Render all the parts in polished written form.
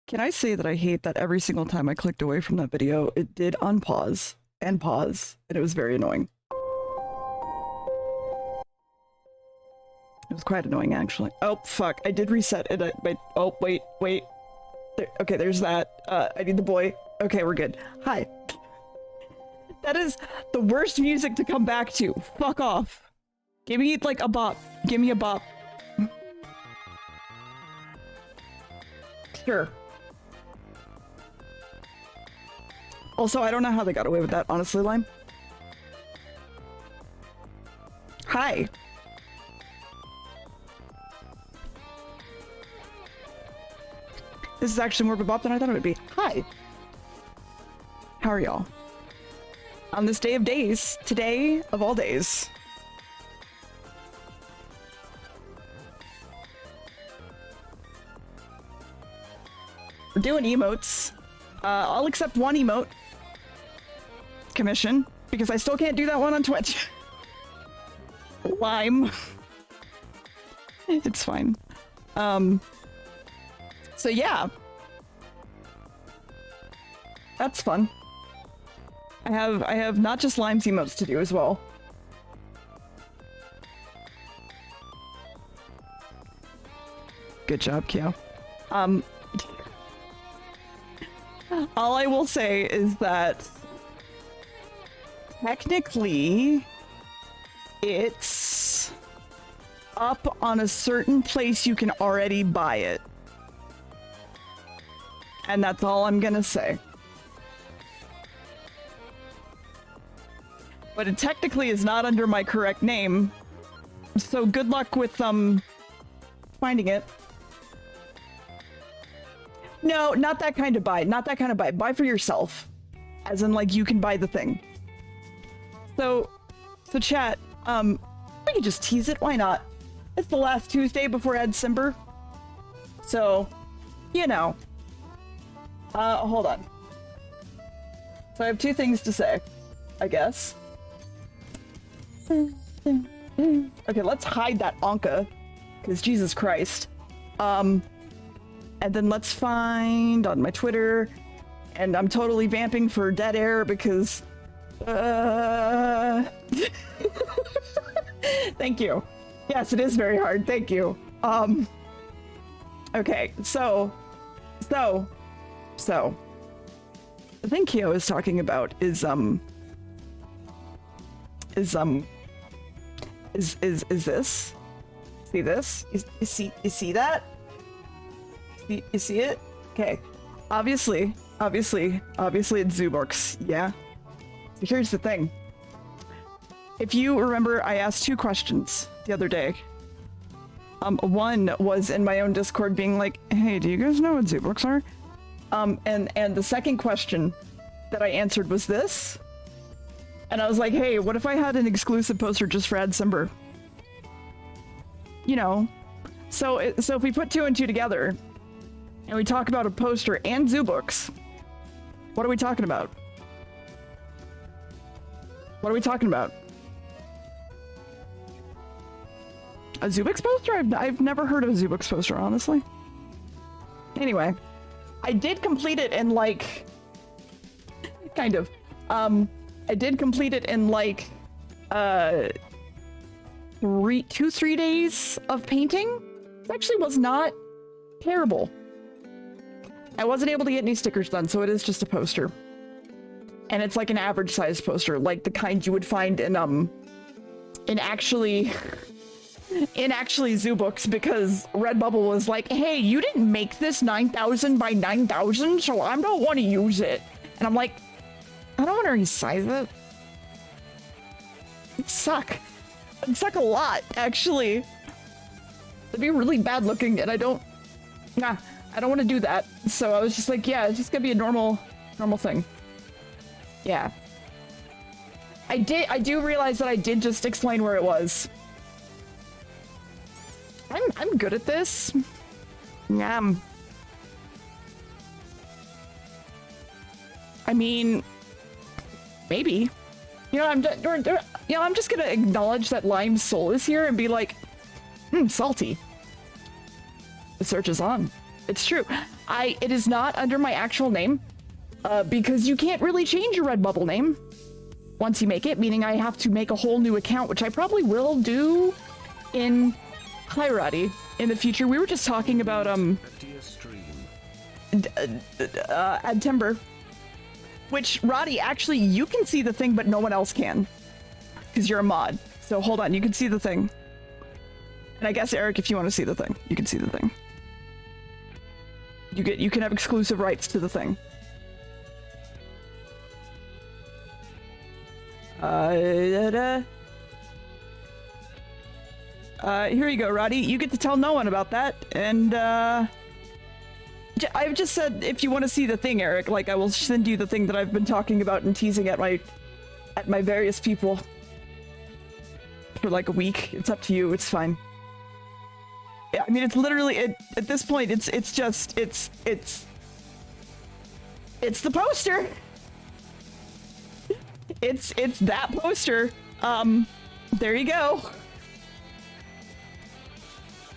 Can I say that I hate that every single time I clicked away from that video, it did unpause and pause, and it was very annoying. It was quite annoying, actually. Oh, fuck. I did reset it. Oh, wait. There, okay, there's that. I need the boy. Okay, we're good. Hi. That is the worst music to come back to. Fuck off. Give me, like, a bop. Give me a bop. Sure. Also, I don't know how they got away with that, honestly, Lime. Hi. This is actually more of a bop than I thought it would be. Hi. How are y'all? On this day of days, today of all days. We're doing emotes. I'll accept one emote commission because I still can't do that one on Twitch. Lime. It's fine. So yeah. That's fun. I have not just Lime's emotes to do as well. Good job, Kyo. All I will say is that technically it's up on a certain place you can already buy it. And that's all I'm gonna say. But it technically is not under my correct name. So good luck with finding it. No, not that kind of buy. Not that kind of buy. Buy for yourself. As in, like, you can buy the thing. So chat, we can just tease it. Why not? It's the last Tuesday before Ed Simber. So, you know. Hold on. So I have two things to say, I guess. Okay, let's hide that Anka. Because Jesus Christ. And then let's find on my Twitter, and I'm totally vamping for dead air because, thank you. Yes, it is very hard. Thank you. Okay, so, the thing Kyo is talking about is this? See this? You see that? You see it? Okay. Obviously it's Zooborks, yeah? So here's the thing. If you remember, I asked two questions the other day. One was in my own Discord being like, hey, do you guys know what Zooborks are? And the second question that I answered was this. And I was like, hey, what if I had an exclusive poster just for Ad Simber? You know? So if we put two and two together, and we talk about a poster and Zoobooks, what are we talking about? What are we talking about? A Zoobooks poster? I've never heard of a Zoobooks poster, honestly. Anyway, I did complete it in like... kind of. I did complete it in like... 3 days of painting. It actually was not terrible. I wasn't able to get any stickers done, so it is just a poster. And it's like an average size poster, like the kind you would find in actually Zoobooks, because Redbubble was like, hey, you didn't make this 9,000 by 9,000, so I don't want to use it. And I'm like, I don't want to resize it. It'd suck. It'd suck a lot, actually. It'd be really bad looking, and I don't want to do that. So I was just like, yeah, it's just gonna be a normal thing. Yeah. I do realize that I did just explain where it was. I'm good at this. Yeah. I mean, maybe. You know, I'm just gonna acknowledge that Lime's soul is here and be like, salty. The search is on. It's true. It is not under my actual name, because you can't really change your Redbubble name once you make it, meaning I have to make a whole new account, which I probably will do in Roddy, in the future. We were just talking about, Add Timber, which, Roddy, actually, you can see the thing, but no one else can, because you're a mod. So hold on, you can see the thing. And I guess, Eric, if you want to see the thing, you can see the thing. You can have exclusive rights to the thing. Here you go, Roddy. You get to tell no one about that, and I've just said if you want to see the thing, Eric, like I will send you the thing that I've been talking about and teasing at my various people for like a week. It's up to you. It's fine. Yeah, I mean, it's literally at this point. It's the poster. It's that poster. There you go.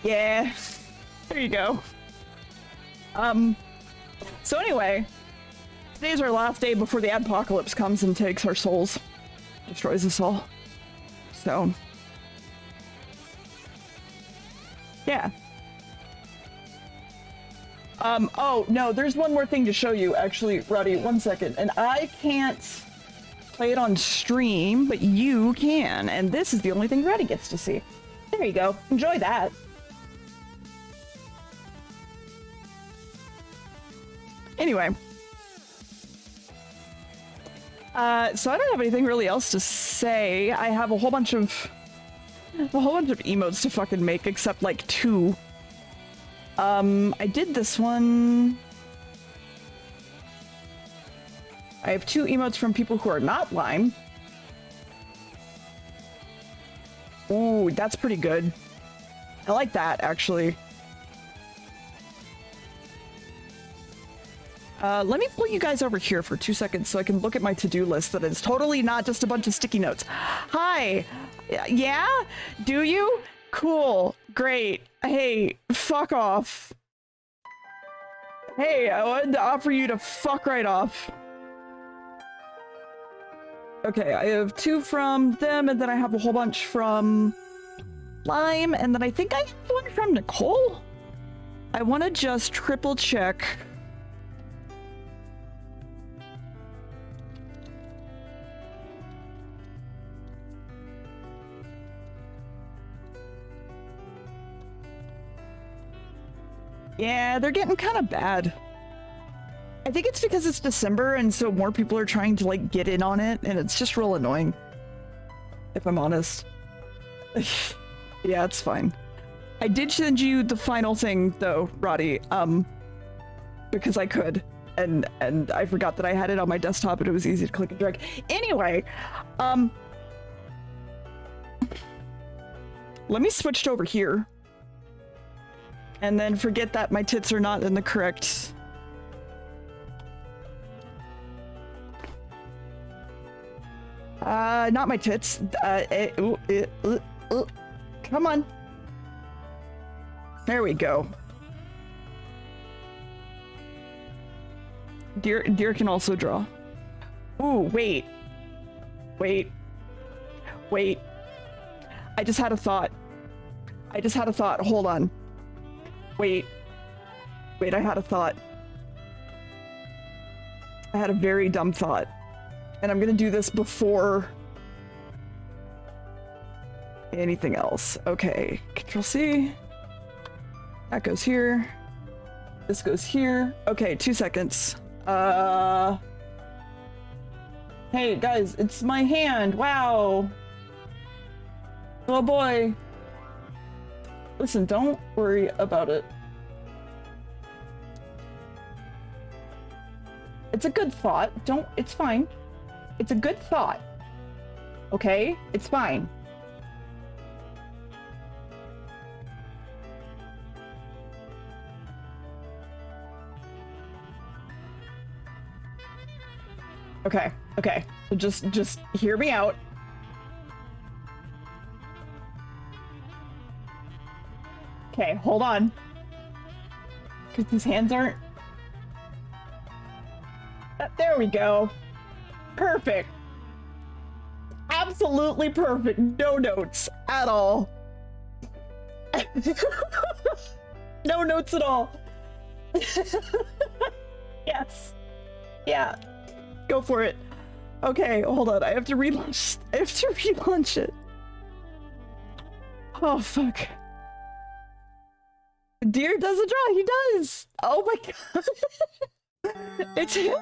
Yeah, there you go. So anyway, today's our last day before the apocalypse comes and takes our souls, destroys us all. So, yeah. Oh, no, there's one more thing to show you, actually, Roddy, 1 second. And I can't play it on stream, but you can. And this is the only thing Roddy gets to see. There you go. Enjoy that. Anyway. So I don't have anything really else to say. I have a whole bunch of emotes to fucking make, except like 2. I did this one. I have 2 emotes from people who are not Lime. Ooh, that's pretty good. I like that, actually. Let me pull you guys over here for 2 seconds so I can look at my to-do list that is totally not just a bunch of sticky notes. Hi! Yeah? Do you? Cool. Great. Hey, fuck off. Hey, I wanted to offer you to fuck right off. Okay, I have 2 from them, and then I have a whole bunch from Lime, and then I think I have one from Nicole? I want to just triple check. Yeah, they're getting kind of bad. I think it's because it's December and so more people are trying to like get in on it, and it's just real annoying, if I'm honest. Yeah, it's fine. I did send you the final thing though, Roddy, because I could, and I forgot that I had it on my desktop and it was easy to click and drag. Anyway, let me switch to over here. And then forget that my tits are not in the correct... not my tits. Come on. There we go. Deer can also draw. Ooh, wait. Wait. Wait. I just had a thought. Hold on. Wait, I had a thought. I had a very dumb thought. And I'm gonna do this before anything else. Okay, Control C. That goes here. This goes here. Okay, 2 seconds. Hey, guys, it's my hand. Wow. Oh boy. Listen, don't worry about it. It's a good thought. It's fine. It's a good thought. Okay? It's fine. Okay. So just hear me out. Okay, hold on. Because his hands aren't... There we go. Perfect. Absolutely perfect. No notes at all. No notes at all. Yes. Yeah. Go for it. Okay, hold on. I have to relaunch. I have to relaunch it. Oh, fuck. Deer doesn't draw. He does. Oh my god. It's him.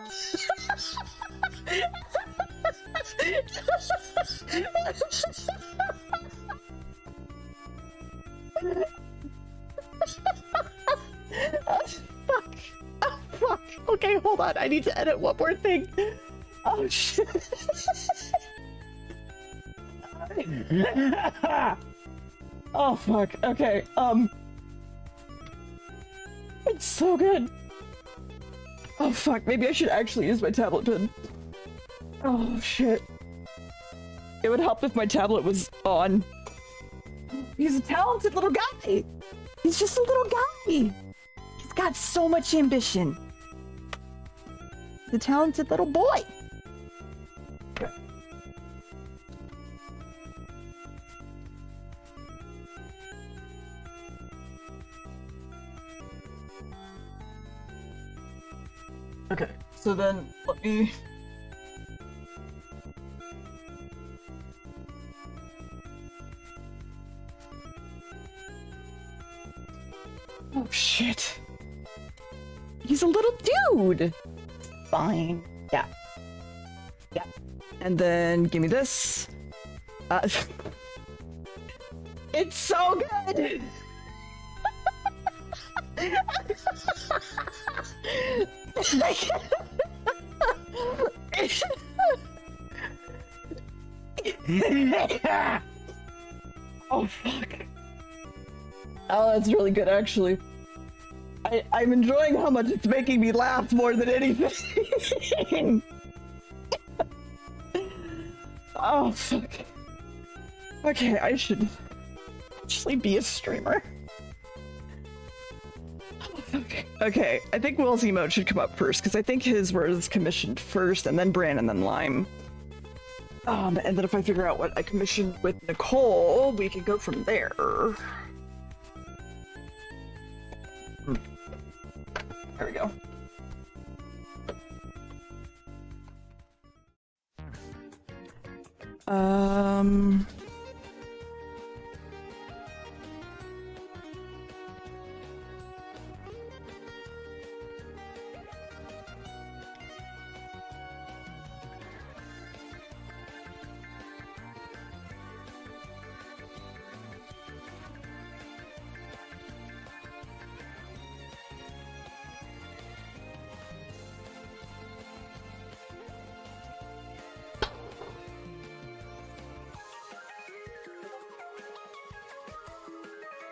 Oh, fuck. Oh, fuck. Okay, hold on. I need to edit one more thing. Oh, shit. Oh, fuck. Okay, it's so good. Oh, fuck. Maybe I should actually use my tablet pen. Oh, shit. It would help if my tablet was on. He's a talented little guy. He's just a little guy. He's got so much ambition. The talented little boy. Okay, so then let me... Oh shit. He's a little dude. Fine. Yeah. Yeah. And then give me this. It's so good. Oh fuck. Oh, that's really good actually. I'm enjoying how much it's making me laugh more than anything. Oh fuck. Okay, I should actually be a streamer. Okay, I think Will's emote should come up first, because I think his was commissioned first, and then Bran, and then Lime. And then if I figure out what I commissioned with Nicole, we can go from there. There we go.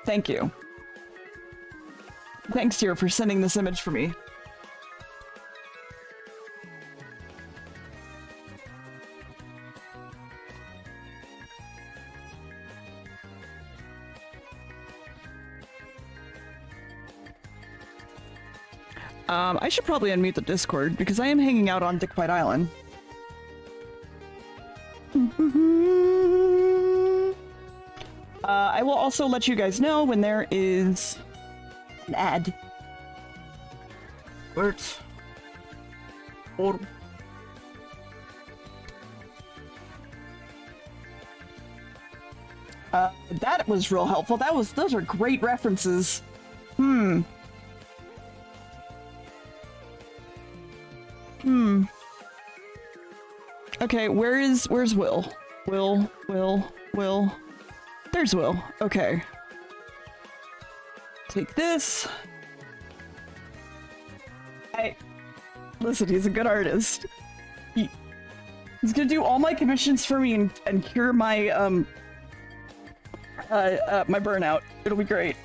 Thank you. Thanks, Deer, for sending this image for me. I should probably unmute the Discord, because I am hanging out on Dick White Island. I will also let you guys know when there is an ad. Where's... Or... that was real helpful. Those are great references. Okay, where's Will? Will. There's Will. Okay. Take this. Listen, he's a good artist. He's gonna do all my commissions for me and cure my my burnout. It'll be great.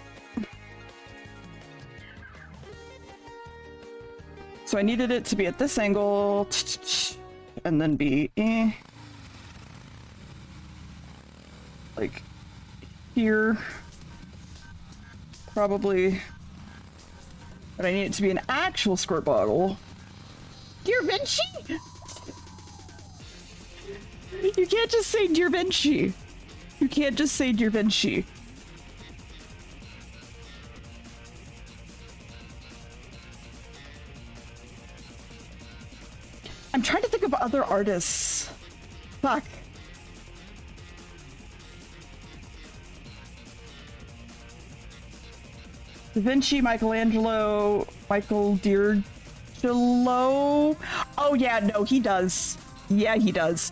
So I needed it to be at this angle, and then be like here, probably But I need it to be an actual squirt bottle. Dear Vinci? You can't just say Dear Vinci. You can't just say Dear Vinci. I'm trying to think of other artists. Fuck. Da Vinci, Michelangelo, Michael D'Angelo. Oh yeah, no, he does. Yeah, he does.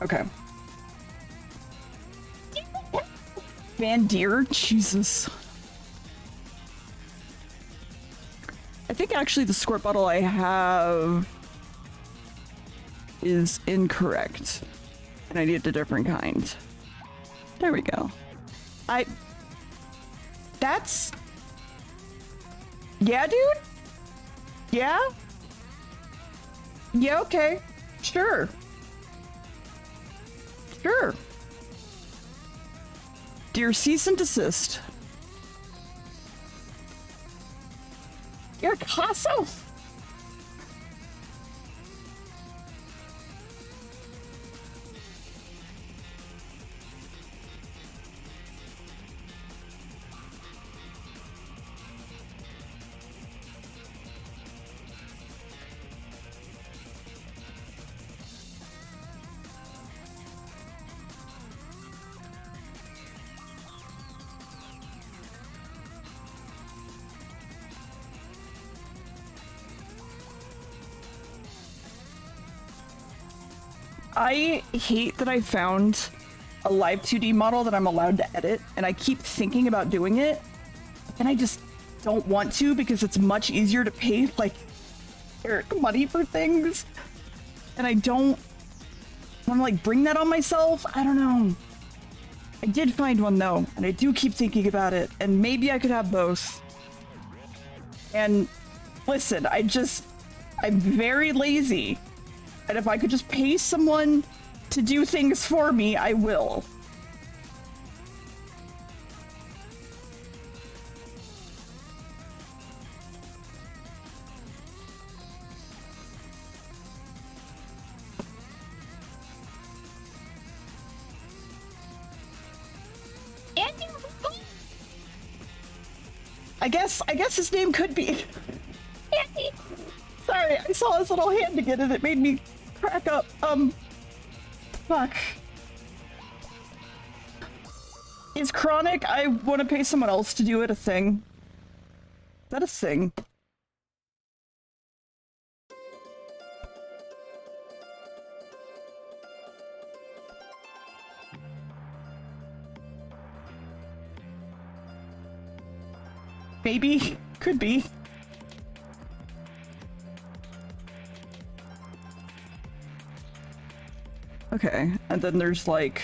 Okay. Van Deer? Jesus. I think actually the squirt bottle I have is incorrect. And I need a different kind. There we go. That's... Yeah, dude? Yeah? Yeah, okay. Sure. Sure. Dear cease and desist. Dear Casso. I hate that I found a live 2D model that I'm allowed to edit, and I keep thinking about doing it, and I just don't want to because it's much easier to pay, like, money for things, and I don't want to, like, bring that on myself. I don't know. I did find one, though, and I do keep thinking about it, and maybe I could have both. And, listen, I'm very lazy. And if I could just pay someone to do things for me, I will. I guess his name could be Andy. Sorry, I saw his little hand again and it made me crack up. Fuck. Is chronic, I want to pay someone else to do it, a thing? Is that a thing? Maybe. Could be. Okay, and then there's like...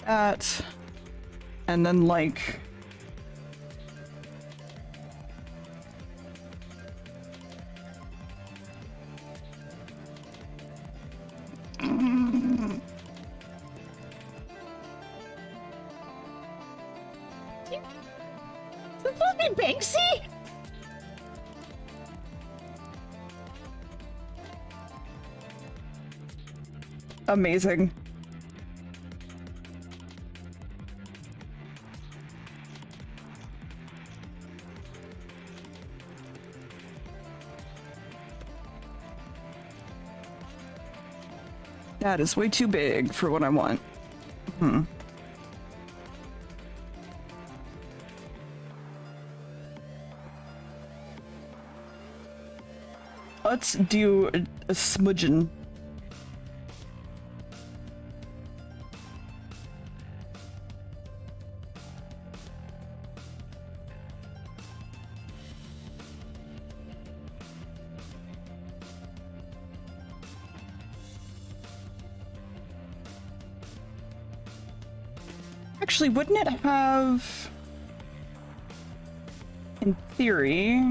that. And then like... Is that me, Banksy? Amazing. That is way too big for what I want. Let's do a smudgeon. Actually, wouldn't it have, in theory,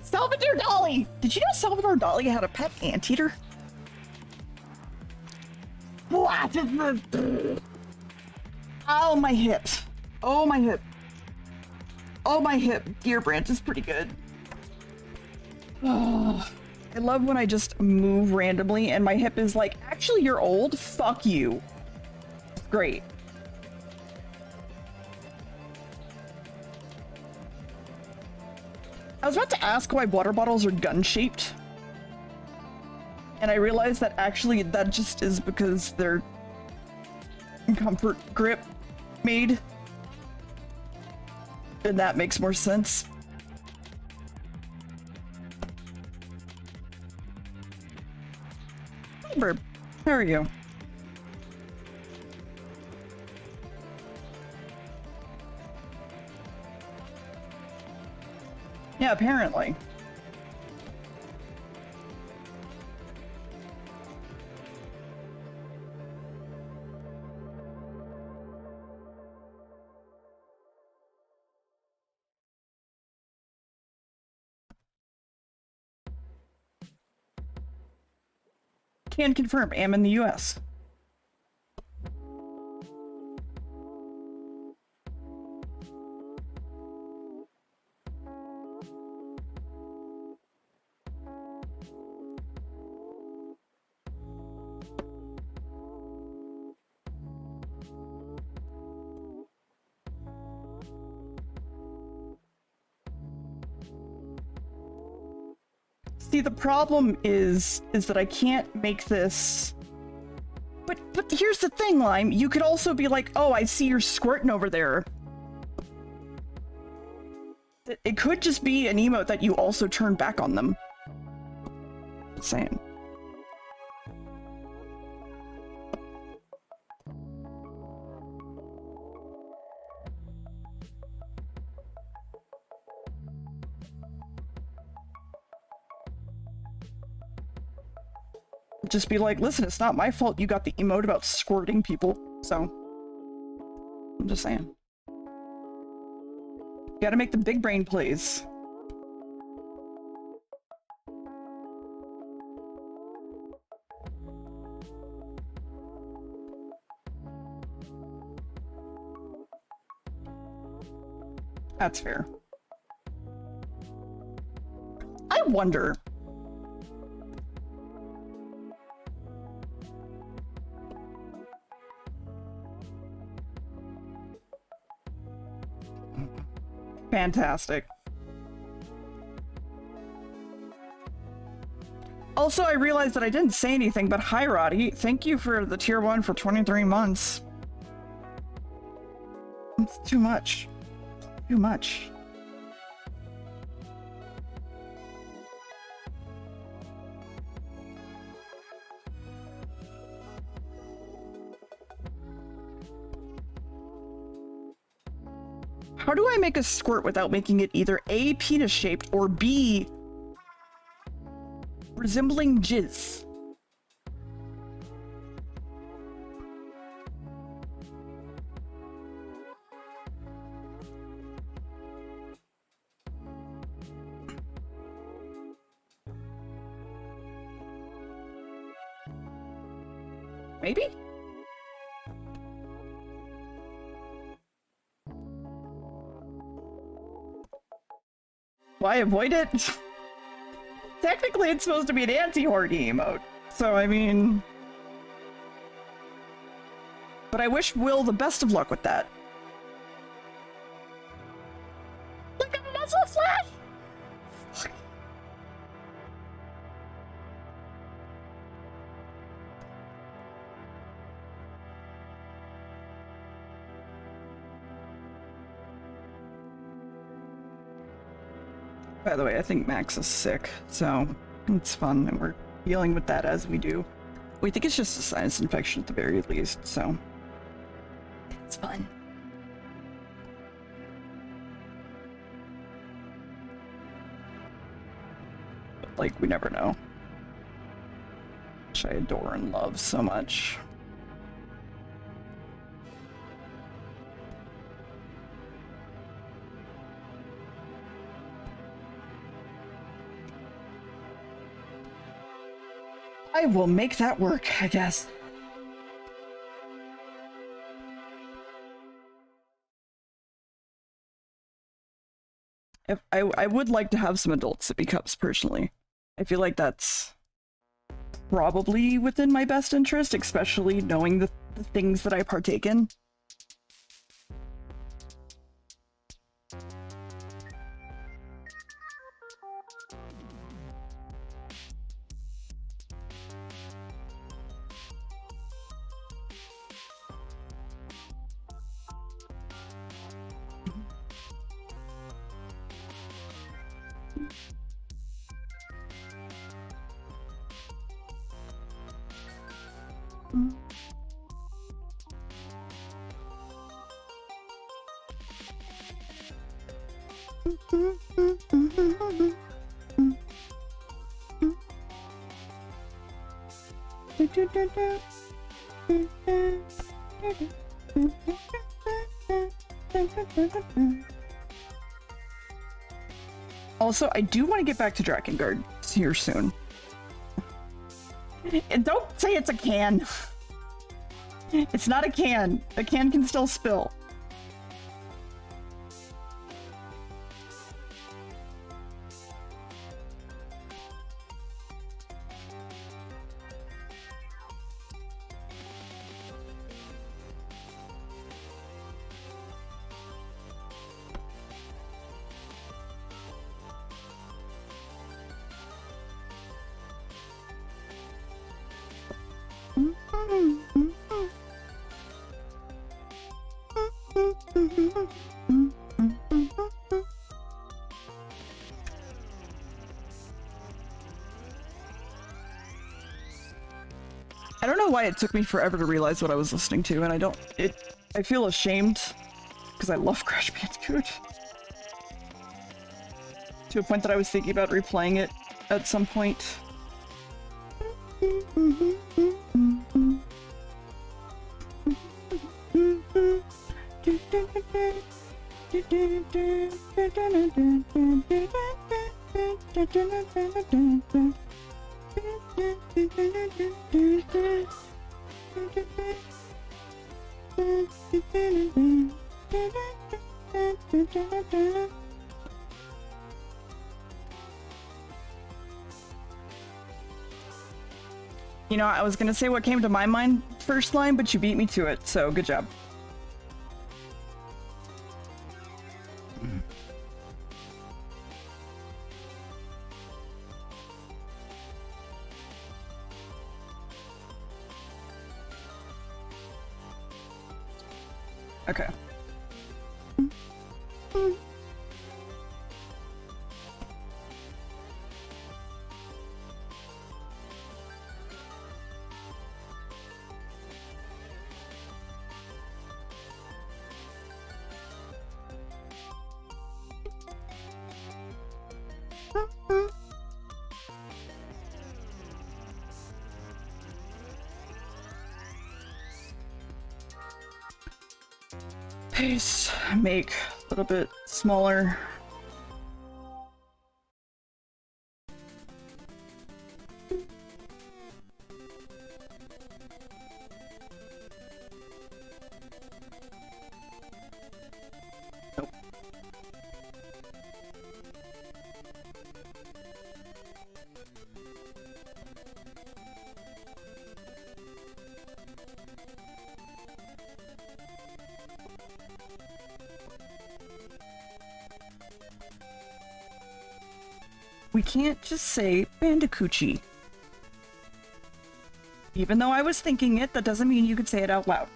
Salvador Dali! Did you know Salvador Dali had a pet anteater? What? Oh, my hip. Oh, my hip. Oh, my hip. Deer branch is pretty good. Oh, I love when I just move randomly and my hip is like, actually, you're old? Fuck you. Great. I was about to ask why water bottles are gun-shaped. And I realized that actually that just is because they're comfort grip made. And that makes more sense. Hey, Burb. How are you? Yeah, apparently. Can confirm, am in the US. See, the problem is that I can't make this. But here's the thing, Lime. You could also be like, oh, I see you're squirting over there. It could just be an emote that you also turn back on them. Just saying. Just be like, listen, it's not my fault you got the emote about squirting people, so. I'm just saying. You gotta make the big brain plays. That's fair. I wonder. Fantastic. Also, I realized that I didn't say anything, but hi, Roddy. Thank you for the tier 1 for 23 months. It's too much. Too much. How do I make a squirt without making it either A, penis-shaped, or B, resembling jizz? Maybe? Why avoid it? Technically, it's supposed to be an anti-horny emote, so I mean... But I wish Will the best of luck with that. Look at the muzzle flash! By the way, I think Max is sick, so it's fun, and we're dealing with that as we do. We think it's just a sinus infection at the very least, so it's fun. like, we never know. Which I adore and love so much. I will make that work, I guess. I would like to have some adult sippy cups, personally. I feel like that's probably within my best interest, especially knowing the things that I partake in. Also, I do want to get back to Drakengard here soon. And don't say it's a can. It's not a can. A can can still spill. I don't know why it took me forever to realize what I was listening to, and I feel ashamed because I love Crash Bandicoot to a point that I was thinking about replaying it at some point. You know, I was gonna say what came to my mind first line, but you beat me to it, so good job. Okay. Pace, make a little bit smaller. Nope. We can't just say Bandicoochie. Even though I was thinking it, that doesn't mean you could say it out loud.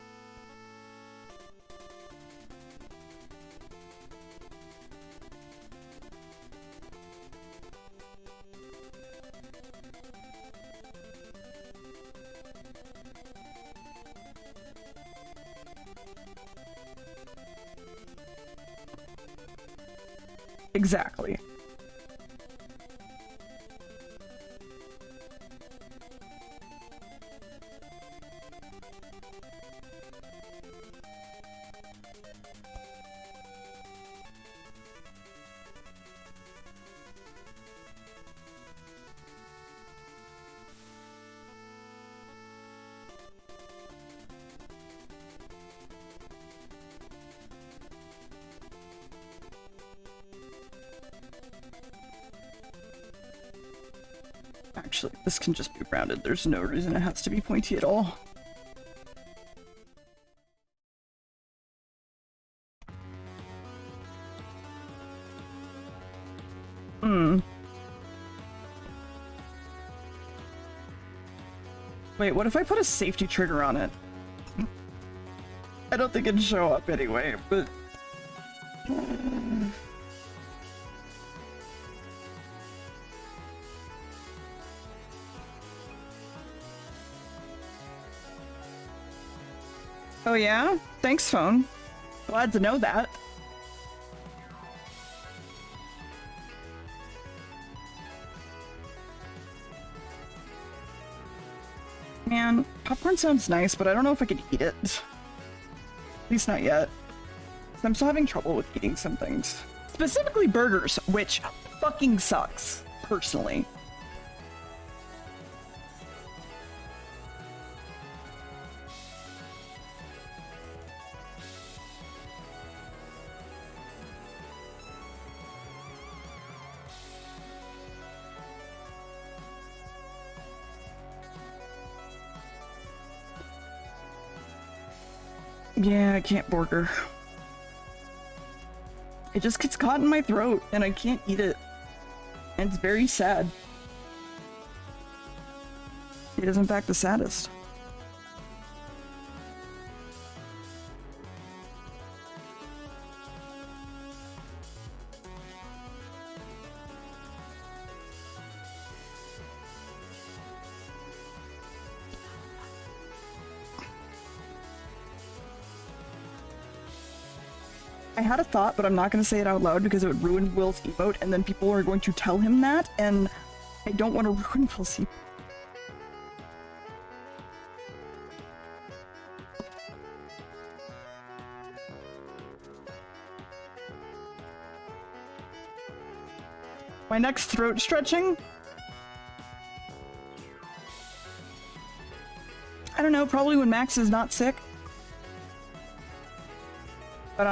Exactly. Actually, this can just be rounded. There's no reason it has to be pointy at all. Wait, what if I put a safety trigger on it? I don't think it'd show up anyway, but... Oh yeah? Thanks, phone. Glad to know that. Man, popcorn sounds nice, but I don't know if I could eat it. At least not yet. I'm still having trouble with eating some things. Specifically burgers, which fucking sucks, personally. Yeah, I can't burger. It just gets caught in my throat and I can't eat it. And it's very sad. It is in fact the saddest. I had a thought, but I'm not going to say it out loud because it would ruin Will's emote, and then people are going to tell him that, and I don't want to ruin Will's emote. My next throat stretching? I don't know, probably when Max is not sick. But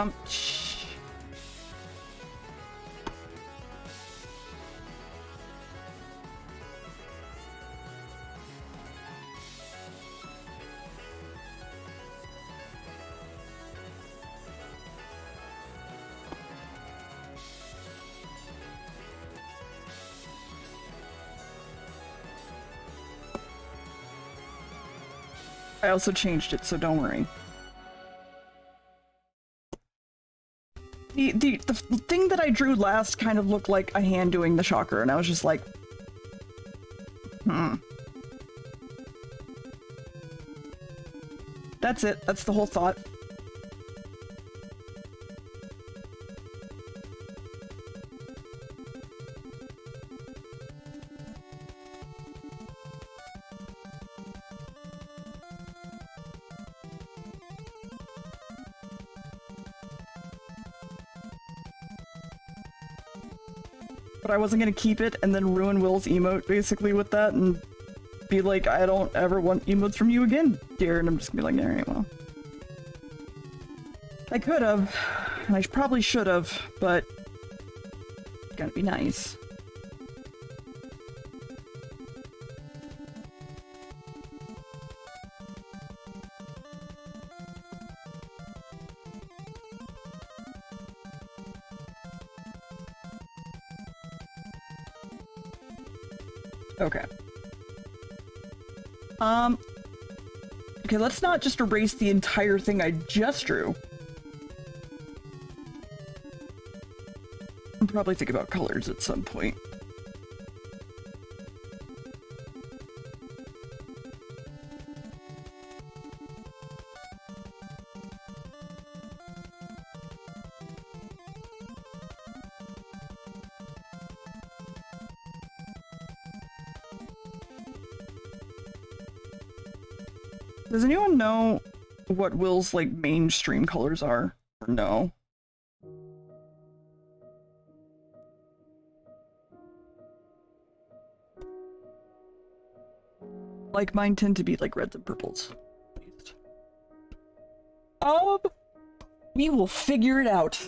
I also changed it, so don't worry. The thing that I drew last kind of looked like a hand doing the shocker, and I was just like, That's it. That's the whole thought. But I wasn't gonna keep it and then ruin Will's emote basically with that and be like, I don't ever want emotes from you again, dear, and I'm just gonna be like, alright, well. I could have, and I probably should have, but it's gotta be nice. Okay. Okay, let's not just erase the entire thing I just drew. I'll probably think about colors at some point. Does anyone know what Will's, like, mainstream colors are? Or no? Like, mine tend to be, like, reds and purples. At least. We will figure it out.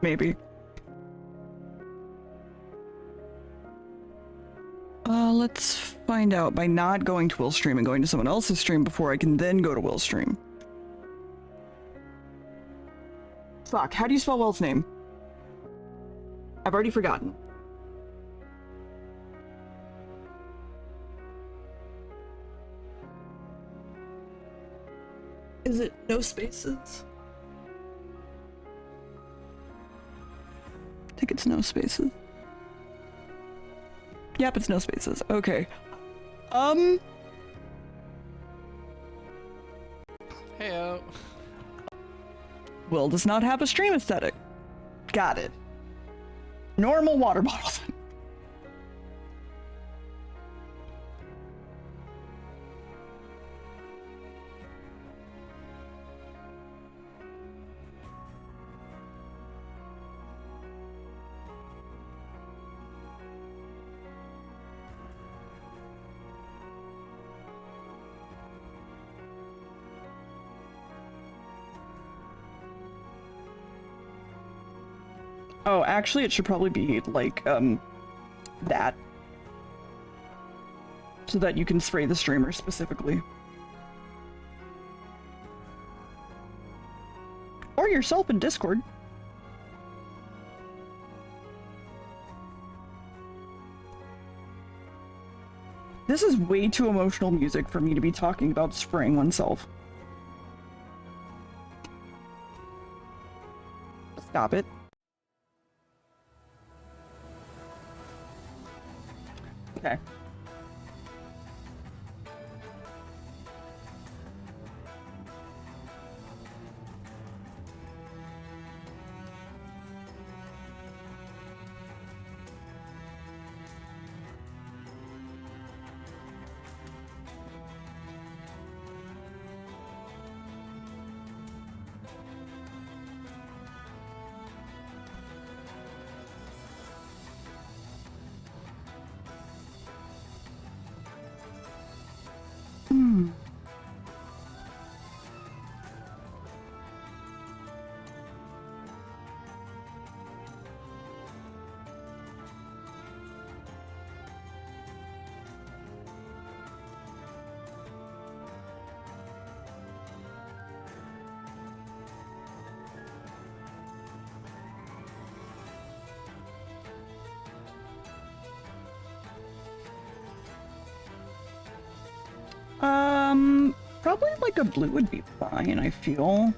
maybe. Let's find out by not going to Will's stream and going to someone else's stream before I can then go to Will's stream. Fuck, how do you spell Will's name? I've already forgotten. Is it no spaces? I think it's no spaces. Yep, it's no spaces. Okay. Heyo. Will does not have a stream aesthetic. Got it. Normal water bottles. Oh, actually, it should probably be like, that. So that you can spray the streamer specifically. Or yourself in Discord. This is way too emotional music for me to be talking about spraying oneself. Stop it. Okay. Probably like a blue would be fine, I feel.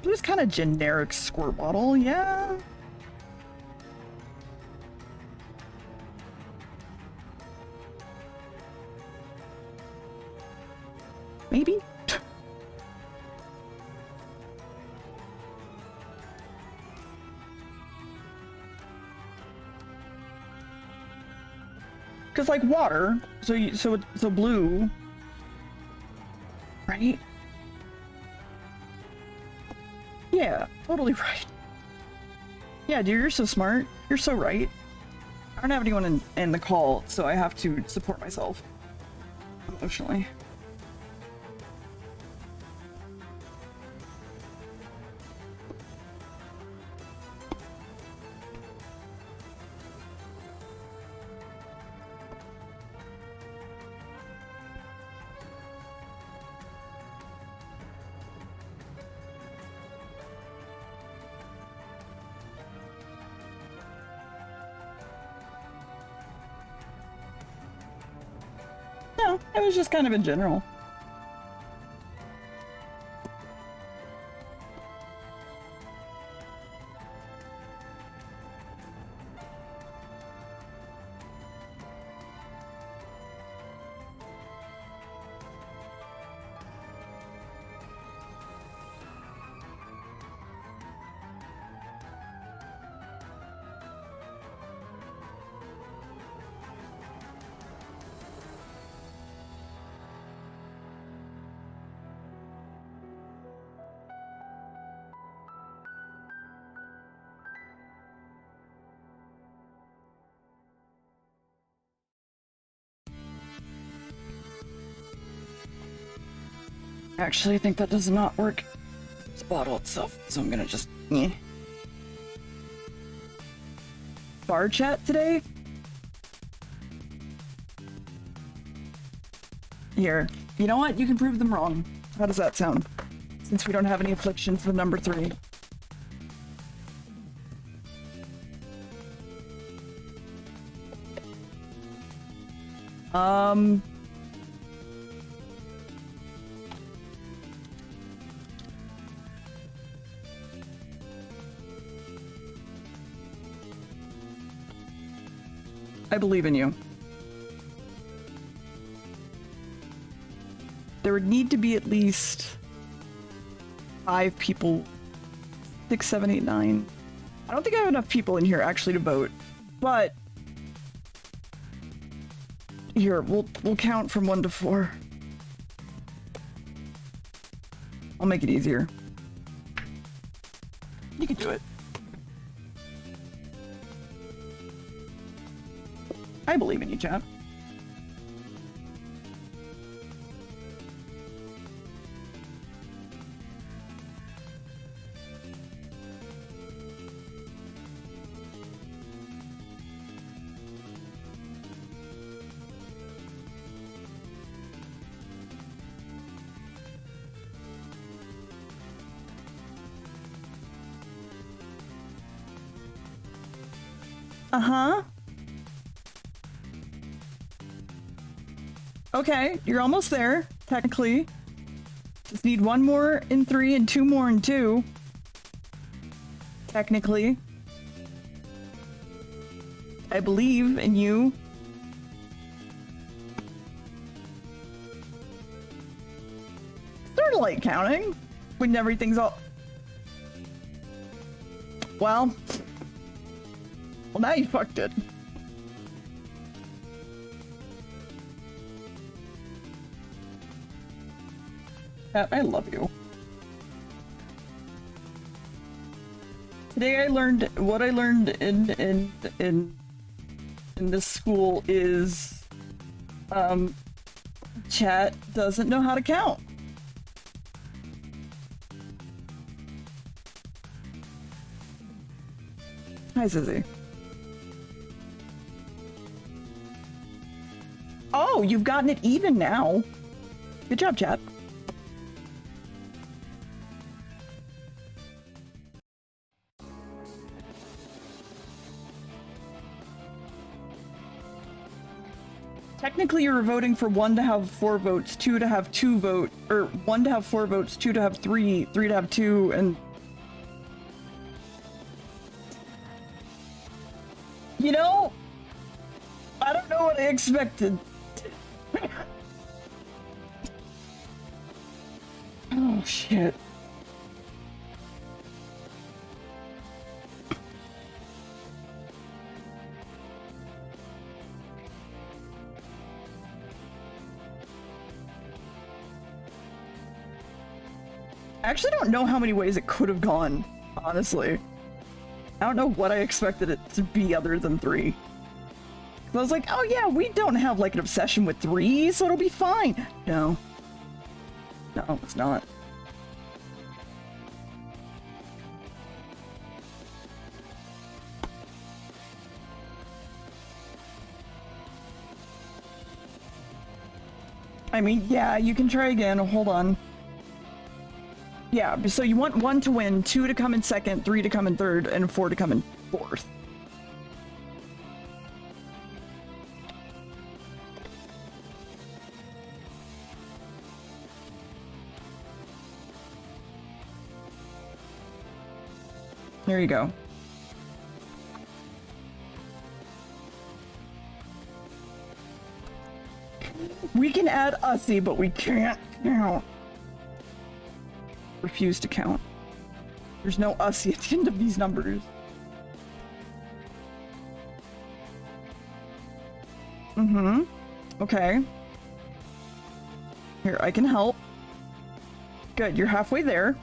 Blue is kind of generic squirt bottle, yeah. Maybe? Cause like water, so blue, right? Yeah, totally right. Yeah, dude, you're so smart. You're so right. I don't have anyone in the call, so I have to support myself emotionally. No, it was just kind of in general. Actually, I think that does not work. It's the bottle itself, so I'm gonna just... bar chat today. Here. You know what? You can prove them wrong. How does that sound? Since we don't have any afflictions with number 3. I believe in you. There would need to be at least 5 people. 6, 7, 8, 9. I don't think I have enough people in here actually to vote, but here, we'll count from 1 to 4. I'll make it easier. You can do it. I believe in you, chat. Uh-huh. Okay, you're almost there, technically. Just need 1 more in 3 and 2 more in 2. Technically. I believe in you. Sort of like counting when everything's all... Well, now you fucked it. I love you. Today I learned what I learned in this school is chat doesn't know how to count. Hi, Zizzy. Oh, you've gotten it even now. Good job, chat. Technically, you're voting for 1 to have 4 votes, 2 to have 2 votes, or 1 to have 4 votes, 2 to have 3, 3 to have 2, and... You know, I don't know what I expected. Oh, shit. I actually don't know how many ways it could have gone, honestly. I don't know what I expected it to be other than 3. I was like, oh yeah, we don't have like an obsession with 3, so it'll be fine. No. No, it's not. I mean, yeah, you can try again. Hold on. Yeah, so you want 1 to win, 2 to come in 2nd, 3 to come in 3rd, and 4 to come in 4th. There you go. We can add Ussy, but we can't count. Refuse to count. There's no Ussy at the end of these numbers. Mm-hmm. Okay. Here, I can help. Good, you're halfway there.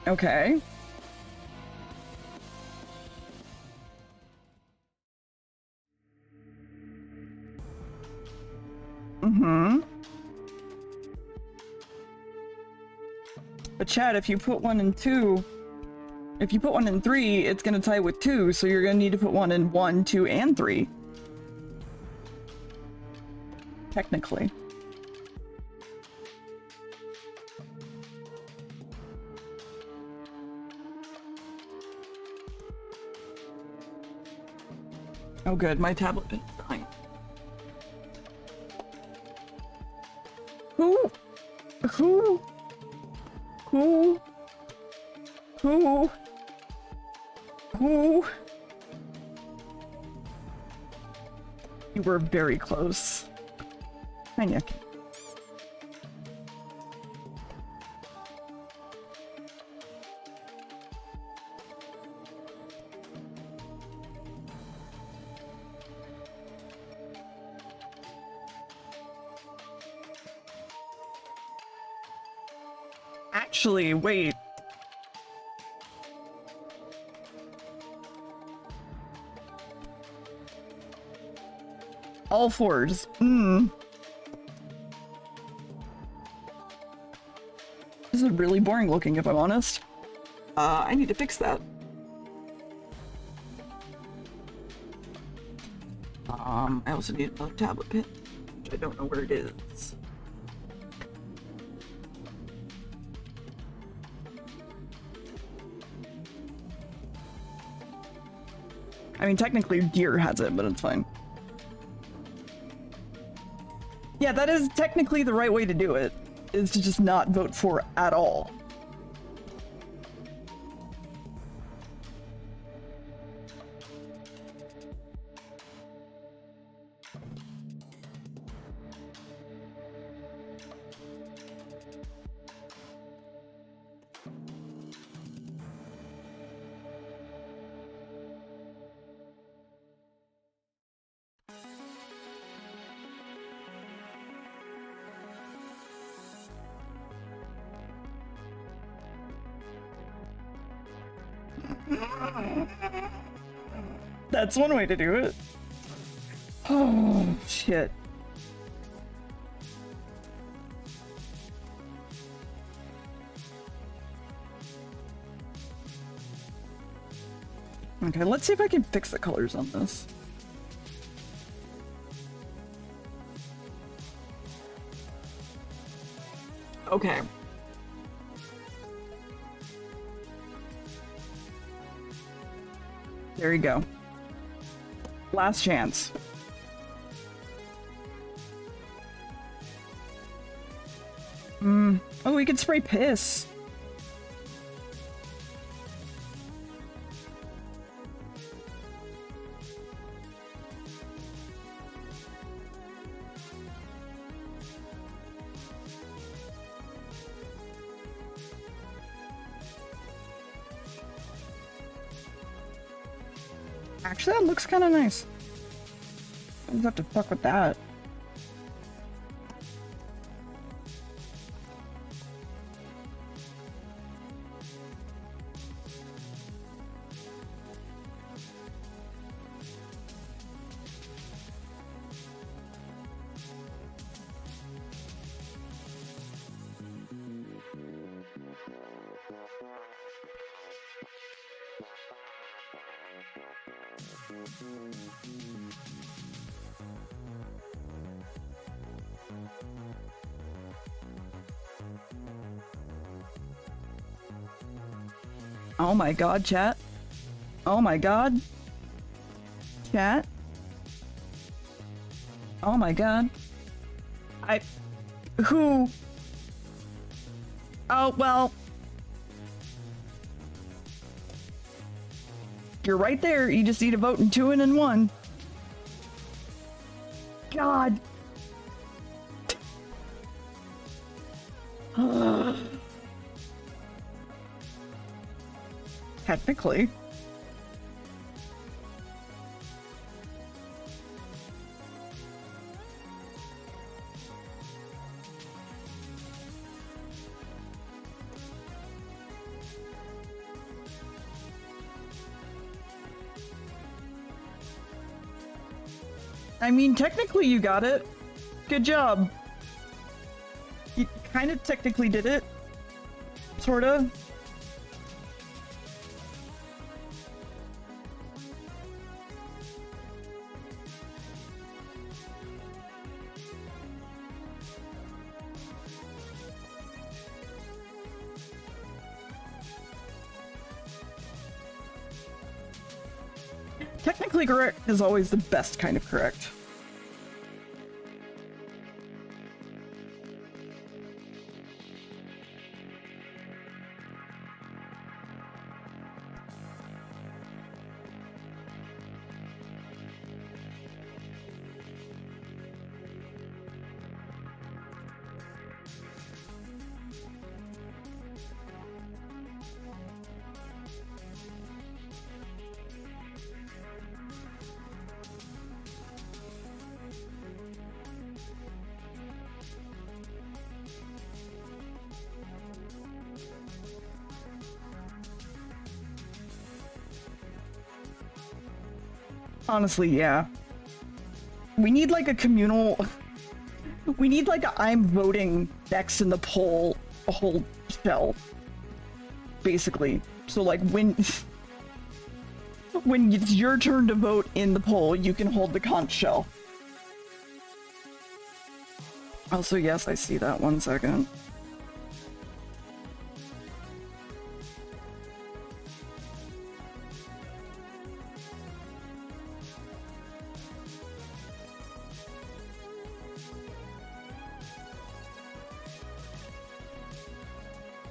Okay. Mm-hmm. But Chad, if you put 1 and 2, if you put 1 and 3, it's gonna tie with 2, so you're gonna need to put 1 in 1, 2, and 3. Technically. Oh good, my tablet is dying. Who? Who? Who? Who? Who? You were very close. Hi, Nick. Actually, wait. All 4s. This is really boring looking, if I'm honest. I need to fix that. I also need another tablet pin, which I don't know where it is. I mean, technically Deer has it, but it's fine. Yeah, that is technically the right way to do it, is to just not vote for at all. That's one way to do it. Oh, shit. Okay, let's see if I can fix the colors on this. Okay. There you go. Last chance. Oh, we could spray piss. Actually, that looks kind of nice. I just have to fuck with that. Oh my god, chat. Oh my god. Chat. Oh my god. Who? Oh, well. You're right there. You just need to vote in 2 and in 1. God. Technically. I mean, technically you got it. Good job. You kind of technically did it. Sorta. Technically correct is always the best kind of correct. Honestly, yeah. We need like a communal... We need like a I'm voting next in the poll a whole shell. Basically. So like when... when it's your turn to vote in the poll, you can hold the conch shell. Also, yes, I see that. 1 second.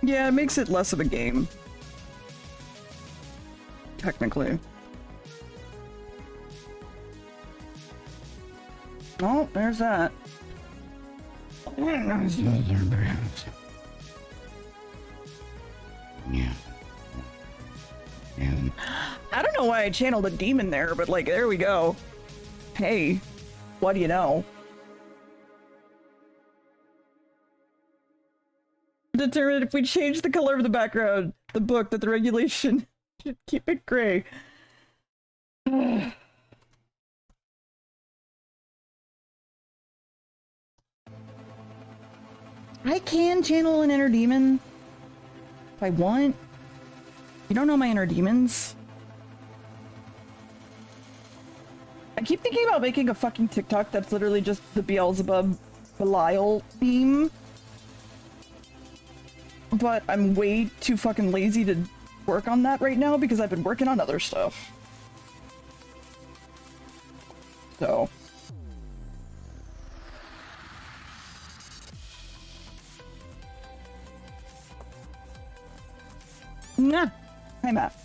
Yeah, it makes it less of a game. Technically. Oh, there's that. Yeah. I don't know why I channeled a demon there, but like, there we go. Hey, what do you know? Determined if we change the color of the background, the book, that the regulation should keep it gray. I can channel an inner demon if I want. You don't know my inner demons. I keep thinking about making a fucking TikTok that's literally just the Beelzebub Belial theme. But I'm way too fucking lazy to work on that right now because I've been working on other stuff. So. Nah. Hi, Matt.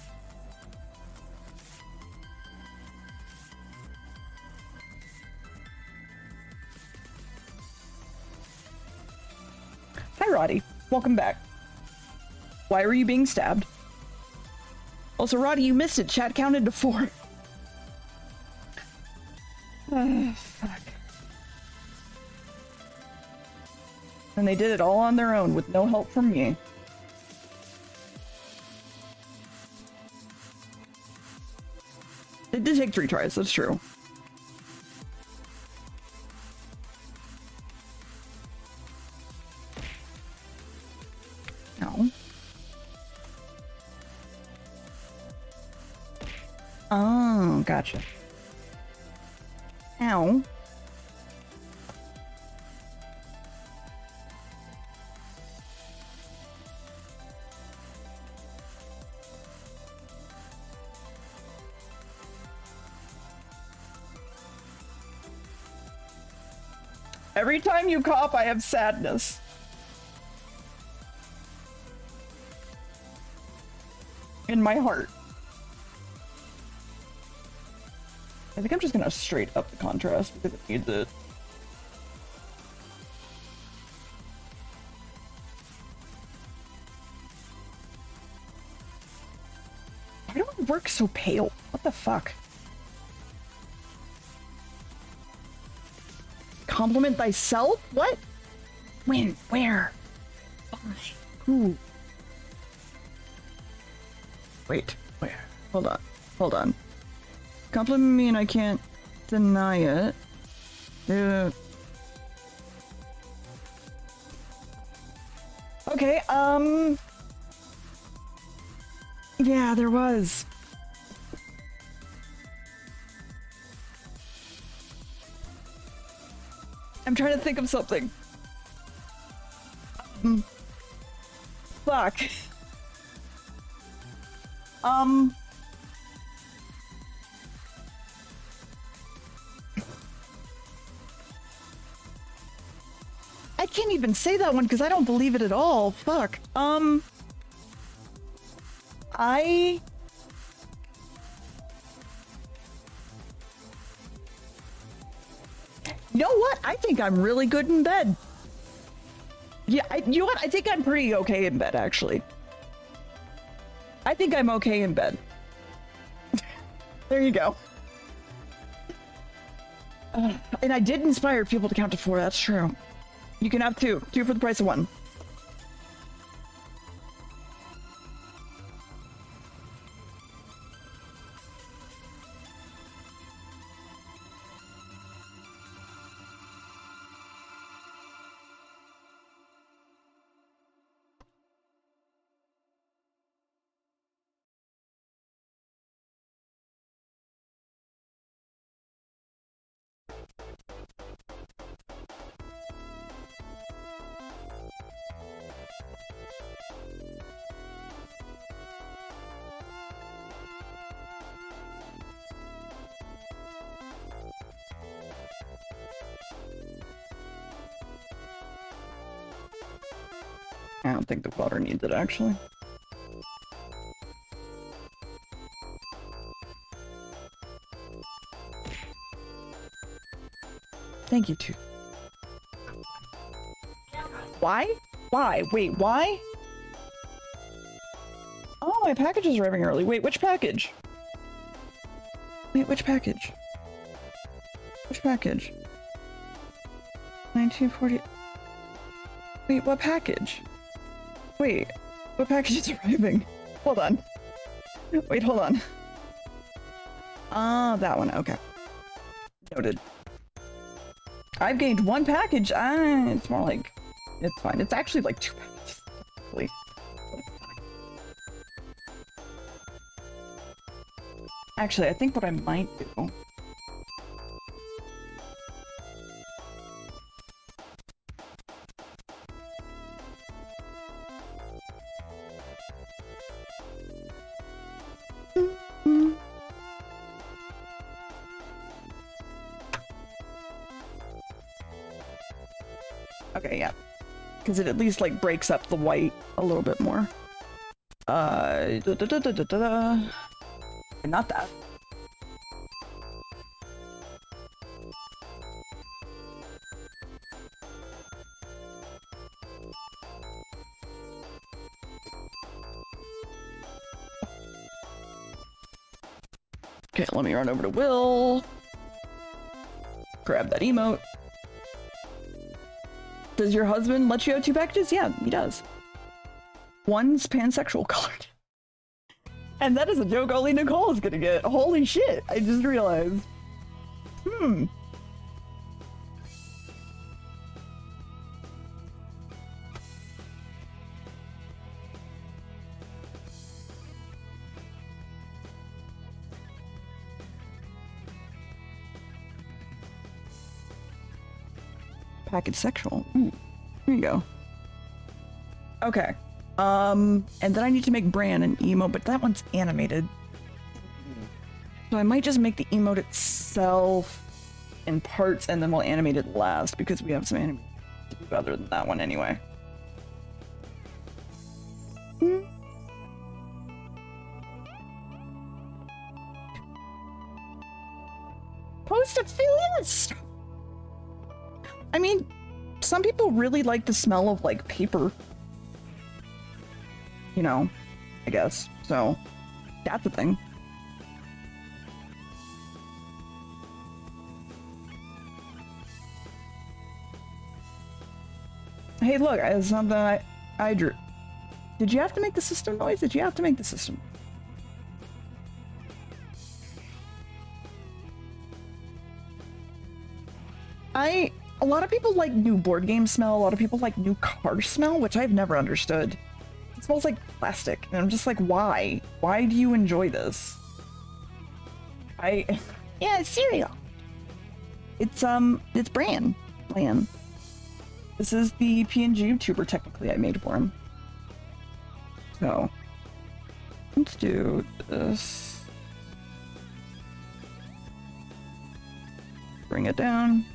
Hi, Roddy. Welcome back. Why were you being stabbed? Also, Roddy, you missed it. Chat counted to 4. Fuck. And they did it all on their own with no help from me. It did take 3 tries, that's true. No. Oh, gotcha. Ow. Every time you cough, I have sadness. In my heart. I think I'm just gonna straight up the contrast because it needs it. Why do I work so pale? What the fuck? Compliment thyself? What? When? Where? Who? Wait, where? Hold on. Hold on. Compliment me and I can't deny it. Okay, yeah, there was. I'm trying to think of something. Fuck. I can't even say that one because I don't believe it at all. Fuck. You know what? I think I'm really good in bed. Yeah, you know what? I think I'm pretty okay in bed, actually. I think I'm okay in bed. There you go. And I did inspire people to count to 4, that's true. You can have 2. 2 for the price of 1. I don't think the water needs it, actually. Thank you, too. Why? Why? Wait, why? Oh, my package is arriving early. Wait, which package? Wait, which package? Which package? 1940... Wait, what package? Wait, what package is arriving? Hold on. Wait, hold on. Ah, that one, okay. Noted. I've gained 1 package. It's more like... It's fine. It's actually like 2 packages. But it's fine. Actually, I think what I might do... Okay, yeah. Because it at least, like, breaks up the white a little bit more. Not that. Okay, let me run over to Will. Grab that emote. Does your husband let you have 2 packages? Yeah, he does. One's pansexual colored. And that is a joke only Nicole is gonna get. Holy shit, I just realized. Package sexual. Here you go. Okay. And then I need to make Bran an emote, but that one's animated. So I might just make the emote itself in parts and then we'll animate it last because we have some animation to do other than that one anyway. Post affiliates! I mean, some people really like the smell of, like, paper. You know, I guess. So, that's the thing. Hey, look, it's something I drew. Did you have to make the system noise? Did you have to make the system? a lot of people like new board game smell, a lot of people like new car smell, which I've never understood. It smells like plastic, and I'm just like, why? Why do you enjoy this? Yeah, it's cereal. It's Bran. This is the PNG YouTuber technically I made for him. So, let's do this. Bring it down.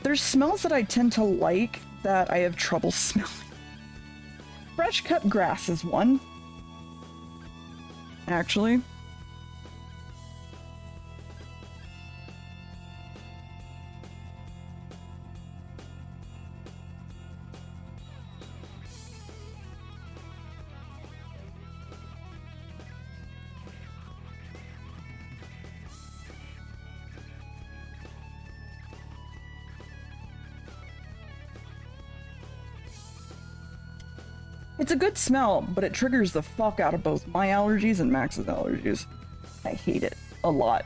There's smells that I tend to like that I have trouble smelling. Fresh cut grass is one. Actually. It's a good smell, but it triggers the fuck out of both my allergies and Max's allergies. I hate it a lot.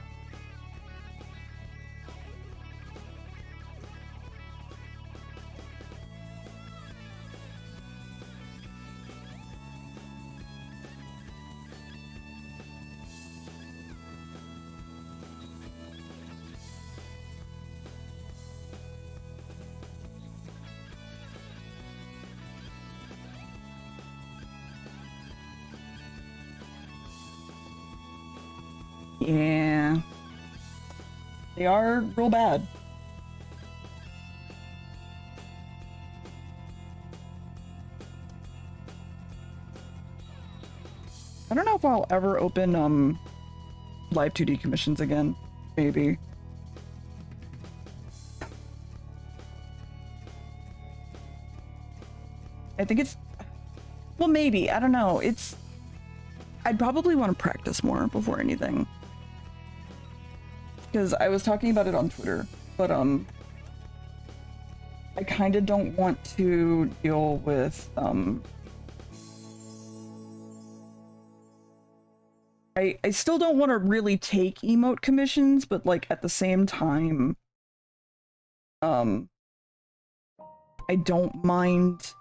Yeah. They are real bad. I don't know if I'll ever open live 2D commissions again. Maybe. I think it's, well, maybe, I don't know. I'd probably want to practice more before anything. Because I was talking about it on Twitter, but I kind of don't want to deal with I still don't want to really take emote commissions, but like at the same time I don't mind.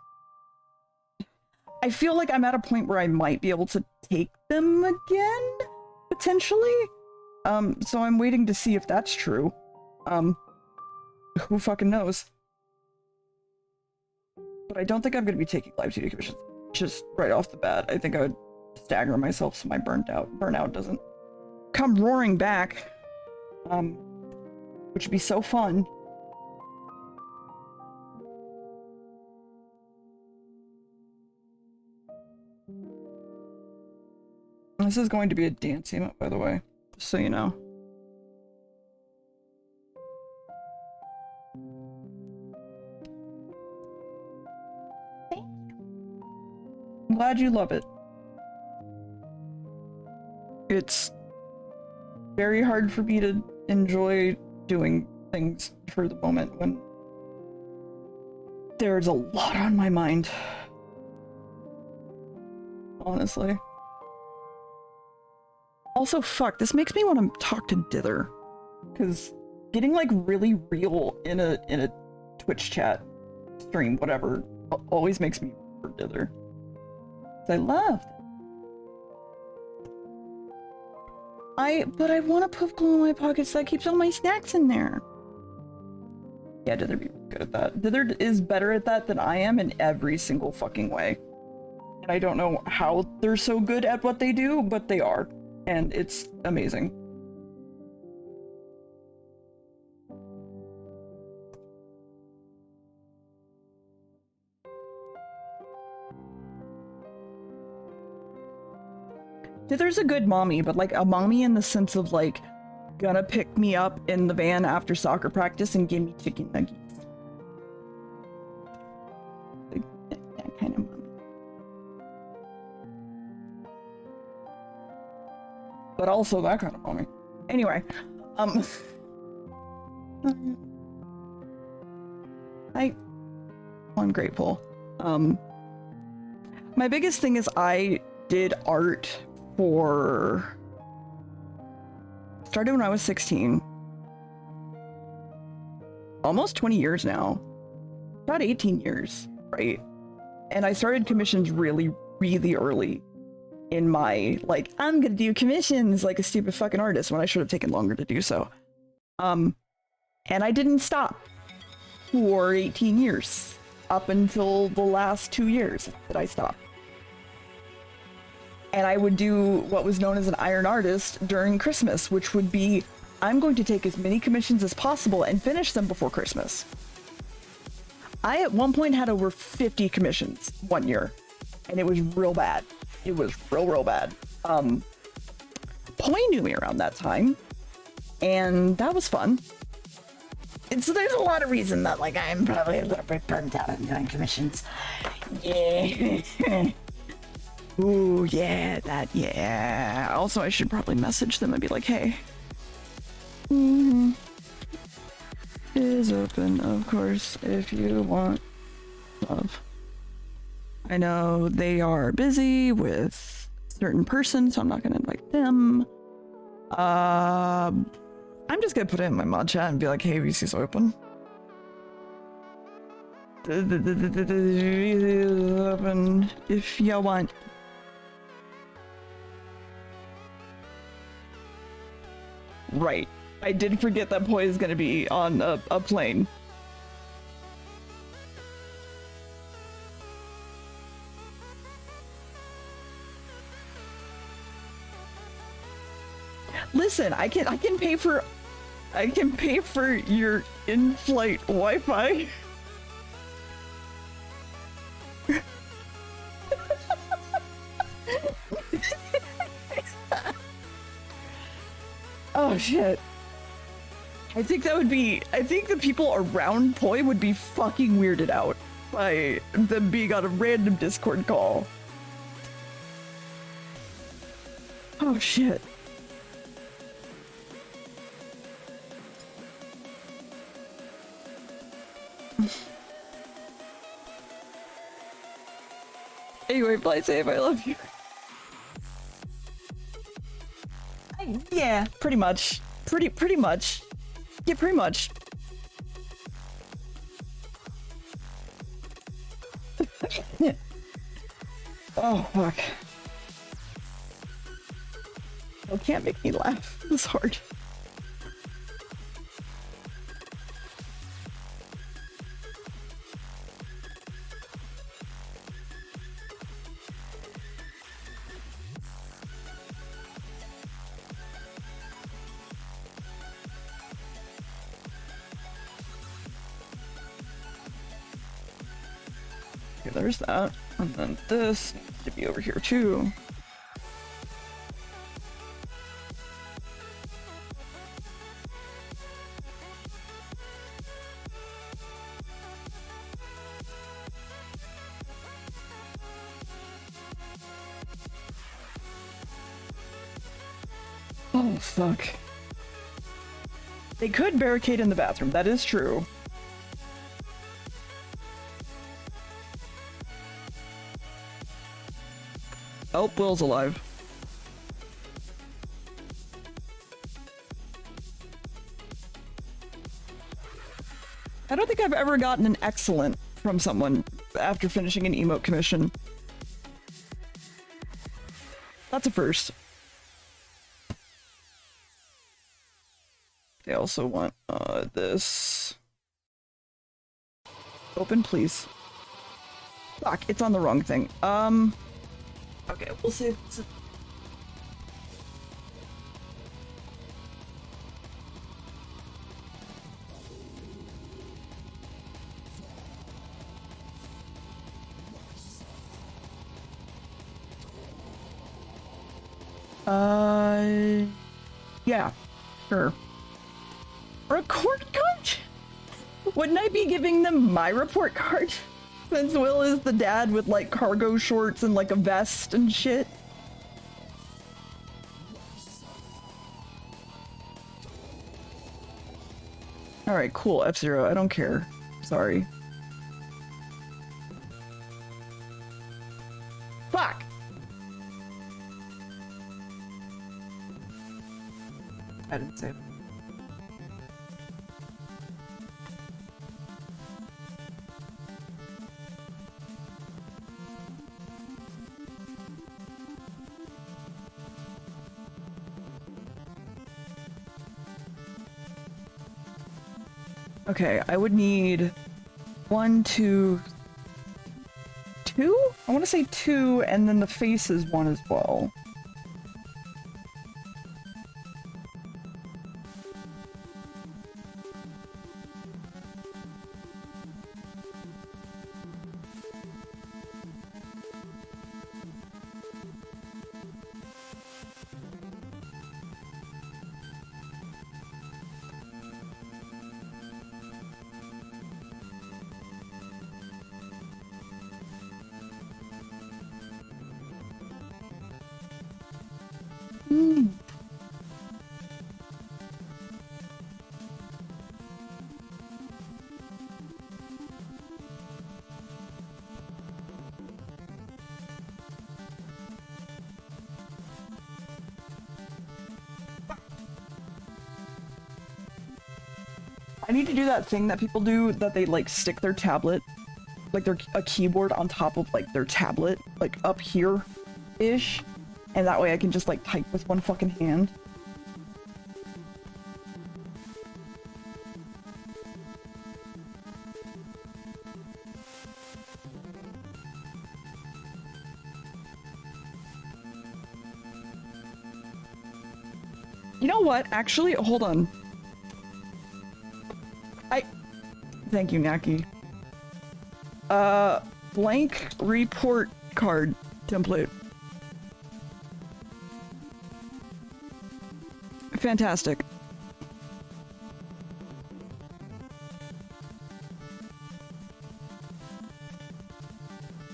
I feel like I'm at a point where I might be able to take them again, potentially. So I'm waiting to see if that's true. Who fucking knows? But I don't think I'm gonna be taking live 2D commissions just right off the bat. I think I would stagger myself so my burnout doesn't come roaring back. Which would be so fun. This is going to be a dance emote, by the way, just so you know. I'm glad you love it. It's very hard for me to enjoy doing things for the moment when there's a lot on my mind. Honestly. Also, fuck, this makes me want to talk to Dither. Because getting like really real in a Twitch chat stream, whatever, always makes me for Dither. I love. But I want to put glue in my pockets so that keeps all my snacks in there. Yeah, Dither be good at that. Dither is better at that than I am in every single fucking way. And I don't know how they're so good at what they do, but they are. And it's amazing. Dither's a good mommy, but like a mommy in the sense of like gonna pick me up in the van after soccer practice and give me chicken nuggets. Like, that kind of mommy. But also that kind of mommy. Anyway, I'm grateful. My biggest thing is I did art for... Started when I was 16. Almost 20 years now. About 18 years, right? And I started commissions really, really early in my, like, I'm gonna do commissions like a stupid fucking artist when I should have taken longer to do so. And I didn't stop for 18 years, up until the last 2 years that I stopped. And I would do what was known as an iron artist during Christmas, which would be, I'm going to take as many commissions as possible and finish them before Christmas. I at one point had over 50 commissions one year, and it was real bad. It was real bad. Poi knew me around that time, and that was fun. And so there's a lot of reason that, like, I'm probably a little bit burnt out on doing commissions. Yeah. Ooh, yeah, that, yeah. Also, I should probably message them and be like, hey. Is open, of course, if you want love. I know they are busy with a certain person, so I'm not gonna invite them. I'm just gonna put it in my mod chat and be like, hey, VC's open. Open if you want. Right. I did forget that Poi is gonna be on a plane. Listen, I can pay for your in-flight Wi-Fi. Oh shit. I think the people around Poi would be fucking weirded out by them being on a random Discord call. Oh shit. Anyway, play safe, I love you. Yeah, pretty much. Pretty much. Yeah, pretty much. Oh, fuck. Oh, can't make me laugh. It's hard. Okay, there's that. And then this needs to be over here too. Oh, fuck. They could barricade in the bathroom, that is true. Oh, Will's alive. I don't think I've ever gotten an excellent from someone after finishing an emote commission. That's a first. They also want this. Open, please. Fuck, it's on the wrong thing. Okay, we'll see. Yeah, sure. Report card? Wouldn't I be giving them my report card? Since Will is the dad with like cargo shorts and like a vest and shit. Alright, cool, F-Zero, I don't care. Sorry. I didn't save. Okay, I would need 1, 2, 2? I want to say 2, and then the face is 1 as well. I need to do that thing that people do that they like stick their tablet, like a keyboard on top of like their tablet, like up here-ish, and that way I can just like type with one fucking hand. You know what? Actually, hold on. Thank you, Naki. Blank report card template. Fantastic.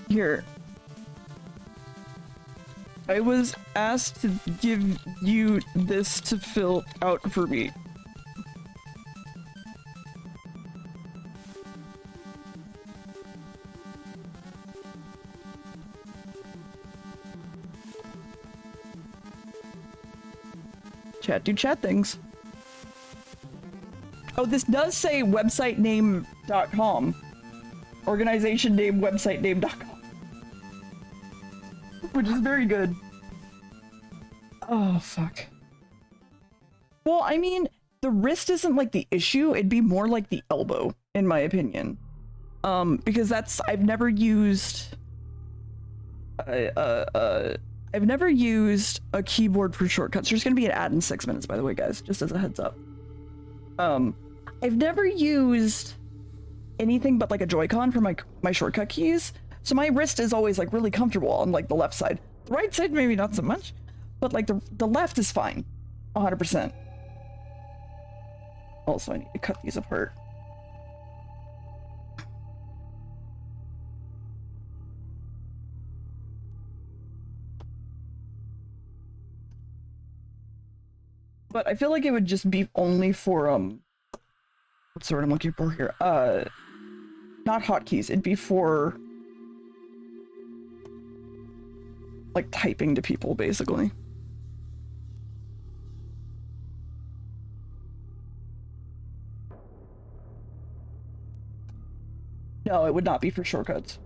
Here. I was asked to give you this to fill out for me. Chat, do chat things. Oh, this does say website name.com. Organization name, website name.com. Which is very good. Oh, fuck. Well, I mean, the wrist isn't like the issue, it'd be more like the elbow, in my opinion. Because that's, I've never used I've never used a keyboard for shortcuts. There's gonna be an ad in 6 minutes, by the way, guys, just as a heads up. I've never used anything but like a Joy-Con for my shortcut keys, so my wrist is always like really comfortable on like the left side. The right side maybe not so much, but like the left is fine, 100%. Also, I need to cut these apart. But I feel like it would just be only for, what's the word I'm looking for here? Not hotkeys, it'd be for, like, typing to people, basically. No, it would not be for shortcuts.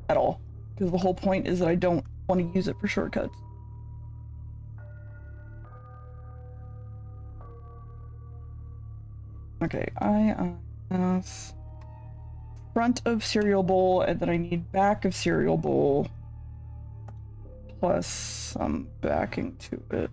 At all. Because the whole point is that I don't want to use it for shortcuts. Okay, I have front of cereal bowl, and then I need back of cereal bowl, plus some backing to it.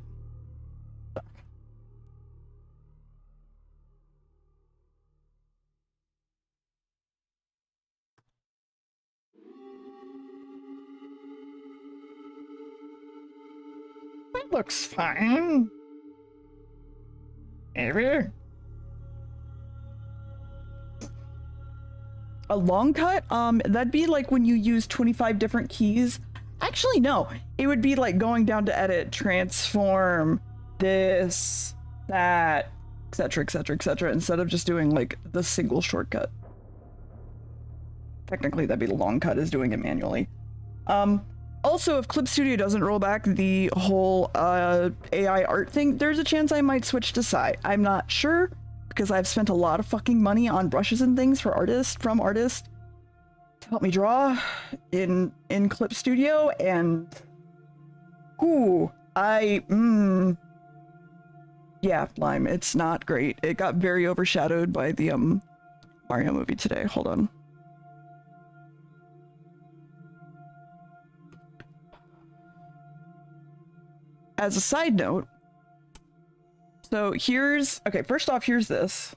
That looks fine. Maybe. A long cut? That'd be like when you use 25 different keys. Actually, no. It would be like going down to edit, transform, this, that, etc., etc., etc., instead of just doing like the single shortcut. Technically, that'd be the long cut, is doing it manually. Also, if Clip Studio doesn't roll back the whole AI art thing, there's a chance I might switch to Psy. I'm not sure, because I've spent a lot of fucking money on brushes and things for artists, from artists, to help me draw in Clip Studio, and ooh, yeah, Lime, it's not great. It got very overshadowed by the Mario movie today. Hold on. As a side note, so here's, okay, first off, here's this.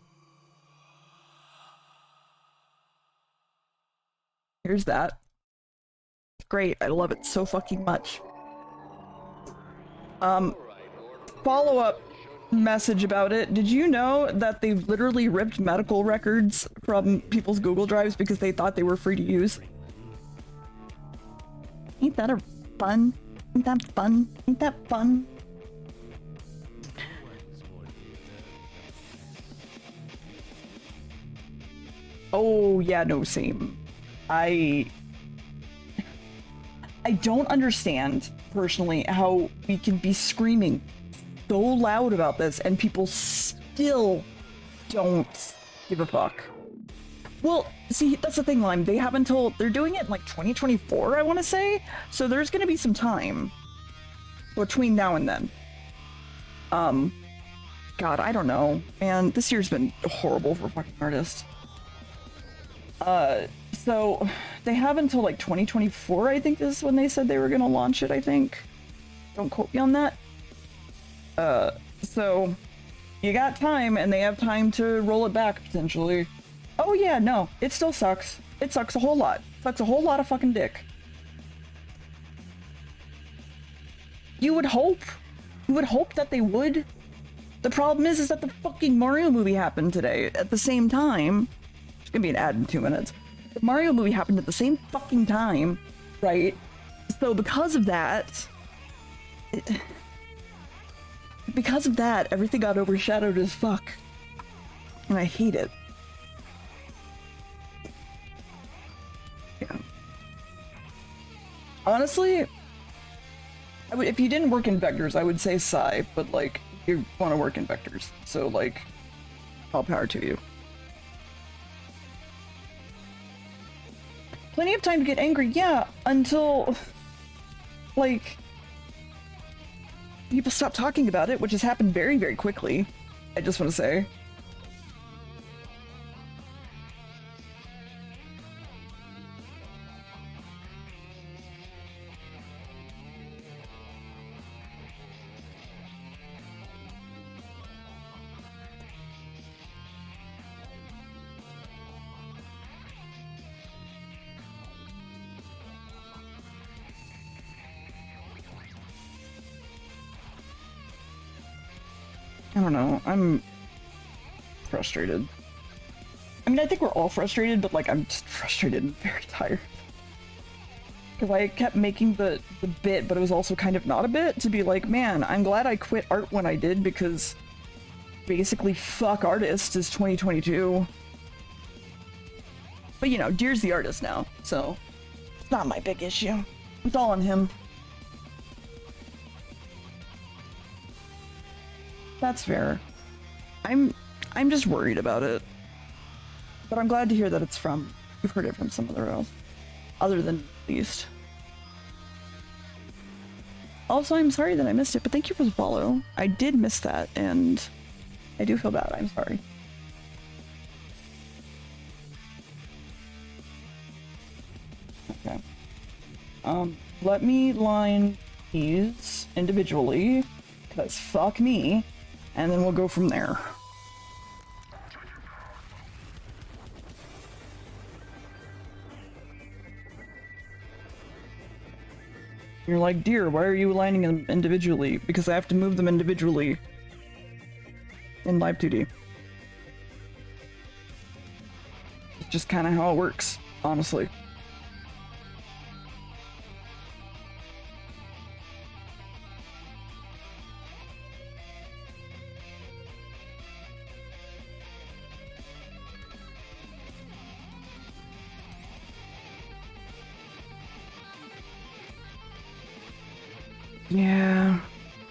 Here's that. Great, I love it so fucking much. Follow-up message about it. Did you know that they've literally ripped medical records from people's Google Drives because they thought they were free to use? Ain't that fun? Ain't that fun? Ain't that fun? Oh, yeah, no, same. I don't understand, personally, how we can be screaming so loud about this and people still don't give a fuck. Well, see, that's the thing, Lime. They have until, they're doing it in like 2024, I want to say. So there's going to be some time between now and then. God, I don't know. Man, this year's been horrible for fucking artists. So they have until like 2024, I think is when they said they were going to launch it, I think. Don't quote me on that. So you got time, and they have time to roll it back, potentially. Oh yeah, no, it still sucks. It sucks a whole lot. It sucks a whole lot of fucking dick. You would hope that they would. The problem is that the fucking Mario movie happened today at the same time. It's gonna be an ad in 2 minutes. The Mario movie happened at the same fucking time, right? So because of that, everything got overshadowed as fuck. And I hate it. Yeah. Honestly, if you didn't work in vectors, I would say Psy, but like, you want to work in vectors. So like, all power to you. Plenty of time to get angry, yeah, until, like, people stop talking about it, which has happened very, very quickly, I just want to say. I don't know, I'm frustrated. I mean, I think we're all frustrated, but like, I'm just frustrated and very tired. Because I kept making the bit, but it was also kind of not a bit, to be like, man, I'm glad I quit art when I did, because basically fuck artists is 2022. But you know, Deer's the artist now, so it's not my big issue. It's all on him. That's fair. I'm just worried about it. But I'm glad to hear that it's from, you've heard it from somewhere else. Other than Least. Also, I'm sorry that I missed it, but thank you for the follow. I did miss that, and I do feel bad. I'm sorry. Okay. Let me line these individually, because fuck me. And then we'll go from there. You're like, Deer, why are you aligning them individually? Because I have to move them individually in Live 2D. It's just kind of how it works, honestly. Yeah.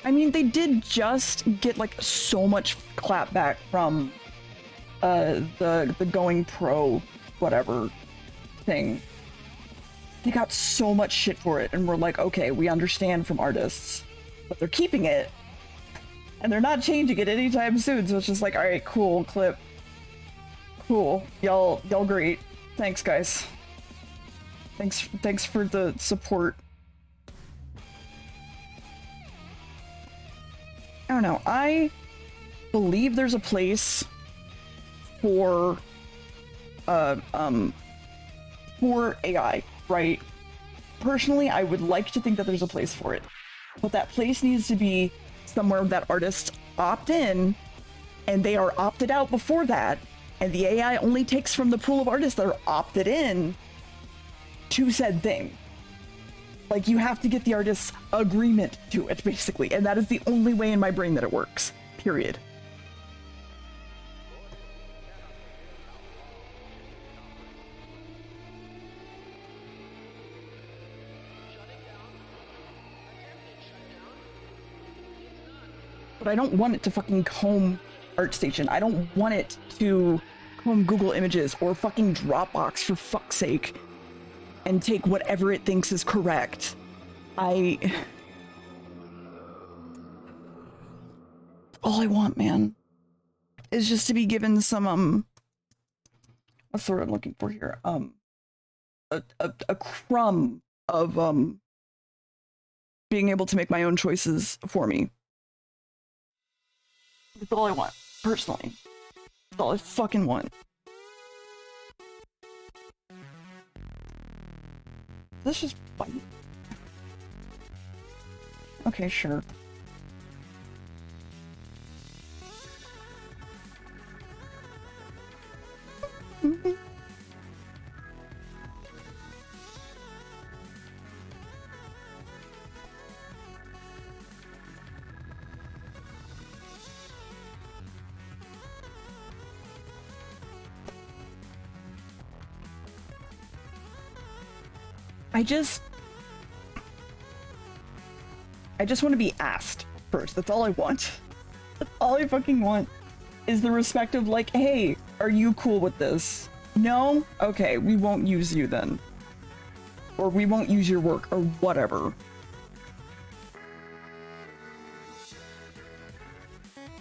I mean, they did just get like so much clapback from the going pro whatever thing. They got so much shit for it, and we're like, okay, we understand from artists, but they're keeping it, and they're not changing it anytime soon. So it's just like, all right, cool, clip, cool, y'all great, thanks guys, thanks for the support. I don't know. I believe there's a place for AI, right? Personally, I would like to think that there's a place for it, but that place needs to be somewhere that artists opt in and they are opted out before that, and the AI only takes from the pool of artists that are opted in to said thing. Like, you have to get the artist's agreement to it, basically, and that is the only way in my brain that it works, period. But I don't want it to fucking comb ArtStation. I don't want it to comb Google Images or fucking Dropbox, for fuck's sake, and take whatever it thinks is correct. All I want, man, is just to be given some, what's the word I'm looking for here? A crumb of, being able to make my own choices for me. That's all I want, personally. That's all I fucking want. Let's just fight. Okay, sure. I just want to be asked first. That's all I want. That's all I fucking want, is the respect of like, hey, are you cool with this? No? Okay, we won't use you then. Or we won't use your work, or whatever.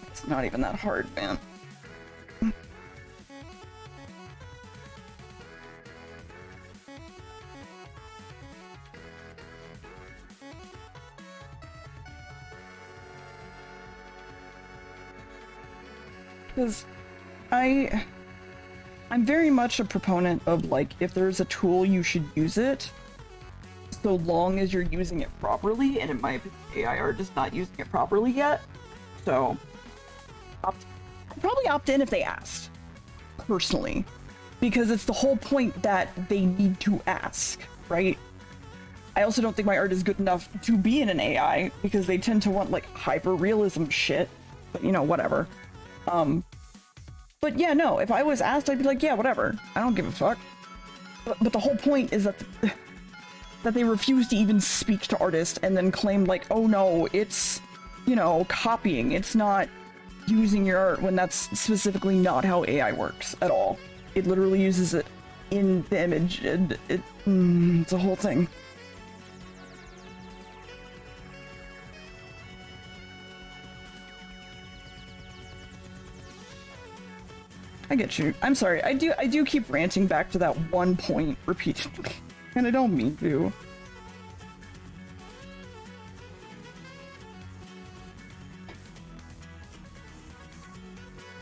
It's not even that hard, man. Because I'm very much a proponent of, like, if there's a tool, you should use it, so long as you're using it properly, and in my opinion, AI art is not using it properly yet. So I'd probably opt in if they asked, personally, because it's the whole point that they need to ask, right? I also don't think my art is good enough to be in an AI, because they tend to want, like, hyper-realism shit, but, you know, whatever. But yeah, no, if I was asked, I'd be like, yeah, whatever. I don't give a fuck. But the whole point is that that they refuse to even speak to artists and then claim, like, oh no, it's, you know, copying. It's not using your art, when that's specifically not how AI works at all. It literally uses it in the image, and it's a whole thing. I get you. I'm sorry. I do keep ranting back to that one point repeatedly, and I don't mean to.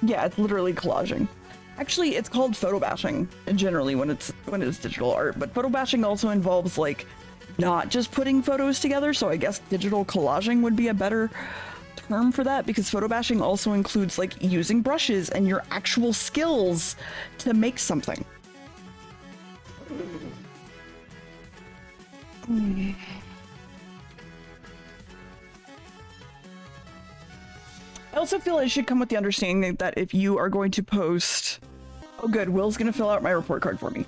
Yeah, it's literally collaging. Actually, it's called photo bashing generally when it's digital art, but photo bashing also involves, like, not just putting photos together, so I guess digital collaging would be a better term for that, because photo bashing also includes, like, using brushes and your actual skills to make something. I also feel it should come with the understanding that if you are going to post... Oh good, Will's gonna fill out my report card for me.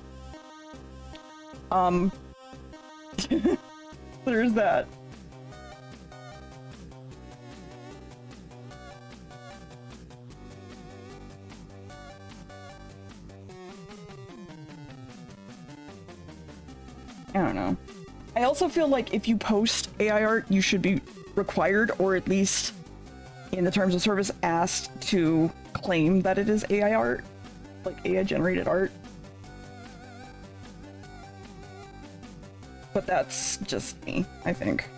There's that. I don't know. I also feel like if you post AI art, you should be required, or at least in the terms of service, asked to claim that it is AI art, like AI generated art. But that's just me, I think.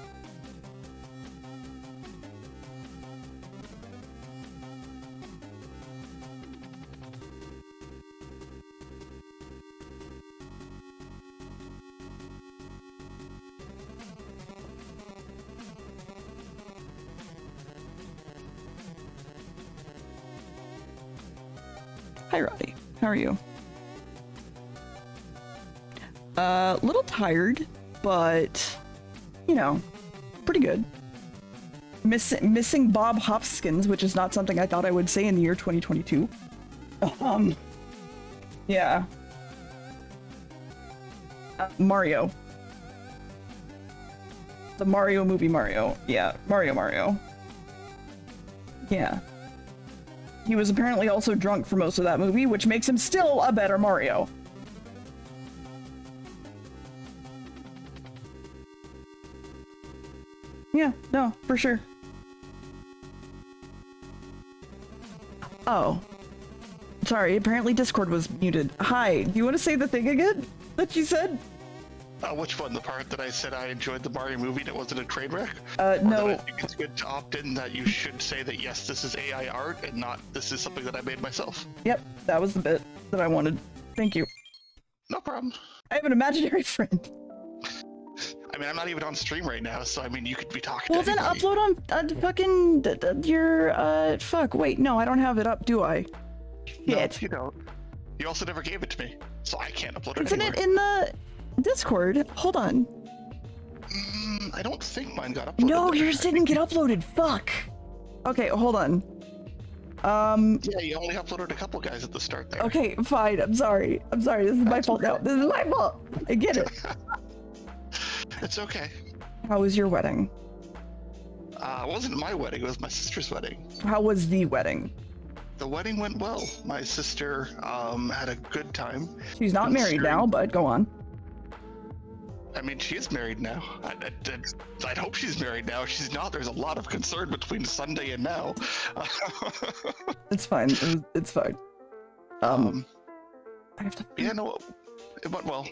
Hi, Roddy. How are you? A little tired, but, you know, pretty good. Missing Bob Hopkins, which is not something I thought I would say in the year 2022. Yeah. Mario. The Mario movie Mario. Yeah, Mario. Yeah. He was apparently also drunk for most of that movie, which makes him still a better Mario. Yeah, no, for sure. Oh. Sorry, apparently Discord was muted. Hi, do you want to say the thing again that you said? Which one? The part that I said I enjoyed the Mario movie and it wasn't a train wreck? No. I think it's good to opt in that you should say that yes, this is AI art and not this is something that I made myself. Yep, that was the bit that I wanted. Thank you. No problem. I have an imaginary friend. I mean, I'm not even on stream right now, so I mean, you could be talking Well, to then anybody. upload on fucking your fuck. Wait, no, I don't have it up, do I? Shit. No, you don't. You also never gave it to me, so I can't upload it Isn't anywhere. it in the Discord? Hold on. I don't think mine got uploaded. No, there. yours didn't get uploaded. Fuck. Okay, hold on. Yeah, you only uploaded a couple guys at the start there. Okay, fine. I'm sorry. This is my fault now. This is my fault. I get it. It's okay. How was your wedding? It wasn't my wedding, it was my sister's wedding. How was the wedding? The wedding went well. My sister had a good time. She's not married now, but go on. I mean, she is married now. I'd hope she's married now. If she's not, there's a lot of concern between Sunday and now. It's fine. It's fine. I have to. Yeah, no, it went well.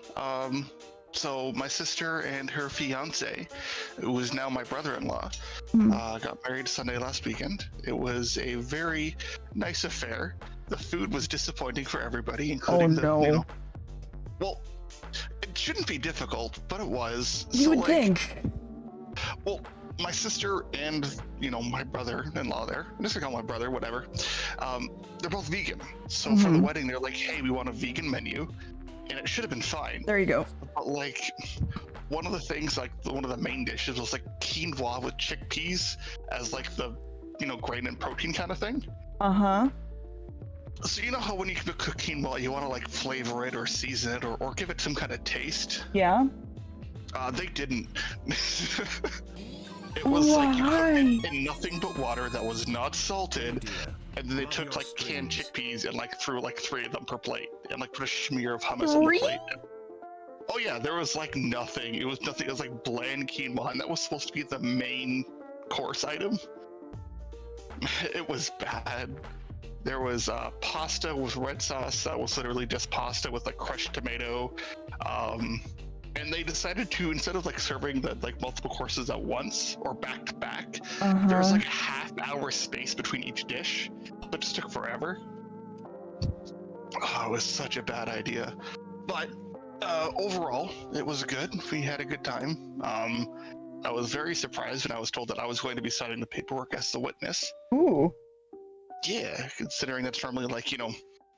So my sister and her fiance, who is now my brother-in-law, got married Sunday last weekend. It was a very nice affair. The food was disappointing for everybody, including no. Well, it shouldn't be difficult, but it was. You would think. Well, my sister and, my brother-in-law there, I'm just gonna call my brother, whatever, they're both vegan. So for the wedding, they're like, hey, we want a vegan menu. And it should have been fine. There you go. But one of the things, one of the main dishes was quinoa with chickpeas as the, grain and protein kind of thing. Uh-huh. So you know how when you cook quinoa, you want to flavor it or season it or give it some kind of taste? Yeah. They didn't. It was you cooked it in nothing but water that was not salted, and then they took canned chickpeas and threw 3 of them per plate and put a smear of hummus on the plate. Oh yeah, there was nothing. It was nothing. It was bland quinoa, and that was supposed to be the main course item. It was bad. There was pasta with red sauce that was literally just pasta with crushed tomato. And they decided to, instead of serving the multiple courses at once or back to back, there was a half-hour space between each dish, but just took forever. Oh, it was such a bad idea. But overall, it was good. We had a good time. I was very surprised when I was told that I was going to be signing the paperwork as the witness. Ooh. Yeah, considering that's normally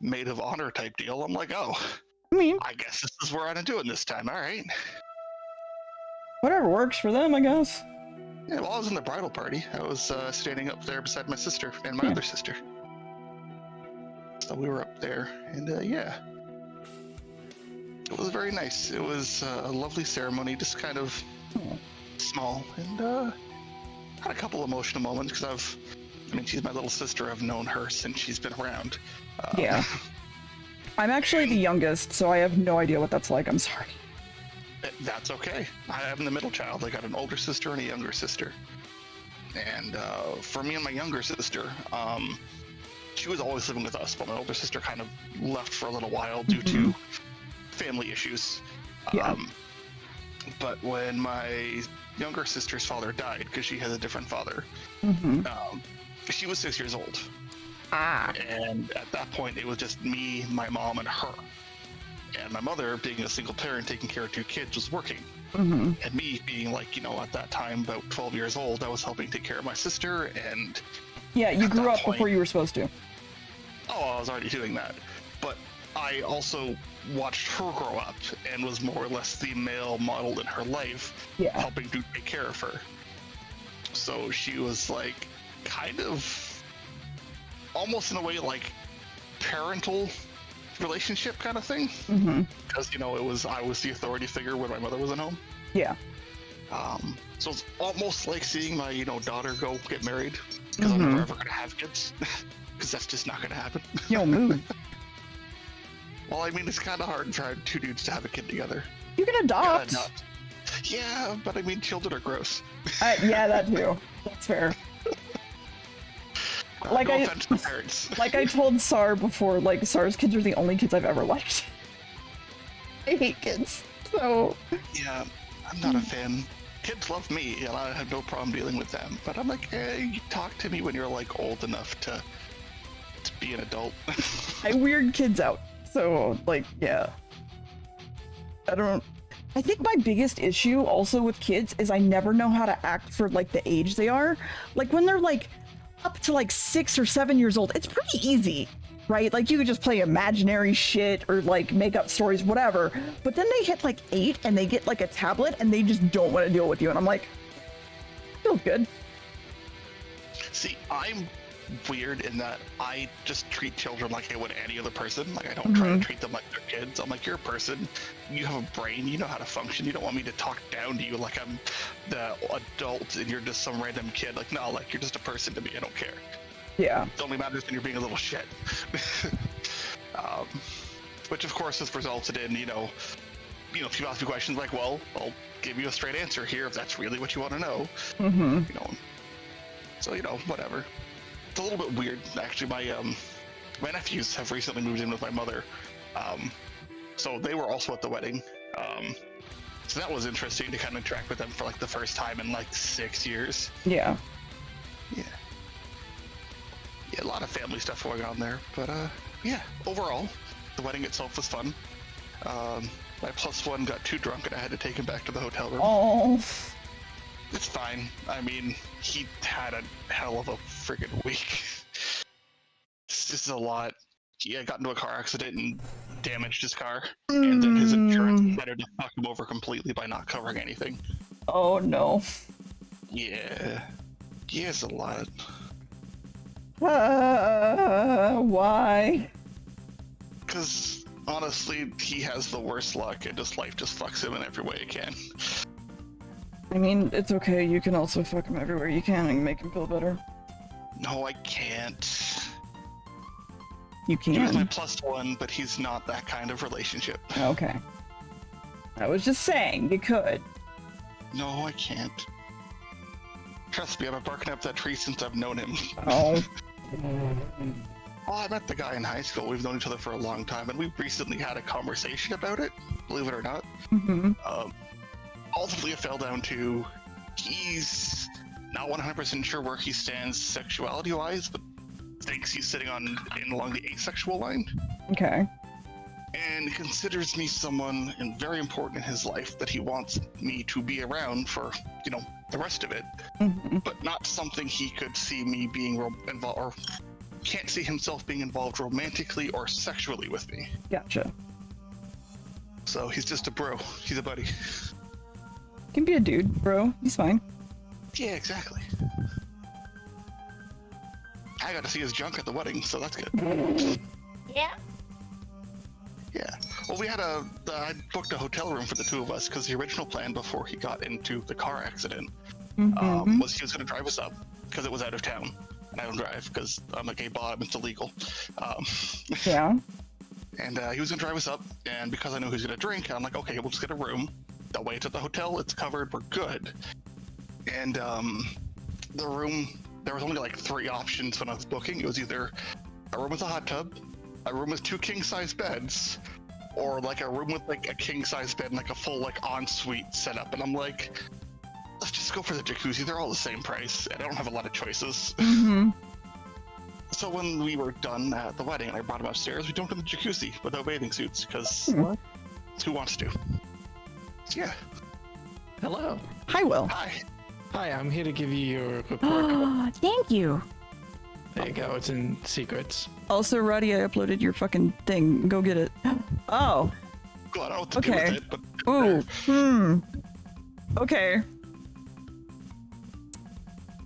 maid of honor type deal. I'm like, oh. I guess this is where I'm doing this time. All right. Whatever works for them, I guess. Yeah, well, I was in the bridal party. I was standing up there beside my sister and my other sister. So we were up there, and yeah. It was very nice. It was a lovely ceremony, just kind of small, and had a couple emotional moments because she's my little sister. I've known her since she's been around. Yeah. I'm actually the youngest, so I have no idea what that's like. I'm sorry. That's okay. I'm the middle child. I got an older sister and a younger sister. And for me and my younger sister, she was always living with us, but my older sister kind of left for a little while due to family issues. Yeah. But when my younger sister's father died, because she has a different father, she was 6 years old. And at that point, it was just me, my mom, and her. And my mother, being a single parent taking care of 2 kids, was working. And me being like, at that time, about 12 years old, I was helping take care of my sister. And yeah, you grew up before you were supposed to. Oh, I was already doing that. But I also watched her grow up and was more or less the male model in her life, helping to take care of her. So she was like kind of almost in a way like parental relationship kind of thing. Because I was the authority figure when my mother wasn't home. Yeah. So it's almost like seeing my daughter go get married, because I'm never ever gonna have kids. Because that's just not gonna happen. Yo, move. Well, I mean, it's kind of hard for 2 dudes to have a kid together. You can adopt. Yeah, but I mean, children are gross. Yeah, that too. That's fair. Like no offense to parents. Like I told Sar before, like Sar's kids are the only kids I've ever liked. I hate kids. So yeah, I'm not a fan. Kids love me, and I have no problem dealing with them. But I'm like, hey, you talk to me when you're like old enough to be an adult. I weird kids out. So like, yeah. I think my biggest issue also with kids is I never know how to act for like the age they are. Like when they're like up to like 6 or 7 years old, it's pretty easy, right? Like you could just play imaginary shit or like make up stories, whatever. But then they hit like 8 and they get like a tablet and they just don't want to deal with you. And I'm like, feels good. See, I'm weird in that I just treat children like I would any other person. Like I don't try to treat them like they're kids. I'm like, you're a person, you have a brain, you know how to function. You don't want me to talk down to you like I'm the adult and you're just some random kid. Like, no, like you're just a person to me. I don't care. Yeah. It only matters when you're being a little shit. Which of course has resulted in, if you ask me questions like, well, I'll give you a straight answer here if that's really what you want to know. So, whatever. It's a little bit weird, actually. My nephews have recently moved in with my mother, so they were also at the wedding. So that was interesting to kind of interact with them for like the first time in like 6 years. Yeah. Yeah, a lot of family stuff going on there, but yeah, overall, the wedding itself was fun. My +1 got too drunk and I had to take him back to the hotel room. Oh. It's fine. I mean, he had a hell of a friggin' week. This is a lot. He got into a car accident and damaged his car, and then his insurance decided to fuck him over completely by not covering anything. Oh no. Yeah. He has a lot. Why? Because, honestly, he has the worst luck, and just life just fucks him in every way it can. I mean, it's okay. You can also fuck him everywhere you can and make him feel better. No, I can't. You can. He was my +1, but he's not that kind of relationship. Okay. I was just saying, you could. No, I can't. Trust me, I've been barking up that tree since I've known him. Oh. Well, I met the guy in high school. We've known each other for a long time, and we recently had a conversation about it, believe it or not. Ultimately, it fell down to he's not 100% sure where he stands sexuality-wise, but thinks he's sitting along the asexual line. Okay. And considers me someone and very important in his life that he wants me to be around for, the rest of it, but not something he could see me being involved, or can't see himself being involved romantically or sexually with me. Gotcha. So he's just a bro. He's a buddy. Can be a dude, bro. He's fine. Yeah, exactly. I got to see his junk at the wedding, so that's good. Yeah. Yeah. Well, I booked a hotel room for the 2 of us because the original plan before he got into the car accident was he was going to drive us up because it was out of town. And I don't drive because I'm a gay bottom, it's illegal. Yeah. And he was going to drive us up, and because I know he's going to drink, I'm like, okay, we'll just get a room. away to the hotel. It's covered. We're good. And the room, there was only like 3 options when I was booking. It was either a room with a hot tub, a room with 2 king-size beds, or like a room with like a king-size bed and like a full like ensuite setup. And I'm like, let's just go for the jacuzzi. They're all the same price, and I don't have a lot of choices. Mm-hmm. So when we were done at the wedding and I brought him upstairs, we jumped in the jacuzzi without bathing suits because who wants to? Yeah. Hello. Hi, Will. Hi. Hi, I'm here to give you your report card. Thank you. There you go, it's in secrets. Also, Roddy, I uploaded your fucking thing. Go get it. Oh. Cool, I don't know what to do with it, but Ooh. Okay.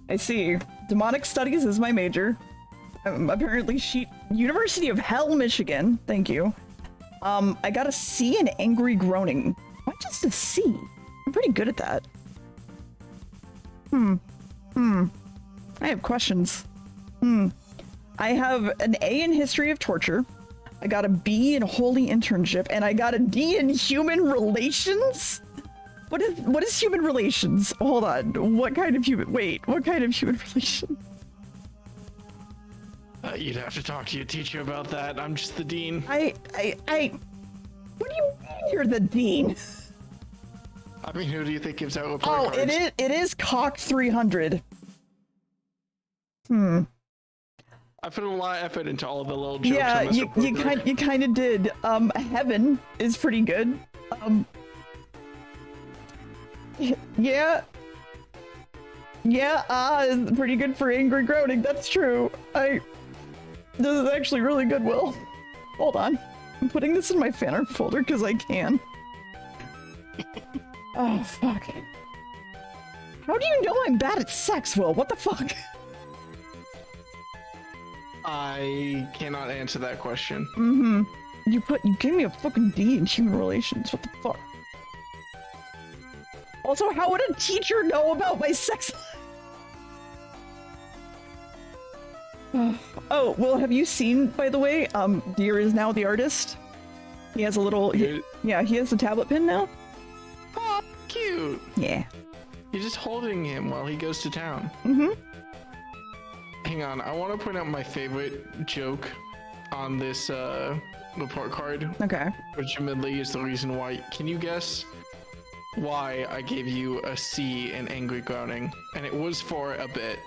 I see. Demonic Studies is my major. Apparently, University of Hell, Michigan. Thank you. I got a C in Angry Groaning. Why just a C? I'm pretty good at that. I have questions. I have an A in History of Torture. I got a B in Holy Internship, and I got a D in Human Relations? What is human relations? Hold on. What kind of human relations? You'd have to talk to your teacher about that. I'm just the dean. What do you mean you're the dean? I mean, who do you think gives out report cards? It is Cock 300. I put a lot of effort into all of the little jokes on this report card. you kind of did. Heaven is pretty good. Yeah, it's pretty good for Angry Groaning. That's true. This is actually really good, Will. Hold on. I'm putting this in my fan art folder because I can. Oh, fuck. How do you know I'm bad at sex, Will? What the fuck? I cannot answer that question. You gave me a fucking D in Human Relations. What the fuck? Also, how would a teacher know about my sex life? Oh, well, have you seen, by the way, Deer is now the artist? He has a little, he has a tablet pin now. Oh, cute. Yeah. You're just holding him while he goes to town. Hang on, I want to point out my favorite joke on this report card. Okay. Which admittedly is the reason why. Can you guess why I gave you a C in Angry Groaning? And it was for a bit.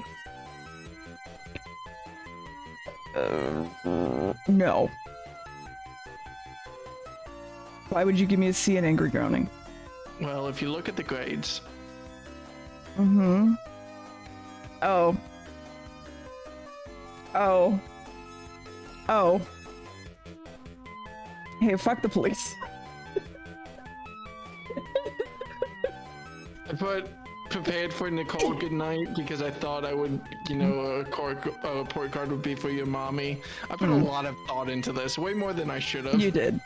No. Why would you give me a C in Angry Groaning? Well, if you look at the grades. Oh. Hey, fuck the police. I put prepared for Nicole goodnight because I thought I would, a report card would be for your mommy. I put a lot of thought into this, way more than I should have. You did.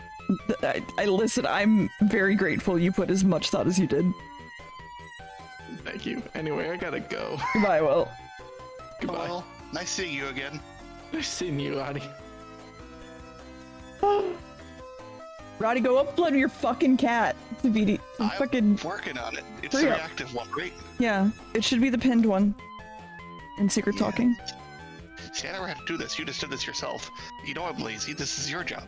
I listen, I'm very grateful you put as much thought as you did. Thank you. Anyway, I gotta go. Goodbye, Will. Goodbye. well, nice seeing you again. Nice seeing you, Roddy. Roddy, go upload your fucking cat to be I'm working on it. It's the reactive one, right? Yeah, it should be the pinned one. In secret talking. See, I never had to do this. You just did this yourself. You know I'm lazy. This is your job.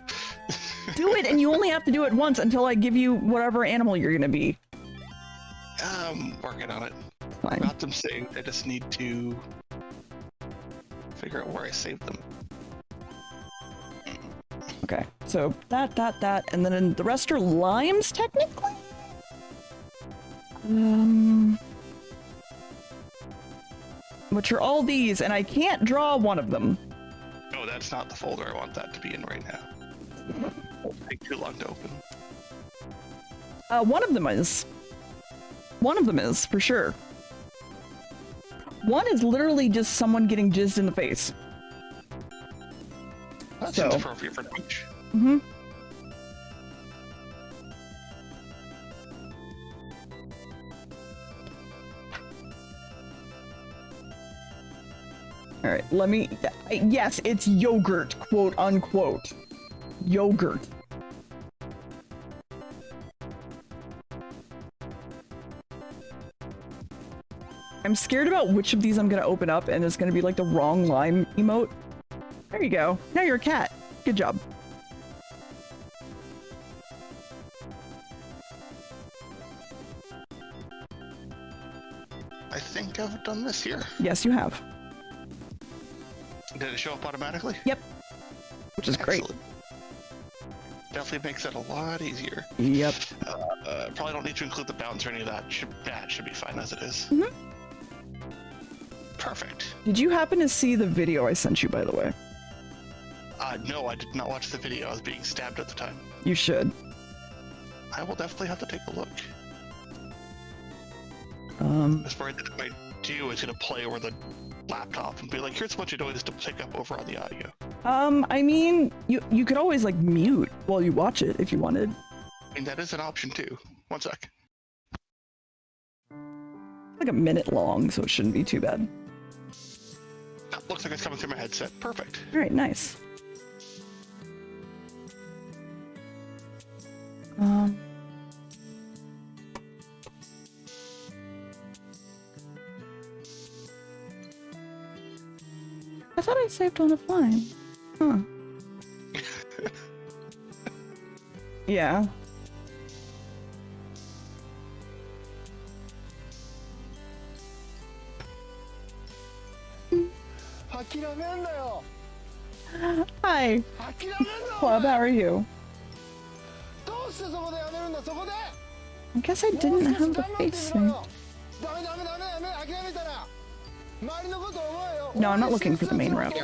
Do it, and you only have to do it once until I give you whatever animal you're gonna be. I'm working on it. Fine. Got them saved. I just need to figure out where I saved them. Okay, so that, and then the rest are limes, technically? Which are all these, and I can't draw one of them. No, that's not the folder I want that to be in right now. It'll take too long to open. One of them is. One of them is, for sure. One is literally just someone getting jizzed in the face. That seems appropriate for Twitch. Alright, let me... Yes, it's yogurt, quote unquote. Yogurt. I'm scared about which of these I'm gonna open up and it's gonna be like the wrong lime emote. There you go. Now you're a cat. Good job. I think I've done this here. Yes, you have. Did it show up automatically? Yep. Which is great. Excellent. Definitely makes it a lot easier. Yep. Probably don't need to include the bounce or any of that. It should be fine as it is. Mhm. Perfect. Did you happen to see the video I sent you, by the way? No, I did not watch the video. I was being stabbed at the time. You should. I will definitely have to take a look. I was worried that if I do, it's going to play over the laptop and be like, here's a bunch of noise to pick up over on the audio. I mean, you could always like mute while you watch it if you wanted. I mean, that is an option too. One sec. Like a minute long, so it shouldn't be too bad. Looks like it's coming through my headset. Perfect. All right, nice. I thought I saved on offline. Huh. Yeah. Hi. Club, how are you? I guess I didn't have the face thing. No, I'm not looking for the main route.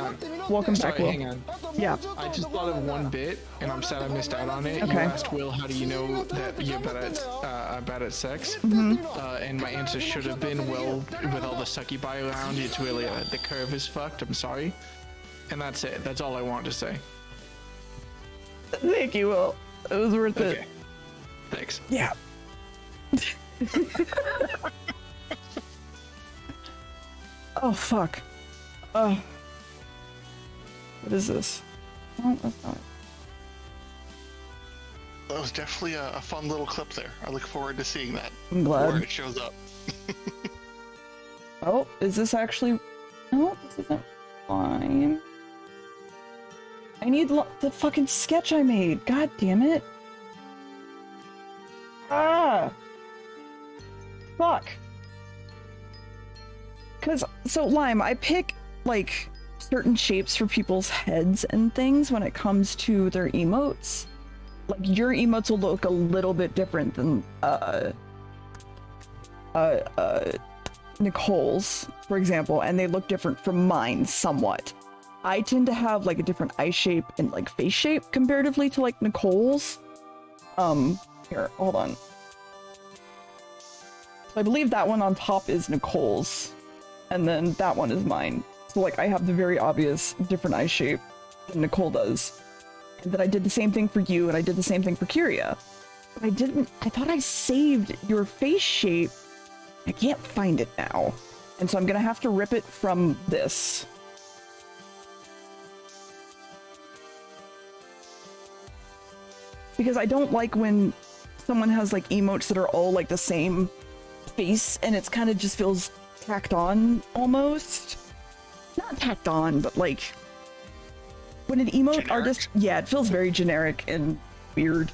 Welcome back, Sorry, Will. hang on. Yeah. I just thought of one bit, and I'm sad I missed out on it. Okay. You asked Will, how do you know that you're bad at sex? And my answer should have been, well, with all the succubi around, it's really, the curve is fucked, I'm sorry. And that's it. That's all I wanted to say. Thank you, Will. It was worth Okay. it. Thanks. Yeah. Oh, fuck. Oh. What is this? Oh, that's not it. That was definitely a fun little clip there. I look forward to seeing that. I'm glad. Where it shows up. Oh, is this actually... No, this isn't fine. I need the fucking sketch I made. God damn it. Ah! Fuck. So Lime, I pick, like, certain shapes for people's heads and things when it comes to their emotes. Like, your emotes will look a little bit different than, Nicole's, for example, and they look different from mine somewhat. I tend to have, like, a different eye shape and, like, face shape comparatively to, like, Nicole's. Here, hold on. So I believe that one on top is Nicole's. And then that one is mine. So, like, I have the very obvious different eye shape than Nicole does. And then I did the same thing for you, and I did the same thing for Kyria. But I thought I saved your face shape. I can't find it now. And so I'm gonna have to rip it from this. Because I don't like when someone has, like, emotes that are all, like, the same face, and it's kind of just feels tacked on almost. Not tacked on, but like when an emote Generic? artist, yeah, it feels very generic and weird.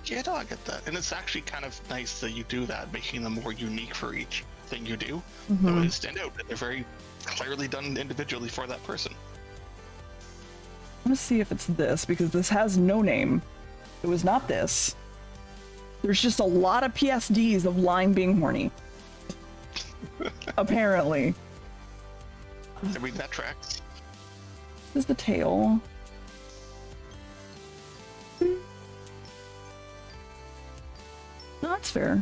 Yeah, no, I get that. And it's actually kind of nice that you do that, making them more unique for each thing you do. That way they stand out. They're very clearly done individually for that person. I'm gonna see if it's this, because this has no name. It was not this. There's just a lot of PSDs of Lime being horny. Apparently. I mean, that tracks. This is the tail. No, that's fair.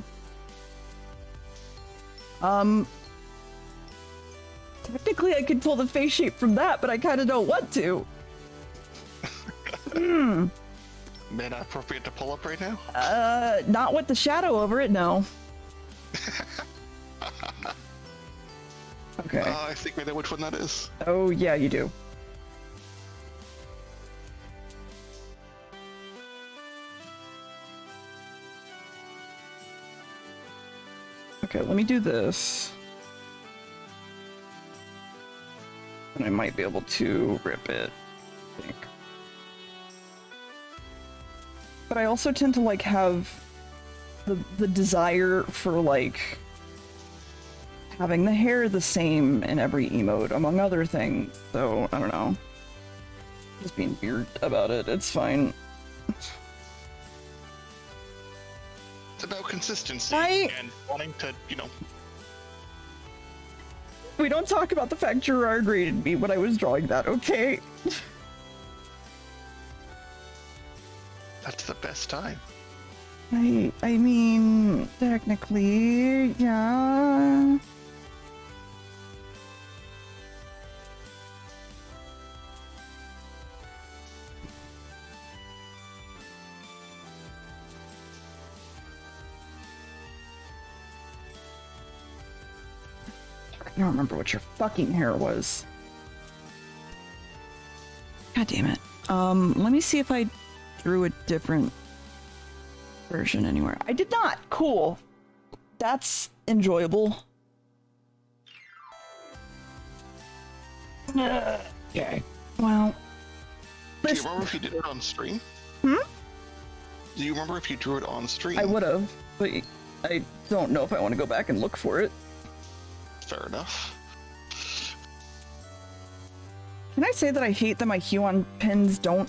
Technically I could pull the face shape from that, but I kind of don't want to. May not appropriate to pull up right now? Not with the shadow over it, no. Okay. I think we know which one that is. Oh, yeah, you do. Okay, let me do this. And I might be able to rip it, I think. But I also tend to like have the desire for like having the hair the same in every emote, among other things. So I don't know. Just being weird about it. It's fine. It's about consistency and wanting to, you know. We don't talk about the fact Gerard graded me when I was drawing that, okay? That's the best time. I mean, technically, yeah. I don't remember what your fucking hair was. God damn it. Let me see if I drew a different version anywhere. I did not. Cool. That's enjoyable. Okay. Well. Do you remember if you did it on stream? Hmm? Do you remember if you drew it on stream? I would have, but I don't know if I want to go back and look for it. Fair enough. Can I say that I hate that my Huon pins don't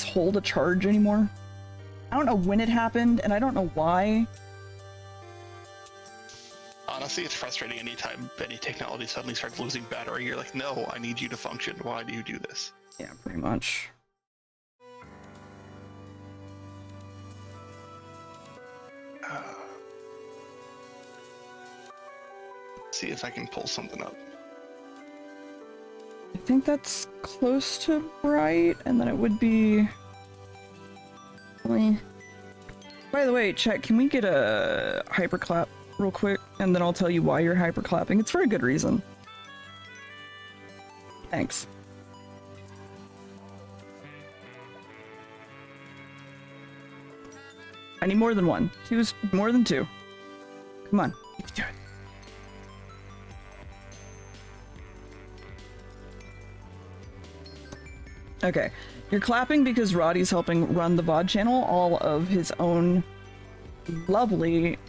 hold a charge anymore? I don't know when it happened, and I don't know why. Honestly, it's frustrating anytime any technology suddenly starts losing battery. You're like, no, I need you to function. Why do you do this? Yeah, pretty much. See if I can pull something up. I think that's close to right, and then it would be... By the way, Chet, can we get a hyperclap real quick, and then I'll tell you why you're hyperclapping. It's for a good reason. Thanks. I need more than one. Two's more than two. Come on, you can do it. Okay, you're clapping because Roddy's helping run the VOD channel, all of his own lovely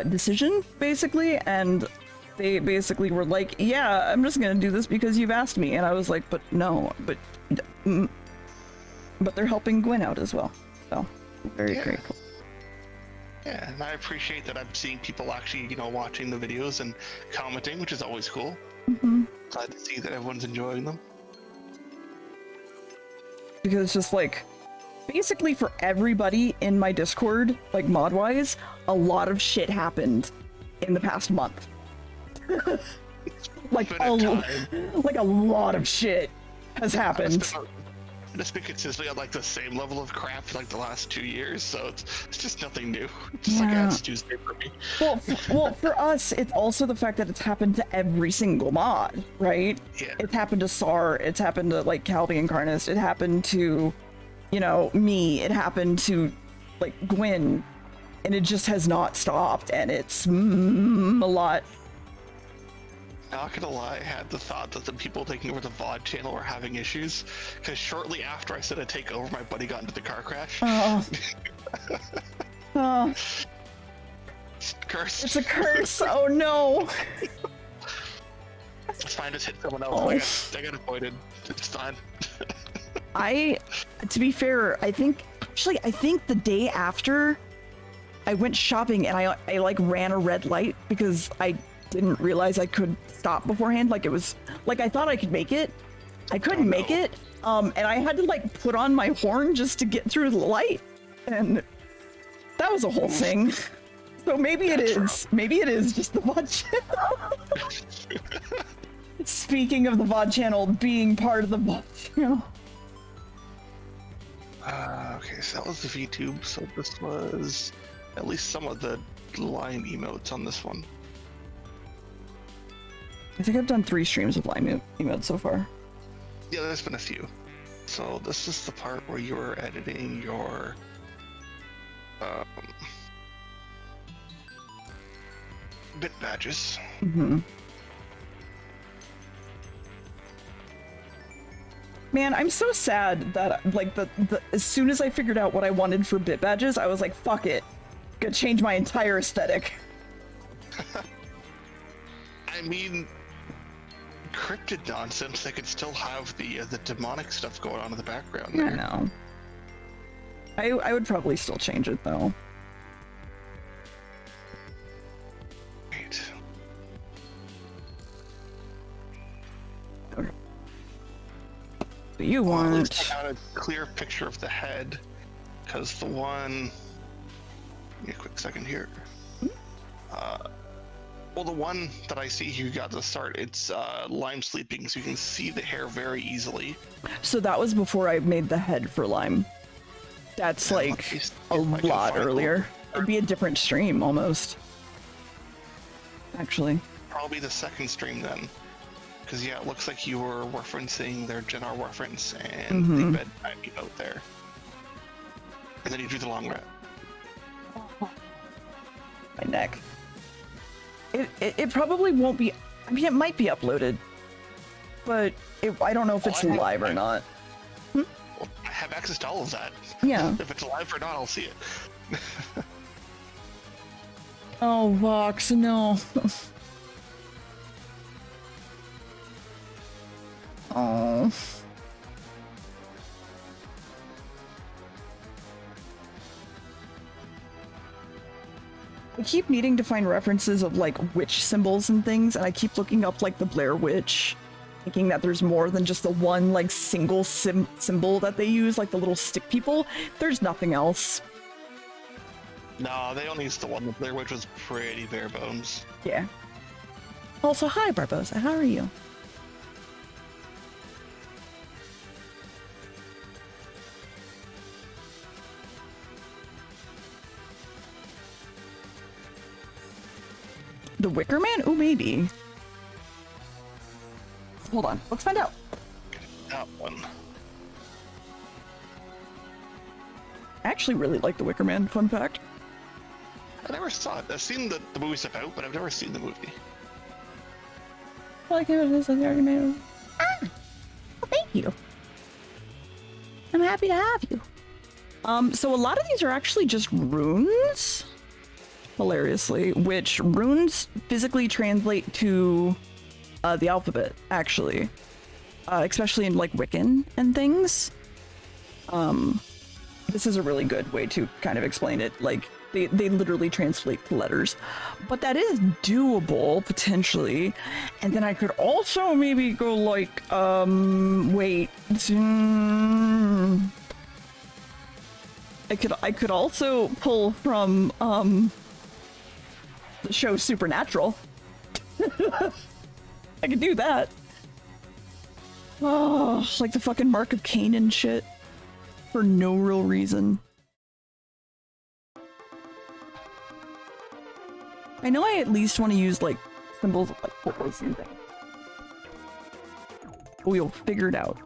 decision, basically, and they basically were like, yeah, I'm just gonna do this because you've asked me, and I was like, but no, but they're helping Gwen out as well, so very grateful. Yeah, and I appreciate that I'm seeing people actually, you know, watching the videos and commenting, which is always cool. Mm-hmm. Glad to see that everyone's enjoying them. Because it's just like, basically for everybody in my Discord, like mod-wise, a lot of shit happened in the past month. like a lot of shit has happened. It's been consistently on like the same level of crap for like the last 2 years, so it's just nothing new. It's just like, it's Tuesday for me. Well, for us, it's also the fact that it's happened to every single mod, right? Yeah. It's happened to Sar, it's happened to like Calvi and Carnus, it happened to, you know, me, it happened to like Gwen, and it just has not stopped, and it's a lot. Not gonna lie, I had the thought that the people taking over the VOD channel were having issues, because shortly after I said I'd take over, my buddy got into the car crash. Oh. Oh. It's cursed. It's a curse, oh no! It's fine, just hit someone else. I got avoided. It's fine. To be fair, I think the day after I went shopping and I like ran a red light because I didn't realize I could stop beforehand. Like it was like I thought I could make it. I couldn't make it. And I had to like put on my horn just to get through the light. And that was a whole thing. So maybe it is. Maybe it is just the VOD channel. Speaking of the VOD channel being part of the VOD channel. Okay, so that was the VTube, so this was at least some of the line emotes on this one. I think I've done 3 streams of line emotes so far. Yeah, there's been a few. So this is the part where you were editing your bit badges. Mm-hmm. Man, I'm so sad that, like, as soon as I figured out what I wanted for bit badges, I was like, fuck it. Gonna change my entire aesthetic. I mean, cryptid nonsense, they could still have the demonic stuff going on in the background there. I know. I would probably still change it, though. Right. Okay. So you Well, at want... least I got a clear picture of the head, because the one... Give me a quick second here. Well, the one that I see here got to start, it's lime sleeping, so you can see the hair very easily. So that was before I made the head for Lime. That's, like, a lot earlier. It'd be a different stream, almost. Actually. Probably the second stream, then. Because, yeah, it looks like you were referencing their Genar reference and the bedtime emote there. And then you do the long rest. My neck. It probably won't be... I mean, it might be uploaded. But I don't know if it's live or not. Well, I have access to all of that. Yeah. If it's live or not, I'll see it. Oh, Vox, no. Oh. I keep needing to find references of, like, witch symbols and things, and I keep looking up, like, the Blair Witch, thinking that there's more than just the one, like, single symbol that they use, like the little stick people. There's nothing else. No, they only used the one. The Blair Witch was pretty bare bones. Yeah. Also, hi, Barbosa. How are you? The Wicker Man? Oh, maybe. Hold on. Let's find out. That one. I actually really like The Wicker Man, fun fact. I never saw it. I've seen the movie stuff out, but I've never seen the movie. Well, I came this as the argument. Ah! Well, thank you. I'm happy to have you. So a lot of these are actually just runes. Hilariously, which runes physically translate to the alphabet, actually. Especially in, like, Wiccan and things. This is a really good way to kind of explain it. Like, they literally translate the letters. But that is doable, potentially. And then I could also maybe go, like, wait. I could also pull from, the show Supernatural. I could do that. Oh, like the fucking Mark of Cain and shit. For no real reason. I know I at least want to use, like, symbols of, like, purpose and things. We'll figure it out.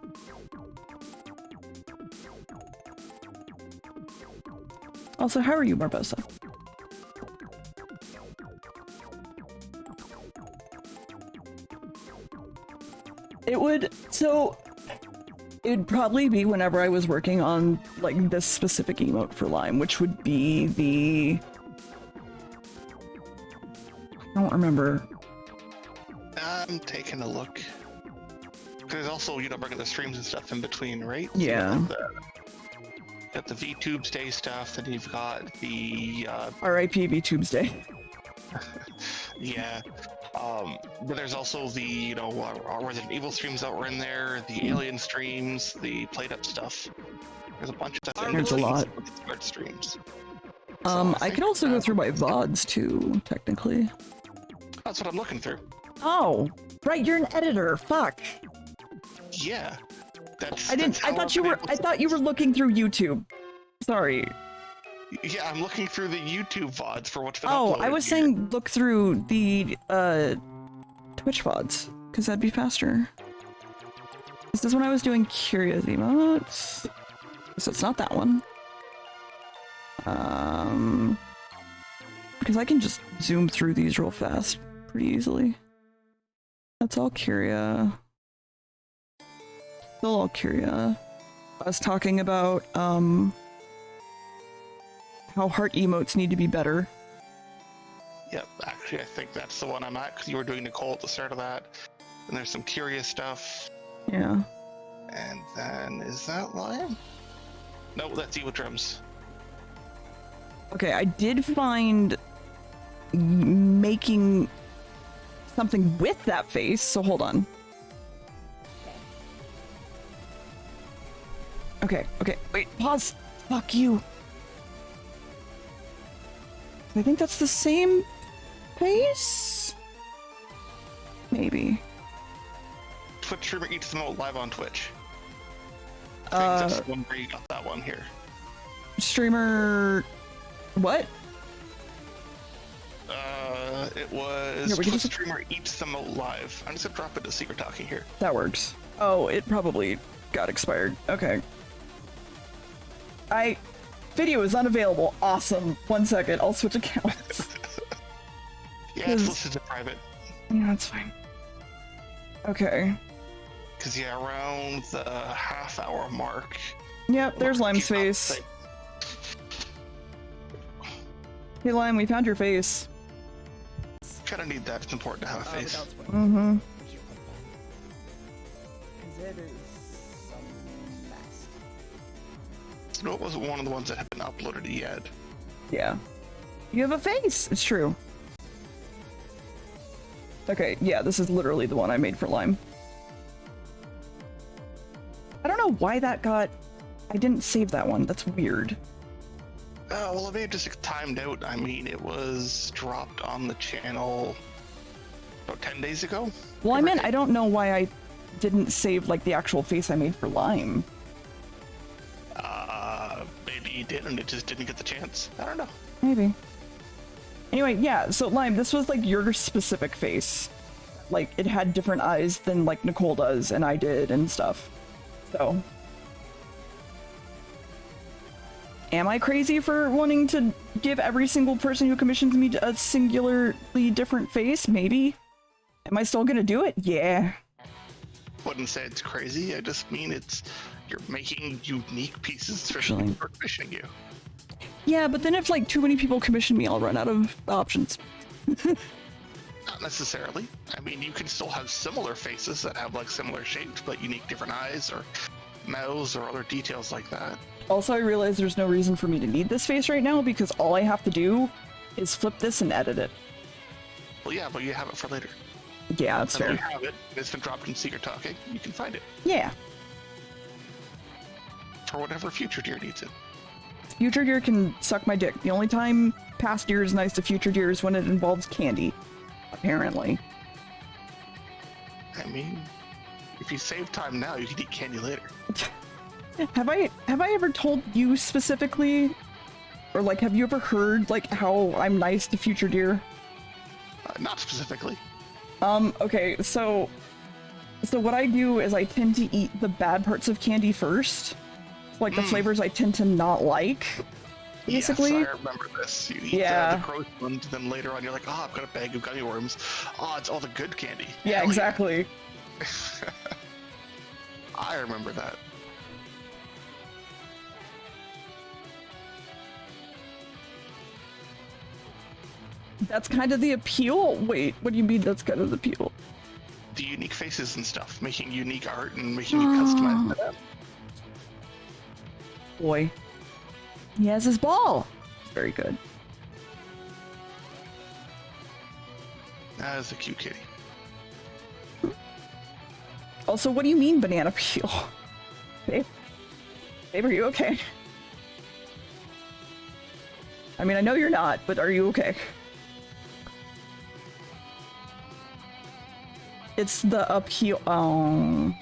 Also, how are you, Barbosa? It would probably be whenever I was working on, like, this specific emote for Lime, which would be the... I don't remember. I'm taking a look. There's also, you know, regular streams and stuff in between, right? Yeah. So got the VTubes Day stuff, then you've got the... R.I.P. VTubes Day. Yeah. But there's also the, you know, Resident Evil streams that were in there, the Alien streams, the played-up stuff. There's a bunch of stuff. There's a lot. Smart streams. I could also go through my VODs too, technically. That's what I'm looking through. Oh, right, you're an editor. Fuck. Yeah. I thought you were looking through YouTube. Sorry. Yeah, I'm looking through the YouTube VODs for what's been uploaded. Oh, I was saying look through the Twitch VODs, because that'd be faster. This is when I was doing curious emotes. So it's not that one. Because I can just zoom through these real fast pretty easily. That's all Curia. Still all Curia. I was talking about how heart emotes need to be better. Yep, actually I think that's the one I'm at, because you were doing Nicole at the start of that. And there's some curious stuff. Yeah. And then, is that Lion? No, that's Eva Drums. Okay, I did find making something with that face, so hold on. Okay, wait, pause. Fuck you. I think that's the same face? Maybe. Twitch streamer eats the Emote live on Twitch. I think that's the one where you got that one here. Streamer... What? It was Here, we can Twitch just... streamer eats the Emote live. I'm just gonna drop it to Secret Talking here. That works. Oh, it probably got expired. Okay. Video is unavailable. Awesome. 1 second, I'll switch accounts. Yeah, it's listed as private. Yeah, that's fine. Okay. Because, yeah, around the half-hour mark... Yep, there's Lime's face. Hey, Lime, we found your face. Kind of need that. It's important to have a face. Mm-hmm. No, it wasn't one of the ones that had been uploaded yet. Yeah. You have a face! It's true. Okay, yeah, this is literally the one I made for Lime. I don't know why that got... I didn't save that one. That's weird. Well, it may have just timed out. I mean, it was dropped on the channel about 10 days ago. Well, I meant I don't know why I didn't save, like, the actual face I made for Lime. Maybe you did and it just didn't get the chance. I don't know. Maybe. Anyway, yeah, so Lime, this was, like, your specific face. Like, it had different eyes than, like, Nicole does and I did and stuff. So... Am I crazy for wanting to give every single person who commissions me a singularly different face? Maybe. Am I still gonna do it? Yeah. Wouldn't say it's crazy. I just mean it's you're making unique pieces for Actually. people for commissioning you. Yeah, but then if like too many people commission me, I'll run out of options. Not necessarily. I mean, you can still have similar faces that have like similar shapes, but unique different eyes or mouths or other details like that. Also, I realize there's no reason for me to need this face right now because all I have to do is flip this and edit it. Well, yeah, but you have it for later. Yeah, that's And fair. you have it. It's been dropped in Secret Talking. You can find it Yeah. for whatever future deer needs it. Future Deer can suck my dick. The only time past Deer is nice to Future Deer is when it involves candy. Apparently. I mean, if you save time now, you can eat candy later. Have I ever told you specifically, or like have you ever heard like how I'm nice to Future Deer? Not specifically. Okay, so what I do is I tend to eat the bad parts of candy first, like the flavors I tend to not like. Basically, Yes, I remember this. You eat the gross ones, then later on you're like, oh, I've got a bag of gummy worms. Oh, it's all the good candy. Yeah, Hell exactly. Yeah. I remember that. That's kind of the appeal. Wait, what do you mean that's kind of the appeal? The unique faces and stuff, making unique art and making it customized to them. Boy, he has his ball. Very good. That is a cute kitty. Also, what do you mean banana peel? Babe, are you okay? I mean, I know you're not, but are you okay? It's the appeal. Oh.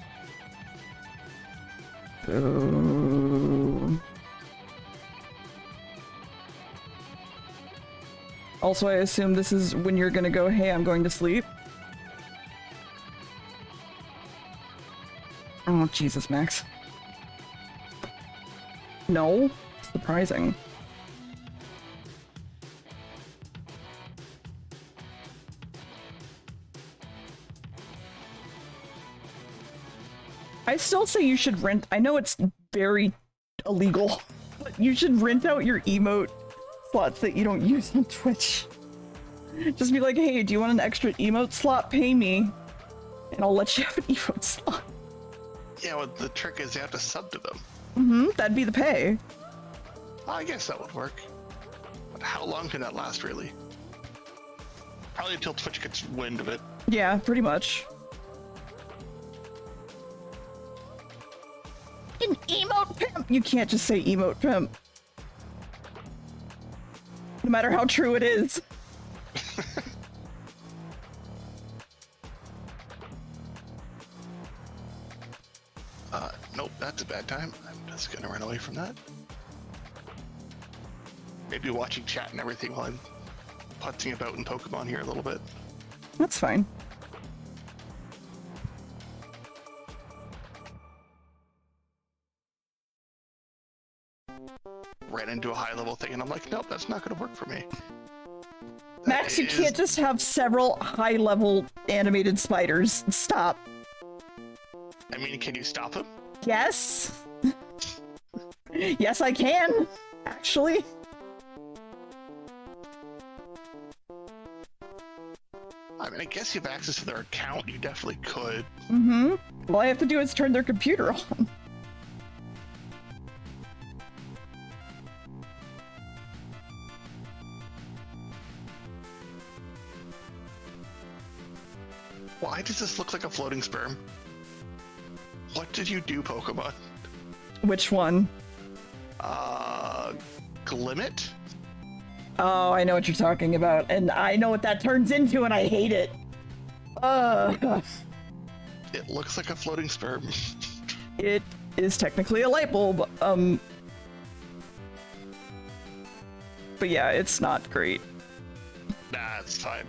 Boo. Also, I assume this is when you're gonna go, hey, I'm going to sleep. Oh, Jesus, Max. No? Surprising. I still say you should rent. I know it's very illegal, but you should rent out your emote slots that you don't use on Twitch. Just be like, hey, do you want an extra emote slot? Pay me, and I'll let you have an emote slot. Yeah, well, the trick is you have to sub to them. That'd be the pay. I guess that would work. But how long can that last, really? Probably until Twitch gets wind of it. Yeah, pretty much. An emote pimp! You can't just say emote pimp. No matter how true it is. Nope, that's a bad time. I'm just gonna run away from that. Maybe watching chat and everything while I'm putzing about in Pokemon here a little bit. That's fine. Ran into a high level thing and I'm like, nope, that's not gonna work for me. Max, you can't just have several high-level animated spiders. Stop. I mean, can you stop him? Yes. Yes, I can. Actually. I mean, I guess you have access to their account. You definitely could. All I have to do is turn their computer on. Why does this look like a floating sperm? What did you do, Pokemon? Which one? Glimmet? Oh, I know what you're talking about, and I know what that turns into, and I hate it. It looks like a floating sperm. It is technically a light bulb, but yeah, it's not great. Nah, it's fine.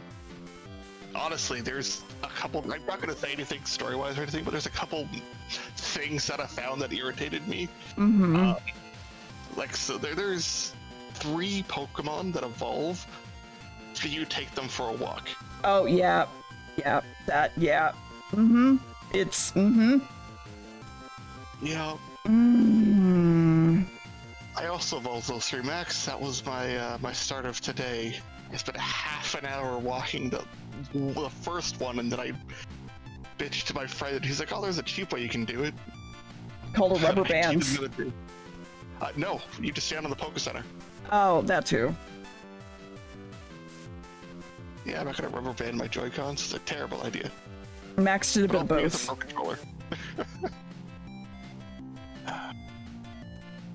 Honestly, there's a couple. I'm not gonna say anything story-wise or anything, but there's a couple things that I found that irritated me. Like, so there's 3 Pokemon that evolve if you take them for a walk. Oh yeah, yeah, that yeah. It's Yeah. I also evolved those 3 Max. That was my my start of today. I spent half an hour walking the first one, and then I bitched to my friend, and he's like, "Oh, there's a cheap way you can do it." called a rubber band. No, you just stand on the Poke Center. Oh, that too. Yeah, I'm not gonna rubber band my Joy-Cons. It's a terrible idea. Max did a bit of With both. a Pro Controller.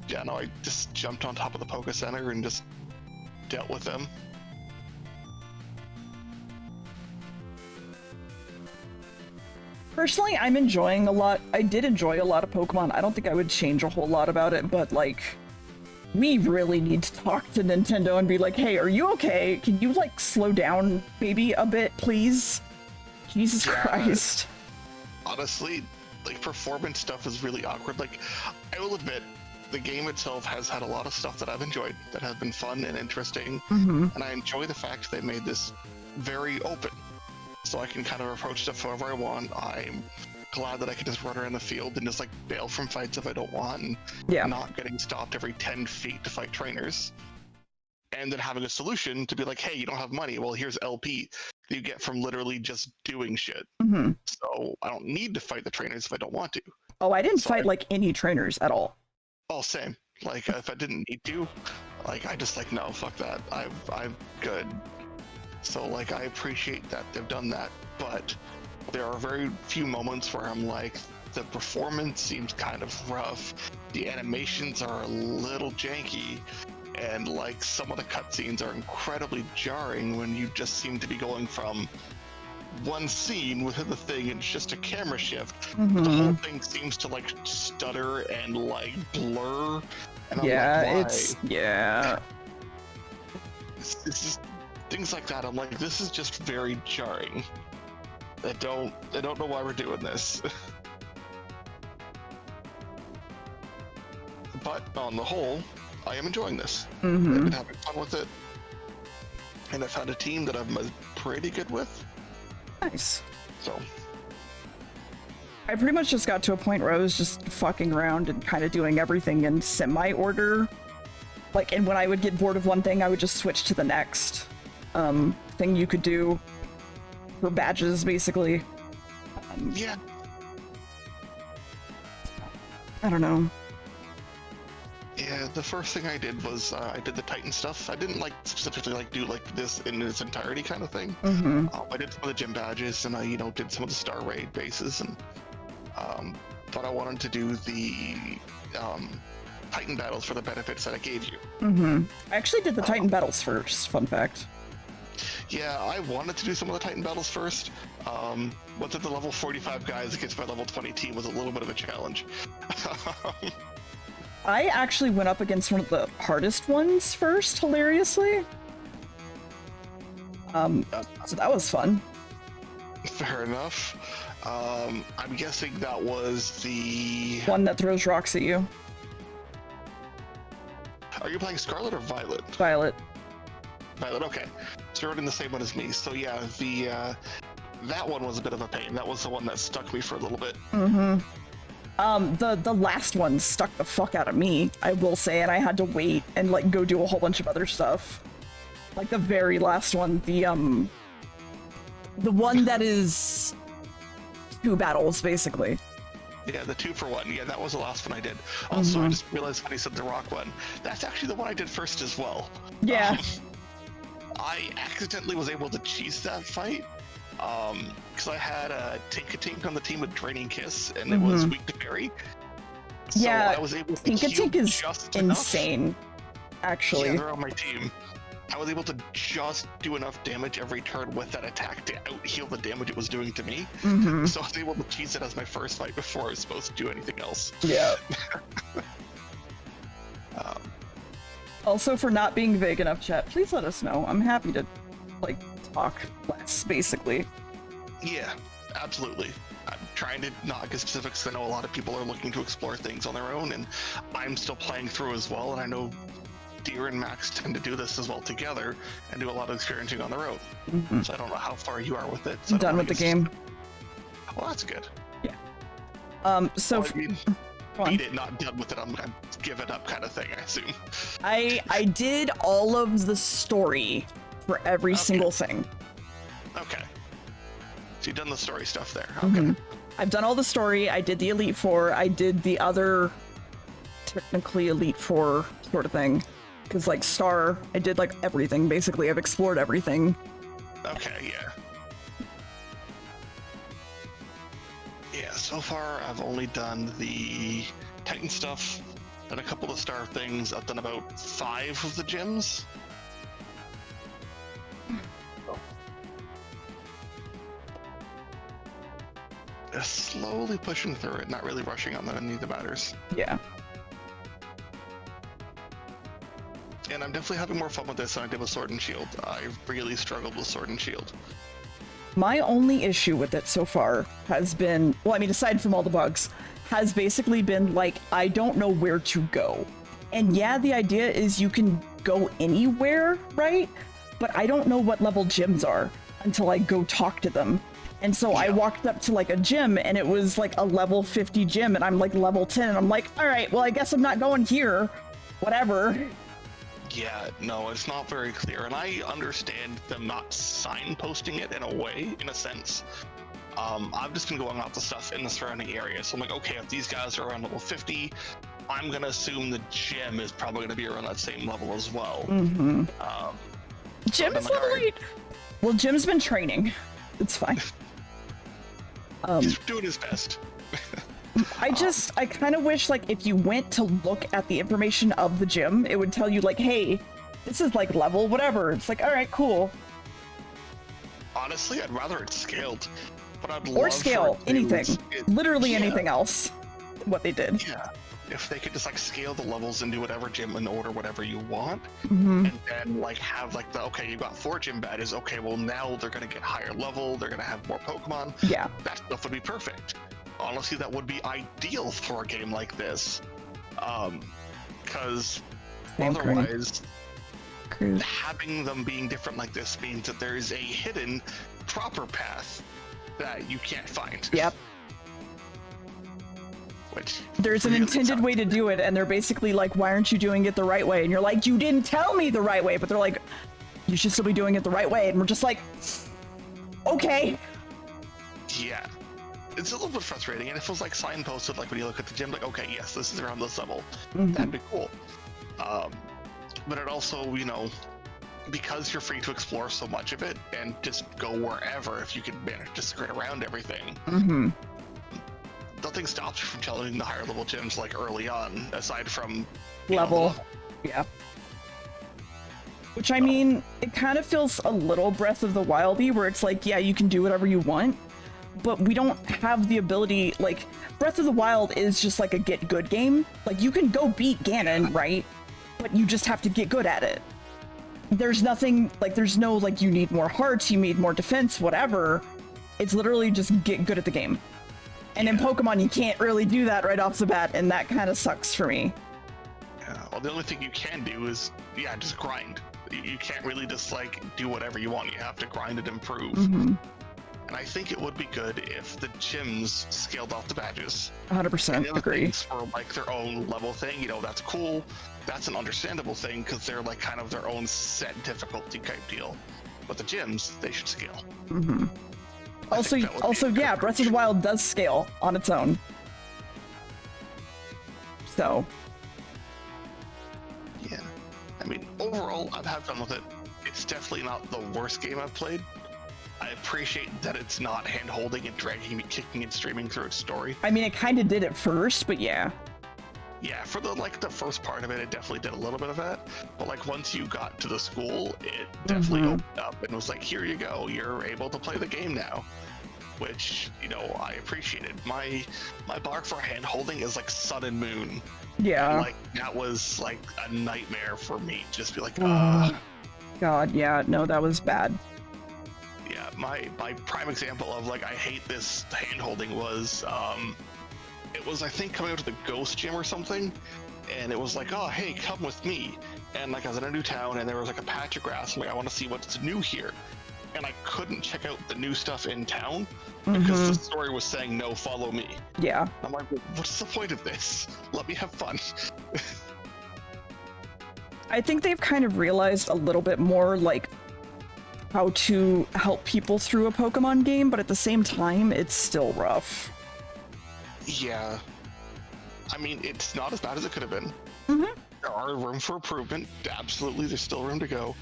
Yeah, no, I just jumped on top of the Poke Center and just dealt with them. Personally, I'm enjoying a lot. I did enjoy a lot of Pokemon. I don't think I would change a whole lot about it, but like, we really need to talk to Nintendo and be like, hey, are you okay? Can you like slow down maybe a bit, please? Jesus Christ. Honestly, like, performance stuff is really awkward. Like, I will admit, the game itself has had a lot of stuff that I've enjoyed, that have been fun and interesting, and I enjoy the fact they made this very open, so I can kind of approach stuff however I want. I'm glad that I can just run around the field and just like bail from fights if I don't want, and not getting stopped every 10 feet to fight trainers. And then having a solution to be like, hey, you don't have money, well, here's LP that you get from literally just doing shit. So I don't need to fight the trainers if I don't want to. Oh, I didn't fight like any trainers at all. Oh, same. Like, if I didn't need to, like, I just like, no, fuck that. I'm good. So, like, I appreciate that they've done that, but there are very few moments where I'm like, the performance seems kind of rough, the animations are a little janky, and like, some of the cutscenes are incredibly jarring when you just seem to be going from one scene within the thing and it's just a camera shift. The whole thing seems to like stutter and like blur. And I'm like, why? It's just things like that. I'm like, this is just very jarring. I don't know why we're doing this. But on the whole, I am enjoying this. I've been having fun with it, and I've had a team that I'm pretty good with. Nice. So I pretty much just got to a point where I was just fucking around and kind of doing everything in semi-order. Like, and when I would get bored of one thing, I would just switch to the next thing you could do for badges, basically. Yeah. I don't know. Yeah, the first thing I did was I did the Titan stuff. I didn't like specifically like do like this in its entirety kind of thing. I did some of the gym badges and I did some of the Star Raid bases and but I wanted to do the Titan battles for the benefits that I gave you. I actually did the Titan battles first. Fun fact. Yeah, I wanted to do some of the Titan battles first. But the level 45 guys against my level 20 team was a little bit of a challenge. I actually went up against one of the hardest ones first, hilariously. So that was fun. Fair enough. I'm guessing that was the one that throws rocks at you. Are you playing Scarlet or Violet? Violet. Violet, okay. So you're running the same one as me. So yeah, that one was a bit of a pain. That was the one that stuck me for a little bit. The last one stuck the fuck out of me, I will say, and I had to wait and like go do a whole bunch of other stuff. Like the very last one, the one that is 2 battles basically. Yeah, the 2-for-1. Yeah, that was the last one I did. Also, I just realized when he said the rock one, that's actually the one I did first as well. Yeah. I accidentally was able to cheese that fight. Because I had a Tinkatink on the team with Draining Kiss, and it was weak to parry. So Yeah, I was able to Tinkatink is just insane, enough. actually. Yeah, they're on my team. I was able to just do enough damage every turn with that attack to out-heal the damage it was doing to me. So I was able to cheese it as my first fight before I was supposed to do anything else. Yeah. Also, for not being vague enough, chat, please let us know. I'm happy to, like, talk less, basically. Yeah, absolutely. I'm trying to not get specifics. I know a lot of people are looking to explore things on their own, and I'm still playing through as well, and I know Deer and Max tend to do this as well together and do a lot of experiencing on their own. So I don't know how far you are with it. So I'm done with the game. Well, that's good. Yeah. So... Well, I mean, beat it, not done with it. I'm gonna give it up kind of thing, I assume. I did all of the story for every single thing. Okay. So you've done the story stuff there. Okay. I've done all the story. I did the Elite Four. I did the other, technically Elite Four sort of thing. Because, like, Star, I did, like, everything, basically. I've explored everything. Okay, yeah. Yeah, so far I've only done the Titan stuff, done a couple of Star things. I've done about 5 of the gyms. Just slowly pushing through it, not really rushing on any of the matters. Yeah. And I'm definitely having more fun with this than I did with Sword and Shield. I really struggled with Sword and Shield. My only issue with it so far has been, well, I mean, aside from all the bugs, has basically been, like, I don't know where to go. And yeah, the idea is you can go anywhere, right? But I don't know what level gyms are until I go talk to them. And so I walked up to, like, a gym, and it was, like, a level 50 gym, and I'm, like, level 10, and I'm like, all right, well, I guess I'm not going here. Whatever. Yeah, no, it's not very clear, and I understand them not signposting it in a way, in a sense. I've just been going off the stuff in the surrounding area, so I'm like, okay, if these guys are around level 50, I'm gonna assume the gym is probably gonna be around that same level as well. Jim is level 8! Well, Jim's been training. It's fine. He's doing his best. I kind of wish, like, if you went to look at the information of the gym, it would tell you, like, hey, this is, like, level whatever. It's like, all right, cool. Honestly, I'd rather it scaled, but I'd love Or scale, anything. Literally yeah. anything else. What they did. Yeah. If they could just, like, scale the levels and do whatever gym and order whatever you want, and then, like, have, like, okay, you got 4 gym badges, okay, well, now they're gonna get higher level, they're gonna have more Pokemon. Yeah. That stuff would be perfect. Honestly, that would be ideal for a game like this. Because otherwise, having them being different like this means that there is a hidden proper path that you can't find. Yep. Which there's an really intended sucks. way to do it, and they're basically like, why aren't you doing it the right way? And you're like, you didn't tell me the right way, but they're like, you should still be doing it the right way. And we're just like, okay. Yeah. It's a little bit frustrating, and it feels like signposted, like when you look at the gym, like, okay, yes, this is around this level. That'd be cool. But it also, you know, because you're free to explore so much of it and just go wherever if you can manage to skirt around everything. Nothing stops you from challenging the higher level gyms like early on, aside from Level. Yeah. Which I mean, it kind of feels a little Breath of the Wildy, where it's like, yeah, you can do whatever you want, but we don't have the ability, like, Breath of the Wild is just like a get good game. Like, you can go beat Ganon, right? But you just have to get good at it. There's nothing, like, there's no, like, you need more hearts, you need more defense, whatever. It's literally just get good at the game. And in Pokemon, you can't really do that right off the bat, and that kind of sucks for me. Well, the only thing you can do is, yeah, just grind. You can't really just, like, do whatever you want. You have to grind and improve. And I think it would be good if the gyms scaled off the badges. 100% agree. Things for, like, their own level thing, you know, that's cool. That's an understandable thing, because they're, like, kind of their own set difficulty type deal. But the gyms, they should scale. Also, yeah, Breath of the Wild does scale on its own. So. Yeah. I mean, overall, I've had fun with it. It's definitely not the worst game I've played. I appreciate that it's not hand-holding and dragging me, kicking and streaming through its story. I mean, it kind of did at first, but yeah. Yeah, for the first part of it, it definitely did a little bit of that. But like once you got to the school, it definitely opened up and was like, here you go, you're able to play the game now. Which, you know, I appreciated. My bar for hand holding is like Sun and Moon. Yeah. And, like that was like a nightmare for me. Just be like, God, yeah, no, that was bad. Yeah, my prime example of like I hate this hand holding was it was, I think, coming out to the Ghost Gym or something, and it was like, oh, hey, come with me. And like I was in a new town, and there was like a patch of grass. I'm like, I want to see what's new here. And I couldn't check out the new stuff in town because the story was saying, no, follow me. Yeah. I'm like, well, what's the point of this? Let me have fun. I think they've kind of realized a little bit more, like, how to help people through a Pokemon game, but at the same time, it's still rough. Yeah. I mean, it's not as bad as it could have been. There are room for improvement. Absolutely, there's still room to go.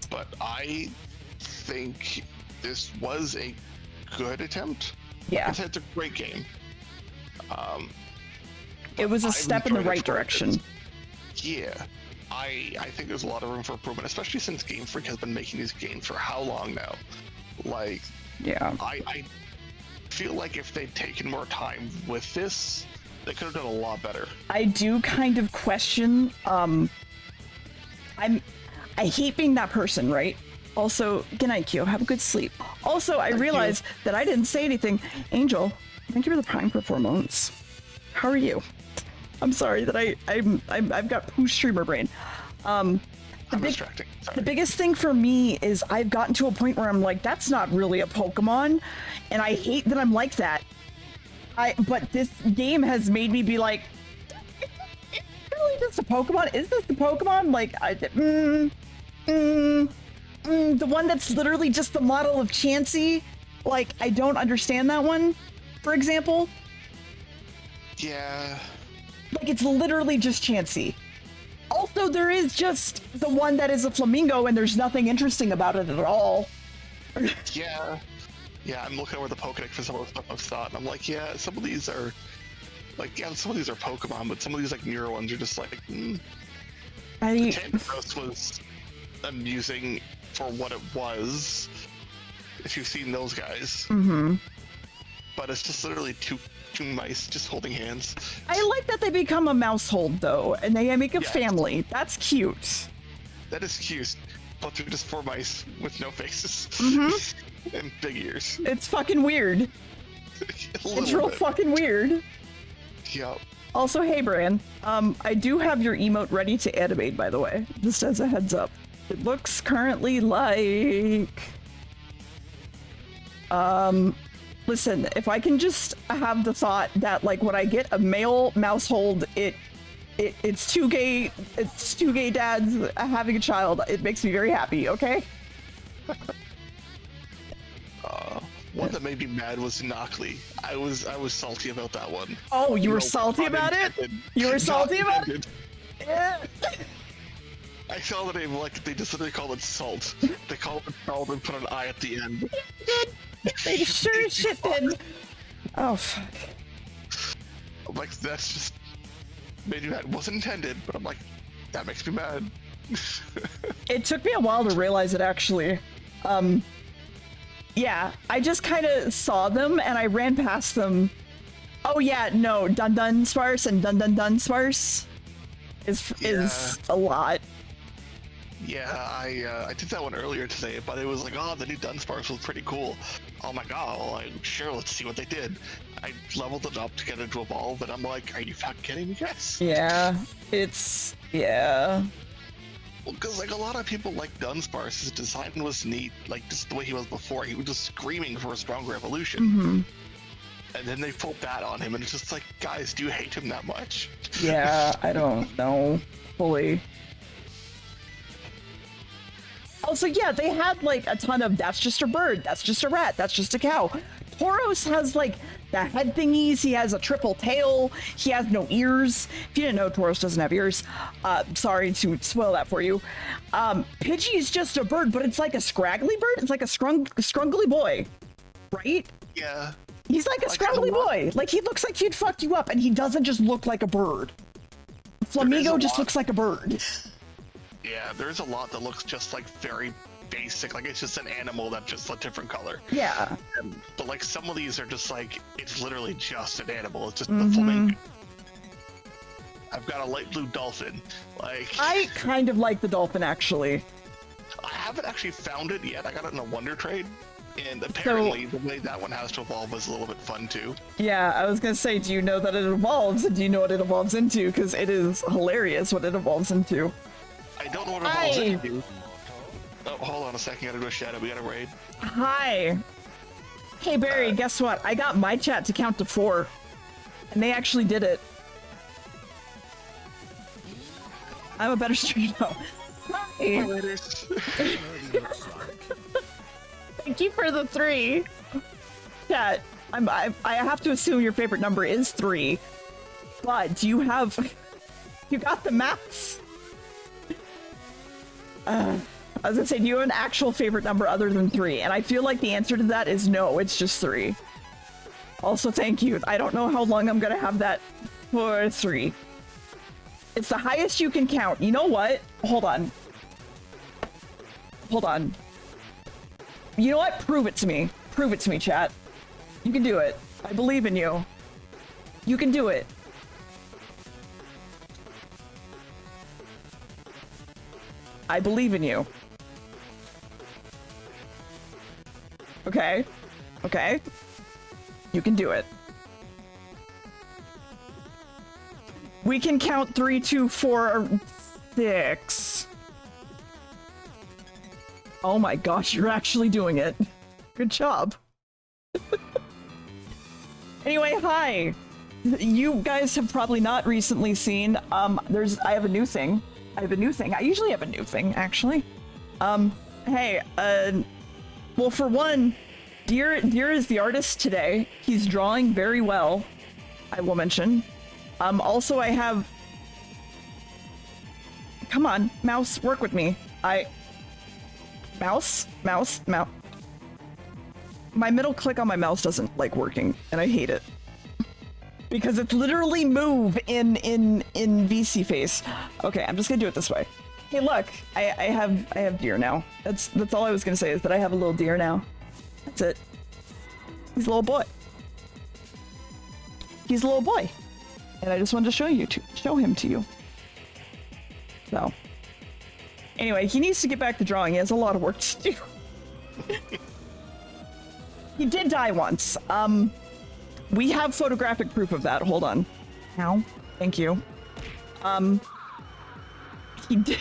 But I think this was a good attempt. Yeah. It's a great game. It was a step in the right direction. Yeah. I think there's a lot of room for improvement, especially since Game Freak has been making these games for how long now? Like, yeah. I feel like if they'd taken more time with this, they could have done a lot better. I do kind of question, I hate being that person, right? Also, good night, Kyo. Have a good sleep. Also, I realized that I didn't say anything. Angel, thank you for the Prime for 4 months. How are you? I'm sorry that I've got poo streamer brain. I'm distracting. Sorry. The biggest thing for me is I've gotten to a point where I'm like, that's not really a Pokemon, and I hate that I'm like that. But this game has made me be like, is it really just a Pokemon? Is this the Pokemon? Like, the one that's literally just the model of Chansey? Like, I don't understand that one, for example. Yeah. Like, it's literally just Chansey. Also, there is just the one that is a flamingo, and there's nothing interesting about it at all. Yeah. Yeah, I'm looking over the Pokedex for some of the stuff I've thought, and I'm like, yeah, some of these are, like, yeah, some of these are Pokemon, but some of these, like, newer ones are just like, Tandros was amusing for what it was, if you've seen those guys. But it's just literally two mice just holding hands. I like that they become a mousehold, though, and they make a family. That's cute. That is cute, but they're just 4 mice with no faces. And big ears. It's fucking weird. It's real fucking weird. Yep. Also, hey, Bran, I do have your emote ready to animate, by the way, just as a heads up. It looks currently like... Listen, if I can just have the thought that, like, when I get a male mousehold, it's two gay dads having a child, it makes me very happy, okay? One that made me mad was Knockley. I was salty about that one. Oh, you were No salty pun about it? intended. You were Not salty about it? intended. Yeah. I saw the name like they just literally call it salt. They call it salt and put an I at the end. They sure as shit did. Oh, fuck. I'm like, that's just made me mad. Wasn't intended, but I'm like, that makes me mad. It took me a while to realize it, actually. Yeah, I just kind of saw them and I ran past them. Oh yeah, no, Dun Dun Sparse and Dun Dun Dun Sparse is a lot. Yeah, I did that one earlier today, but it was like, oh, the new Dunsparce was pretty cool. I'm like, oh, well, sure, let's see what they did. I leveled it up to get it to evolve, and I'm like, are you fucking kidding me, guys? Yeah, yeah. Well, because like a lot of people like Dunsparce, his design was neat, like just the way he was before. He was just screaming for a stronger evolution. Mm-hmm. And then they pulled that on him, and it's just like, guys, do you hate him that much? Yeah, I don't know fully. Also, yeah, they had like a ton of that's just a bird, that's just a rat, that's just a cow. Tauros has like the head thingies, he has a triple tail, he has no ears. If you didn't know, Tauros doesn't have ears. Sorry to spoil that for you. Pidgey is just a bird, but it's like a scraggly bird. It's like a scrungly boy, right? Yeah. He's like a scraggly boy. Like, he looks like he'd fuck you up, and he doesn't just look like a bird. Flamingo just looks like a bird. Yeah, there's a lot that looks just like very basic, like it's just an animal that's just a different color. Yeah. But like some of these are just like, it's literally just an animal. It's just the flamingo. I've got a light blue dolphin. Like, I kind of like the dolphin, actually. I haven't actually found it yet. I got it in a Wonder Trade. And apparently the way that one has to evolve is a little bit fun too. Yeah, I was gonna say, do you know that it evolves? And do you know what it evolves into? Because it is hilarious what it evolves into. I don't know what it evolves into. Oh, hold on a second. Gotta go shadow. We gotta raid. Hi. Hey, Barry, guess what? I got my chat to count to 4. And they actually did it. I'm a better streamer now. Hi. Thank you for the 3. Chat, I have to assume your favorite number is 3. But do you have... You got the maths? I was gonna say, do you have an actual favorite number other than 3? And I feel like the answer to that is no, it's just 3. Also, thank you. I don't know how long I'm gonna have that for 3. It's the highest you can count. You know what? Hold on. Hold on. You know what? Prove it to me. Prove it to me, chat. You can do it. I believe in you. You can do it. I believe in you. Okay. Okay. You can do it. We can count 3, 2, 4, 6. Oh my gosh, you're actually doing it. Good job. Anyway, hi. You guys have probably not recently seen, I have a new thing. I usually have a new thing, actually. Hey, well, for one, Deer is the artist today. He's drawing very well, I will mention. Also, I have... Come on, mouse, work with me. Mouse. My middle click on my mouse doesn't like working, and I hate it. Because it's literally move in VC face. Okay, I'm just gonna do it this way. Hey, look, I have deer now. That's all I was gonna say, is that I have a little deer now. That's it. He's a little boy. He's a little boy, and I just wanted to show him to you. So, anyway, he needs to get back to drawing. He has a lot of work to do. He did die once. We have photographic proof of that. Hold on. Ow. Thank you. He did.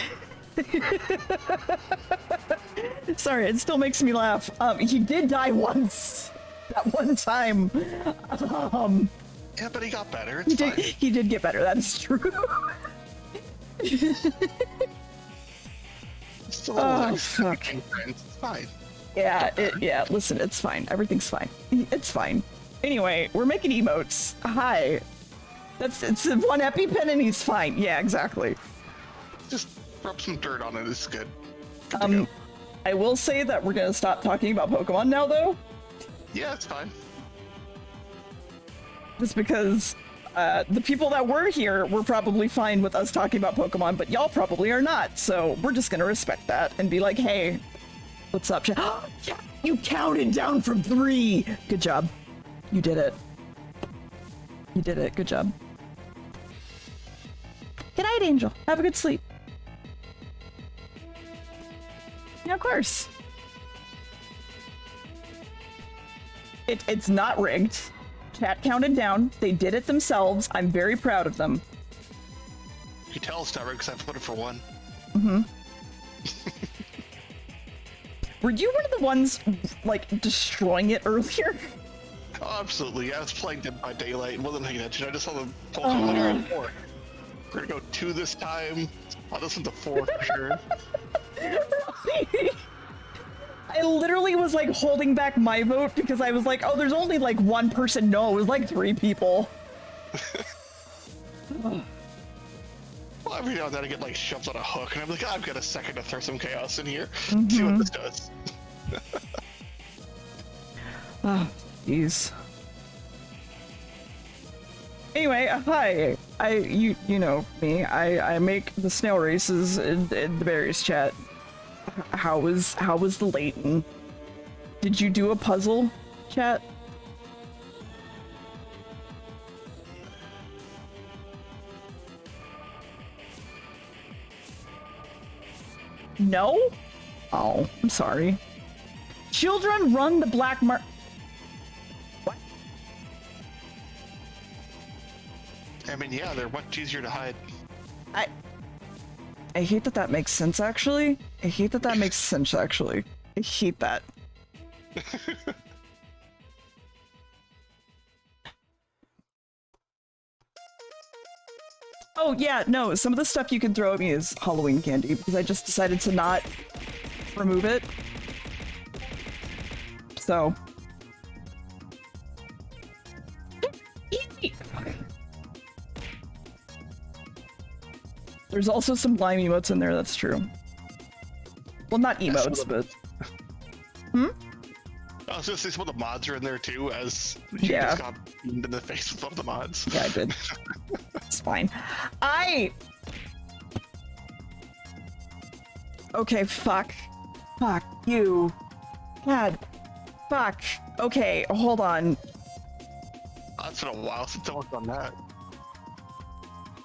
Sorry, it still makes me laugh. He did die once. that one time. Yeah, but he got better. He It's fine. he did get better. That is true. Still Oh, fuck. It's fine. Yeah, listen, it's fine. Everything's fine. It's fine. Anyway, we're making emotes. Hi. It's one EpiPen and he's fine. Yeah, exactly. Just rub some dirt on it. It's good. Good to go. I will say that we're gonna stop talking about Pokemon now, though. Yeah, it's fine. Just because the people that were here were probably fine with us talking about Pokemon, but y'all probably are not. So we're just gonna respect that and be like, hey, what's up, chat? Yeah, you counted down from 3. Good job. You did it. You did it. Good job. Good night, Angel. Have a good sleep. Yeah, of course. It's not rigged. Chat counted down. They did it themselves. I'm very proud of them. You can tell it's not because I voted for 1. Were you one of the ones, like, destroying it earlier? Oh, absolutely. I was playing Dead by Daylight and wasn't paying attention. I just saw the poll. I'm like, all right, 4. We're gonna go 2 this time. I'll listen to 4 for sure. I literally was like holding back my vote because I was like, oh, there's only like 1 person. No, it was like 3 people. Well, every now and then I get like shoved on a hook, and I'm like, I've got a second to throw some chaos in here. See what this does. Oh, jeez. Anyway, hi. You know me. I make the snail races in the berries chat. How was the Layton? Did you do a puzzle, chat? No? Oh, I'm sorry. Children run the black market. What? I mean, yeah, they're much easier to hide. I hate that makes sense, actually. I hate that makes sense, actually. I hate that. Oh, yeah, no, some of the stuff you can throw at me is Halloween candy, because I just decided to not remove it. So. There's also some lime emotes in there, that's true. Well, not emotes, but... I was gonna say some of the mods are in there too, as you just got beamed in the face with one of the mods. Yeah, I did. It's fine. Okay, fuck. Fuck you. God. Fuck. Okay, hold on. It's been a while since I worked on that.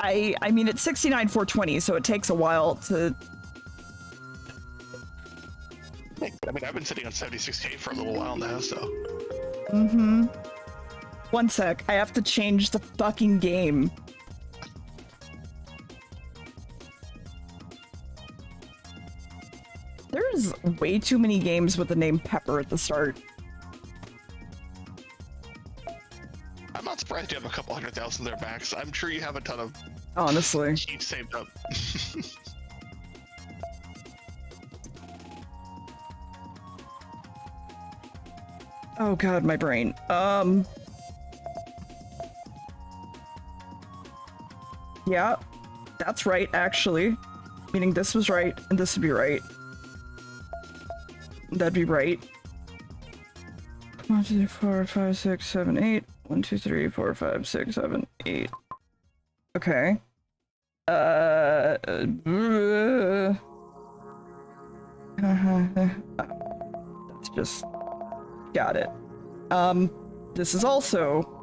I mean, it's 69,420, so it takes a while to... I mean, I've been sitting on 76k for a little while now, so... One sec, I have to change the fucking game. There's way too many games with the name Pepper at the start. I'm not surprised you have a couple 100,000 there, Max. I'm sure you have a ton of... Honestly. Cheats saved up. Oh god, my brain. Yeah, that's right, actually. Meaning this was right, and this would be right. That'd be right. 1, 2, 3, 4, 5, 6, 7, 8. 1, 2, 3, 4, 5, 6, 7, 8. Okay. That's just... Got it. This is also...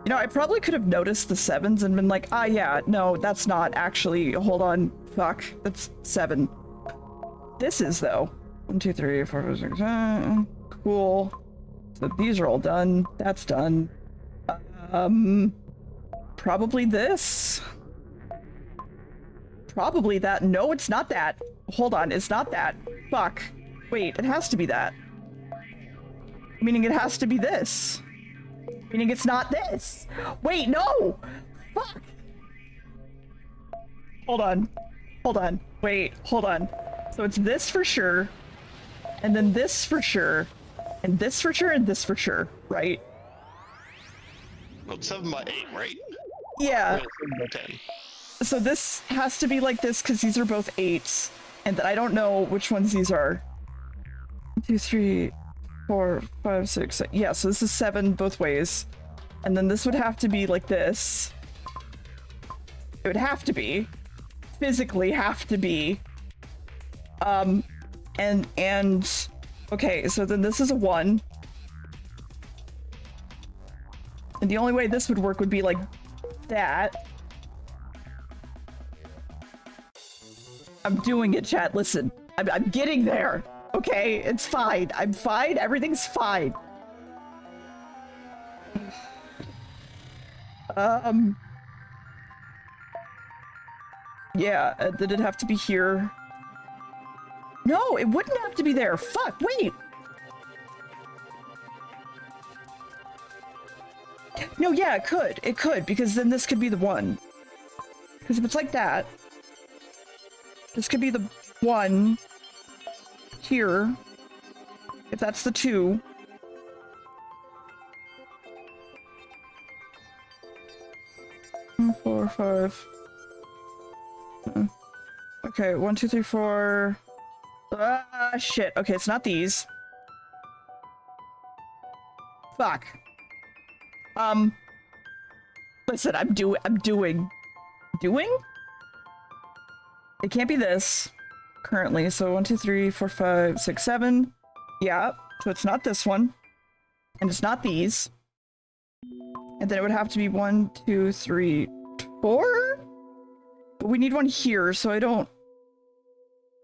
You know, I probably could have noticed the 7s and been like, yeah, no, that's not actually... Hold on. Fuck. That's 7. This is, though. 1, 2, 3, 4, 5, 6, 7. Cool. So these are all done. That's done. Probably this. Probably that. No, it's not that. Hold on, it's not that. Fuck. Wait, it has to be that. Meaning it has to be this. Meaning it's not this. Wait, no! Fuck! Hold on. Hold on. Wait, hold on. So it's this for sure, and then this for sure, and this for sure, and this for sure, right? Well, 7 by 8, right? Yeah. 7 by 10. So this has to be like this because these are both 8s, and I don't know which ones these are. 1, 2, 3, 4, 5, 6. Yeah, so this is 7 both ways. And then this would have to be like this. It would have to be. Physically have to be. And okay, so then this is a 1. And the only way this would work would be like that. I'm doing it, chat. Listen, I'm getting there. Okay, it's fine. I'm fine. Everything's fine. Yeah, did it have to be here? No, it wouldn't have to be there. Fuck, wait. No, yeah, it could. It could, because then this could be the 1. Because if it's like that, this could be the 1 here. If that's the 2. Four, 5. Okay, 1, 2, 3, 4. Ah, shit. Okay, it's not these. Fuck. Listen, I'm doing? It can't be this currently. So 1, 2, 3, 4, 5, 6, 7. Yeah. So it's not this one, and it's not these. And then it would have to be 1, 2, 3, 4. But we need one here, so I don't.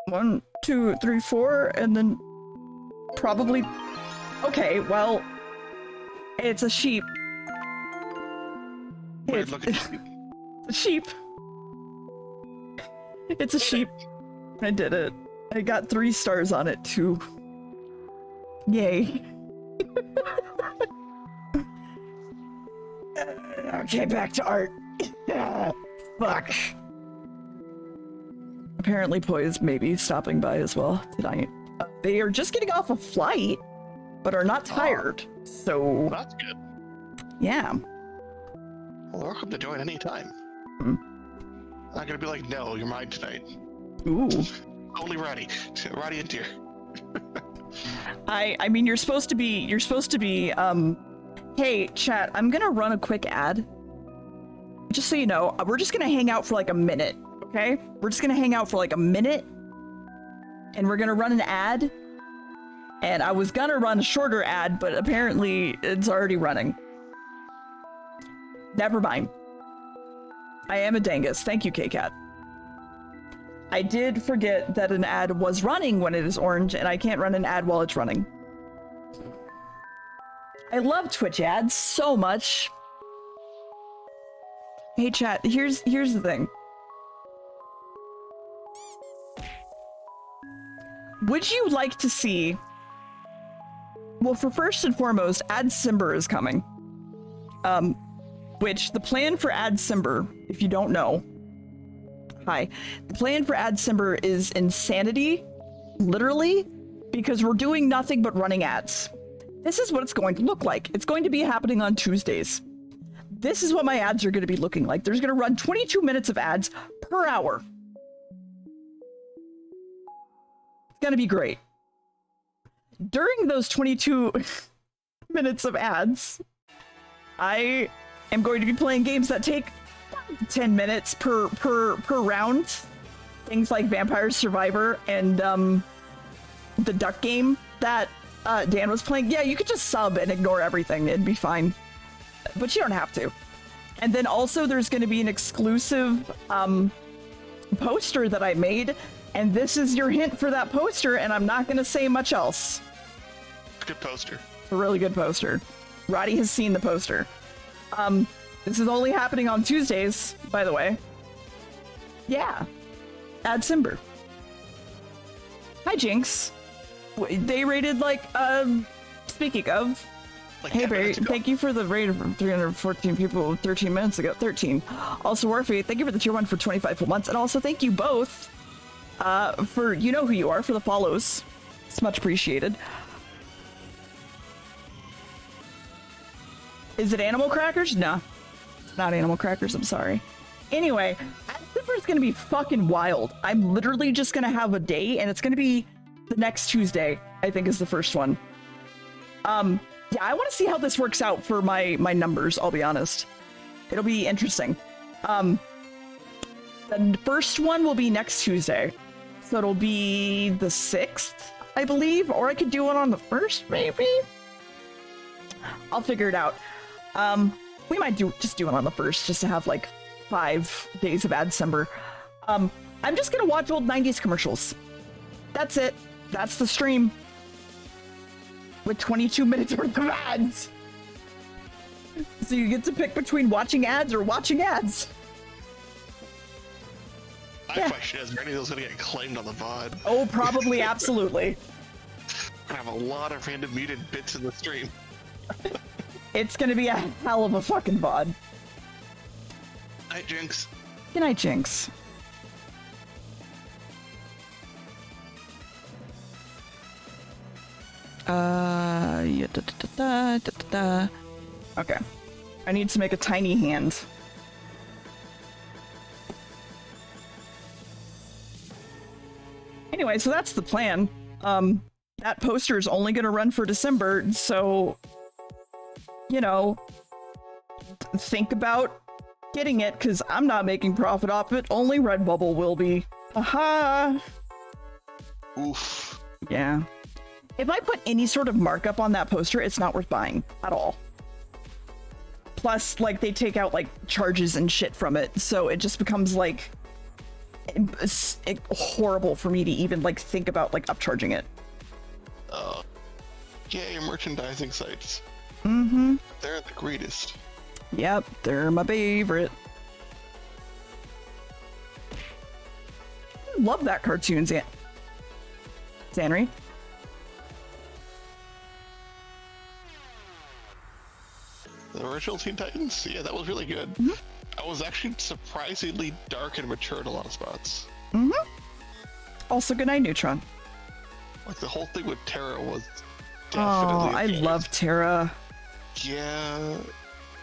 1, 2, 3, 4, and then probably. Okay, well, it's a sheep. Weird looking sheep. It's a sheep. It's a sheep. I did it. I got 3 stars on it too. Yay. Okay, back to art. Fuck. Apparently Poise may be stopping by as well tonight. They are just getting off a flight, but are not tired. So That's good. yeah. Well, welcome to join any time. I'm not gonna be like, no, you're mine tonight. Ooh. Only Roddy. Roddy and Deer. I mean, you're supposed to be, hey, chat, I'm gonna run a quick ad. Just so you know, we're just gonna hang out for like a minute, okay? We're just gonna hang out for like a minute, and we're gonna run an ad. And I was gonna run a shorter ad, but apparently it's already running. Never mind. I am a dangus. Thank you, K-Cat. I did forget that an ad was running when it is orange, and I can't run an ad while it's running. I love Twitch ads so much. Hey chat, here's the thing. Would you like to see... Well, for first and foremost, AdSimber is coming. Which, the plan for AdSimber, if you don't know... Hi. The plan for AdSimber is insanity, literally, because we're doing nothing but running ads. This is what it's going to look like. It's going to be happening on Tuesdays. This is what my ads are going to be looking like. There's going to run 22 minutes of ads per hour. It's going to be great. During those 22 minutes of ads, I am going to be playing games that take 10 minutes per round. Things like Vampire Survivor and the duck game that Dan was playing. Yeah, you could just sub and ignore everything. It'd be fine. But you don't have to. And then also there's going to be an exclusive poster that I made. And this is your hint for that poster, and I'm not going to say much else. Good poster. It's a really good poster. Roddy has seen the poster. This is only happening on Tuesdays, by the way. Yeah. AdSimber. Hi, Jinx. They rated like speaking of, Like, hey 10 Barry, minutes ago. thank you for the raid from 314 people 13 minutes ago. 13. Also, Warfy, thank you for the tier 1 for 25 full months. And also, thank you both for, you know who you are, for the follows. It's much appreciated. Is it animal crackers? No. It's not animal crackers, I'm sorry. Anyway, December is going to be fucking wild. I'm literally just going to have a day, and it's going to be the next Tuesday, I think is the first one. Yeah, I want to see how this works out for my numbers, I'll be honest. It'll be interesting. The first one will be next Tuesday. So it'll be the 6th, I believe, or I could do it on the 1st, maybe? I'll figure it out. We might just do it on the 1st, just to have like 5 days of Ad-December. I'm just gonna watch old 90s commercials. That's it. That's the stream. With 22 minutes worth of ads. So you get to pick between watching ads or watching ads. My question is, are any of those going to get claimed on the VOD? Oh, probably, absolutely. I have a lot of random muted bits in the stream. It's gonna be a hell of a fucking VOD. Night, Jinx. Good night, Jinx. Yeah, Okay. I need to make a tiny hand. Anyway, so that's the plan. That poster is only gonna run for December, so, you know, think about getting it, because I'm not making profit off it. Only Redbubble will be. Aha! Oof. Yeah. If I put any sort of markup on that poster, it's not worth buying at all. Plus, like, they take out, like, charges and shit from it, so it just becomes, like, horrible for me to even, like, think about, like, upcharging it. Yay, merchandising sites. Mm-hmm. They're the greatest. Yep, they're my favorite. Love that cartoon, Zanry. The original Teen Titans? Yeah, that was really good. Mm-hmm. I was actually surprisingly dark and mature in a lot of spots. Mm-hmm. Also, good night, Neutron. Like, the whole thing with Terra was Oh, definitely... I love Terra. Yeah,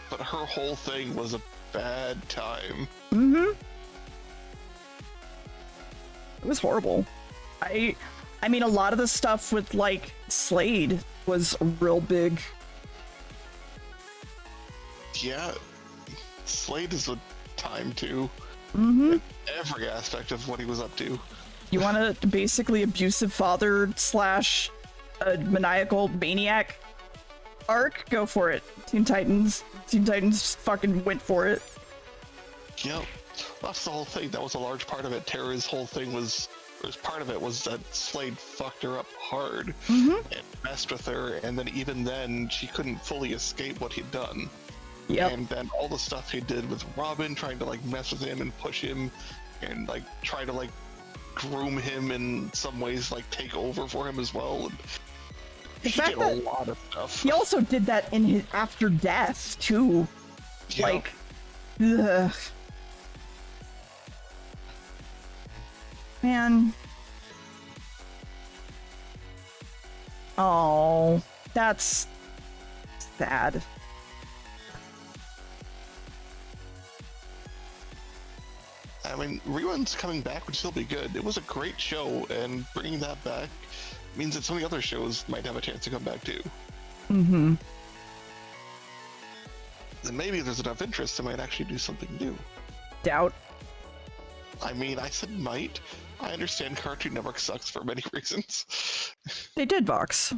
but her whole thing was a bad time. Mm-hmm. It was horrible. I mean, a lot of the stuff with, like, Slade was real big. Yeah, Slade is a time too. Mm-hmm. In every aspect of what he was up to. You want a basically abusive father slash a maniacal maniac arc? Go for it. Teen Titans fucking went for it. Yep, that's the whole thing. That was a large part of it. Terra's whole thing was part of it was that Slade fucked her up hard and messed with her, and then even then she couldn't fully escape what he'd done. Yep. And then all the stuff he did with Robin, trying to like mess with him and push him, and like try to like groom him in some ways, like take over for him as well. And The he fact did a that lot of stuff. he also did that in his after death too. Yep. Like, ugh. Man. Oh, that's sad. I mean, reruns coming back would still be good. It was a great show, and bringing that back means that some of the other shows might have a chance to come back too. Mm-hmm. And maybe there's enough interest they might actually do something new. Doubt. I mean, I said might. I understand Cartoon Network sucks for many reasons. They did Vox.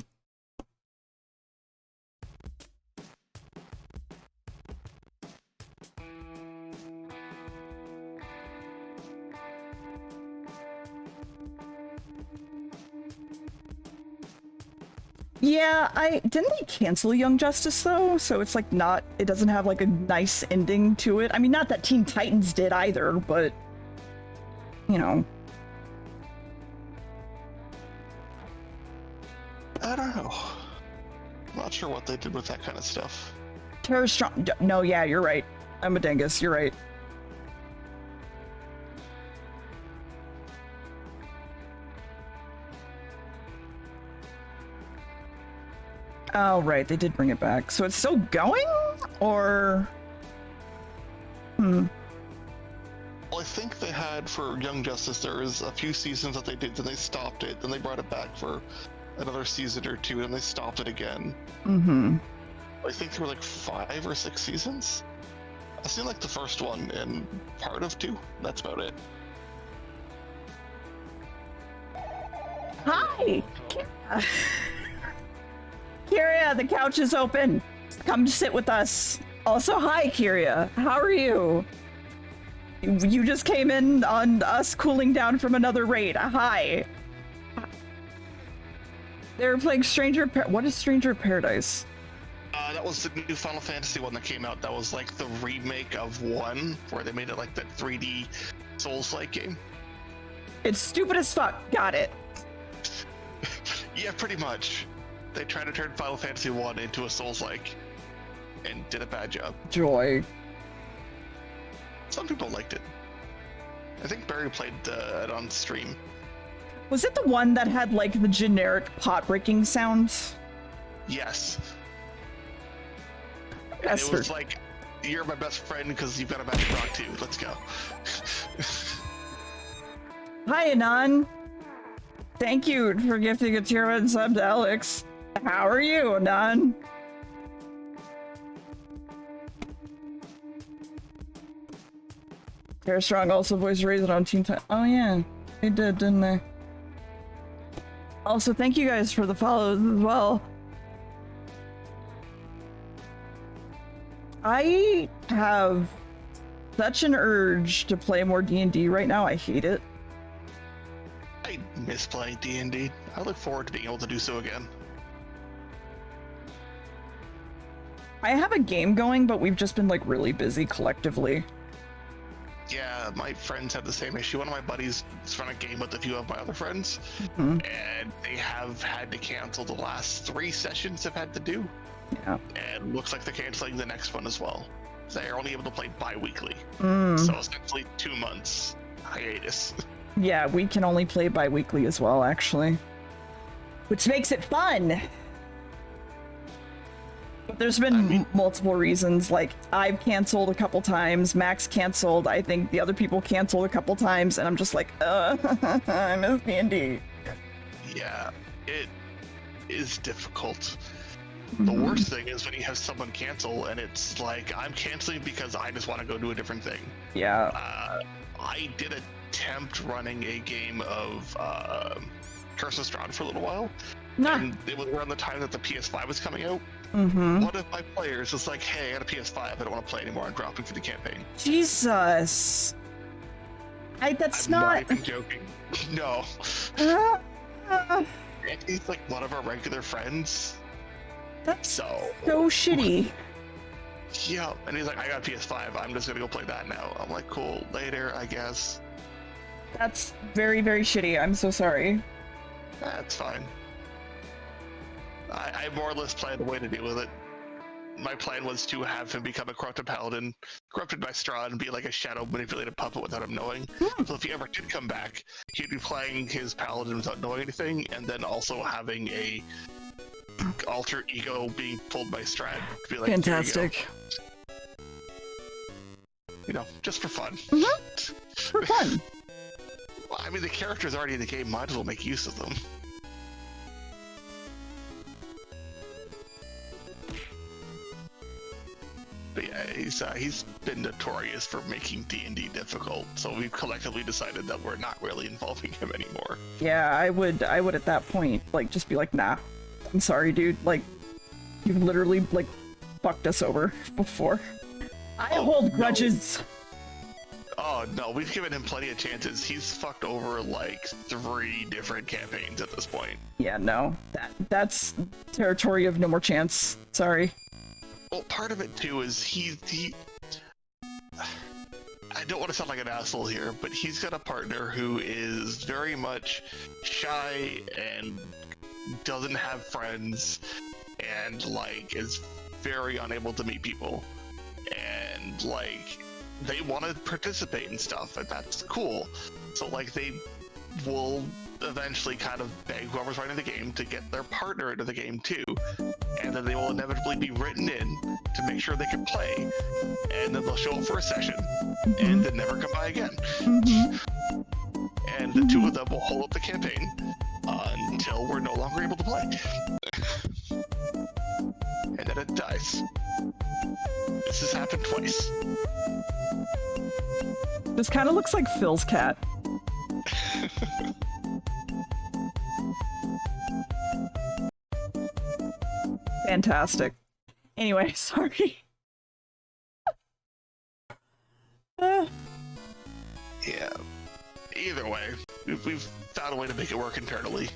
Yeah, didn't they cancel Young Justice though? So it's like not, it doesn't have like a nice ending to it. I mean, not that Teen Titans did either, but you know. I don't know. Not sure what they did with that kind of stuff. Terror strong. No, yeah, you're right. I'm a dingus. You're right. Oh, right. They did bring it back. So it's still going? Or... Well, I think they had for Young Justice, there was a few seasons that they did, then they stopped it, then they brought it back for another season or two, and they stopped it again. I think there were like 5 or 6 seasons. I've seen like the first one and part of 2. That's about it. Hi! Kyria, the couch is open. Come sit with us. Also, hi, Kyria. How are you? You just came in on us cooling down from another raid. Hi. They were playing what is Stranger Paradise? That was the new Final Fantasy one that came out. That was like the remake of 1, where they made it like that 3D Souls-like game. It's stupid as fuck. Got it. Yeah, pretty much. They tried to turn Final Fantasy 1 into a Souls-like, and did a bad job. Joy. Some people liked it. I think Barry played it on stream. Was it the one that had like the generic pot breaking sounds? Yes. And That's it was like, you're my best friend because you've got a magic rock too. Let's go. Hi, Anon. Thank you for gifting a tier 1 sub to Alex. How are you, Anon? Terra Strong also voice raised on Teen Time. Oh yeah, they did, didn't they? Also, thank you guys for the follows as well. I have such an urge to play more D&D right now. I hate it. I miss playing D&D. I look forward to being able to do so again. I have a game going, but we've just been like really busy collectively. Yeah, my friends have the same issue. One of my buddies is running a game with a few of my other friends, and they have had to cancel the last 3 sessions they've had to do. Yeah. And looks like they're canceling the next one as well. They're only able to play bi-weekly. Mm. So essentially 2 months hiatus. Yeah, we can only play bi-weekly as well, actually. Which makes it fun! But there's been multiple reasons, like, I've canceled a couple times, Max canceled, I think the other people canceled a couple times, and I'm just like, I miss D&D. Yeah, it is difficult. The worst thing is when you have someone cancel, and it's like, I'm canceling because I just want to go do a different thing. Yeah. I did attempt running a game of Curse of Strahd for a little while, and it was around the time that the PS5 was coming out. One of my players was like, hey, I got a PS5, I don't want to play anymore, I'm dropping for the campaign. Jesus. I'm not even joking. No. And he's like one of our regular friends. That's so shitty. Yeah, and he's like, I got a PS5, I'm just gonna go play that now. I'm like, cool, later, I guess. That's very, very shitty. I'm so sorry. That's fine. I more or less planned a way to deal with it. My plan was to have him become a corrupted paladin, corrupted by Strahd, and be like a shadow manipulated puppet without him knowing. So if he ever did come back, he'd be playing his paladin without knowing anything, and then also having a alter ego being pulled by Strahd. To be like, fantastic. You know, just for fun. For fun. Well, I mean, the character's already in the game, might as well make use of them. But yeah, he's been notorious for making D&D difficult, so we've collectively decided that we're not really involving him anymore. Yeah, I would at that point, like, just be like, nah, I'm sorry, dude, like, you've literally, like, fucked us over before. I hold grudges. No. Oh, no, we've given him plenty of chances. He's fucked over, like, 3 different campaigns at this point. Yeah, no, that's territory of no more chance. Sorry. Well, part of it too is he I don't want to sound like an asshole here, but he's got a partner who is very much shy and doesn't have friends, and like is very unable to meet people, and like they want to participate in stuff, and that's cool. So like they will eventually kind of beg whoever's running the game to get their partner into the game too, and then they will inevitably be written in to make sure they can play, and then they'll show up for a session and then never come by again. And the two of them will hold up the campaign until we're no longer able to play. And then it dies. This has happened twice. This kind of looks like Phil's cat. Fantastic. Anyway, sorry. Yeah. Either way, we've found a way to make it work internally.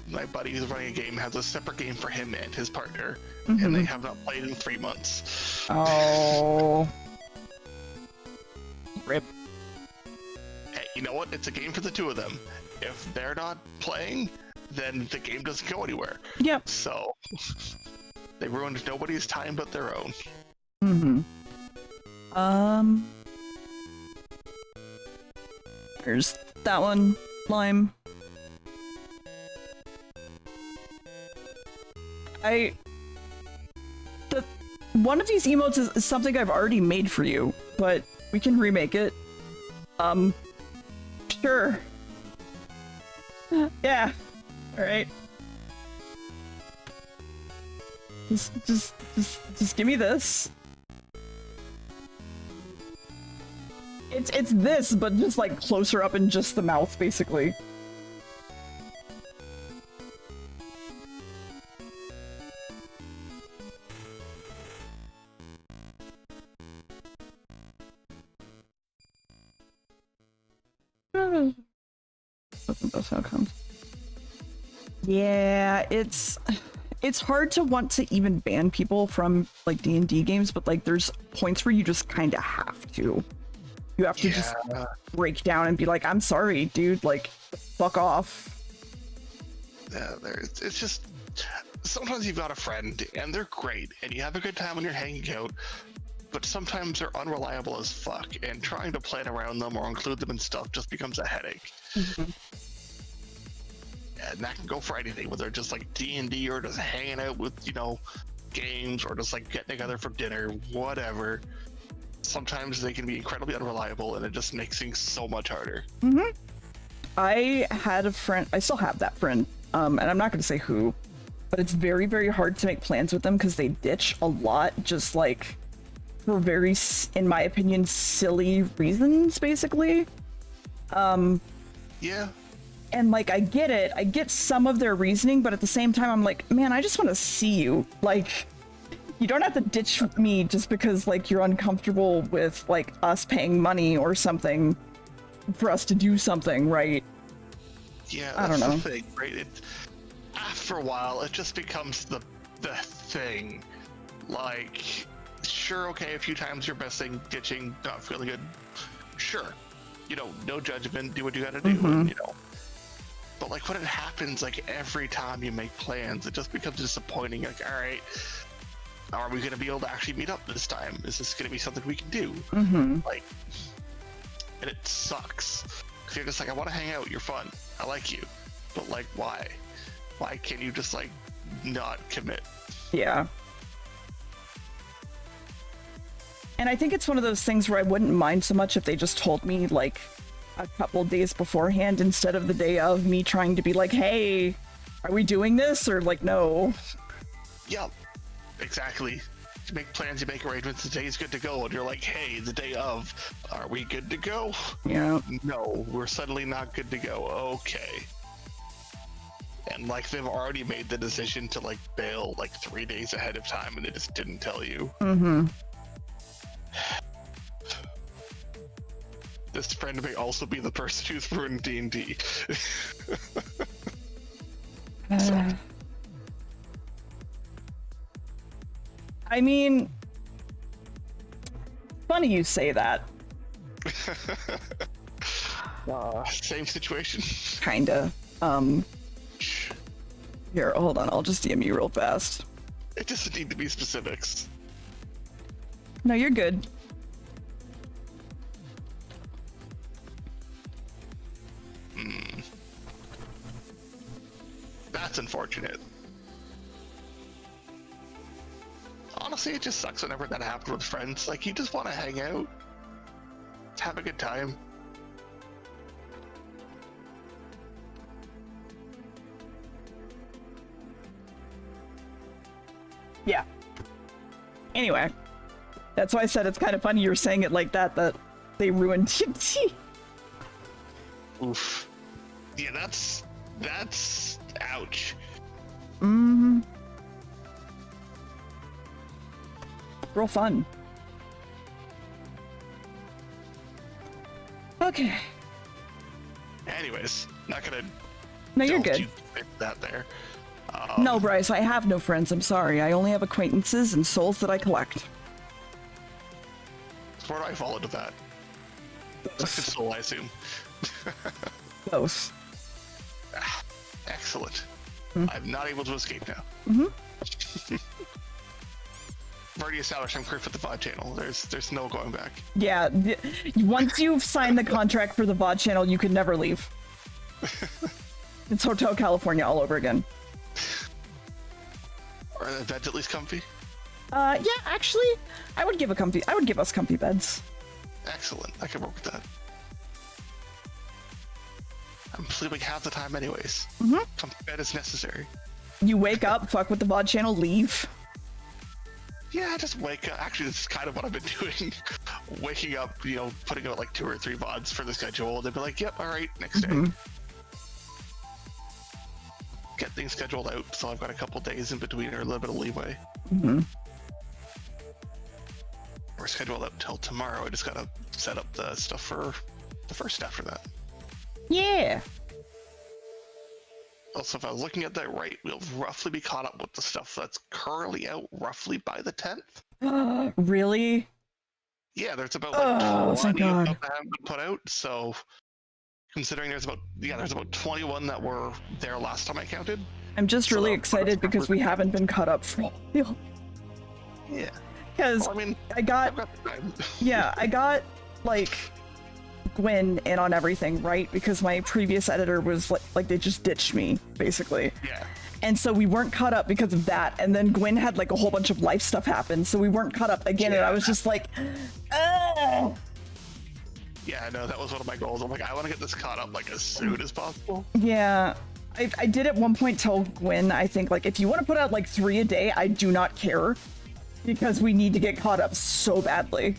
My buddy who's running a game has a separate game for him and his partner, and they have not played in 3 months. Oh. Rip. Hey, you know what? It's a game for the two of them. If they're not playing, then the game doesn't go anywhere. Yep. So, they ruined nobody's time but their own. Here's that one, Lime. One of these emotes is something I've already made for you, but we can remake it. Sure. Yeah. Alright. Just give me this. It's this, but just like closer up in just the mouth, basically. That's how it comes. Yeah, it's hard to want to even ban people from like D&D games, but like there's points where you just kind of have to. You have to just break down and be like, I'm sorry, dude, like, fuck off. Yeah, it's just, sometimes you've got a friend, and they're great, and you have a good time when you're hanging out, but sometimes they're unreliable as fuck, and trying to plan around them or include them in stuff just becomes a headache. And that can go for anything, whether it's just like D&D or just hanging out with, you know, games, or just like getting together for dinner, whatever. Sometimes they can be incredibly unreliable, and it just makes things so much harder. I had a friend, I still have that friend, and I'm not going to say who, but it's very, very hard to make plans with them because they ditch a lot, just like for very, in my opinion, silly reasons, basically. Yeah. And like, I get it, I get some of their reasoning, but at the same time, I'm like, man, I just want to see you. Like, you don't have to ditch me just because like you're uncomfortable with like us paying money or something for us to do something, right? Yeah, I don't know. The thing, right? After a while, it just becomes the thing. Like, sure, okay, a few times you're missing, ditching, not feeling good. Sure, you know, no judgment, do what you gotta do, and, you know. But like when it happens, like every time you make plans, it just becomes disappointing. Like, all right, are we going to be able to actually meet up this time? Is this going to be something we can do? Like, and it sucks. Because you're just like, I want to hang out, you're fun, I like you. But like, why? Why can't you just like, not commit? Yeah. And I think it's one of those things where I wouldn't mind so much if they just told me like a couple days beforehand instead of the day of, me trying to be like, hey, are we doing this? Or like, no. Yep. Exactly. You make plans, you make arrangements, the day's good to go, and you're like, hey, the day of, are we good to go? Yeah. No, we're suddenly not good to go. Okay. And like they've already made the decision to like bail like 3 days ahead of time, and they just didn't tell you. This friend may also be the person who's ruined D&D. I mean, funny you say that. Same situation. Kinda. Here, hold on. I'll just DM you real fast. It doesn't need to be specifics. No, you're good. That's unfortunate. Honestly, it just sucks whenever that happens with friends. Like, you just want to hang out, have a good time. Yeah. Anyway, that's why I said it's kind of funny you're saying it like that they ruined TNT. Oof. Yeah, that's ouch. Mm-hmm. Real fun. Okay. Anyways, not gonna. No, you're delve good. too deep into that there. No, Bryce, I have no friends. I'm sorry. I only have acquaintances and souls that I collect. So where do I fall into that? Collected soul, I assume. Close. Excellent. I'm not able to escape now. Mm-hmm. I've already established I'm clear for the VOD channel. There's no going back. Yeah, once you've signed the contract for the VOD channel, you can never leave. It's Hotel California all over again. Are the beds at least comfy? Yeah, actually, I would give us comfy beds. Excellent. I can work with that. I'm sleeping half the time anyways. Mm-hmm. Comfy bed is necessary. You wake up, fuck with the VOD channel, leave. Yeah, just wake up. Actually, this is kind of what I've been doing. Waking up, putting out like 2 or 3 VODs for the schedule. They'd be like, yep, all right, next day. Get things scheduled out, so I've got a couple days in between or a little bit of leeway. Mm-hmm. We're scheduled up till tomorrow. I just gotta set up the stuff for the first after that. Yeah. Also, if I was looking at that right, we'll roughly be caught up with the stuff that's currently out roughly by the 10th. Really? Yeah, there's about like 20 thank God. that haven't been put out, so considering there's about 21 that were there last time I counted. I'm just So really that's excited because we haven't been caught up for a while. Yeah. Because Well, I mean, I got I've got the time. yeah, I got like Gwen in on everything, right? Because my previous editor was like they just ditched me, basically. Yeah. And so we weren't caught up because of that. And then Gwen had like a whole bunch of life stuff happen, so we weren't caught up again. And I was just like, oh. Yeah, I know, that was one of my goals. I'm like, I want to get this caught up like as soon as possible. Yeah. I did at one point tell Gwen, I think, like, if you want to put out like 3 a day, I do not care. Because we need to get caught up so badly.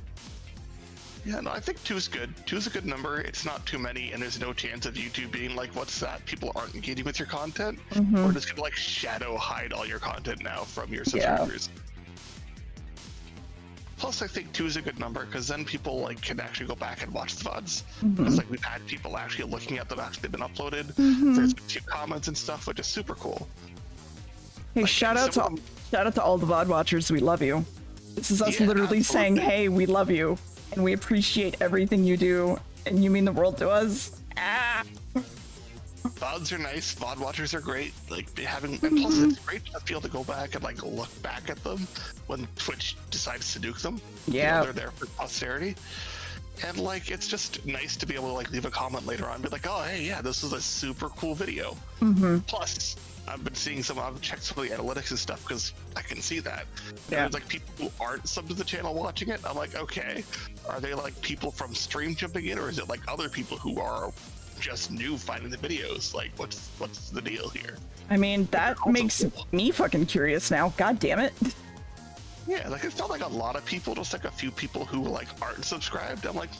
Yeah, no, I think 2 is good. 2 is a good number. It's not too many, and there's no chance of YouTube being like, what's that? People aren't engaging with your content. We're just gonna like shadow hide all your content now from your subscribers. Yeah. Plus, I think 2 is a good number because then people like can actually go back and watch the VODs. It's like we've had people actually looking at them after they've been uploaded. There's a few comments and stuff, which is super cool. Hey, like, shout out to all the VOD watchers. We love you. This is us literally saying, hey, we love you. And we appreciate everything you do, and you mean the world to us. Ah. VODs are nice. VOD watchers are great. Like and plus it's great to be able to go back and like look back at them when Twitch decides to nuke them. Yeah, they're there for posterity. And like it's just nice to be able to like leave a comment later on, and be like, oh hey, yeah, this is a super cool video. Plus, I've been seeing I've checked some of the analytics and stuff because I can see that. Yeah. There's like people who aren't subbed to the channel watching it. I'm like, okay, are they like people from stream jumping in, or is it like other people who are just new finding the videos? Like, what's the deal here? I mean, that makes me fucking curious now. God damn it. Yeah, like it's not like a lot of people, just like a few people who like aren't subscribed. I'm like,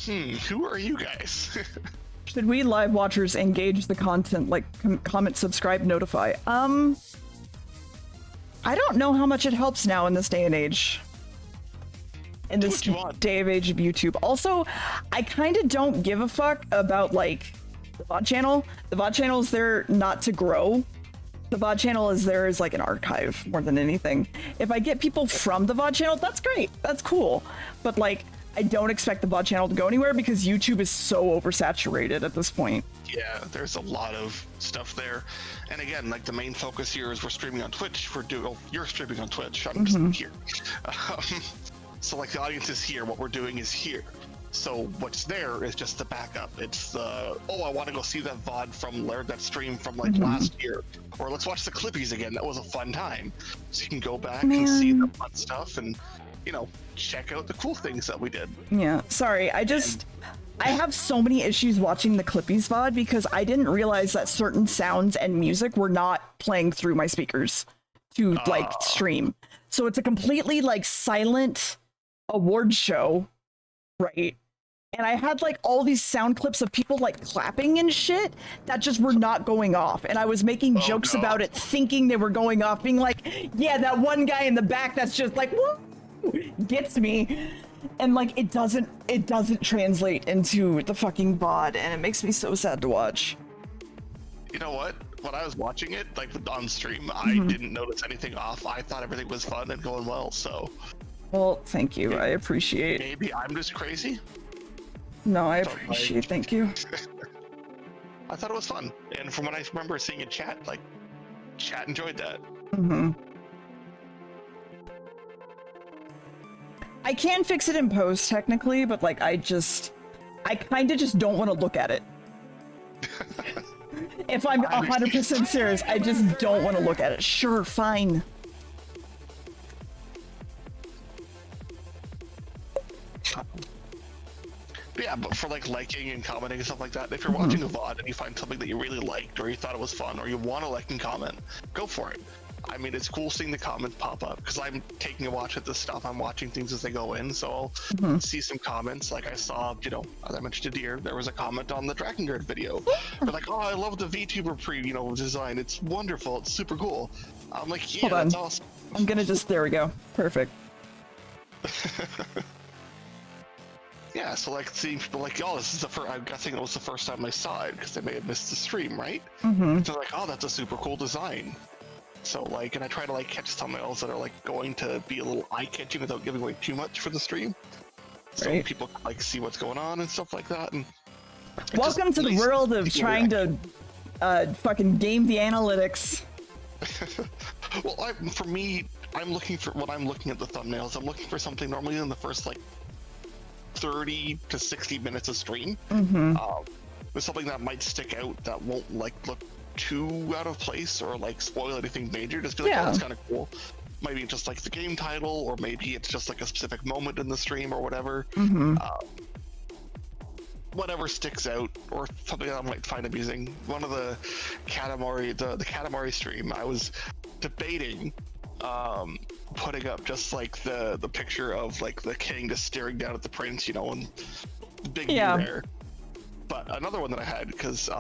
who are you guys? Should we live watchers engage the content, like comment, subscribe, notify? I don't know how much it helps now in this day and age. In this day of age of YouTube. Also, I kind of don't give a fuck about like the VOD channel. The VOD channel is there not to grow. The VOD channel is there as like an archive more than anything. If I get people from the VOD channel, that's great. That's cool. But like, I don't expect the VOD channel to go anywhere because YouTube is so oversaturated at this point. Yeah, there's a lot of stuff there. And again, like the main focus here is we're streaming on Twitch. You're streaming on Twitch. I'm just here. So like the audience is here. What we're doing is here. So what's there is just the backup. It's the, oh, I want to go see that VOD from that stream from like last year. Or let's watch the Clippies again. That was a fun time. So you can go back and see the fun stuff and, you know, check out the cool things that we did. Yeah, sorry. I have so many issues watching the Clippies VOD because I didn't realize that certain sounds and music were not playing through my speakers to like stream. So it's a completely like silent award show, right? And I had like all these sound clips of people like clapping and shit that just were not going off. And I was making jokes about it, thinking they were going off, being like, yeah, that one guy in the back that's just like, woo, gets me. And like it doesn't translate into the fucking VOD, and it makes me so sad to watch. You know what? When I was watching it, like on stream, I didn't notice anything off. I thought everything was fun and going well, so. Well, thank you. I appreciate. Maybe I'm just crazy. No, I appreciate. Thank you. I thought it was fun, and from what I remember seeing in chat, like, chat enjoyed that. I can fix it in post technically, but like I kind of just don't want to look at it. If I'm 100% serious, I just don't want to look at it. Sure, fine. Yeah, but for like liking and commenting and stuff like that, if you're watching a VOD and you find something that you really liked or you thought it was fun or you want to like and comment, go for it. I mean, it's cool seeing the comments pop up because I'm taking a watch at this stuff. I'm watching things as they go in, so I'll see some comments. Like I saw, you know, as I mentioned to Deer, there was a comment on the Drakengard video. They're like, oh, I love the VTuber design. It's wonderful. It's super cool. I'm like, yeah, that's awesome. I'm gonna just, there we go. Perfect. Yeah, so like seeing people like, oh, this is the first, I'm guessing it was the first time I saw it because they may have missed the stream, right? So like, oh, that's a super cool design. So like, and I try to like catch thumbnails that are like going to be a little eye-catching without giving away too much for the stream. So people can like see what's going on and stuff like that. And welcome to the world of trying to fucking game the analytics. Well, for me, I'm looking for, when I'm looking at the thumbnails, I'm looking for something normally in the first like 30 to 60 minutes of stream. With something that might stick out that won't like look too out of place or like spoil anything major. Just be like, oh, that's kind of cool. Maybe just like the game title, or maybe it's just like a specific moment in the stream or whatever. Whatever sticks out, or something that I might find amusing. One of the Katamari, the Katamari stream, I was debating putting up just like the picture of like the king just staring down at the prince, you know, and the big there. But another one that I had, because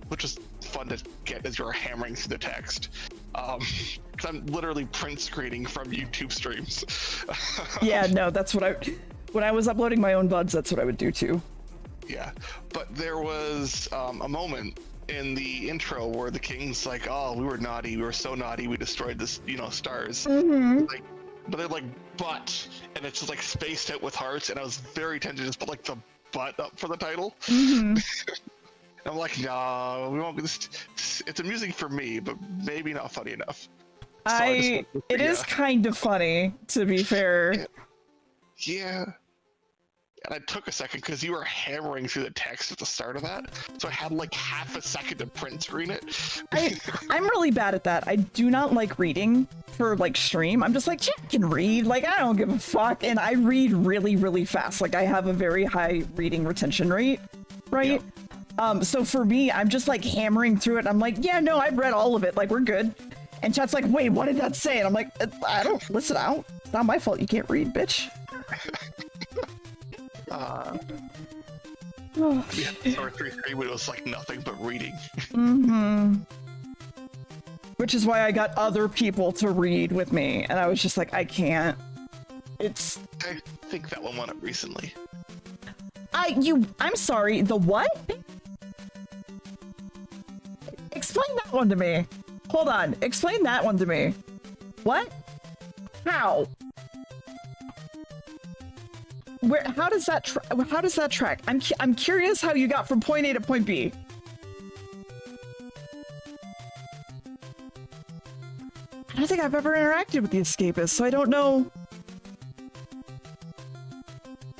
which is fun to get as you're hammering through the text, because I'm literally print screening from YouTube streams. Yeah, no, that's what when I was uploading my own VODs, that's what I would do too. Yeah, but there was a moment in the intro where the king's like, oh, we were naughty, we were so naughty, we destroyed this, you know, stars. Like, but they're like, but, and it's just like spaced out with hearts, and I was very tempted to just put like the butt up for the title. I'm like, no, we won't be this. It's amusing for me, but maybe not funny enough. So it is kind of funny, to be fair. Yeah. And I took a second because you were hammering through the text at the start of that, so I had like half a second to print screen it. I'm really bad at that. I do not like reading for like stream. I'm just like, yeah, I can read. Like, I don't give a fuck. And I read really, really fast. Like, I have a very high reading retention rate, right? So for me, I'm just like hammering through it. I'm like, yeah, no, I've read all of it. Like, we're good. And chat's like, wait, what did that say? And I'm like, I don't listen out. It's not my fault. You can't read, bitch. Yeah, or 3 when it was like nothing but reading. Which is why I got other people to read with me, and I was just like, I can't. It's. I think that one went up recently. I'm sorry. The what? Explain that one to me. Hold on. Explain that one to me. What? How? How does that track? I'm curious how you got from point A to point B. don't think I've ever interacted with the escapists, so I don't know.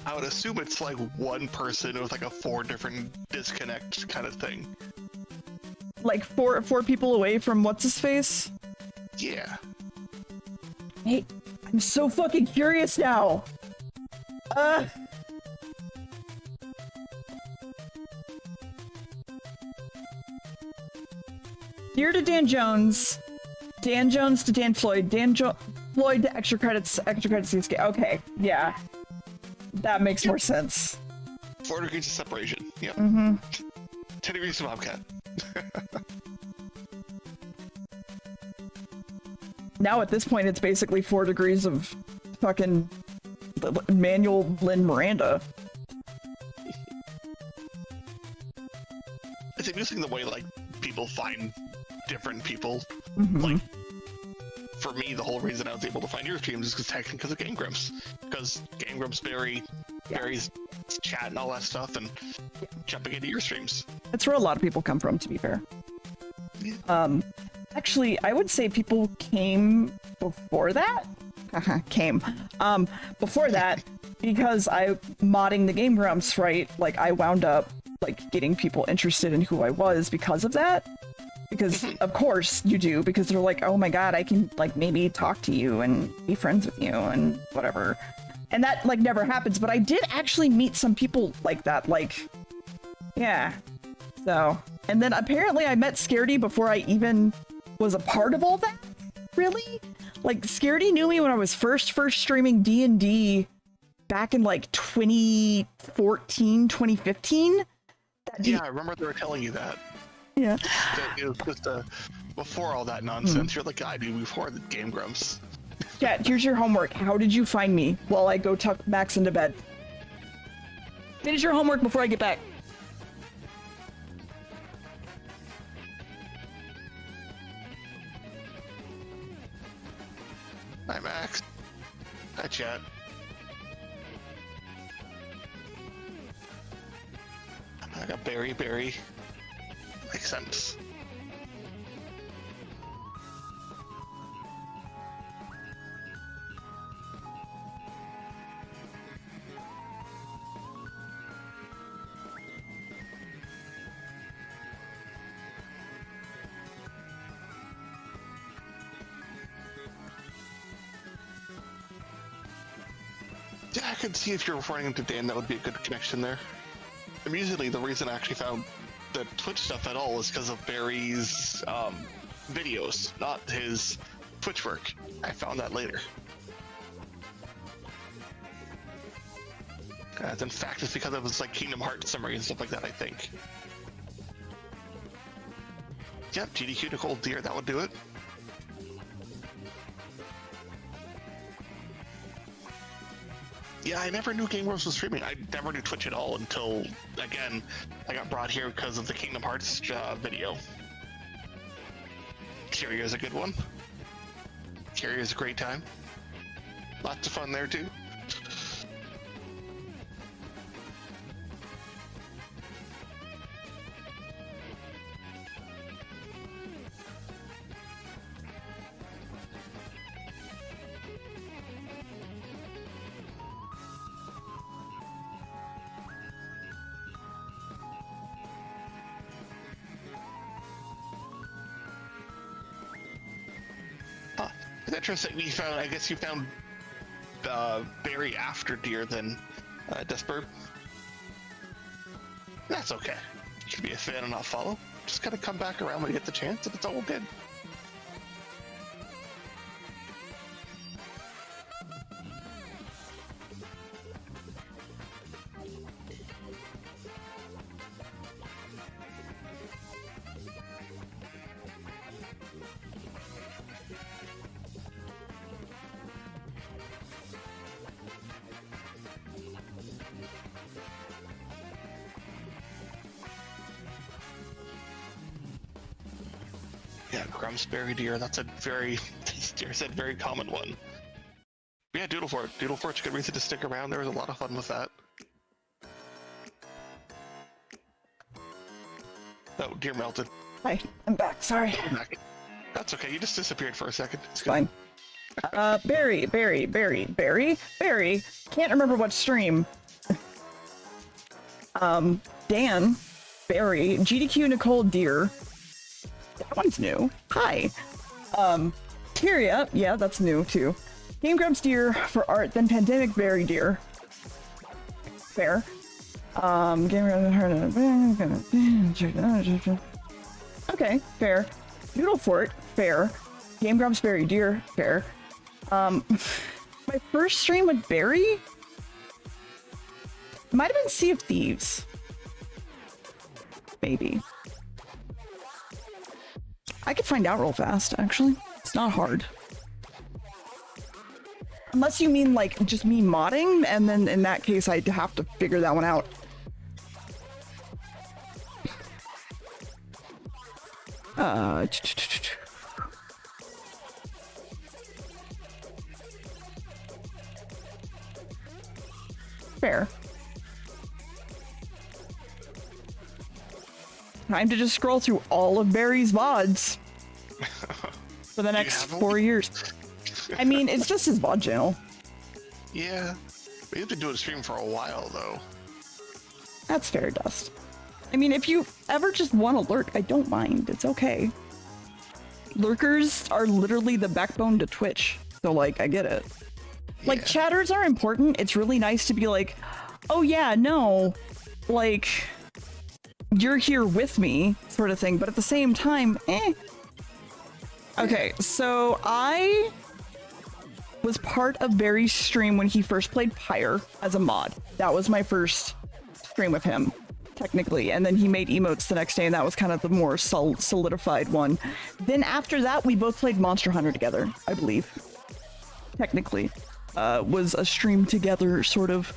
I would assume it's like one person with like a 4 different disconnect kind of thing. Like four people away from what's his face? Yeah. Hey, I'm so fucking curious now. Dear to Dan Jones. Dan Jones to Dan Floyd. Floyd to extra credits escape. Okay, yeah. That makes more sense. 4 degrees of separation. Yep. 10 degrees of Bobcat. Now at this point, it's basically 4 degrees of fucking Manuel Lynn Miranda. It's amusing the way like people find different people. Like for me, the whole reason I was able to find your streams is because of Game Grumps. Because Game Grumps Barry's chat and all that stuff, and jumping into your streams. That's where a lot of people come from, to be fair. Yeah. Actually, I would say people came before that. Before that, because I modding the Game Grumps, right? Like I wound up like getting people interested in who I was because of that. Because of course you do, because they're like, oh my god, I can like maybe talk to you and be friends with you and whatever. And that like never happens, but I did actually meet some people like that, like, yeah. So, and then apparently I met Scaredy before I even was a part of all that. Really? Like Scaredy knew me when I was first streaming D&D back in like 2014, 2015. Yeah, I remember they were telling you that. Yeah. It was just before all that nonsense. You're the guy dude before the Game Grumps. Yeah, here's your homework. How did you find me while I go tuck Max into bed? Finish your homework before I get back. Hi, Max. Hi, chat. I got Barry. Makes sense. Yeah, I could see if you're referring to Dan, that would be a good connection there. Amusingly, the reason I actually found the Twitch stuff at all is because of Barry's videos, not his Twitch work. I found that later. In fact, it's because of his like Kingdom Hearts summary and stuff like that, I think. Yep, GDQ Nicole Deer, that would do it. Yeah, I never knew Game Grumps was streaming. I never knew Twitch at all until, again, I got brought here because of the Kingdom Hearts video. Carrier's a good one. Carrier's a great time. Lots of fun there, too. It's interesting. I guess you found Barry after Deer than Desperate. That's okay. You can be a fan and not follow. Just gotta come back around when you get the chance, and it's all good. Grumsberry Deer, that's a very, Deer said, very common one. Yeah, Doodlefort. Doodlefort's a good reason to stick around. There was a lot of fun with that. Oh, Deer melted. Hi, I'm back. Sorry. I'm back. That's okay. You just disappeared for a second. It's fine. Barry. Can't remember what stream. Dan, Barry, GDQ, Nicole, Deer. That one's new. Hi. Kyria, yeah, that's new too. Game Grumps Deer for art, then Pandemic Barry Deer. Fair. Okay, fair. Noodle Fort, fair. Game Grumps Barry Deer, fair. My first stream with Barry might have been Sea of Thieves. Maybe. I could find out real fast, actually. It's not hard. Unless you mean, like, just me modding, and then in that case, I'd have to figure that one out. Fair. Time to just scroll through all of Barry's VODs for the next 4 years. I mean, it's just his VOD channel. Yeah. We've been doing stream for a while, though. That's fair, Dust. I mean, if you ever just want to lurk, I don't mind. It's okay. Lurkers are literally the backbone to Twitch. So, like, I get it. Like, Yeah. chatters are important. It's really nice to be like, oh yeah, no, like, you're here with me, sort of thing. But at the same time, Okay, so I was part of Barry's stream when he first played Pyre as a mod. That was my first stream with him, technically. And then he made emotes the next day, and that was kind of the more solidified one. Then after that, we both played Monster Hunter together, I believe. Technically. Was a stream together, sort of.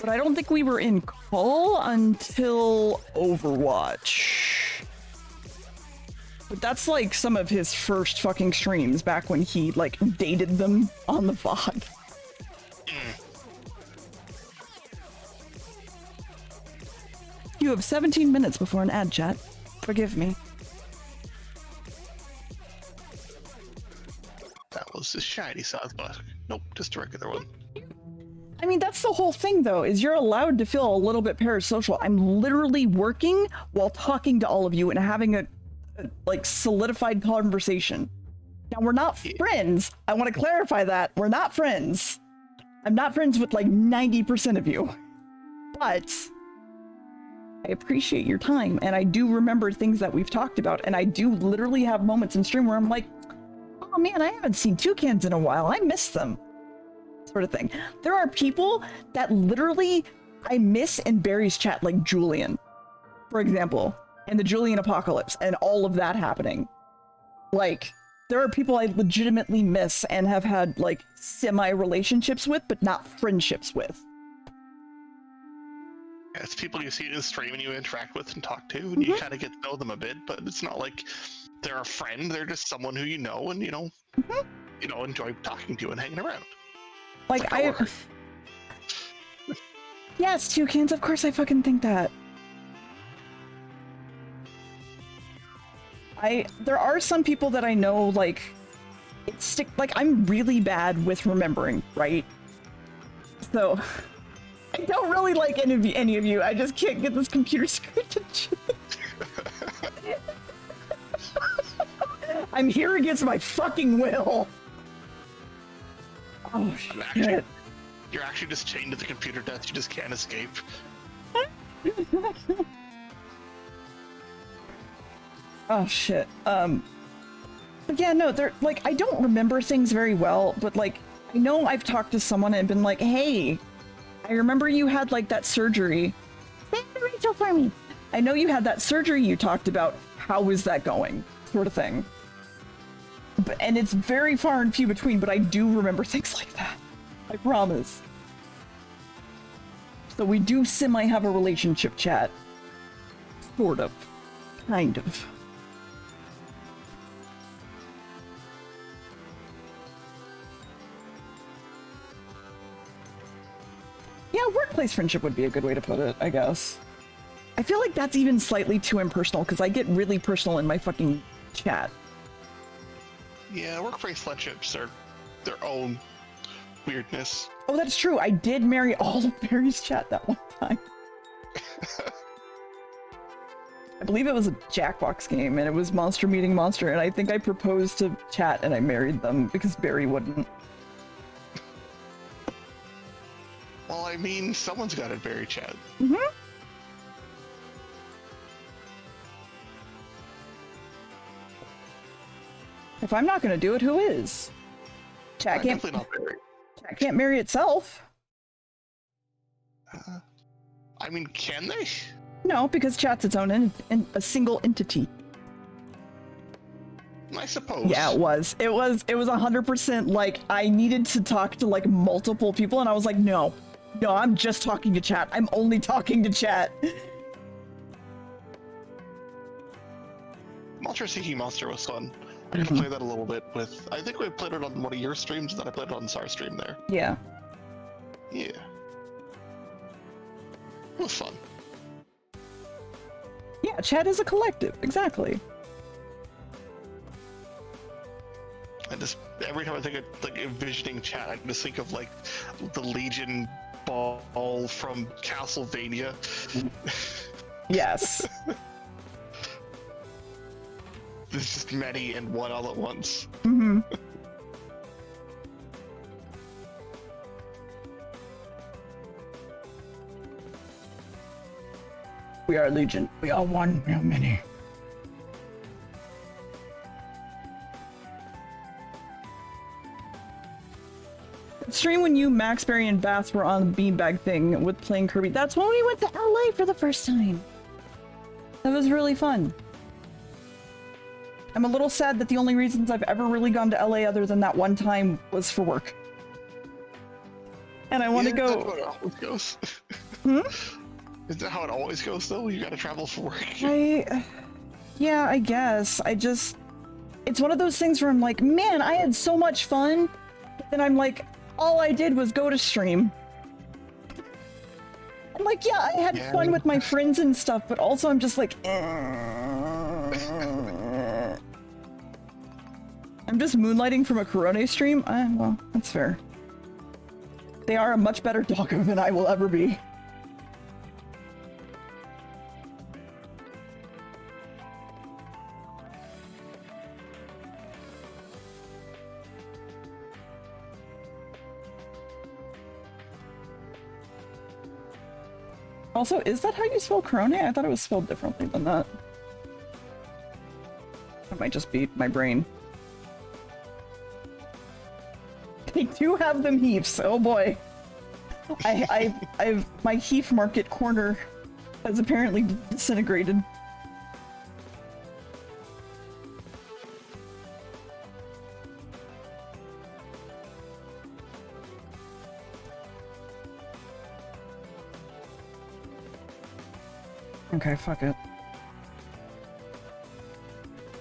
But I don't think we were in call until Overwatch. But that's like some of his first fucking streams back when he like dated them on the VOD. You have 17 minutes before an ad, chat. Forgive me. That was the shiny South Busk. Nope, just a regular one. I mean, that's the whole thing, though, is you're allowed to feel a little bit parasocial. I'm literally working while talking to all of you and having a like, solidified conversation. Now, we're not friends. I want to clarify that. We're not friends. I'm not friends with, like, 90% of you. But I appreciate your time, and I do remember things that we've talked about, and I do literally have moments in stream where I'm like, oh man, I haven't seen Toucans in a while. I miss them. Sort of thing. There are people that literally I miss in Barry's chat, like Julian, for example, and the Julian apocalypse and all of that happening. Like, there are people I legitimately miss and have had like semi-relationships with, but not friendships with. Yeah, it's people you see in the stream and you interact with and talk to, and you kind of get to know them a bit, but it's not like they're a friend. They're just someone who you know and, you know, enjoy talking to and hanging around. Like, yes, Toucans, of course I fucking think that. There are some people that I know, like, like, I'm really bad with remembering, right? So, I don't really like any of you. I just can't get this computer screen to change. I'm here against my fucking will. Oh, shit. You're actually just chained to the computer desk. You just can't escape. Oh, shit. But yeah, no, they're, like, I don't remember things very well, but, like, I know I've talked to someone and been like, hey, I remember you had, like, that surgery. Thank you, Rachel, for me. I know you had that surgery you talked about. How is that going? Sort of thing. And it's very far and few between, but I do remember things like that. I promise. So we do semi-have a relationship, chat. Sort of. Kind of. Yeah, workplace friendship would be a good way to put it, I guess. I feel like that's even slightly too impersonal, because I get really personal in my fucking chat. Yeah, workplace friendships are their own weirdness. Oh, that's true. I did marry all of Barry's chat that one time. I believe it was a Jackbox game, and it was Monster Meeting Monster, and I think I proposed to chat and I married them because Barry wouldn't. Well, I mean, someone's got to bury chat. Mm-hmm. If I'm not going to do it, who is? Chat can't. Definitely not bury. Chat can't marry itself. I mean, can they? No, because chat's its own a single entity. I suppose. Yeah, it was. It was 100% like I needed to talk to like multiple people, and I was like, no, I'm just talking to chat. I'm only talking to chat. Monster Seeking Monster was fun. I got to play that a little bit with. I think we played it on one of your streams, and then I played it on Sar's stream there. Yeah. Yeah. It was fun. Yeah, chat is a collective. Exactly. I just every time I think of like envisioning chat, I just think of like the Legion ball from Castlevania. Yes. There's just many and one all at once. Mm-hmm. We are Legion. We are one, we are many. Stream when you, Max, Barry, and Bass were on the beanbag thing with playing Kirby. That's when we went to LA for the first time. That was really fun. I'm a little sad that the only reasons I've ever really gone to LA other than that one time was for work. And I want to go. That's how it always goes. Hmm? Is that how it always goes, though? You gotta travel for work. Yeah, I guess. It's one of those things where I'm like, man, I had so much fun. But then I'm like, all I did was go to stream. I'm like, yeah, I had fun with my friends and stuff, but also I'm just like, I'm just moonlighting from a Corone stream? Well, that's fair. They are a much better doggo than I will ever be. Also, is that how you spell Corone? I thought it was spelled differently than that. That might just be my brain. They do have them heaps. Oh boy. I've my Heath Market corner has apparently disintegrated. Okay, fuck it.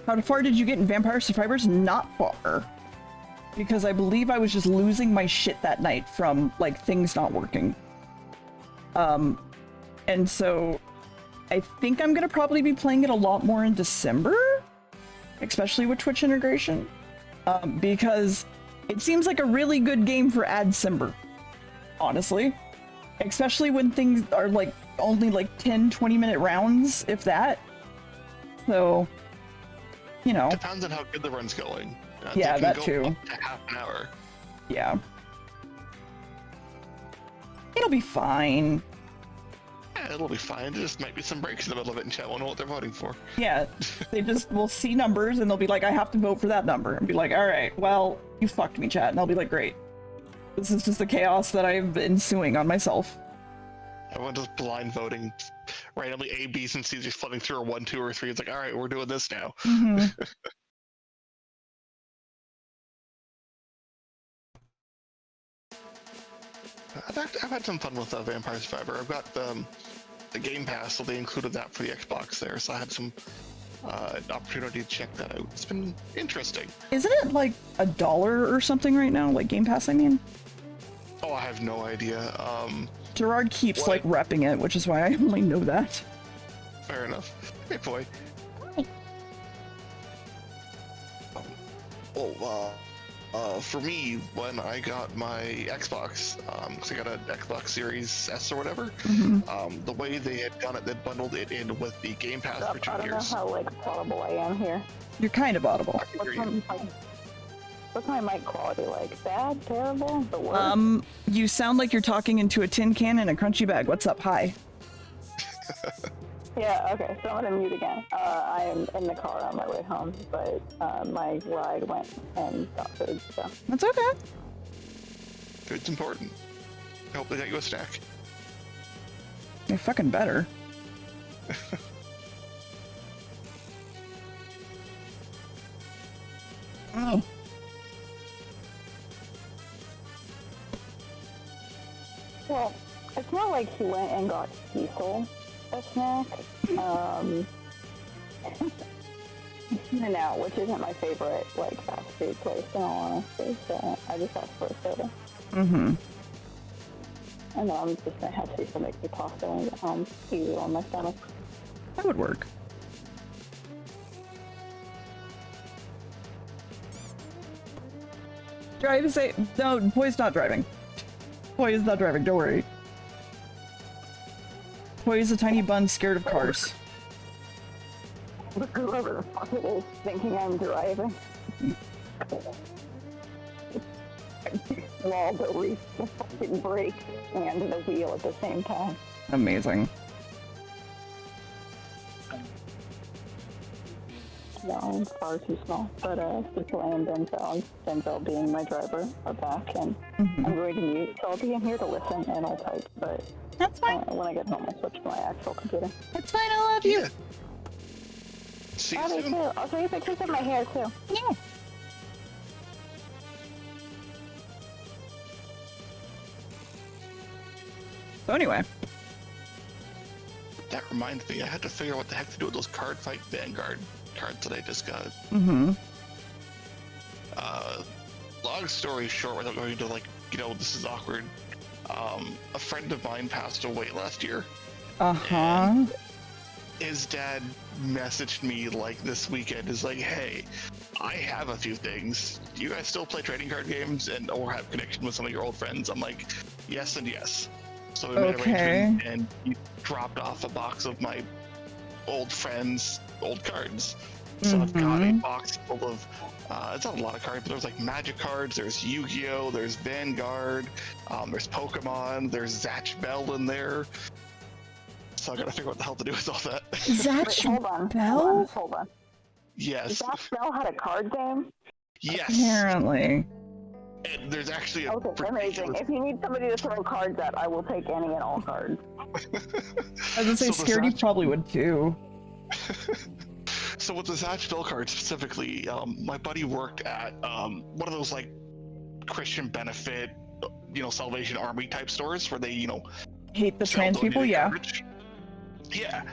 How far did you get in Vampire Survivors? Not far. Because I believe I was just losing my shit that night from, like, things not working. And so I think I'm gonna probably be playing it a lot more in December, especially with Twitch integration, because it seems like a really good game for Ad-Simber, honestly. Especially when things are, like, only, like, 10-20 minute rounds, if that. So, you know. Depends on how good the run's going. Yeah, that go too. Up to half an hour. Yeah. It'll be fine. Yeah, it'll be fine. There just might be some breaks in the middle of it and chat won't know what they're voting for. Yeah, they just will see numbers and they'll be like, I have to vote for that number. And be like, alright, well, you fucked me, chat. And I'll be like, great. This is just the chaos that I've been ensuing on myself. Everyone just blind voting. Randomly A, B's, and C's just flooding through a 1, 2, or 3. It's like, alright, we're doing this now. Mm-hmm. I've had some fun with Vampire Survivor. I've got the Game Pass, so they included that for the Xbox there, so I had some opportunity to check that out. It's been interesting. Isn't it like $1 or something right now? Like Game Pass, I mean? Oh, I have no idea. Gerard keeps like repping it, which is why I only know that. Fair enough. Hey, boy. For me, when I got my Xbox, because I got an Xbox Series S or whatever, the way they had done it, they bundled it in with the Game Pass for 2 I don't years. know how audible I am here. You're kind of audible. What's my mic quality like? Bad, terrible, the worst? You sound like you're talking into a tin can in a crunchy bag. What's up? Hi. Yeah, okay, so I'm gonna mute again. I am in the car on my way home, but my ride went and got food, so. That's okay. It's important. I hope they got you a snack. You're fucking better. Oh. Well, it's not like he went and got Cecil a snack. In-N-Out, which isn't my favorite, fast food place, in all honesty, so I just asked for a soda. I know I'm just gonna have Cecil make me pasta when I get home, eat it on my stomach. That would work. Drive safe. No, Boy's not driving. Boy is not driving, don't worry. Boy is a tiny bun scared of cars. Whoever the fuck it is thinking I'm driving. Wall to reach the fucking brake and the wheel at the same time. Amazing. No, it's far too small. But Cecil and Denzel being my driver are back, and I'm going to mute. So I'll be in here to listen and I'll type, but That's fine. when I get home I'll switch to my actual computer. That's fine, I love you. Yeah. See you I do soon. too. I'll show you pictures of my hair too. Yeah. So anyway. That reminds me, I had to figure out what the heck to do with those Card Fight Vanguard cards that I just got. Long story short, without going into this is awkward. A friend of mine passed away last year. And his dad messaged me this weekend, is like, hey, I have a few things. Do you guys still play trading card games or have connection with some of your old friends? I'm like, yes and yes. So we made arrangements, and he dropped off a box of my old friends' old cards. So I've got a box full of, it's not a lot of cards, but there's Magic cards, there's Yu-Gi-Oh, there's Vanguard, there's Pokemon, there's Zatch Bell in there. So I gotta figure out what the hell to do with all that. Zatch Bell? Hold on. Yes. Zatch Bell had a card game? Yes. Apparently. And there's actually a Okay, amazing. If you need somebody to throw cards at, I will take any and all cards. I was gonna say, Scaredy probably would too. So with the Zatch Bell card specifically, my buddy worked at one of those Christian benefit, Salvation Army type stores where they, hate the trans people, yeah. Garbage. Yeah.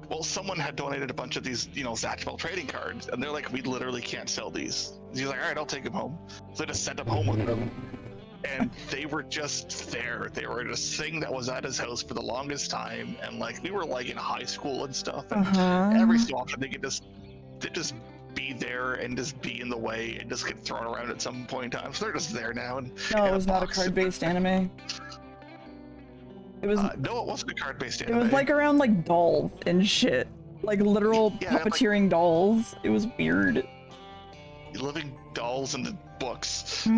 Well, someone had donated a bunch of these, Zatch Bell trading cards, and they're like, we literally can't sell these. He's like, all right, I'll take them home. So they just sent them home with them. And they were just there. They were just thing that was at his house for the longest time. And we were in high school and stuff. And every so often they just be there and just be in the way and just get thrown around at some point in time. So they're just there now. And no, it was not a card-based anime. It was no, it wasn't a card-based anime. It was around dolls and shit, literal puppeteering dolls. It was weird. Living dolls in the books.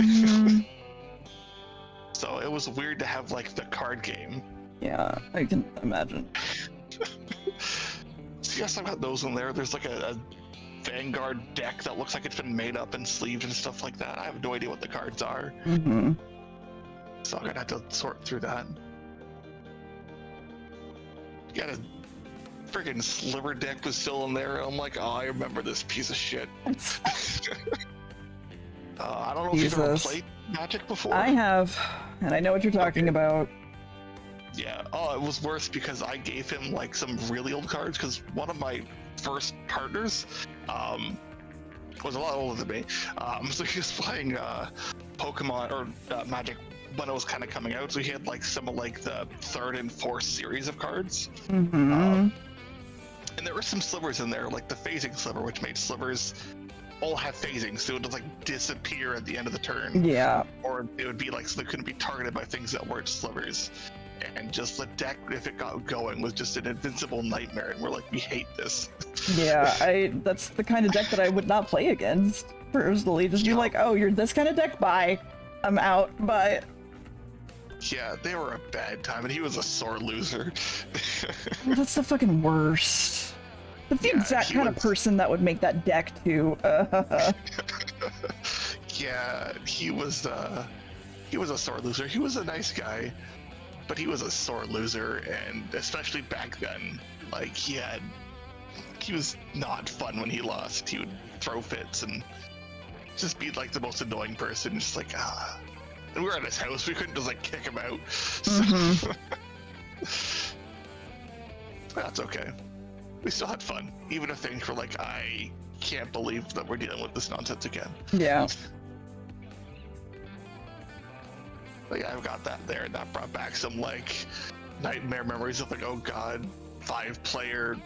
So it was weird to have the card game. Yeah, I can imagine. So yes, I've got those in there. There's a Vanguard deck that looks like it's been made up and sleeved and stuff like that. I have no idea what the cards are. So I'm gonna have to sort through that. Got a friggin' Sliver deck was still in there. I'm like, oh, I remember this piece of shit. I don't know if you've ever played Magic before. I have, and I know what you're talking about. Yeah. Oh, it was worse because I gave him some really old cards because one of my first partners was a lot older than me. So he was playing Pokemon or Magic when it was kind of coming out. So he had some of the third and fourth series of cards. And there were some slivers in there, like the phasing sliver, which made slivers all have phasing, so it would just like disappear at the end of the turn. Yeah. Or it would be like so they couldn't be targeted by things that weren't slivers. And just the deck, if it got going, was just an invincible nightmare, and we're like, we hate this. Yeah, that's the kind of deck that I would not play against, personally. Just be like, oh, you're this kind of deck? Bye. I'm out. Bye. Yeah, they were a bad time, and he was a sore loser. That's the fucking worst. That's the exact kind of person that would make that deck, too. Yeah, he was a sore loser. He was a nice guy, but he was a sore loser, and especially back then, like, he was not fun when he lost. He would throw fits and just be like the most annoying person, just like, and we were at his house, we couldn't just like kick him out. So that's okay. We still had fun, even if things were like, I can't believe that we're dealing with this nonsense again. Yeah. But yeah, I've got that there, and that brought back some like nightmare memories of like, oh god, 5-player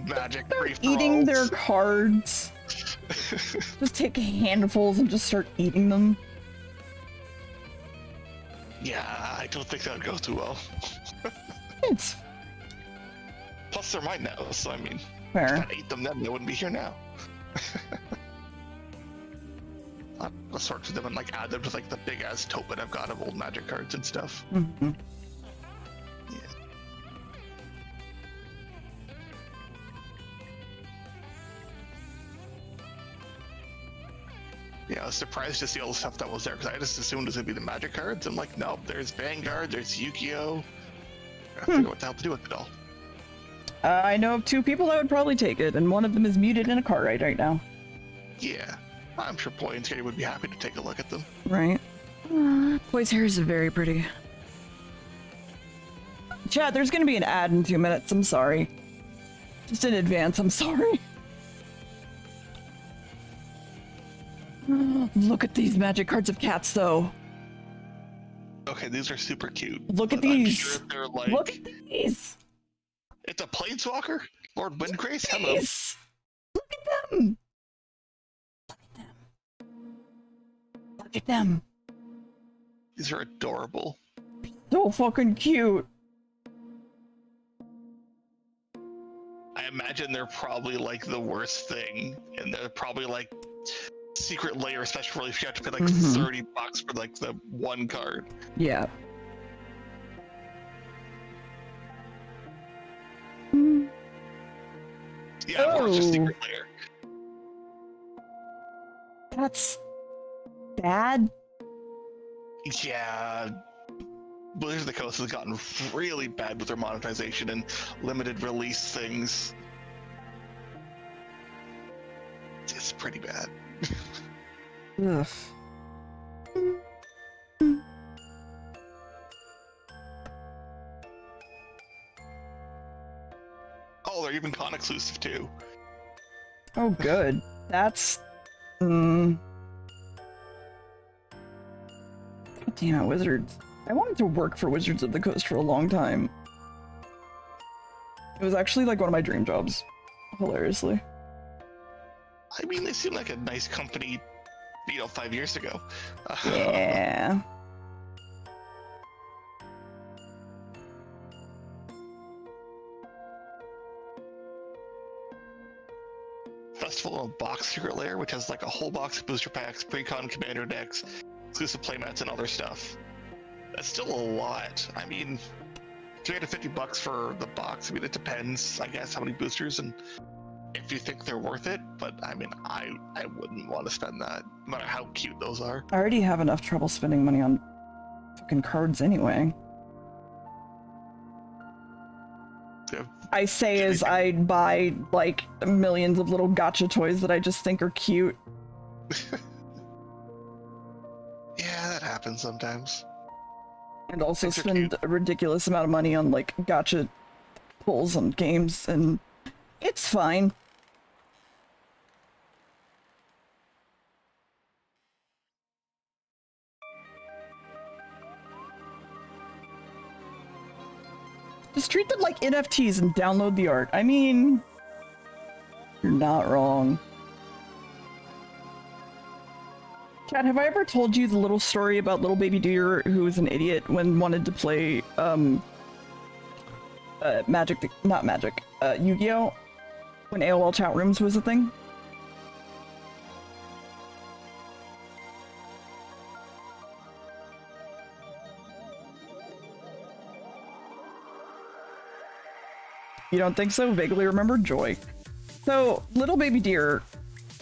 Magic free Eating their cards. Just take handfuls and just start eating them. Yeah, I don't think that would go too well. It's Plus, they're mine now, so I mean, fair. if I ate them then, they wouldn't be here now. I'll sort through them and like add them to like the big ass tote I've got of old Magic cards and stuff. Mm-hmm. Yeah. Yeah, I was surprised to see all the stuff that was there because I just assumed it was gonna be the Magic cards. I'm like, nope, there's Vanguard, there's Yu-Gi-Oh. I figure what the hell to do with it all. I know of 2 people that would probably take it, and one of them is muted in a car right now. Yeah, I'm sure Poi and Scary would be happy to take a look at them. Right. Boy's hair is very pretty. Chad, there's gonna be an ad in 2 minutes. I'm sorry. Just in advance, I'm sorry. Look at these Magic cards of cats, though. Okay, these are super cute. Look at but I'm these. sure they're like, Look at these. It's a Planeswalker? Lord Windgrace? Hello. These. Look at them. Look at them. Look at them. These are adorable. So fucking cute. I imagine they're probably like the worst thing, and they're probably like secret layer special release. You have to pay like $30 for like the one card. Yeah. Yeah, of course, just secret layer. That's bad. Yeah. Blizzard of the Coast has gotten really bad with their monetization and limited release things. It's pretty bad. Ugh. Oh, they're even con exclusive too. Oh, good. That's... God damn it, Wizards. I wanted to work for Wizards of the Coast for a long time. It was actually like one of my dream jobs. Hilariously. I mean, they seem like a nice company, 5 years ago. Yeah. Festival of Box Secret Lair, which has like a whole box of booster packs, pre-con commander decks, exclusive playmats, and other stuff. That's still a lot. I mean, $350 for the box. I mean, it depends, I guess, how many boosters and if you think they're worth it. But I mean, I wouldn't want to spend that, no matter how cute those are. I already have enough trouble spending money on fucking cards anyway. Yeah. I say as I buy like millions of little gacha toys that I just think are cute. Yeah, that happens sometimes. And also Things are spend cute. a ridiculous amount of money on like gacha pulls and games, and it's fine. Just treat them like NFTs and download the art. I mean, you're not wrong. Kat, have I ever told you the little story about little baby deer who was an idiot when wanted to play Yu-Gi-Oh! When AOL chat rooms was a thing? You don't think so? Vaguely remember? Joy. So, little baby deer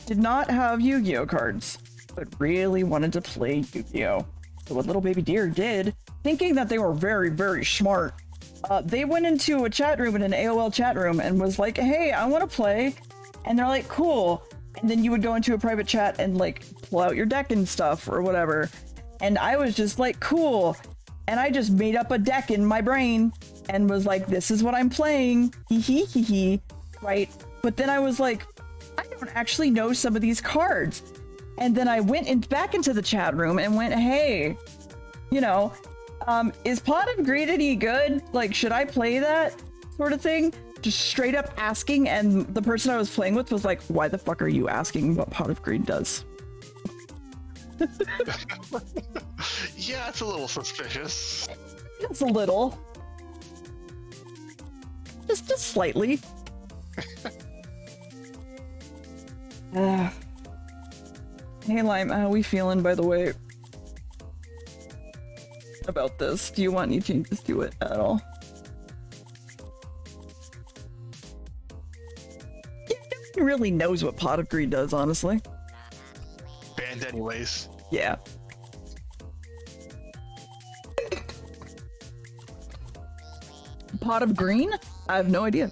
did not have Yu-Gi-Oh cards, but really wanted to play Yu-Gi-Oh. So what little baby deer did, thinking that they were very, very smart, they went into a chat room in an AOL chat room and was like, hey, I want to play. And they're like, cool. And then you would go into a private chat and like pull out your deck and stuff or whatever. And I was just like, cool. And I just made up a deck in my brain and was like, this is what I'm playing. Hee hee hee hee. Right? But then I was like, I don't actually know some of these cards. And then I went back into the chat room and went, hey, you know, is Pot of Greed any good? Like, should I play that sort of thing? Just straight up asking. And the person I was playing with was like, why the fuck are you asking what Pot of Greed does? Yeah, it's a little suspicious. It's a little. Just slightly. Hey Lime, how are we feeling, by the way, about this? Do you want any changes to it at all? Yeah, nobody really knows what Pot of Greed does, honestly. Banned anyways. Yeah. Pot of Green? I have no idea.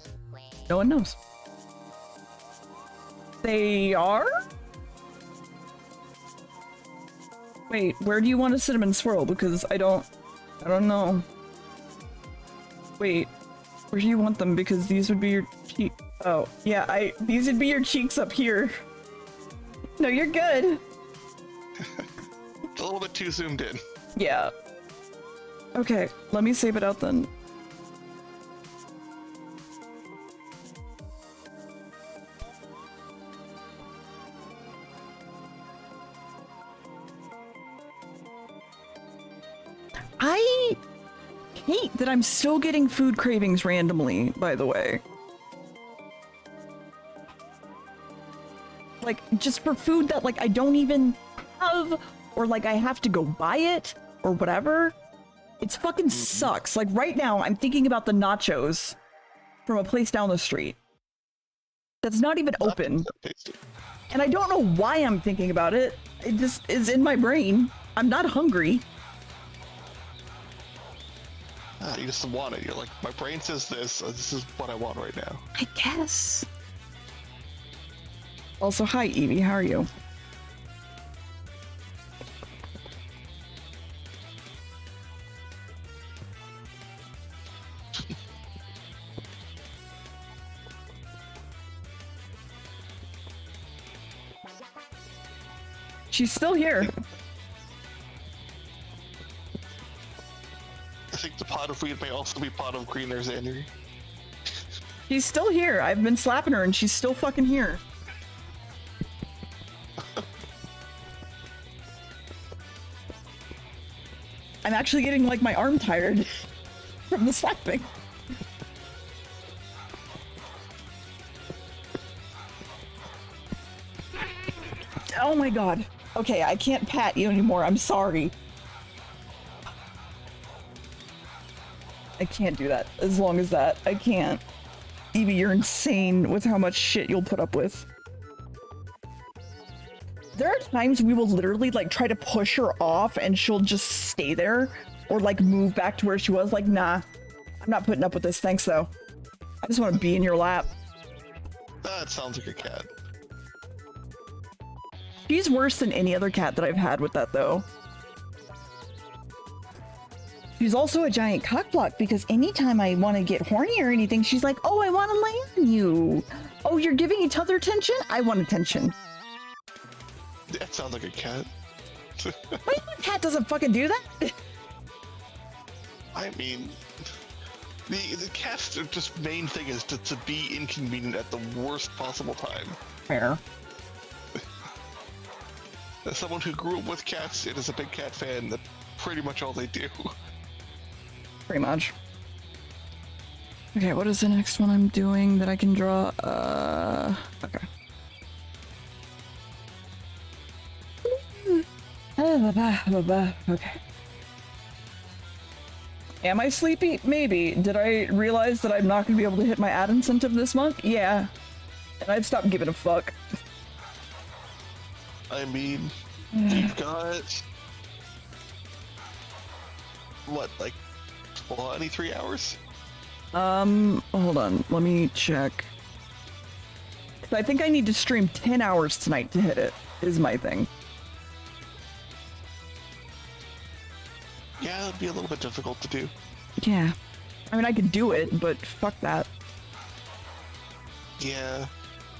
No one knows. They are? Wait, where do you want a cinnamon swirl? Because I don't know. Wait, where do you want them? Because these would be your cheek. Oh, yeah, these would be your cheeks up here. No, you're good. It's a little bit too zoomed in. Yeah. Okay, let me save it out then. I hate that I'm still getting food cravings randomly, by the way. Like, just for food that, like, I don't even have, or, like, I have to go buy it, or whatever. It's fucking sucks. Like, right now, I'm thinking about the nachos from a place down the street that's not even open. And I don't know why I'm thinking about it. It just is in my brain. I'm not hungry. You just want it. You're like, my brain says this. This is what I want right now. I guess. Also, hi, Evie. How are you? She's still here. I think the Pot of Weed may also be Pot of Green. There's Andrew. She's still here. I've been slapping her and she's still fucking here. I'm actually getting, like, my arm tired from the slapping. Oh my god. Okay, I can't pat you anymore. I'm sorry. I can't do that as long as that. I can't. Evie, you're insane with how much shit you'll put up with. There are times we will literally, like, try to push her off and she'll just stay there or, like, move back to where she was. Like, nah, I'm not putting up with this. Thanks, though. I just want to be in your lap. That sounds like a cat. She's worse than any other cat that I've had with that, though. She's also a giant cockblock because anytime I want to get horny or anything, she's like, oh, I want to lay on you. Oh, you're giving each other attention? I want attention. That sounds like a cat. My cat doesn't fucking do that. I mean, the cat's just main thing is to be inconvenient at the worst possible time. Fair. As someone who grew up with cats and is a big cat fan, that's pretty much all they do. Pretty much. Okay, what is the next one I'm doing that I can draw? Okay. Okay. Am I sleepy? Maybe. Did I realize that I'm not going to be able to hit my ad incentive this month? Yeah. And I've stopped giving a fuck. I mean, you've got... what, like 23 hours? Hold on. Let me check. 'Cause I think I need to stream 10 hours tonight to hit it, is my thing. Yeah, it'd be a little bit difficult to do. Yeah. I mean, I could do it, but fuck that. Yeah.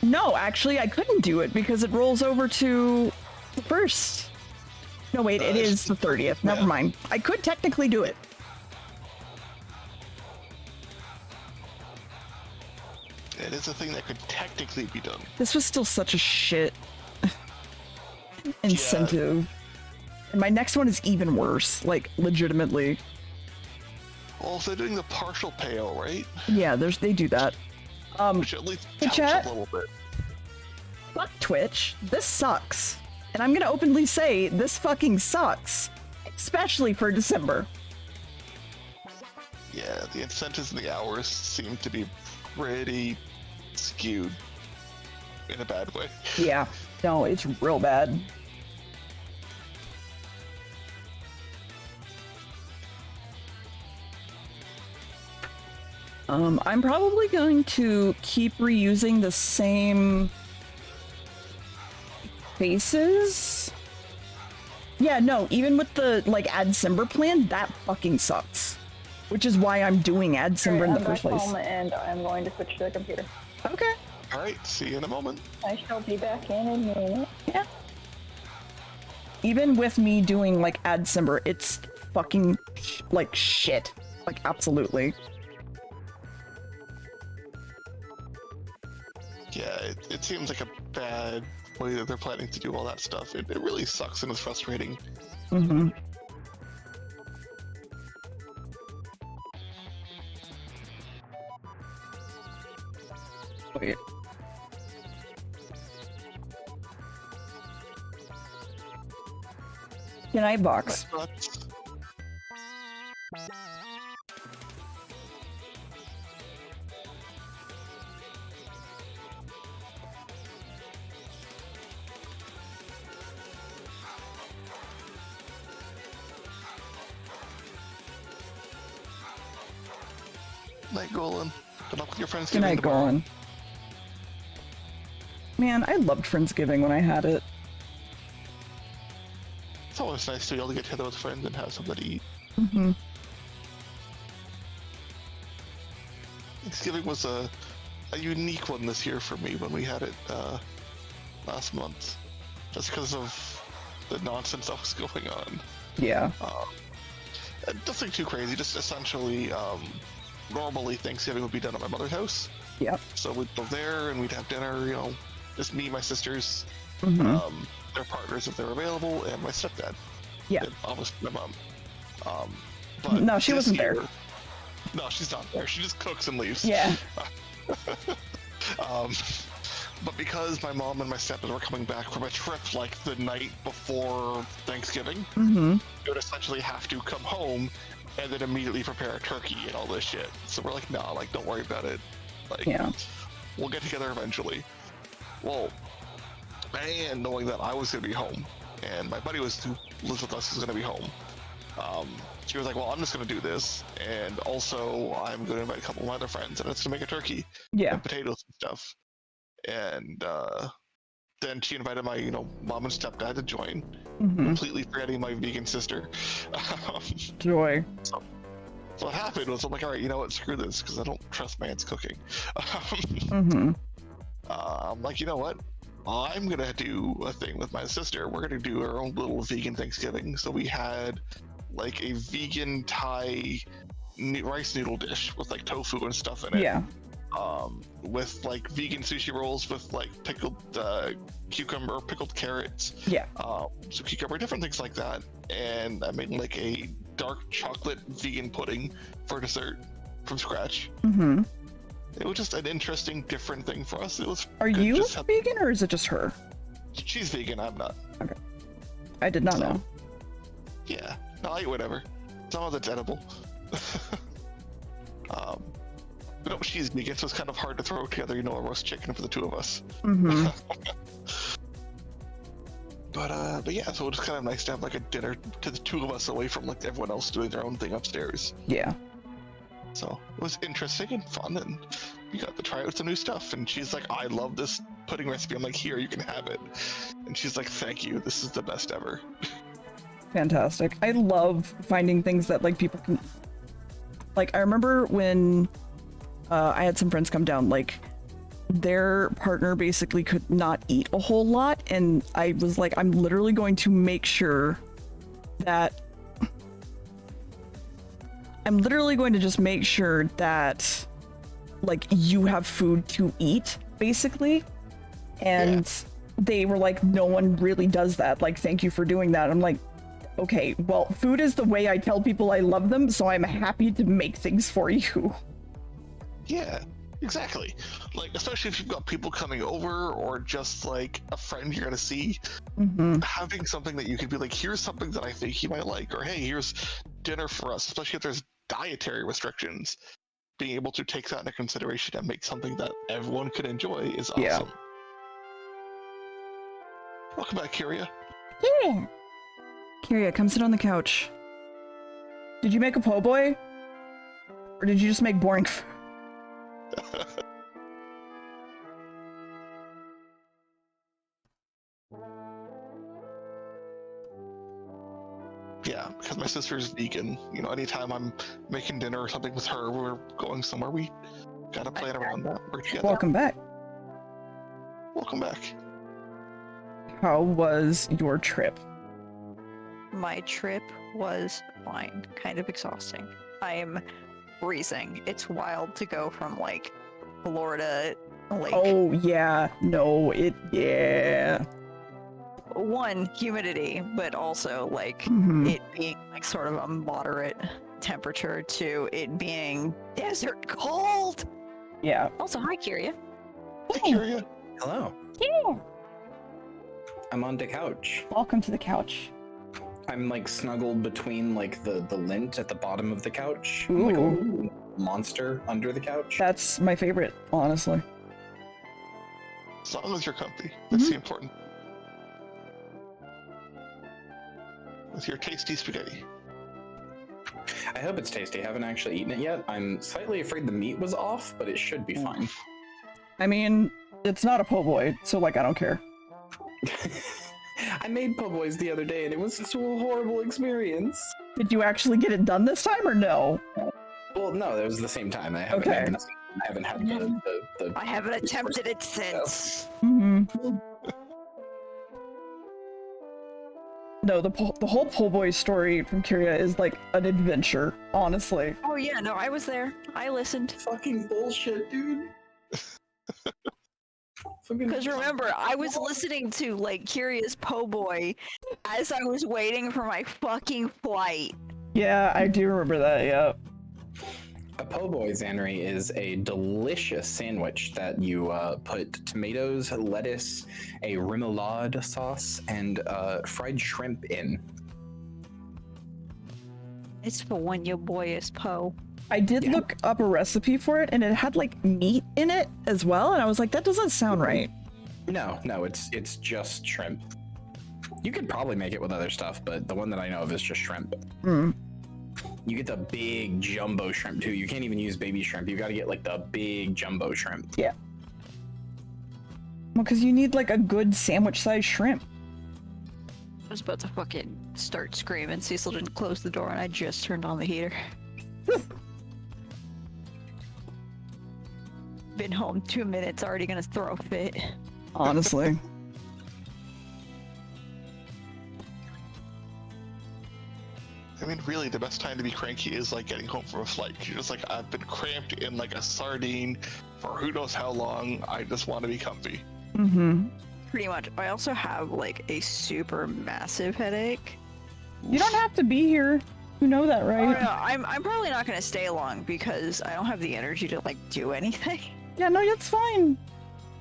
No, actually, I couldn't do it because it rolls over to the 1st. No, wait, it is the 30th. Never mind. I could technically do it. It is a thing that could technically be done. This was still such a shit incentive. And my next one is even worse, like, legitimately. Also doing the partial payout, right? Yeah, they do that. Which at least hey, helps chat? a little bit. Fuck Twitch. This sucks. And I'm gonna openly say, this fucking sucks. Especially for December. Yeah, the incentives and the hours seem to be pretty skewed in a bad way. Yeah. No, it's real bad. I'm probably going to keep reusing the same faces. Yeah, no, even with the, like, AdSimber plan, that fucking sucks. Which is why I'm doing AdSimber in the first place. I'm back home and I'm going to switch to the computer. Okay. Alright, see you in a moment. I shall be back in a minute. Yeah. Even with me doing, like, AdSimber, it's fucking, like, shit. Like, absolutely. Yeah, it seems like a bad way that they're planning to do all that stuff. It really sucks and is frustrating. Mm-hmm. Wait. Good night, box. Night, Golan. Good luck with your Friendsgiving. Good night, tomorrow. Golan. Man, I loved Friendsgiving when I had it. It's always nice to be able to get together with friends and have something to eat. Mm-hmm. Thanksgiving was a unique one this year for me when we had it last month, just because of the nonsense that was going on. Yeah. Nothing too crazy, just essentially normally Thanksgiving would be done at my mother's house. Yep. So we'd go there and we'd have dinner, you know, just me, my sisters, Mm-hmm. their partners if they're available, and my stepdad. Yeah. And obviously my mom. But No, she this wasn't there. year- No, she's not there. She just cooks and leaves. Yeah. But because my mom and my stepdad were coming back from a trip like the night before Thanksgiving, Mm-hmm. they would essentially have to come home and then immediately prepare a turkey and all this shit. So we're like, nah, like, don't worry about it. Like, Yeah. we'll get together eventually. Well, and knowing that I was going to be home, and my buddy who lives with us is going to be home, she was like, well, I'm just going to do this, and also I'm going to invite a couple of my other friends, and it's to make a turkey Yeah. and potatoes and stuff. And then she invited my, mom and stepdad to join, Mm-hmm. completely forgetting my vegan sister. Joy. So what happened was I'm like, all right, you know what, screw this, because I don't trust my aunt's cooking. Mm-hmm. I'm like, you know what? I'm gonna do a thing with my sister. We're gonna do our own little vegan Thanksgiving. So we had like a vegan Thai rice noodle dish with like tofu and stuff in it. Yeah. with like vegan sushi rolls with like pickled cucumber, pickled carrots, Yeah. some cucumber, different things like that. And I made like a dark chocolate vegan pudding for dessert from scratch. Mm-hmm. It was just an interesting, different thing for us. It was. Are good you just vegan or is it just her? She's vegan. I'm not. Okay. I did not So, know. Yeah. No, I eat whatever. Some of it's edible. But no, she's vegan, so it's kind of hard to throw together, a roast chicken for the two of us. Mm-hmm. But yeah, so it was kind of nice to have like a dinner to the two of us away from like everyone else doing their own thing upstairs. Yeah. So it was interesting and fun, and we got to try out some new stuff. And she's like, I love this pudding recipe. I'm like, here, you can have it. And she's like, thank you. This is the best ever. Fantastic. I love finding things that like people can. Like, I remember when I had some friends come down, like their partner basically could not eat a whole lot, and I was like, I'm literally going to make sure that I'm literally going to just make sure that like you have food to eat, basically. And they were like, no one really does that. Like, thank you for doing that. I'm like, okay, well, food is the way I tell people I love them, so I'm happy to make things for you. Yeah, exactly. Like, especially if you've got people coming over or just like a friend you're gonna see, having something that you could be like, here's something that I think you might like, or hey, here's dinner for us, especially if there's dietary restrictions. Being able to take that into consideration and make something that everyone could enjoy is awesome. Yeah. Welcome back, Kyria. Yeah. Kyria, come sit on the couch. Did you make a po' boy? Or did you just make boring food? Yeah, because my sister's vegan. Anytime I'm making dinner or something with her, we're going somewhere, we gotta plan around that. We're together. Welcome back. Welcome back. How was your trip? My trip was fine, kind of exhausting. I'm freezing. It's wild to go from like Florida, like Oh yeah, no, yeah. one, humidity, but also like it being like sort of a moderate temperature to it being desert cold. Yeah. Also, hi, Kyria. Hey, Kyria. Hello. Yeah. I'm on the couch. Welcome to the couch. I'm like snuggled between like the lint at the bottom of the couch. Ooh. Like a little monster under the couch. That's my favorite, honestly. As long as you're comfy, that's the important. With your tasty spaghetti. I hope it's tasty. I haven't actually eaten it yet. I'm slightly afraid the meat was off, but it should be fine. I mean, it's not a po' boy, so like I don't care. I made po' boys the other day and it was just a horrible experience. Did you actually get it done this time or no? Well, no, it was the same time. I haven't, Okay. I haven't had the I haven't attempted it since. No, the whole po' boy story from Kyria is like an adventure, honestly. Oh yeah, no, I was there. I listened. fucking bullshit, dude. Because remember, I was listening to like Kyria's po' boy as I was waiting for my fucking flight. Yeah, I do remember that, yeah. A po' boy, Zanri, is a delicious sandwich that you put tomatoes, lettuce, a remoulade sauce, and fried shrimp in. It's for when your boy is po. I did look up a recipe for it, and it had like meat in it as well, and I was like, that doesn't sound right. No, it's just shrimp. You could probably make it with other stuff, but the one that I know of is just shrimp. You get the big jumbo shrimp too. You can't even use baby shrimp. You got to get like the big jumbo shrimp. Yeah. Well, because you need like a good sandwich-sized shrimp. I was about to fucking start screaming. Cecil didn't close the door, and I just turned on the heater. Been home 2 minutes, already gonna throw a fit. Honestly. I mean, really, the best time to be cranky is like getting home from a flight. You're just like, I've been cramped in like a sardine for who knows how long. I just want to be comfy. Mm-hmm. Pretty much. I also have like a super massive headache. You don't have to be here. You know that, Oh, right? no, I'm probably not gonna stay long because I don't have the energy to like do anything. Yeah, no, it's fine.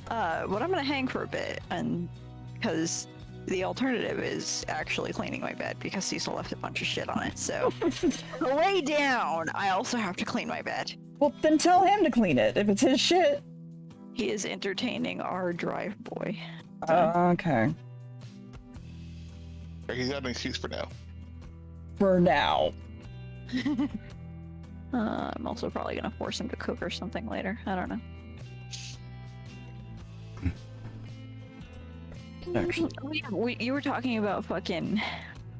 But I'm gonna hang for a bit, and because the alternative is actually cleaning my bed because Cecil left a bunch of shit on it. So to lay down, I also have to clean my bed. Well, then tell him to clean it if it's his shit. He is entertaining our drive boy. Okay. He's got an excuse for now. For now. I'm also probably gonna force him to cook or something later. I don't know. Actually. Oh, yeah, you were talking about fucking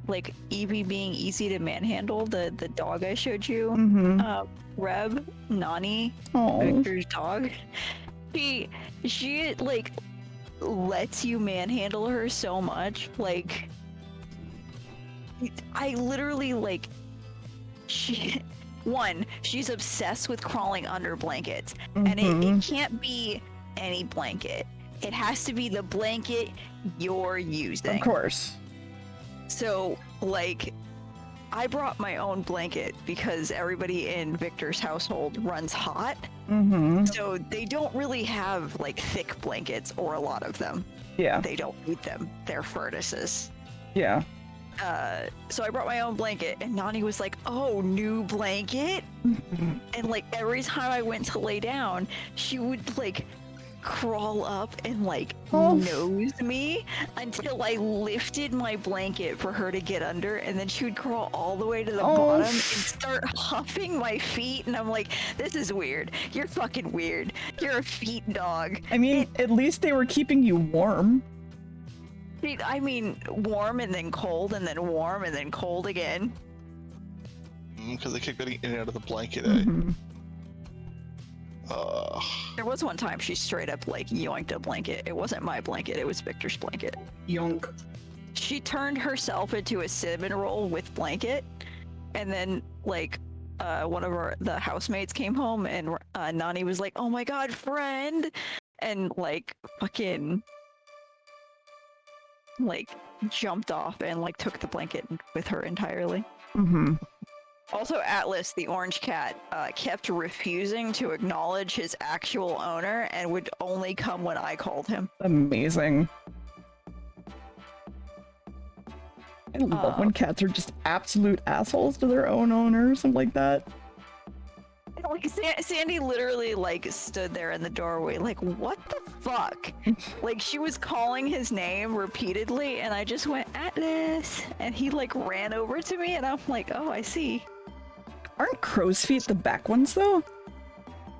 like Evie being easy to manhandle. The dog I showed you, Mm-hmm. Reb, Nani, Oh. Victor's dog. She like lets you manhandle her so much. Like I literally like she's obsessed with crawling under blankets, and it can't be any blanket. It has to be the blanket you're using. Of course. So, like, I brought my own blanket because everybody in Victor's household runs hot. Mm-hmm. So they don't really have, like, thick blankets, or a lot of them. Yeah. They don't need them. They're furnaces. Yeah. So I brought my own blanket, and Nani was like, oh, new blanket? And, like, every time I went to lay down, she would, like, crawl up and like nose me until I lifted my blanket for her to get under, and then she would crawl all the way to the bottom and start huffing my feet, and I'm like, this is weird. You're fucking weird. You're a feet dog. I mean, at least they were keeping you warm. I mean, warm and then cold and then warm and then cold again. Because they kept getting in and out of the blanket. Mm-hmm. There was one time she straight up like yoinked a blanket. It wasn't my blanket, it was Victor's blanket. Yonk. She turned herself into a cinnamon roll with blanket, and then like one of the housemates came home, and Nani was like, oh my god, friend, and like fucking like jumped off and like took the blanket with her entirely. Mm-hmm. Also, Atlas, the orange cat, kept refusing to acknowledge his actual owner and would only come when I called him. Amazing. I love when cats are just absolute assholes to their own owner or something like that. Like Sandy literally like stood there in the doorway like, what the fuck? Like she was calling his name repeatedly, and I just went, Atlas, and he like ran over to me, and I'm like, oh, I see. Aren't crow's feet the back ones though?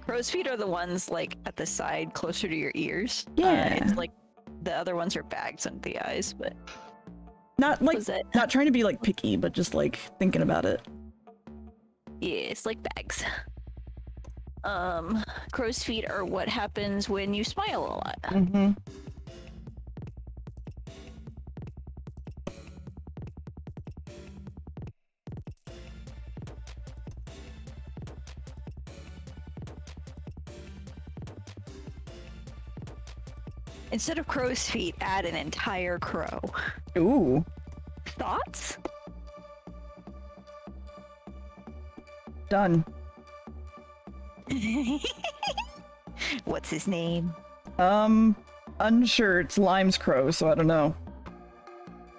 Crow's feet are the ones like at the side closer to your ears. Yeah. It's like the other ones are bags under the eyes, but Not like, was it? not trying to be like picky, but just like thinking about it. Yeah, it's like bags. Crow's feet are what happens when you smile a lot. Mm-hmm. Instead of crow's feet, add an entire crow. Ooh. Thoughts? Done. What's his name? Unsure. It's Lime's crow, so I don't know.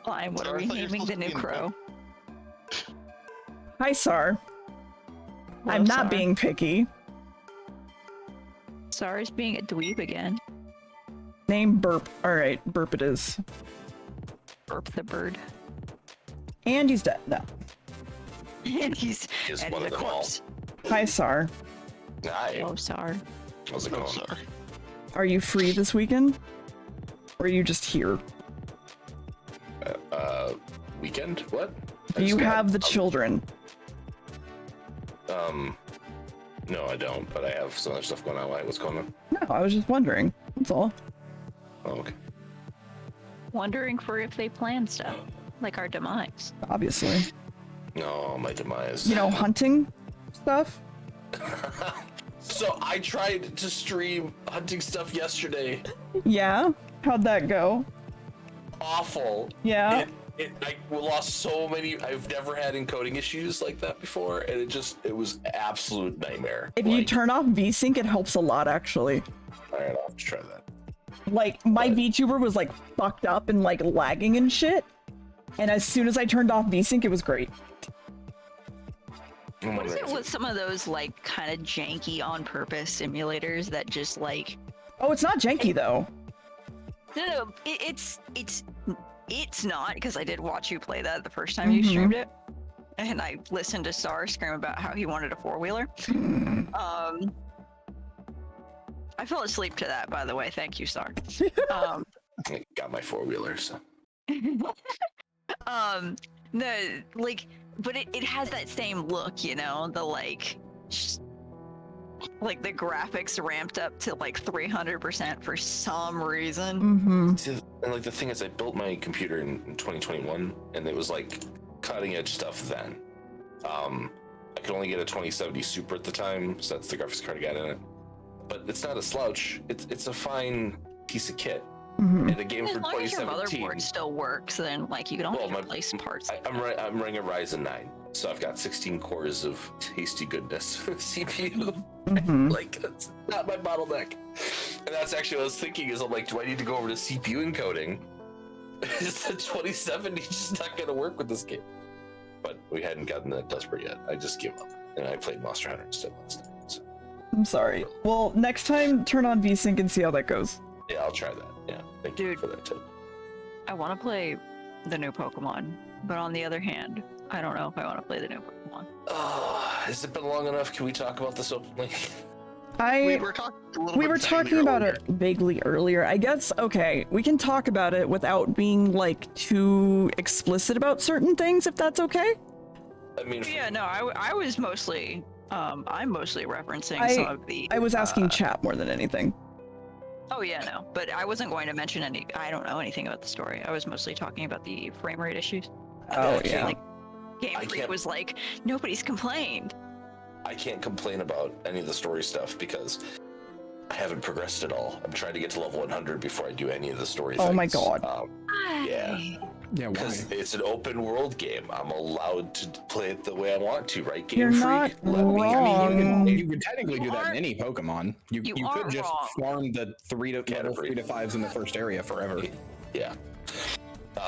Lime, what are Sorry, we I thought you were naming the supposed new to be in crow? Hi, Sar. Hello, I'm not Sar. being picky. Sar's being a dweeb again. Name Burp. Alright, Burp it is. Burp the bird. And he's dead. No. And he's Just and one he's of a them all. corpse. Hi, Sar. Hi. Oh, Sar. How's it Oh, going? sorry. Are you free this weekend? Or are you just here? Weekend? What? Do you have the children? No, I don't, but I have some other stuff going on. Why? What's going on? No, I was just wondering. That's all. Oh, okay. Wondering for if they plan stuff, like our demise. Obviously. No, my demise. You know, hunting stuff. So I tried to stream hunting stuff yesterday. Yeah. How'd that go? Awful. Yeah. I lost so many. I've never had encoding issues like that before, and it was absolute nightmare. If you turn off VSync, it helps a lot, actually. All right, I'll have to try that. Like, my VTuber was, like, fucked up and, like, lagging and shit. And as soon as I turned off VSync, it was great. What is it with some of those, like, kind of janky on-purpose simulators that just, like... Oh, it's not janky, though. No, it's not, because I did watch you play that the first time you streamed it. And I listened to Star scream about how he wanted a four-wheeler. I fell asleep to that, by the way. Thank you, Star. I got my four-wheeler, so... The, like... But it has that same look, you know? The, like the graphics ramped up to, like, 300% for some reason. And, like, the thing is, I built my computer in 2021, and it was, like, cutting-edge stuff then. I could only get a 2070 Super at the time, so that's the graphics card I got in it. But it's not a slouch. It's a fine piece of kit. And a game As for long as your 2017. motherboard still works, then, like, you can always replace some parts. I'm running a Ryzen 9, so I've got 16 cores of tasty goodness CPU. Like, that's not my bottleneck. And that's actually what I was thinking is, I'm like, do I need to go over to CPU encoding? Is the 2070 just not going to work with this game? But we hadn't gotten that desperate yet. I just gave up, and I played Monster Hunter instead last night. So. I'm sorry. Well, next time, turn on VSync and see how that goes. Yeah, I'll try that. Yeah, thank you for that tip. I want to play the new Pokemon, but on the other hand, I don't know if I want to play the new Pokemon. Has it been long enough? Can we talk about this openly? We were talking about it vaguely earlier. I guess, okay, we can talk about it without being, like, too explicit about certain things, if that's okay? I mean, yeah, no, I was mostly, I'm mostly referencing some of the... I was asking chat more than anything. Oh yeah, no, but I wasn't going to mention I don't know anything about the story. I was mostly talking about the frame rate issues. Oh yeah. Like, Game Freak was like, nobody's complained. I can't complain about any of the story stuff because I haven't progressed at all. I'm trying to get to level 100 before I do any of the story things. Oh my god. Yeah. Yeah, why? Because it's an open world game. I'm allowed to play it the way I want to, right, Game You're Freak? not I mean, wrong. you could technically do that in any Pokemon. You You could just wrong. farm the level 3 to 5s in the first area forever. Yeah.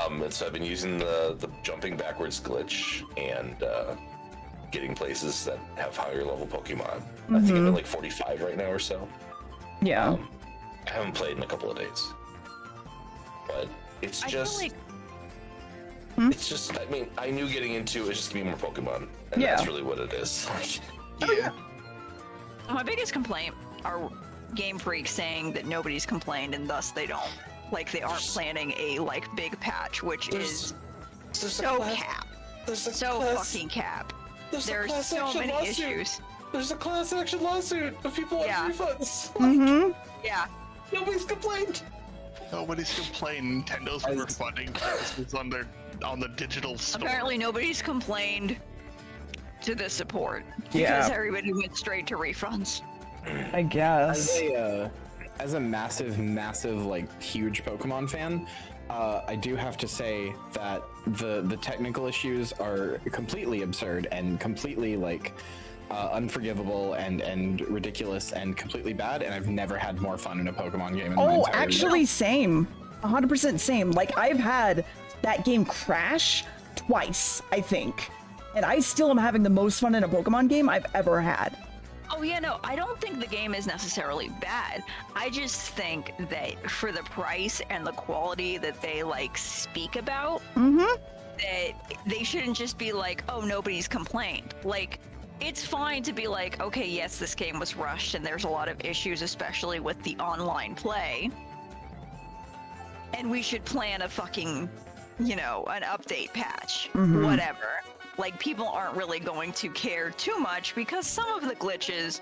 And so I've been using the jumping backwards glitch and getting places that have higher level Pokemon. I think I'm at like 45 right now or so. Yeah. I haven't played in a couple of days. But it's just... It's just, I mean, I knew getting into it was just gonna be more Pokemon. And that's really what it is. Yeah. My biggest complaint are Game Freak saying that nobody's complained and thus they don't. Like, they aren't planning a, like, big patch, which is so cap. So fucking cap. There's so many issues. There's a class action lawsuit of people wanting refunds. Yeah. Nobody's complained. Nobody's complained. Nintendo's refunding services on the digital store. Apparently nobody's complained to the support. Yeah. Because everybody went straight to refunds. I guess. As a massive, like, huge Pokemon fan, I do have to say that the technical issues are completely absurd and completely, like, unforgivable and ridiculous and completely bad, and I've never had more fun in a Pokemon game in my entire Actually, life. same. 100% same. Like, I've had that game crash twice, I think. And I still am having the most fun in a Pokemon game I've ever had. Oh yeah, no, I don't think the game is necessarily bad. I just think that for the price and the quality that they, like, speak about, that they shouldn't just be like, oh, nobody's complained. Like, it's fine to be like, okay, yes, this game was rushed and there's a lot of issues, especially with the online play. And we should plan a fucking, you know, an update patch, whatever. Like, people aren't really going to care too much because some of the glitches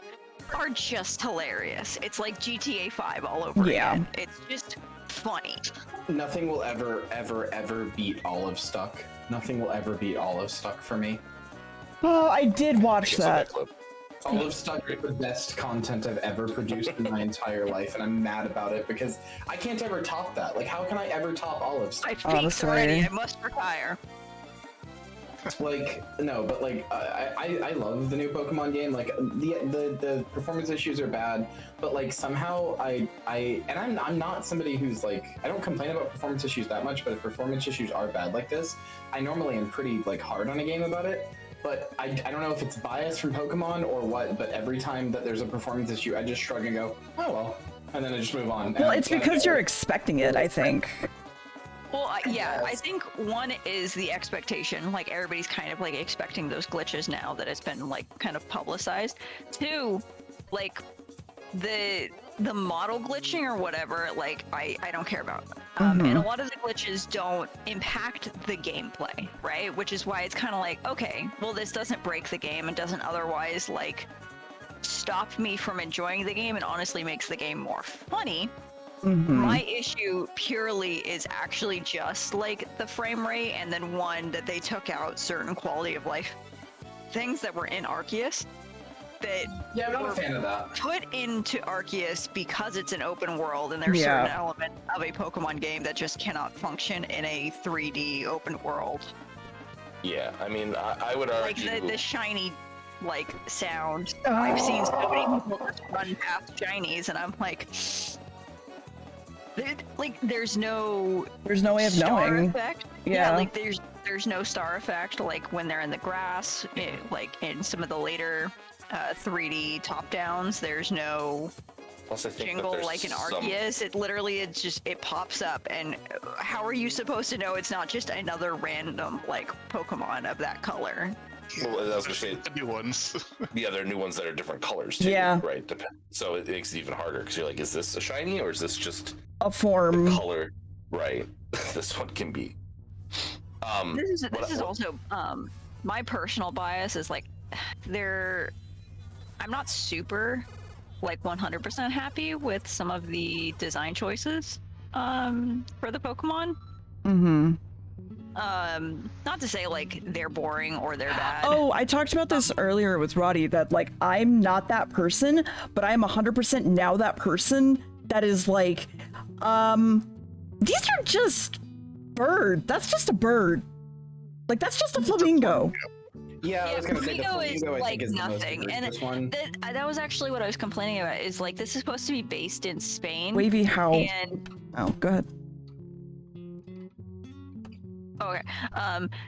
are just hilarious. It's like GTA 5 all over again. It's just funny. Nothing will ever beat Olive Stuck Nothing will ever beat Olive Stuck for me. Oh, I did watch that. Olive Stuck is the best content I've ever produced in my entire life, and I'm mad about it because I can't ever top that. Like, how can I ever top Olive Stuck? I peaked Honestly. already. I must retire. Like, no, but like, I love the new Pokemon game. Like, the performance issues are bad, but like somehow I'm not somebody who's like, I don't complain about performance issues that much, but if performance issues are bad like this, I normally am pretty like hard on a game about it. But I don't know if it's bias from Pokemon or what, but every time that there's a performance issue, I just shrug and go, oh well, and then I just move on. Well, it's because you're expecting it, I think. Well, yeah, I think one is the expectation. Like, everybody's kind of like expecting those glitches now that it's been like kind of publicized. Two, like the model glitching or whatever, like I don't care about. And a lot of the glitches don't impact the gameplay, right? Which is why it's kind of like, okay, well, this doesn't break the game and doesn't otherwise like stop me from enjoying the game and honestly makes the game more funny. My issue purely is actually just like the frame rate, and then one that they took out certain quality of life things that were in Arceus that Yeah, I'm not a fan of that. put into Arceus because it's an open world and there's certain elements of a Pokemon game that just cannot function in a 3D open world. Yeah, I mean, I would Like argue. the shiny like sound. I've seen so many people just run past shinies and I'm like, there's no way of star knowing. effect. Yeah. Like there's no star effect like when they're in the grass, like in some of the later 3D top downs, there's no Plus, I think that jingle there's like in some- Arceus. It literally, it pops up, and how are you supposed to know it's not just another random like Pokemon of that color? Well, I was gonna say, The new ones. yeah, there are new ones that are different colors too. Yeah. Right. So it makes it even harder because you're like, is this a shiny or is this just A form. color? Right. This one can be. This is also my personal bias is like I'm not super like 100% happy with some of the design choices for the Pokemon. Not to say like they're boring or they're bad. Oh, I talked about this earlier with Roddy, that like I'm not that person, but I'm 100% now that person that is like, these are just bird. That's just a bird. Like that's just a flamingo. Yeah, I was gonna say the Flamingo is Flamingo, I like think, is nothing, the most and egregious one. that was actually what I was complaining about. Is like this is supposed to be based in Spain. Wavy how? And Oh, go ahead. okay,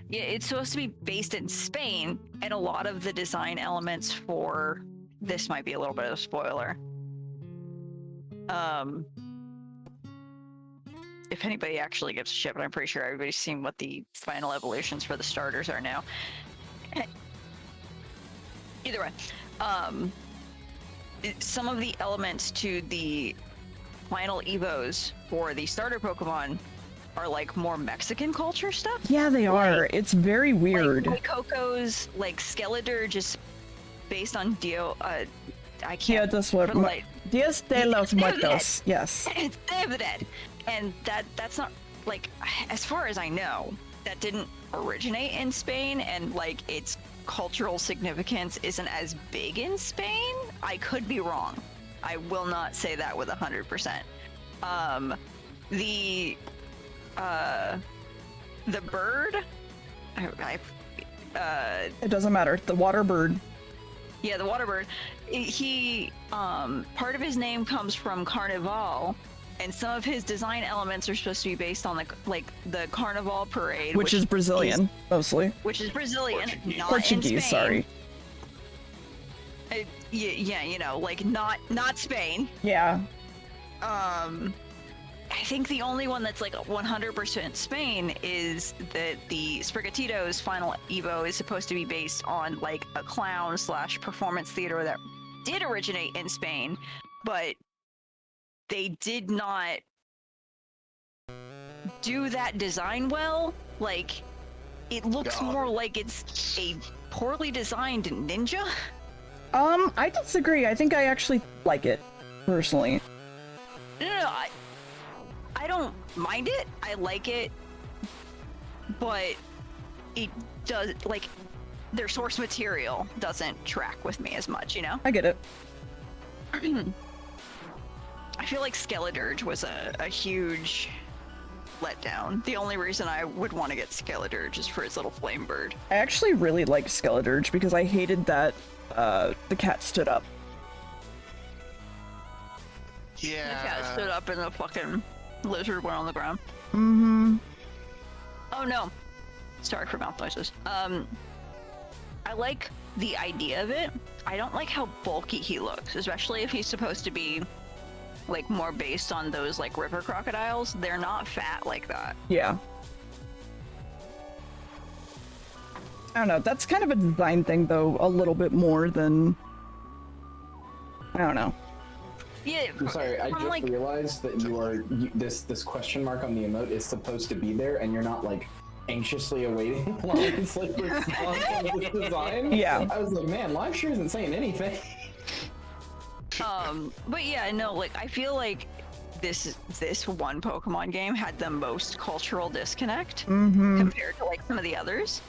yeah, it's supposed to be based in Spain, and a lot of the design elements for this might be a little bit of a spoiler. If anybody actually gives a shit, but I'm pretty sure everybody's seen what the final evolutions for the starters are now. Either way, some of the elements to the final evos for the starter Pokemon are like more Mexican culture stuff. Yeah, they are. It's very weird. Like Coco's like Skeletor just based on Dio. I Dia can't. de for the light- Dias de los Muertos. Yes. It's Day of the Dead, and that's not like, as far as I know, that didn't originate in Spain, and like its cultural significance isn't as big in Spain. I could be wrong. I will not say that with 100%. The bird, It doesn't matter. The water bird. yeah, the water bird. He part of his name comes from Carnival, and some of his design elements are supposed to be based on the Carnival parade, Which is Brazilian, mostly. which is Brazilian, Portuguese. not in Portuguese, Spain. sorry. Yeah, you know, like not Spain. Yeah. I think the only one that's like 100% Spain is that the Sprigatito's final Evo is supposed to be based on like a clown / performance theater that did originate in Spain, but they did not do that design well. Like, it looks God. more like it's a poorly designed ninja. I disagree. I think I actually like it, personally. No, I don't mind it. I like it, but it does, like, their source material doesn't track with me as much, you know? I get it. I feel like Skeledirge was a huge letdown. The only reason I would want to get Skeledirge is for his little flame bird. I actually really liked Skeledirge because I hated that the cat stood up. Yeah. The cat stood up and the fucking lizard went on the ground. Mm-hmm. Oh no. Sorry for mouth noises. I like the idea of it. I don't like how bulky he looks, especially if he's supposed to be like more based on those like river crocodiles. They're not fat like that. Yeah. I don't know. That's kind of a design thing, though, a little bit more than... I don't know. Yeah. I'm sorry, I just like... realized that this question mark on the emote is supposed to be there, and you're not like anxiously awaiting Lime's like response on this design. Yeah. I was like, man, Lime sure isn't saying anything. But yeah, no, like I feel like this one Pokemon game had the most cultural disconnect compared to like some of the others.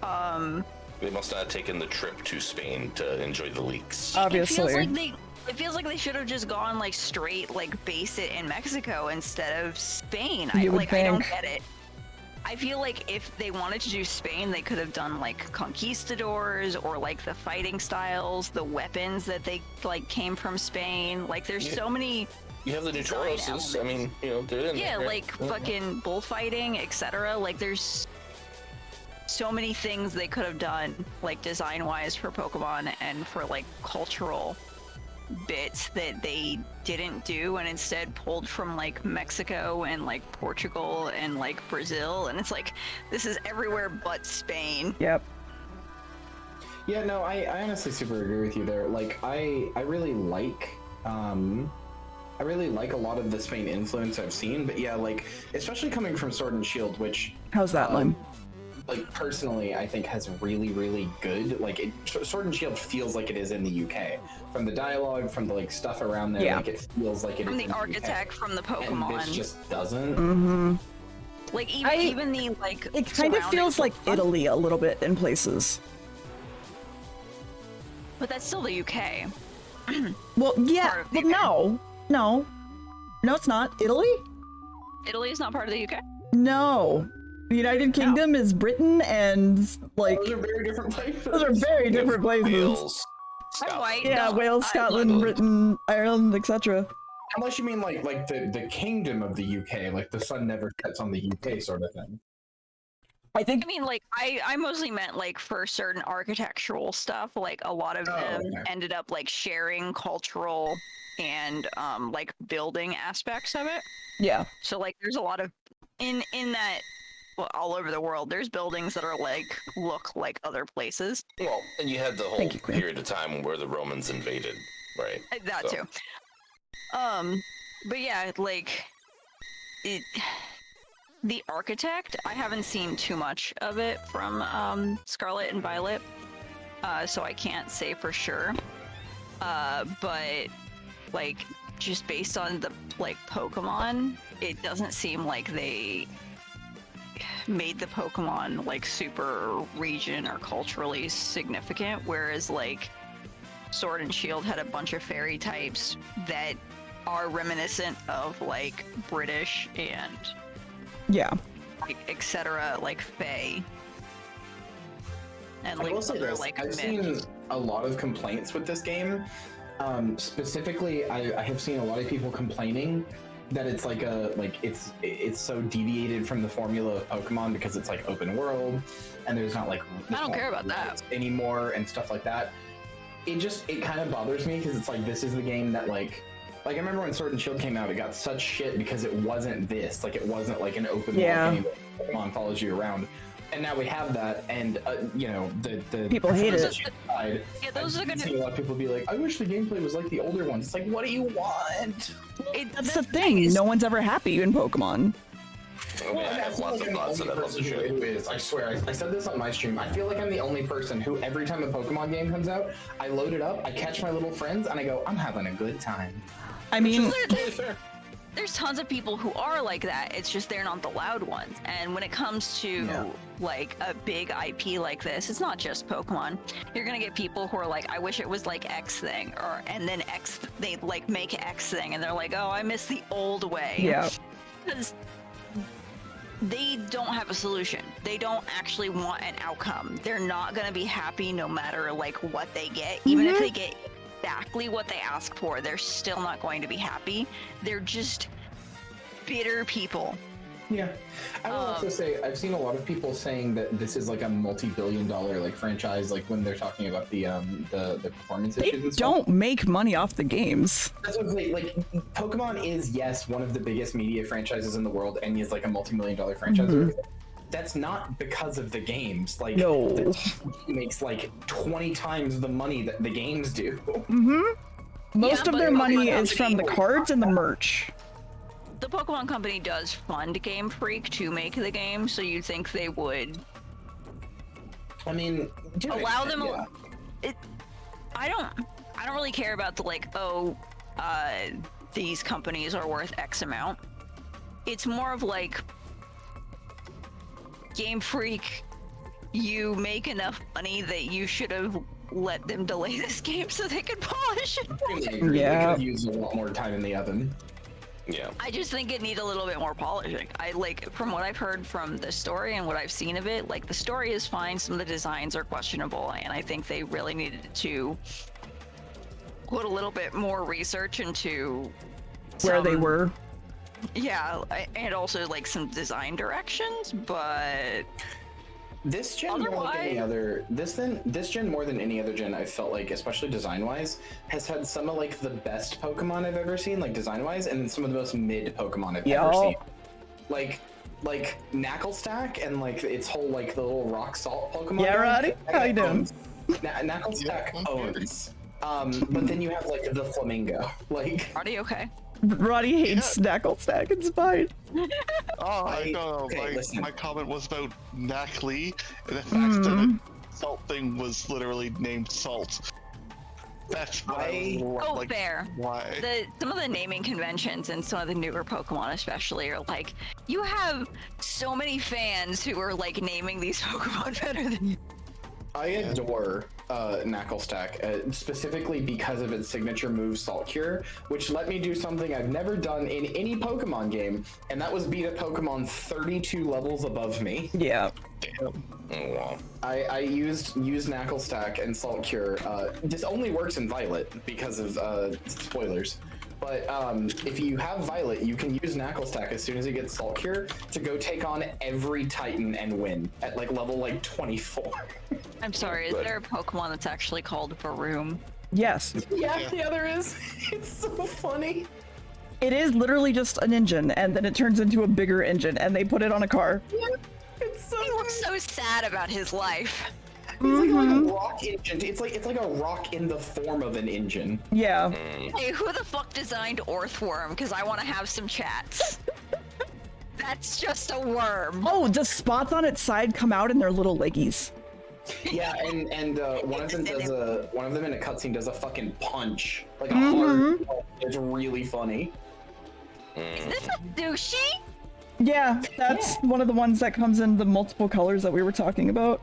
They must not have taken the trip to Spain to enjoy the leaks. Obviously. It feels like they should have just gone like straight like base it in Mexico instead of Spain. I don't get it. I feel like if they wanted to do Spain, they could have done like conquistadors or like the fighting styles, the weapons that they like came from Spain. Like there's so many. You have the new Tauroses. I mean, you know, they're in there. Yeah, like fucking bullfighting, etc. Like there's so many things they could have done, like design-wise for Pokemon and for like cultural bits that they didn't do and instead pulled from like Mexico and like Portugal and like Brazil, and it's like this is everywhere but Spain. Yep. Yeah, no, I honestly super agree with you there. Like I really like a lot of the Spain influence I've seen, but yeah, like especially coming from Sword and Shield, which How's that, Lime? like personally I think has really good, like Sword and Shield feels like it is in the UK from the dialogue, from the like stuff around there. Like it feels like it from is the in architect, UK. from the Pokemon. And this just doesn't. Like even the like It kind of feels like Pokemon. Italy a little bit in places. But that's still the UK. Well, yeah, Part of the but UK. no, it's not. Italy? Italy is not part of the UK. No. The United Kingdom is Britain, and like Those are very different places. those are very different places. Wales. I'm white. Yeah, no, Wales, Scotland, England. Britain, Ireland, etc. Unless you mean like the kingdom of the UK, like the sun never sets on the UK sort of thing. I think I mean, like, I mostly meant, like, for certain architectural stuff, like, a lot of them ended up, like, sharing cultural and, like, building aspects of it. yeah. So, like, there's a lot of, in that, well, all over the world, there's buildings that are, like, look like other places. Well, and you had the whole Thank you, Queen. period of time where the Romans invaded, right? That So- too. But yeah, like, the architect, I haven't seen too much of it from Scarlet and Violet, so I can't say for sure. But like just based on the like Pokemon, it doesn't seem like they made the Pokemon like super region or culturally significant, whereas like Sword and Shield had a bunch of fairy types that are reminiscent of like British and Yeah. like etc. like Fae. And I like will say other this, like I've myths. seen a lot of complaints with this game. Specifically, I have seen a lot of people complaining that it's like it's so deviated from the formula of Pokemon because it's like open world and there's not like I don't care about that anymore and stuff like that. It kind of bothers me because it's like this is the game that like I remember when Sword and Shield came out, it got such shit because it wasn't this, like it wasn't like an open world game that Pokemon follows you around. And now we have that, and you know the People hate it. Side, Yeah, those are gonna. see a lot of people be like, "I wish the gameplay was like the older ones." It's like, what do you want? That's the thing. No one's ever happy in Pokemon. I mean, I have lots of thoughts about this shit. Who is? I swear, I said this on my stream. I feel like I'm the only person who, every time a Pokemon game comes out, I load it up, I catch my little friends, and I go, "I'm having a good time." I mean, Totally fair. there's tons of people who are like that. It's just they're not the loud ones. And when it comes to like a big IP like this, it's not just Pokemon. You're gonna get people who are like, I wish it was like X thing, or and then X they like make X thing, and they're like, oh, I miss the old way. Yeah. Because they don't have a solution. They don't actually want an outcome. They're not gonna be happy no matter like what they get, even if they get exactly what they ask for. They're still not going to be happy. They're just bitter people. Yeah, I will also say I've seen a lot of people saying that this is like a multi-billion-dollar like franchise. Like when they're talking about the performance They issues. And stuff. don't make money off the games. That's what I'm saying. Like Pokemon is one of the biggest media franchises in the world, and is like a multi-million-dollar franchise. That's not because of the games. Like No. the TV makes like 20 times the money that the games do. Most of but their Pokemon money is from the Company- cards and the merch. The Pokemon Company does fund Game Freak to make the game, so you'd think they would I mean, to an allow extent, them. yeah. I don't really care about the like, these companies are worth X amount. It's more of like, Game Freak, you make enough money that you should have let them delay this game so they could polish it. Yeah. They could use a lot more time in the oven. Yeah. I just think it needs a little bit more polishing. I like, from what I've heard from the story and what I've seen of it, like the story is fine, some of the designs are questionable, and I think they really needed to put a little bit more research into Where they some- were. Yeah, and also like some design directions, but This gen more like any other this gen more than any other gen, I felt like, especially design wise, has had some of like the best Pokemon I've ever seen, like design wise, and then some of the most mid Pokemon I've ever seen. Like Knacklestack and like its whole like the little rock salt Pokemon. Yeah, guy, Roddy? How you doing? Knacklestack owns. But then you have like the Flamingo. Like are they okay? Roddy hates Knacklestack. It's fine. Oh, I know. okay, listen. My comment was about Knackley, and the fact that the salt thing was literally named Salt. That's why. Oh, like, fair. Why? Some of the naming conventions and some of the newer Pokemon especially are like, you have so many fans who are like naming these Pokemon better than you. I adore Knacklestack, specifically because of its signature move Salt Cure, which let me do something I've never done in any Pokemon game, and that was beat a Pokemon 32 levels above me. Yeah. Oh, wow. I used Knacklestack and Salt Cure. This only works in Violet because of spoilers. But if you have Violet, you can use Knacklestack as soon as it gets Salt Cure to go take on every Titan and win at like level like 24. I'm sorry, is there a Pokemon that's actually called Varoom? Yes. Yeah, there is. It's so funny. It is literally just an engine, and then it turns into a bigger engine, and they put it on a car. It's so He looks so sad about his life. It's like a rock engine. It's like a rock in the form of an engine. Yeah. Hey, who the fuck designed Orthworm? Because I want to have some chats. That's just a worm. Oh, the spots on its side come out in their little leggies. Yeah, and one of them in a cutscene does a fucking punch, like a hard. It's really funny. Is this a sushi? Yeah, that's one of the ones that comes in the multiple colors that we were talking about.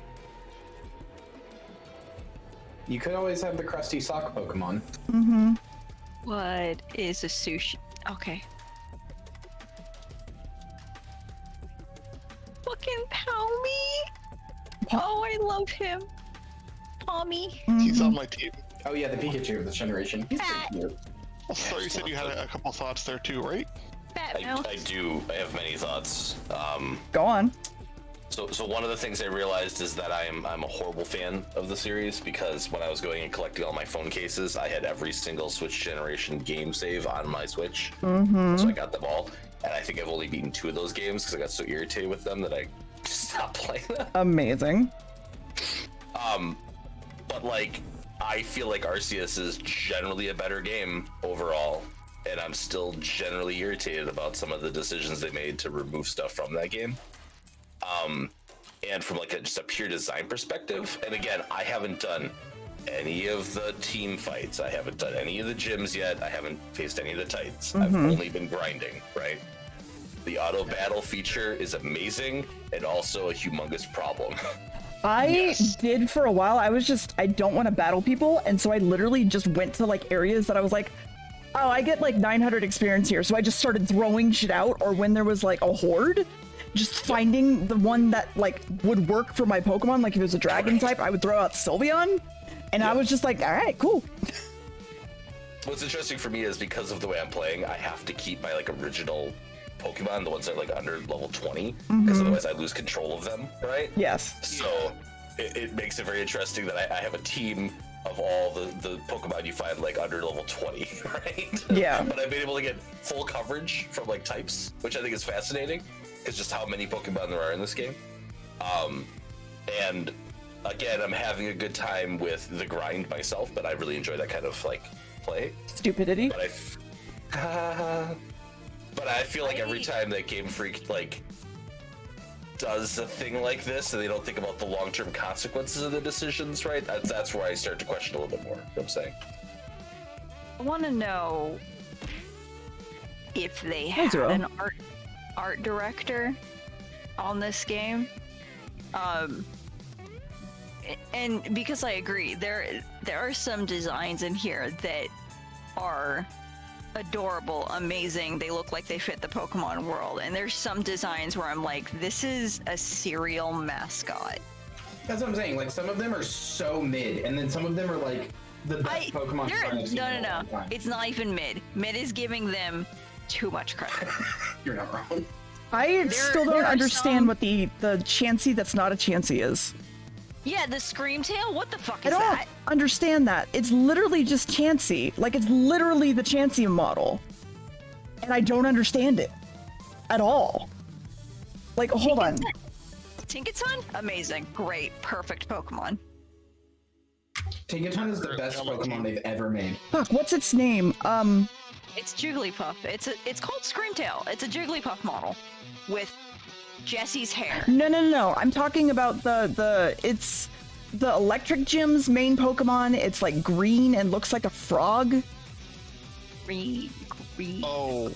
You could always have the crusty sock Pokemon. What is a sushi? Okay. Fucking Palmy. Oh, I love him. Palmy. He's on my team. Oh yeah, the Pikachu of this generation. He's pretty cute. So you said you had a couple thoughts there too, right? Fat I mouse. do. I have many thoughts. Go on. So one of the things I realized is that I'm a horrible fan of the series, because when I was going and collecting all my phone cases, I had every single Switch generation game save on my Switch. So I got them all, and I think I've only beaten 2 of those games because I got so irritated with them that I just stopped playing them. Amazing. But like, I feel like Arceus is generally a better game overall, and I'm still generally irritated about some of the decisions they made to remove stuff from that game. And from like just a pure design perspective, and again, I haven't done any of the team fights. I haven't done any of the gyms yet. I haven't faced any of the Titans. I've only been grinding, right? The auto battle feature is amazing and also a humongous problem. I did for a while. I don't want to battle people, and so I literally just went to like areas that I was like, oh, I get like 900 experience here, so I just started throwing shit out, or when there was like a horde, just finding the one that like would work for my Pokemon. Like if it was a dragon type, I would throw out Sylveon, and I was just like, all right, cool. What's interesting for me is because of the way I'm playing, I have to keep my like original Pokemon, the ones that are like under level 20, because otherwise I lose control of them, right? Yes. So it makes it very interesting that I have a team of all the Pokemon you find like under level 20, right? Yeah. But I've been able to get full coverage from like types, which I think is fascinating. It's just how many Pokemon there are in this game. And again, I'm having a good time with the grind myself, but I really enjoy that kind of like play. Stupidity. But I feel like every time that Game Freak like does a thing like this and they don't think about the long-term consequences of the decisions, right? That's where I start to question a little bit more. You know what I'm saying? I want to know if they had an art director on this game. And because I agree, there are some designs in here that are adorable, amazing. They look like they fit the Pokemon world. And there's some designs where I'm like, this is a cereal mascot. That's what I'm saying. Like some of them are so mid, and then some of them are like the best Pokemon design I've seen in a long time. It's not even mid. Mid is giving them too much credit. You're not wrong. I still don't understand what the Chansey that's not a Chansey is. Yeah, the Screamtail? What the fuck is I don't that? understand that. It's literally just Chansey. Like, it's literally the Chansey model. And I don't understand it. At all. Like, hold on. Tinkaton? Amazing. Great. Perfect Pokemon. Tinkaton is the best Pokemon they've ever made. Fuck, what's its name? It's Jigglypuff. It's called Screamtail. It's a Jigglypuff model. With Jesse's hair. No. I'm talking about it's the Electric Gym's main Pokemon. It's like green and looks like a frog. Green. Oh,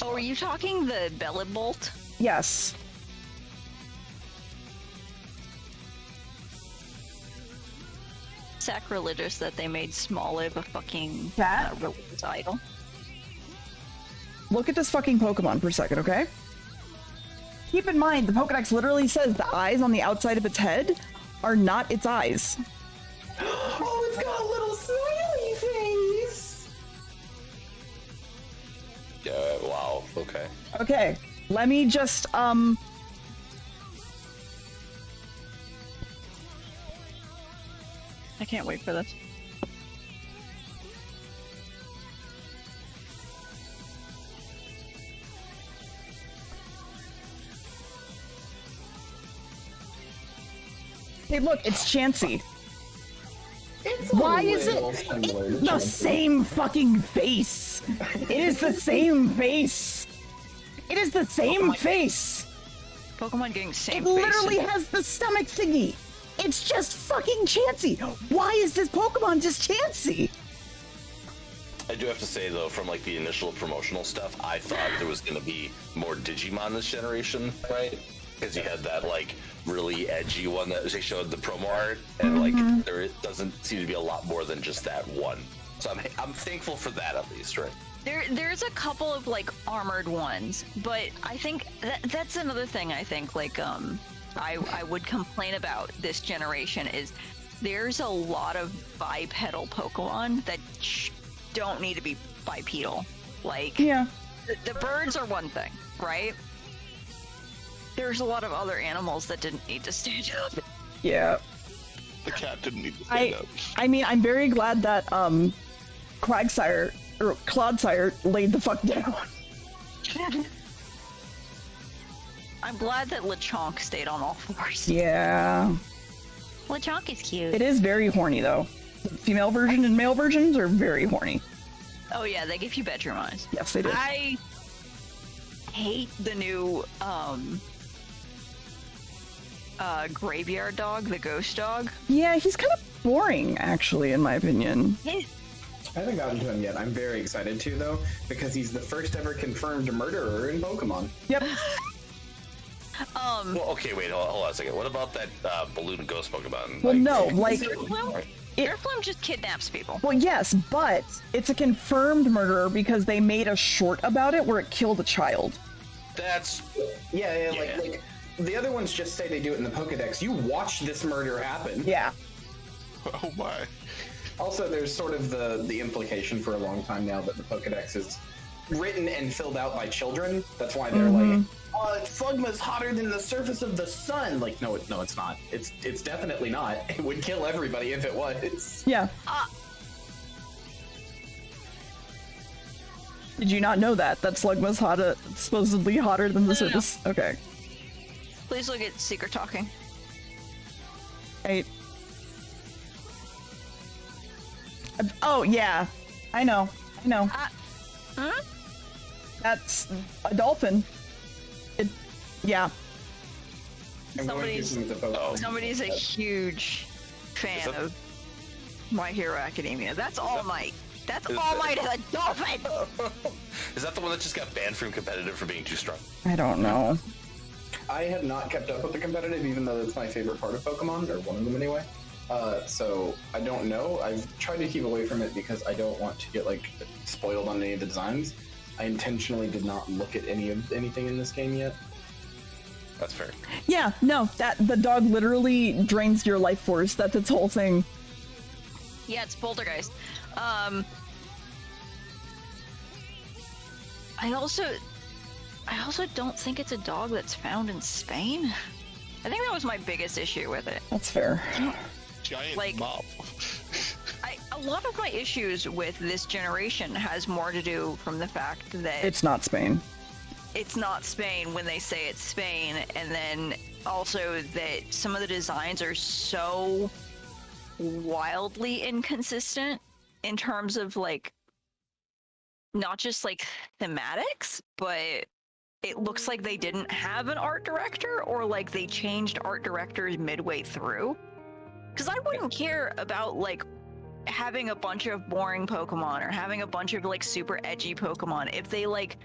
Oh, are you talking the Bellibolt? Yes. Sacrilegious that they made Smoliv a fucking That? religious idol. Look at this fucking Pokemon for a second, okay? Keep in mind, the Pokedex literally says the eyes on the outside of its head are not its eyes. Oh, it's got a little smiley face! Yeah, wow, okay. Okay, let me just, I can't wait for this. hey look, it's Chansey. Why is it? It's the same fucking face. It is the same face. It is the same face. Pokemon getting same It face. literally has the stomach thingy. It's just fucking Chansey. Why is this Pokemon just Chansey? I do have to say though, from like the initial promotional stuff, I thought there was going to be more Digimon this generation, right? Because you had that like really edgy one that they showed the promo art, and like there doesn't seem to be a lot more than just that one. So I'm thankful for that at least, right? There's a couple of like armored ones, but I think that's another thing. I think like I would complain about this generation is there's a lot of bipedal Pokemon that don't need to be bipedal. Like Yeah. the birds are one thing, right? There's a lot of other animals that didn't need to stand up. Yeah. the cat didn't need to stand up. I mean, I'm very glad that Quagsire or Clodsire laid the fuck down. I'm glad that Lechonk stayed on all fours. Yeah. Lechonk is cute. It is very horny though. Female version and male versions are very horny. Oh yeah, they give you bedroom eyes. Yes, they do. I hate the new graveyard dog, the ghost dog. Yeah, he's kind of boring, actually, in my opinion. I haven't gotten to him yet. I'm very excited to, though, because he's the first ever confirmed murderer in Pokemon. Yep. Well, okay, wait, hold on a second. What about that balloon ghost Pokemon? Well, no, like... Airflow just kidnaps people. Well, yes, but it's a confirmed murderer because they made a short about it where it killed a child. That's... Yeah, like the other ones just say they do it in the Pokedex. You watch this murder happen. Yeah. Oh my. Also, there's sort of the implication for a long time now that the Pokedex is written and filled out by children. That's why they're like, oh, Slugma's hotter than the surface of the sun. Like, no, it's not. It's definitely not. It would kill everybody if it was. Yeah. Did you not know that Slugma's supposedly hotter than the surface? Okay. Please look at Secret Talking. Hey. Oh, yeah. I know. That's a dolphin. Yeah. Somebody's a huge fan of My Hero Academia. That's All Might. That's All Might as a dolphin! Is that the one that just got banned from competitive for being too strong? I don't know. I have not kept up with the competitive, even though it's my favorite part of Pokemon, or one of them anyway. So I don't know. I've tried to keep away from it because I don't want to get like spoiled on any of the designs. I intentionally did not look at anything in this game yet. That's fair. Yeah, no, the dog literally drains your life force. That's its whole thing. Yeah, it's Poltergeist. I also don't think it's a dog that's found in Spain. I think that was my biggest issue with it. That's fair. Giant Like, mob. A lot of my issues with this generation has more to do from the fact that It's not Spain. it's not Spain when they say it's Spain, and then also that some of the designs are so wildly inconsistent in terms of like not just like thematics, but it looks like they didn't have an art director, or like they changed art directors midway through. Because I wouldn't care about like having a bunch of boring Pokemon or having a bunch of like super edgy Pokemon if they like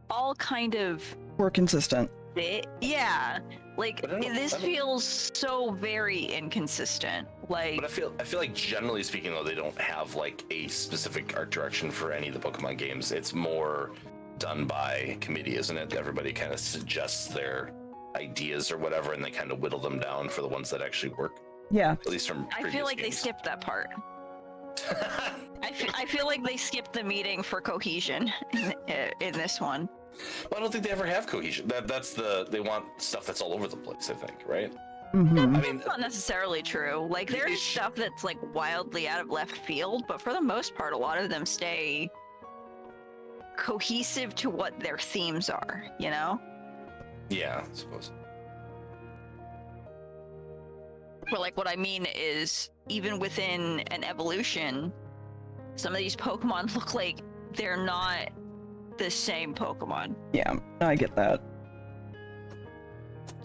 all kind of We're consistent. fit. Yeah, like this feels so very inconsistent. Like, But I feel like generally speaking though, they don't have like a specific art direction for any of the Pokemon games. It's more done by committee, isn't it? Everybody kind of suggests their ideas or whatever, and they kind of whittle them down for the ones that actually work. Yeah. At least from I feel like they games. skipped that part. I feel like they skipped the meeting for cohesion in this one. Well, I don't think they ever have cohesion. They want stuff that's all over the place, I think, right? Mm-hmm. I mean, That's not necessarily true. Like, there's stuff that's like wildly out of left field, but for the most part, a lot of them stay cohesive to what their themes are, you know? yeah, I suppose. But like, what I mean is, even within an evolution, some of these Pokemon look like they're not the same Pokemon. Yeah, I get that.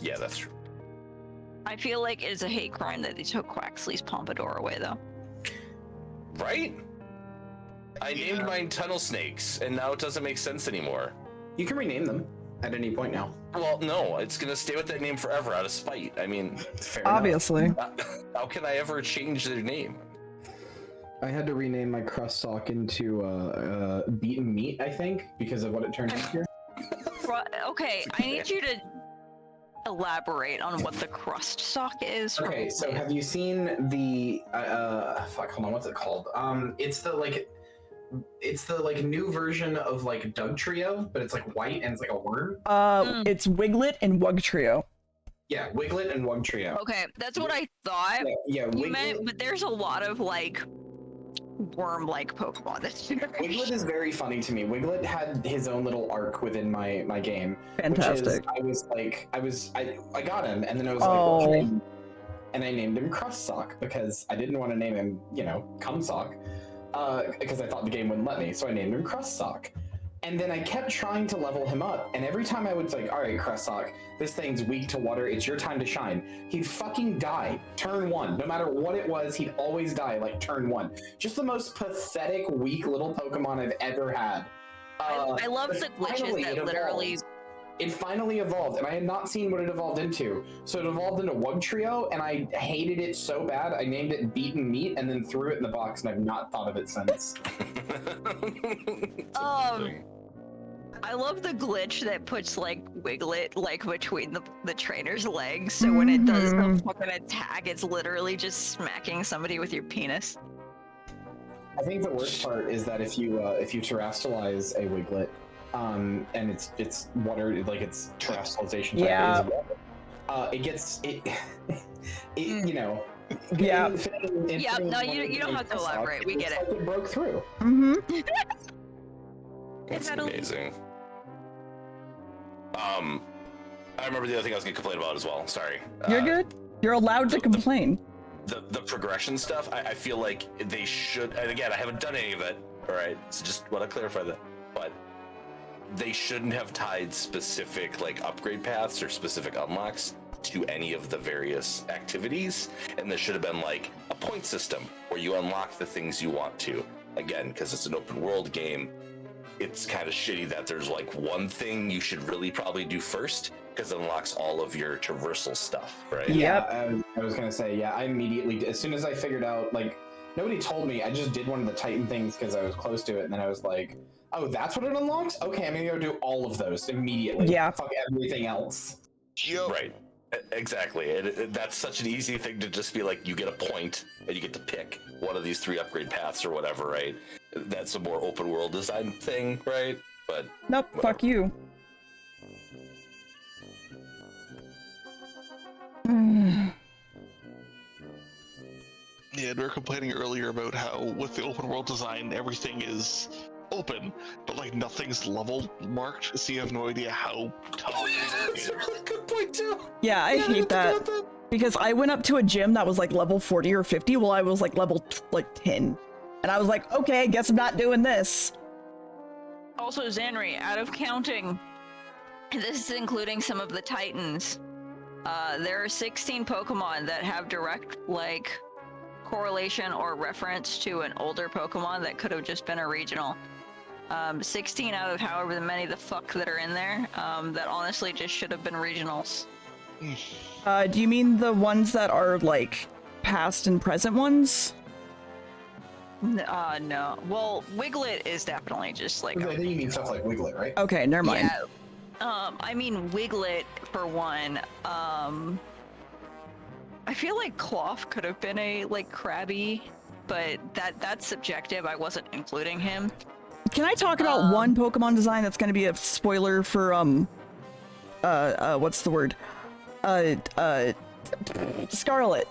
Yeah, that's true. I feel like it's a hate crime that they took Quaxley's Pompadour away, though. Right? I named mine Tunnel Snakes, and now it doesn't make sense anymore. You can rename them at any point now. Well, no, it's gonna stay with that name forever out of spite. I mean, Fair enough. Obviously. how can I ever change their name? I had to rename my crust sock into beaten meat, I think, because of what it turned into. Okay, I need you to elaborate on what the crust sock is. Okay, so have you seen the hold on, what's it called? It's the new version of like Doug Trio, but it's like white and it's like a worm. It's Wiglet and Wugtrio. Yeah, Wiglet and Wug Trio. Okay, that's what I thought Yeah, you Wiglet, meant, but there's a lot of like worm-like Pokemon. That's Wiglet is very funny to me. Wiglet had his own little arc within my game. Fantastic. Which is, I got him, and then I was Oh. like, well, and I named him Crust Sock because I didn't want to name him, Cum Sock, because I thought the game wouldn't let me, so I named him Crust Sock. And then I kept trying to level him up, and every time I was like, all right, Crestsock, this thing's weak to water, it's your time to shine. He'd fucking die turn 1. No matter what it was, he'd always die like turn 1. Just the most pathetic, weak little Pokemon I've ever had. I love the glitches that literally... It finally evolved, and I had not seen what it evolved into. So it evolved into Wugtrio, and I hated it so bad, I named it Beaten Meat, and then threw it in the box, and I've not thought of it since. I love the glitch that puts like Wiglet like between the trainer's legs, so when it does the fucking attack, it's literally just smacking somebody with your penis. I think the worst part is that if you terrestrialize a Wiglet, and it's water, like it's terrestrialization type, it gets you know. Yeah. No, you don't have to elaborate. We get it. Like it broke through. That's amazing. I remember the other thing I was gonna complain about as well. Sorry. You're good. You're allowed to complain. The progression stuff, I feel like they should, and again, I haven't done any of it, all right, so just want to clarify that, but they shouldn't have tied specific like upgrade paths or specific unlocks to any of the various activities, and there should have been like a point system where you unlock the things you want to. Again, because it's an open world game, it's kind of shitty that there's like one thing you should really probably do first because it unlocks all of your traversal stuff, right? Yeah, I was gonna say, yeah, I immediately, as soon as I figured out, like, nobody told me, I just did one of the Titan things because I was close to it, and then I was like, oh, that's what it unlocks? Okay, I'm gonna go do all of those immediately. Yeah. Fuck everything else. Right. Exactly. That's such an easy thing to just be like, you get a point and you get to pick one of these 3 upgrade paths or whatever, right? That's a more open world design thing, right? But nope, whatever. Fuck you. Yeah, we were complaining earlier about how with the open world design, everything is open, but like nothing's level marked, so you have no idea how tough. Oh yeah, that's a really good point too. Yeah, I hate that because I went up to a gym that was like level 40 or 50 while I was like level 10, and I was like, okay, I guess I'm not doing this. Also, Zanri, out of counting, this is including some of the Titans. There are 16 Pokemon that have direct like correlation or reference to an older Pokemon that could have just been a regional. 16 out of however many the fuck that are in there, that honestly just should have been regionals. Do you mean the ones that are like past and present ones? No. Well, Wiglet is definitely just like... I think you mean stuff like Wiglet, right? Okay, never mind. Yeah. I mean, Wiglet, for one, I feel like Cloth could have been a, like, Krabby, but that's subjective. I wasn't including him. Can I talk about one Pokemon design that's going to be a spoiler for, what's the word? Scarlet.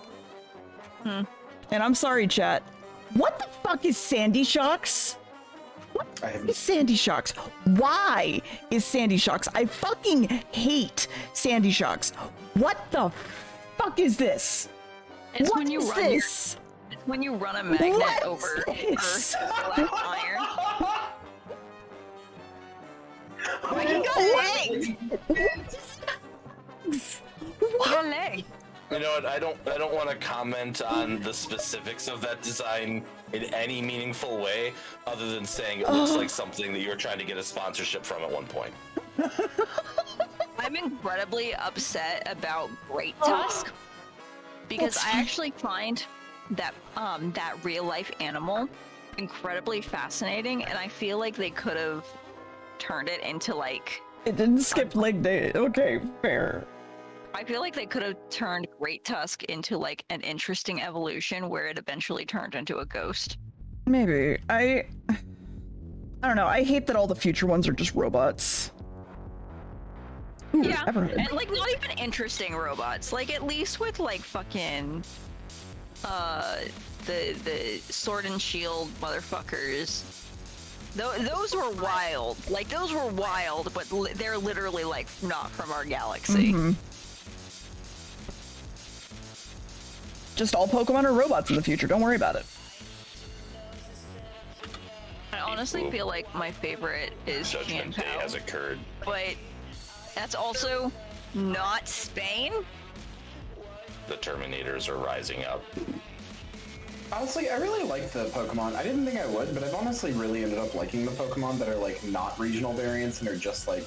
And I'm sorry, chat. What the fuck is Sandy Shocks? What is Sandy Shocks? Why is Sandy Shocks? I fucking hate Sandy Shocks. What the fuck is this? It's what when you is run this? When you run a magnet what over Earth, iron. Why you got legs? What? Your leg. You know what? I don't want to comment on the specifics of that design in any meaningful way, other than saying it looks like something that you were trying to get a sponsorship from at one point. I'm incredibly upset about Great Tusk because I actually find that that real life animal incredibly fascinating, and I feel like they could have turned it into like... It didn't skip leg day. Okay, fair. I feel like they could have turned Great Tusk into like an interesting evolution where it eventually turned into a ghost. Maybe. I don't know. I hate that all the future ones are just robots. Ooh, yeah, Everhead. and like not even interesting robots. Like at least with like fucking the Sword and Shield motherfuckers. Those were wild. Like those were wild, but they're literally like not from our galaxy. Mm-hmm. Just all Pokemon are robots in the future. Don't worry about it. And honestly feel like my favorite is Judgment Day has occurred. but that's also not Spain. The Terminators are rising up. Honestly, I really like the Pokemon. I didn't think I would, but I've honestly really ended up liking the Pokemon that are like not regional variants and are just like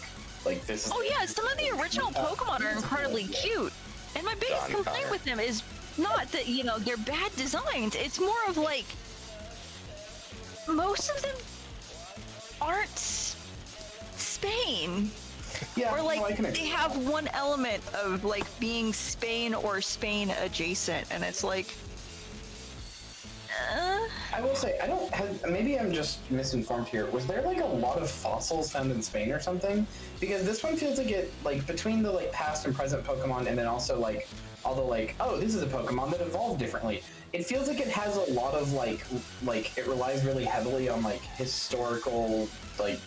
this is. Oh yeah, some of the original Pokemon are incredibly cute. And my biggest complaint with them is not that, you know, they're bad designs. It's more of like most of them aren't Spain. Yeah, Or like no, I can they have one element of like being Spain or Spain adjacent, and it's like I will say, I don't have, maybe I'm just misinformed here. Was there like a lot of fossils found in Spain or something? Because this one feels like it, like between the like past and present Pokemon and then also like, all the like, oh, this is a Pokemon that evolved differently. It feels like it has a lot of like it relies really heavily on like historical, like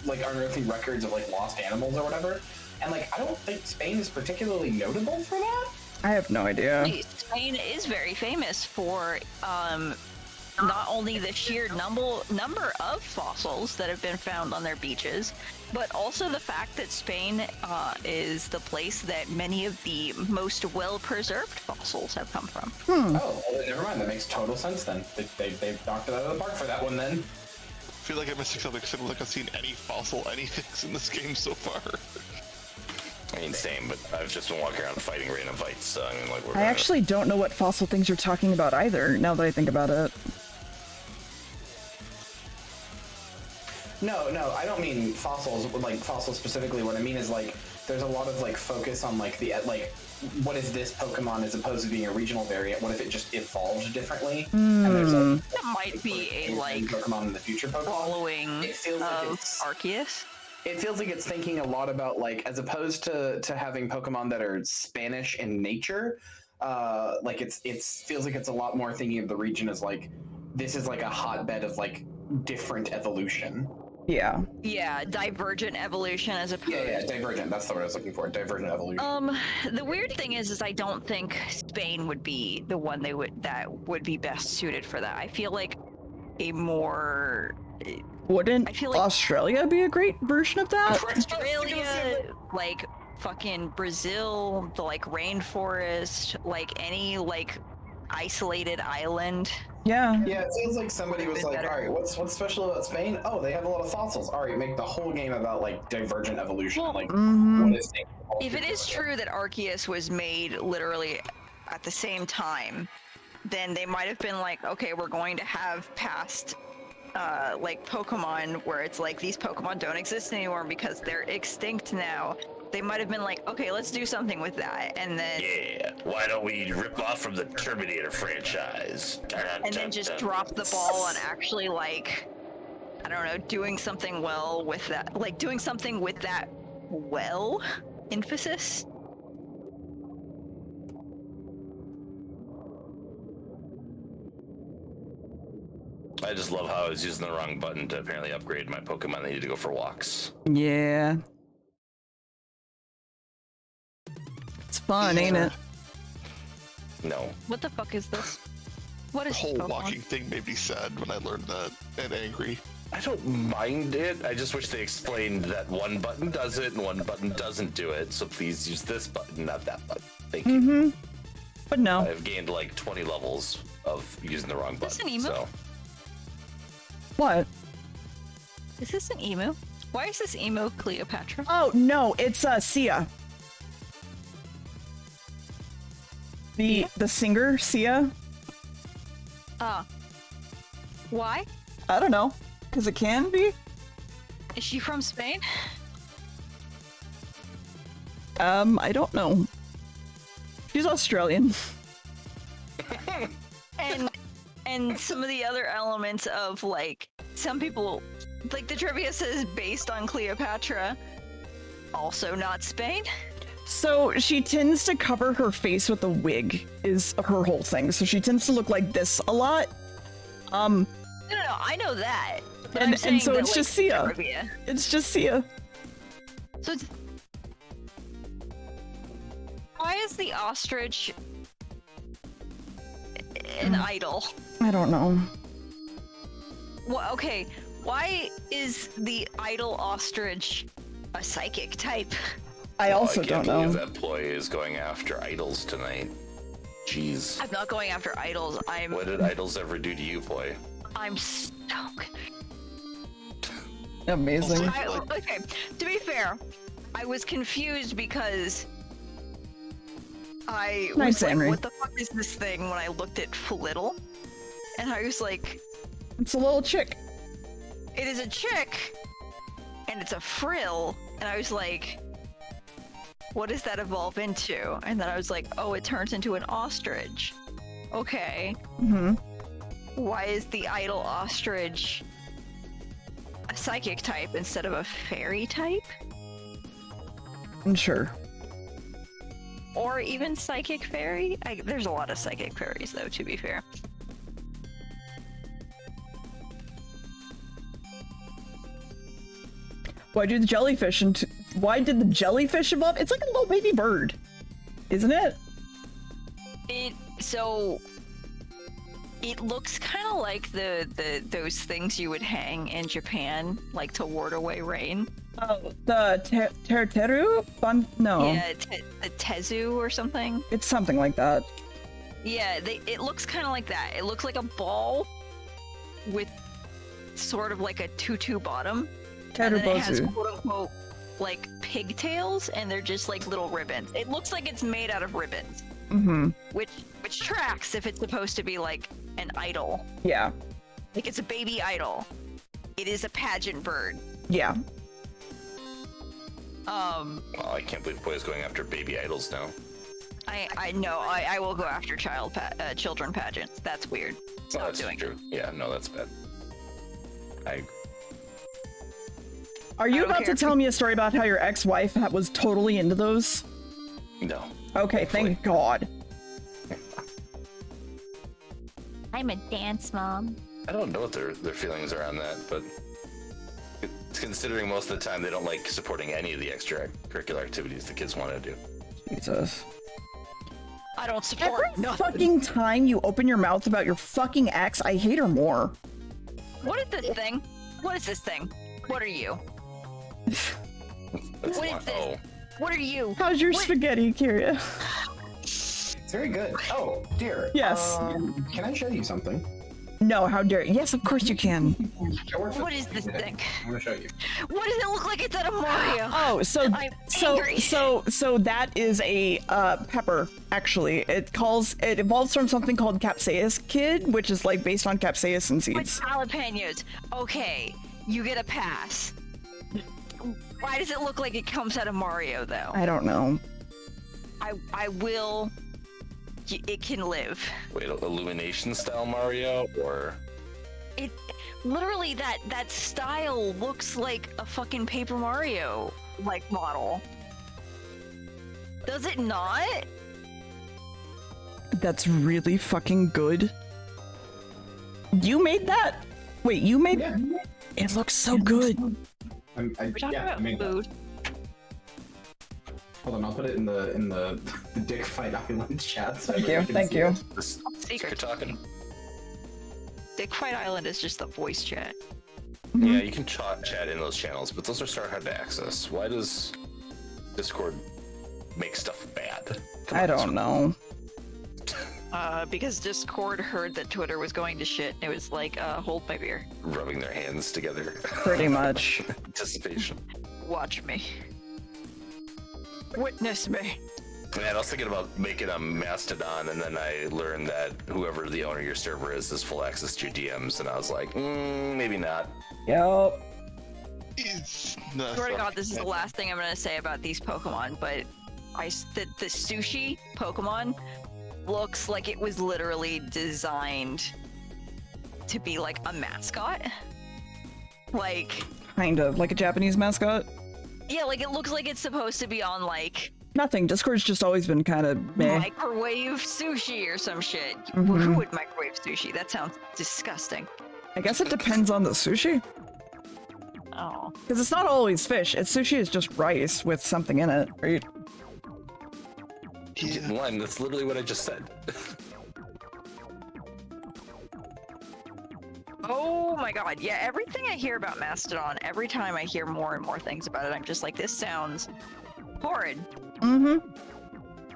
unearthing records of like lost animals or whatever. And like, I don't think Spain is particularly notable for that. I have no idea. Spain is very famous for not only the sheer number of fossils that have been found on their beaches, but also the fact that Spain is the place that many of the most well-preserved fossils have come from. Oh, well, then never mind. That makes total sense then. They knocked it out of the park for that one then. I feel like I'm missing something because I don't think I've seen any fossil anything in this game so far. I mean, same, but I've just been walking around fighting random fights, so I mean, like, I actually don't know what fossil things you're talking about either, now that I think about it. No, I don't mean fossils, like fossils specifically. What I mean is like, there's a lot of like focus on like the, like, what is this Pokemon as opposed to being a regional variant? What if it just evolved differently? And there's like, That might be a like Pokemon in the future Pokemon. following It feels like of Arceus. It feels like it's thinking a lot about like, as opposed to having Pokemon that are Spanish in nature, like it feels like it's a lot more thinking of the region as like, this is like a hotbed of like different evolution. Yeah. Yeah, divergent evolution as opposed. Yeah, divergent. That's the word I was looking for. Divergent evolution. The weird thing is I don't think Spain would be the one that would be best suited for that. I feel like a more. Wouldn't I feel like Australia be a great version of that? Australia, like fucking Brazil, the like rainforest, like any like isolated island. Yeah. Yeah, it feels like somebody was like, all right, what's special about Spain? Oh, they have a lot of fossils. All right, make the whole game about like divergent evolution. Well, like, Mhm. what is it? If it is true that Arceus was made literally at the same time, then they might have been like, okay, we're going to have past like Pokemon where it's like these Pokemon don't exist anymore because they're extinct now. They might have been like, okay, let's do something with that, and then why don't we rip off from the Terminator franchise? And then just drop the ball on actually like, I don't know, doing something well with that, like doing something with that well emphasis. I just love how I was using the wrong button to apparently upgrade my Pokemon. I needed to go for walks. Yeah. It's fun, ain't it? No. What the fuck is this? What The is whole Pokemon? walking thing made me sad when I learned that, and angry. I don't mind it. I just wish they explained that one button does it and one button doesn't do it. So please use this button, not that button. Thank you. Mm-hmm. But no. I've gained like 20 levels of using the wrong Is this button. an emu? So What? Is this an emu? Why is this emo Cleopatra? Oh, no, it's Sia. The singer, Sia? Why? I don't know. Because it can be? Is she from Spain? I don't know. She's Australian. And some of the other elements of like some people, like the trivia says based on Cleopatra, also not Spain. So she tends to cover her face with a wig is her whole thing. So she tends to look like this a lot. No, I know that. But I'm And saying so that, it's like, just Sia. trivia. It's just Sia. So it's... Why is the ostrich an idol? I don't know. Well, okay. Why is the idle ostrich a psychic type? I also I don't can't believe know. that ploy is going after idols tonight. Jeez. I'm not going after idols. What did idols ever do to you, ploy? I'm stoked. Amazing. Okay, to be fair, I was confused because I Nice, was like, Henry. what the fuck is this thing when I looked at Flittle? And I was like, It's a little chick. it is a chick, and it's a frill, and I was like, what does that evolve into? And then I was like, oh, it turns into an ostrich. Okay. Mm-hmm. Why is the idle ostrich a psychic type instead of a fairy type? Sure. Or even psychic fairy? There's a lot of psychic fairies, though, to be fair. Why did the jellyfish why did the jellyfish evolve? It's like a little baby bird, isn't it? It looks kind of like those things you would hang in Japan, like to ward away rain. Oh, the teru? No. Yeah, the tezu or something. It's something like that. Yeah, it looks kind of like that. It looks like a ball with sort of like a tutu bottom. And then it has Terubozu. quote unquote like pigtails, and they're just like little ribbons. It looks like it's made out of ribbons. Mm-hmm. Which tracks if it's supposed to be like an idol. Yeah. Like it's a baby idol. It is a pageant bird. Yeah. Well, I can't believe ploy is going after baby idols now. I know. I will go after children pageants. That's weird. Well, Stop that's doing true. Yeah, no, that's bad. Are you don't about to care. tell me a story about how your ex-wife was totally into those? No. Okay, thank God. I'm a dance mom. I don't know what their feelings are on that, but considering most of the time they don't like supporting any of the extracurricular activities the kids want to do. Jesus. I don't support Every nothing. fucking time you open your mouth about your fucking ex, I hate her more. What is this thing? What is this thing? What are you? That's What one- is this? oh, What are you? How's your What- spaghetti, Kyria? It's very good. Oh, dear. Yes. Can I show you something? No, how dare you? Yes, of course you can. What is this thing? I'm gonna show you. What does it look like? It's out of Mario. Oh, so I'm angry. so that is a pepper. Actually, it evolves from something called capsaicin kid, which is like based on capsaicin With seeds. jalapenos. Okay, you get a pass. Why does it look like it comes out of Mario, though? I don't know. I will. It can live. wait, Illumination style Mario or It literally that style looks like a fucking Paper Mario like model. Does it not? That's really fucking good. You made that? Wait, you made? Yeah. It looks so good. We're talking I about made that. food. Hold on, I'll put it in the Dick Fight Island chat. So Thank you, everyone can thank see you. it. this Secret. you're talking? Dick Fight Island is just the voice chat. Yeah, you can chat in those channels, but those are so hard to access. Why does Discord make stuff bad? Come I on, don't know. Because Discord heard that Twitter was going to shit, and it was like, hold my beer. rubbing their hands together. Pretty much. Anticipation. Watch me. Witness me. Man, I was thinking about making a Mastodon, and then I learned that whoever the owner of your server is has full access to your DMs, and I was like, maybe not. Yep. Swear to God, this is the last thing I'm gonna say about these Pokemon, but the sushi Pokemon looks like it was literally designed to be like a mascot. Like, Kind of like a Japanese mascot. yeah, like it looks like it's supposed to be on like Nothing. Discord's just always been kind of meh. microwave sushi or some shit. Mhm. Who would microwave sushi? That sounds disgusting. I guess it depends on the sushi. Oh. Because it's not always fish. Sushi is just rice with something in it, right? One, that's literally what I just said. Oh my god, yeah, everything I hear about Mastodon, every time I hear more and more things about it, I'm just like, this sounds horrid. Mm-hmm.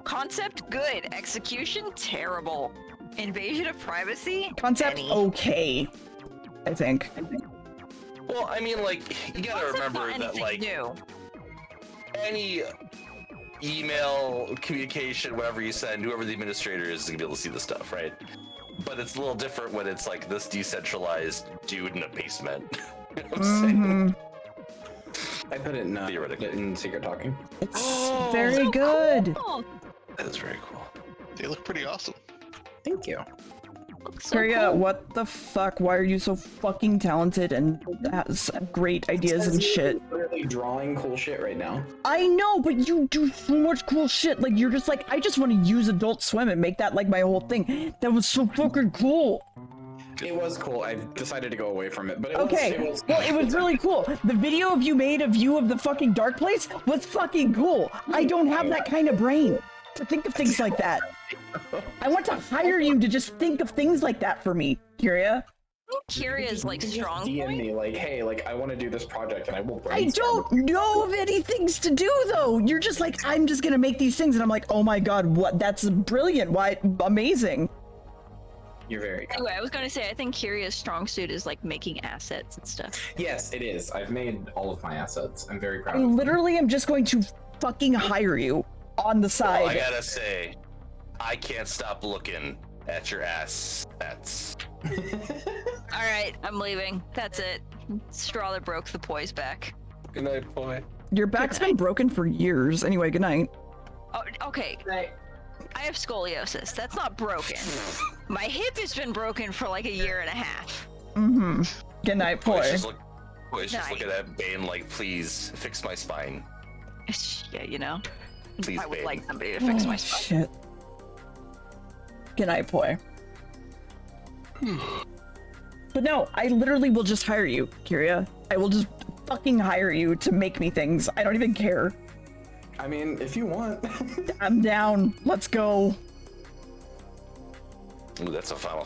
Concept, good. Execution, terrible. Invasion of privacy? Concept, any. okay. I think. Well, I mean, like, you gotta Concept, remember not that, anything like, new. any email communication, whatever you send, whoever the administrator is gonna be able to see the stuff, right? But it's a little different when it's like this decentralized dude in a basement. You know what I'm saying? I put it in Theoretically. in secret talking. It's very good. Oh, That is very cool. They look pretty awesome. Thank you. so Korea, cool. what the fuck? Why are you so fucking talented and has great ideas and shit? Literally drawing cool shit right now. I know, but you do so much cool shit. Like, you're just like, I just want to use Adult Swim and make that like my whole thing. That was so fucking cool. It was cool. I've decided to go away from it, but it was Well, it was really cool. The video of you made of you of the fucking dark place was fucking cool. I don't have that kind of brain to think of things like that. I want to hire you to just think of things like that for me, Kyria. Kyria's like You can just strong DM point. me like, hey, like I want to do this project, and I will. I brainstorm don't know of any things to do though. You're just like, I'm just gonna make these things, and I'm like, oh my god, what? That's brilliant. Why? Amazing. You're very kind. Anyway, I was gonna say, I think Kyria's strong suit is like making assets and stuff. Yes, it is. I've made all of my assets. I'm very proud I of them. literally am just going to fucking hire you on the side. Well, I gotta say, I can't stop looking at your ass. That's All right, I'm leaving. That's it. Straw that broke the poise back. good night, boy. Your back's been broken for years. Anyway, good night. Oh, okay. I have scoliosis. That's not broken. My hip has been broken for like a year and a half. Mm-hmm. Good night, Boy's boy. just Night. looking at Bane like, please fix my spine. Yeah, you know. Please, I would Bane. like somebody to fix Oh, my spine. shit. Good night, boy. But no, I literally will just hire you, Kyria. I will just fucking hire you to make me things. I don't even care. I mean, if you want. I'm down. Let's go. Ooh, that's a Final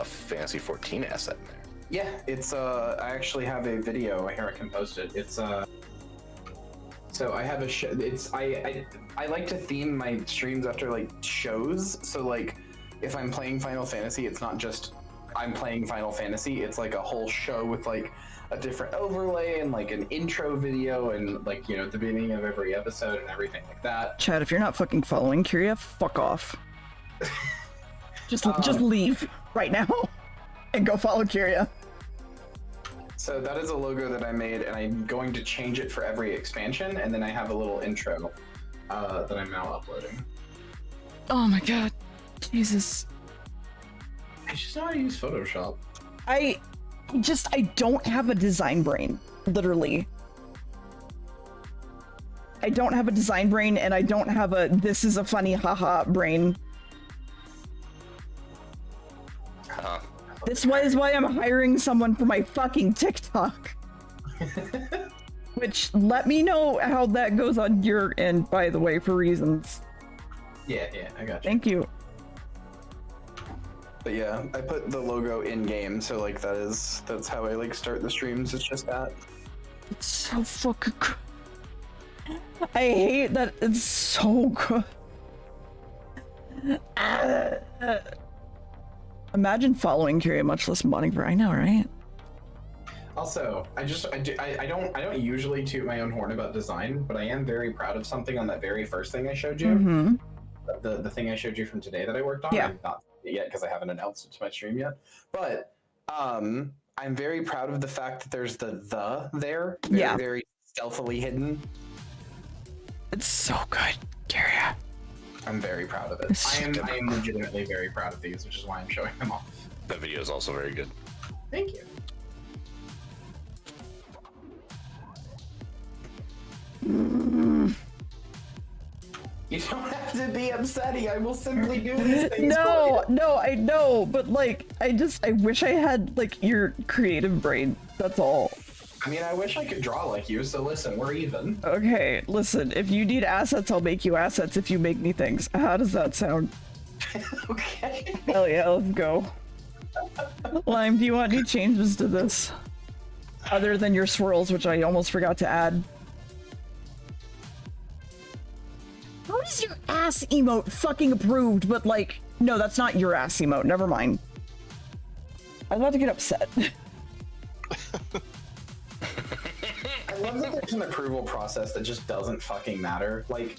Fantasy 14 asset in there. Yeah, it's I actually have a video here. I can post it. It's so I have a show. It's I like to theme my streams after like shows. So like, if I'm playing Final Fantasy, it's not just I'm playing Final Fantasy. It's like a whole show with like a different overlay and like an intro video and like, you know, the beginning of every episode and everything like that. Chad, if you're not fucking following Kyria, fuck off. Just leave right now and go follow Kyria. So that is a logo that I made, and I'm going to change it for every expansion, and then I have a little intro that I'm now uploading. Oh my god. Jesus. I just know how to use Photoshop. I don't have a design brain, literally. I don't have a design brain, and I don't have a this is a funny haha brain. Huh. This is why I'm hiring someone for my fucking TikTok. Which, let me know how that goes on your end, by the way, for reasons. Yeah, I got you. Thank you. But yeah, I put the logo in game, so like that's how I like start the streams. It's just that. It's so fucking good. I hate that it's so good. Imagine following Kyria, much less modding for. I know, right? Also, I don't usually toot my own horn about design, but I am very proud of something on that very first thing I showed you. Mm-hmm. The thing I showed you from today that I worked on. Yeah. I've not seen it yet because I haven't announced it to my stream yet. But I'm very proud of the fact that there's the there. Yeah. Very stealthily hidden. It's so good, Kyria. I'm very proud of it. It's I am legitimately very proud of these, which is why I'm showing them off. That video is also very good. Thank you. You don't have to be upsetting. I will simply do these things. No, I know, but like, I wish I had like your creative brain. That's all. I mean, I wish I could draw like you, so listen, we're even. Okay, listen, if you need assets, I'll make you assets if you make me things. How does that sound? Okay. Hell yeah, let's go. Lime, do you want any changes to this? Other than your swirls, which I almost forgot to add. How is your ass emote fucking approved, but like, no, that's not your ass emote, never mind. I was about to get upset. I love that there's an approval process that just doesn't fucking matter. Like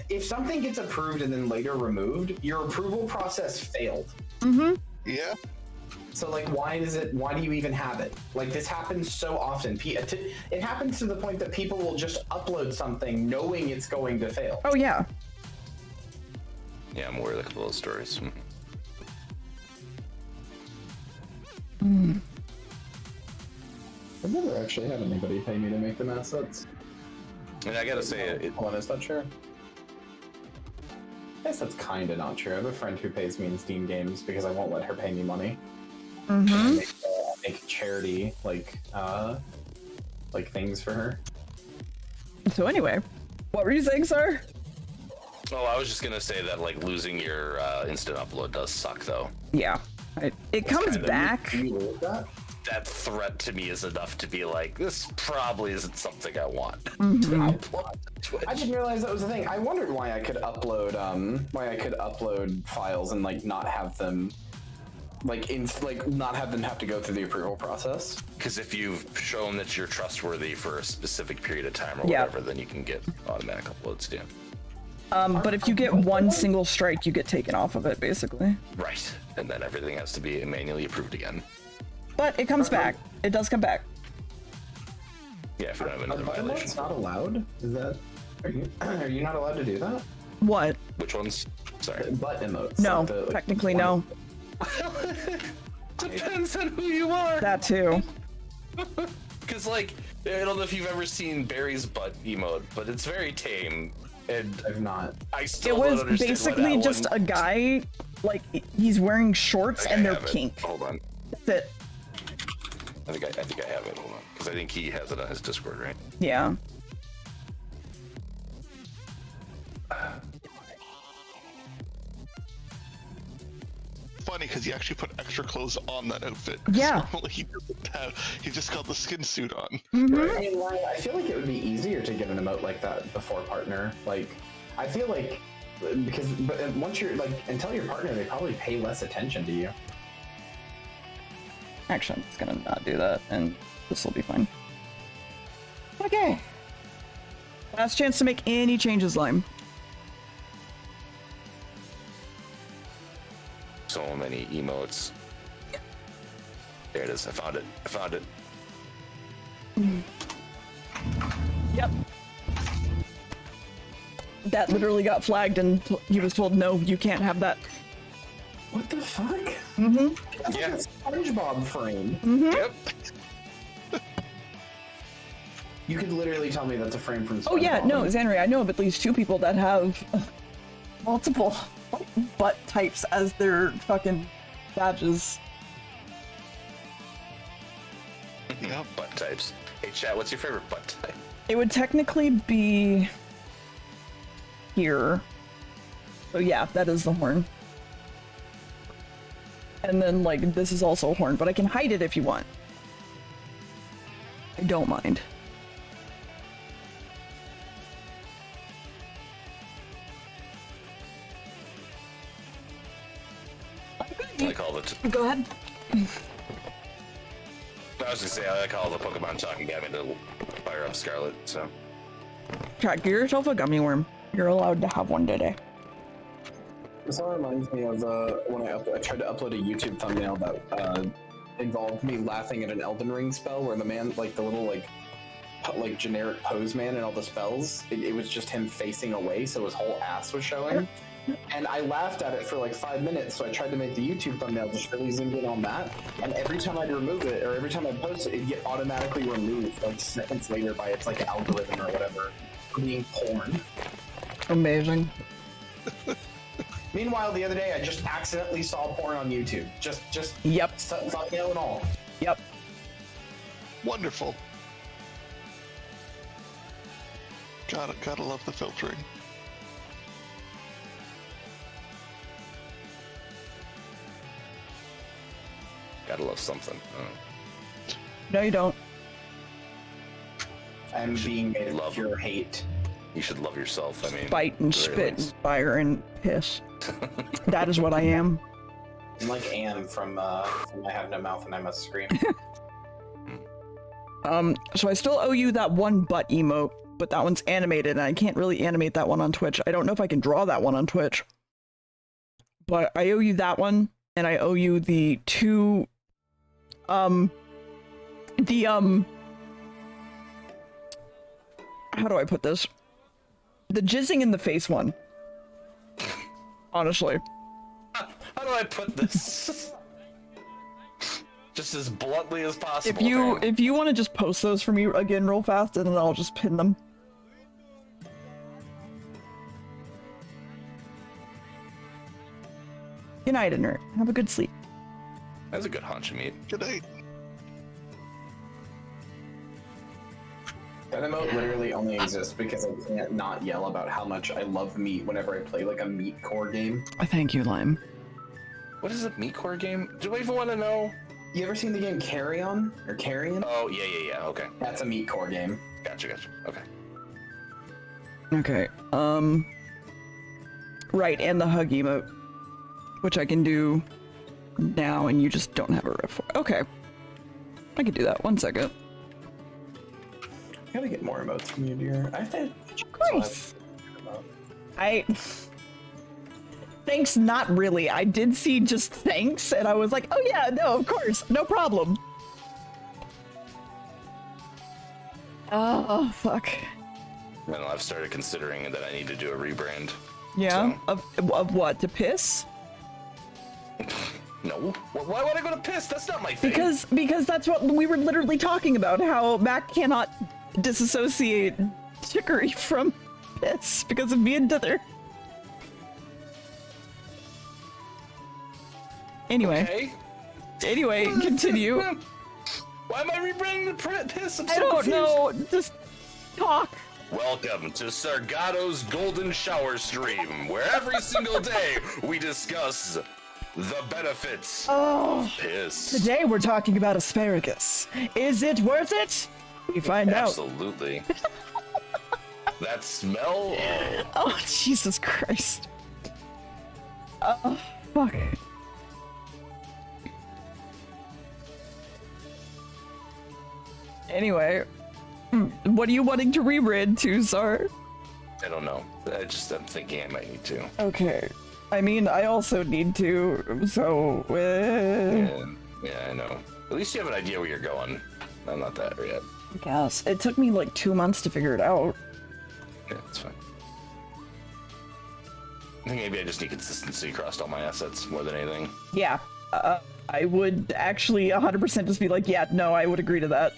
if something gets approved and then later removed, your approval process failed. Mm-hmm. Yeah. So like, why do you even have it? Like, this happens so often. It happens to the point that people will just upload something knowing it's going to fail. Oh yeah. Yeah, I'm aware of a couple of stories. I've never actually had anybody pay me to make them assets. And I gotta say, Hold on, is that true? I guess that's kind of not true. I have a friend who pays me in Steam games because I won't let her pay me money. Mm-hmm. Make charity like things for her. So anyway, what were you saying, sir? oh, I was just gonna say that like losing your instant upload does suck though. Yeah, it comes back. That threat to me is enough to be like, this probably isn't something I want. Mm-hmm. I didn't realize that was the thing. I wondered why I could upload files and like not have them not have them have to go through the approval process. Because if you've shown that you're trustworthy for a specific period of time or Yeah. whatever, then you can get automatic uploads too. But if you get one single strike, you get taken off of it, basically. Right, and then everything has to be manually approved again. But it comes back. It does come back. Yeah, if you don't have Are another butt violation. emotes not allowed? Is that are you not allowed to do that? What? Which ones? Sorry. Butt emotes. No, like technically no. Depends on who you are. That too. Because like, I don't know if you've ever seen Barry's butt emote, but it's very tame. And I've not. I still It don't was understand why basically that just one... a guy, like, he's wearing shorts I and they're have it. pink. Hold on. That's it. I think I have it. Hold on, because I think he has it on his Discord, right? Yeah. Funny because he actually put extra clothes on that outfit. Yeah. Normally he doesn't have. He just got the skin suit on. Mm-hmm. I mean, like, I feel like it would be easier to get an emote like that before partner. Like, I feel like but once you're like, and tell your partner, they probably pay less attention to you. Actually, I'm just gonna not do that, and this will be fine. Okay. Last chance to make any changes, Lime. So many emotes. There it is. I found it. Yep. That literally got flagged, and he was told, no, you can't have that. What the fuck? Mm-hmm. That's Yeah. like a SpongeBob frame. Mm-hmm. Yep. You could literally tell me that's a frame from SpongeBob. Oh yeah, no, Xanri, I know of at least 2 people that have multiple butt types as their fucking badges. Yep. Butt types. Hey, chat. What's your favorite butt type? It would technically be here. So yeah, that is the horn. And then like this is also a horn, but I can hide it if you want. I don't mind. I like all the. Go ahead. I was gonna say I like all the Pokemon talking got me to fire up Scarlet. So Chat, get yourself a gummy worm. You're allowed to have one today. This all reminds me of when I tried to upload a YouTube thumbnail that involved me laughing at an Elden Ring spell where the man, like the little like generic pose man and all the spells, it was just him facing away, so his whole ass was showing. And I laughed at it for like 5 minutes, so I tried to make the YouTube thumbnail just really zoomed in on that. And every time I'd remove it, or every time I'd post it, it'd get automatically removed like seconds later by its like algorithm or whatever for being porn. Amazing. Meanwhile, the other day, I just accidentally saw porn on YouTube. Just Yep. thumbnail and all. Yep. Wonderful. Gotta love the filtering. Gotta love something. No, you don't. I'm being made of love. pure hate. You should love yourself. I mean, Spite and at the very spit and least. fire and piss. That is what I am. I'm like Anne from I Have No Mouth and I Must Scream. So I still owe you that one butt emote, but that one's animated, and I can't really animate that one on Twitch. I don't know if I can draw that one on Twitch. But I owe you that one, and I owe you the two, how do I put this? The jizzing in the face one. Honestly. How do I put this? Just as bluntly as possible. If you want to just post those for me again real fast, and then I'll just pin them. Good night, Inert. Have a good sleep. That's a good hunch, meat. Good night. That emote literally only exists because I can't not yell about how much I love meat whenever I play like a meat core game. I thank you, Lime. What is a meat core game? Do I even want to know? You ever seen the game Carry On or Carrion? Oh yeah. Okay. That's a meat core game. Gotcha. Okay. Okay. Right, and the hug emote, which I can do now, and you just don't have a riff for. Okay. I can do that. 1 second. I gotta get more emotes from you, dear. I think. Of course. Thanks, not really. I did see just thanks, and I was like, oh yeah, no, of course, no problem. Oh, fuck. Well, I've started considering that I need to do a rebrand. Yeah? So- Of what? To piss? No. Why would I go to piss? That's not my thing. Because that's what we were literally talking about, how Mac cannot disassociate chicory from piss because of me and Dither. Anyway. Okay. Anyway, continue. Why am I rebranding the piss? I'm so I don't confused. know. Just talk. Welcome to Sargato's Golden Shower Stream, where every single day we discuss the benefits of piss. Today we're talking about asparagus. Is it worth it? We find out. Absolutely. That smell? Oh. Oh, Jesus Christ. Oh, fuck. Anyway, what are you wanting to reread to, Sar? I don't know. I'm thinking I might need to. Okay. I mean, I also need to, so... Yeah, I know. At least you have an idea where you're going. I'm not that yet. I guess. It took me like 2 months to figure it out. Yeah, it's fine. I think maybe I just need consistency across all my assets more than anything. Yeah. I would actually 100% just be like, yeah, no, I would agree to that.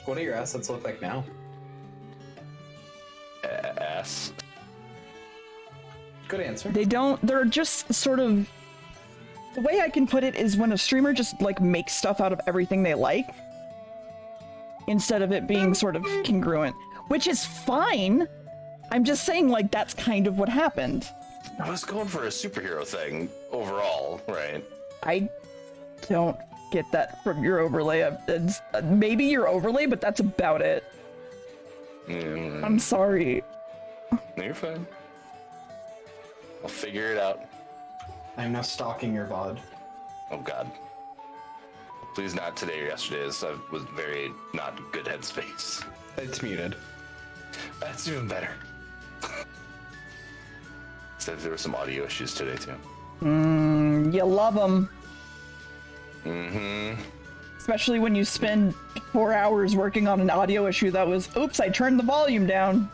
What do your assets look like now? Ass. Good answer. They're just sort of... The way I can put it is when a streamer just, like, makes stuff out of everything they like, instead of it being sort of congruent. Which is fine! I'm just saying, like, that's kind of what happened. I was going for a superhero thing overall, right? I don't get that from your overlay. Maybe your overlay, but that's about it. I'm sorry. No, you're fine. I'll figure it out. I'm now stalking your VOD. Oh god. Please not today or yesterday, as I was very not good headspace. It's muted. That's even better. Except there were some audio issues today too. You love them. Mm-hmm. Especially when you spend 4 hours working on an audio issue that was, oops, I turned the volume down.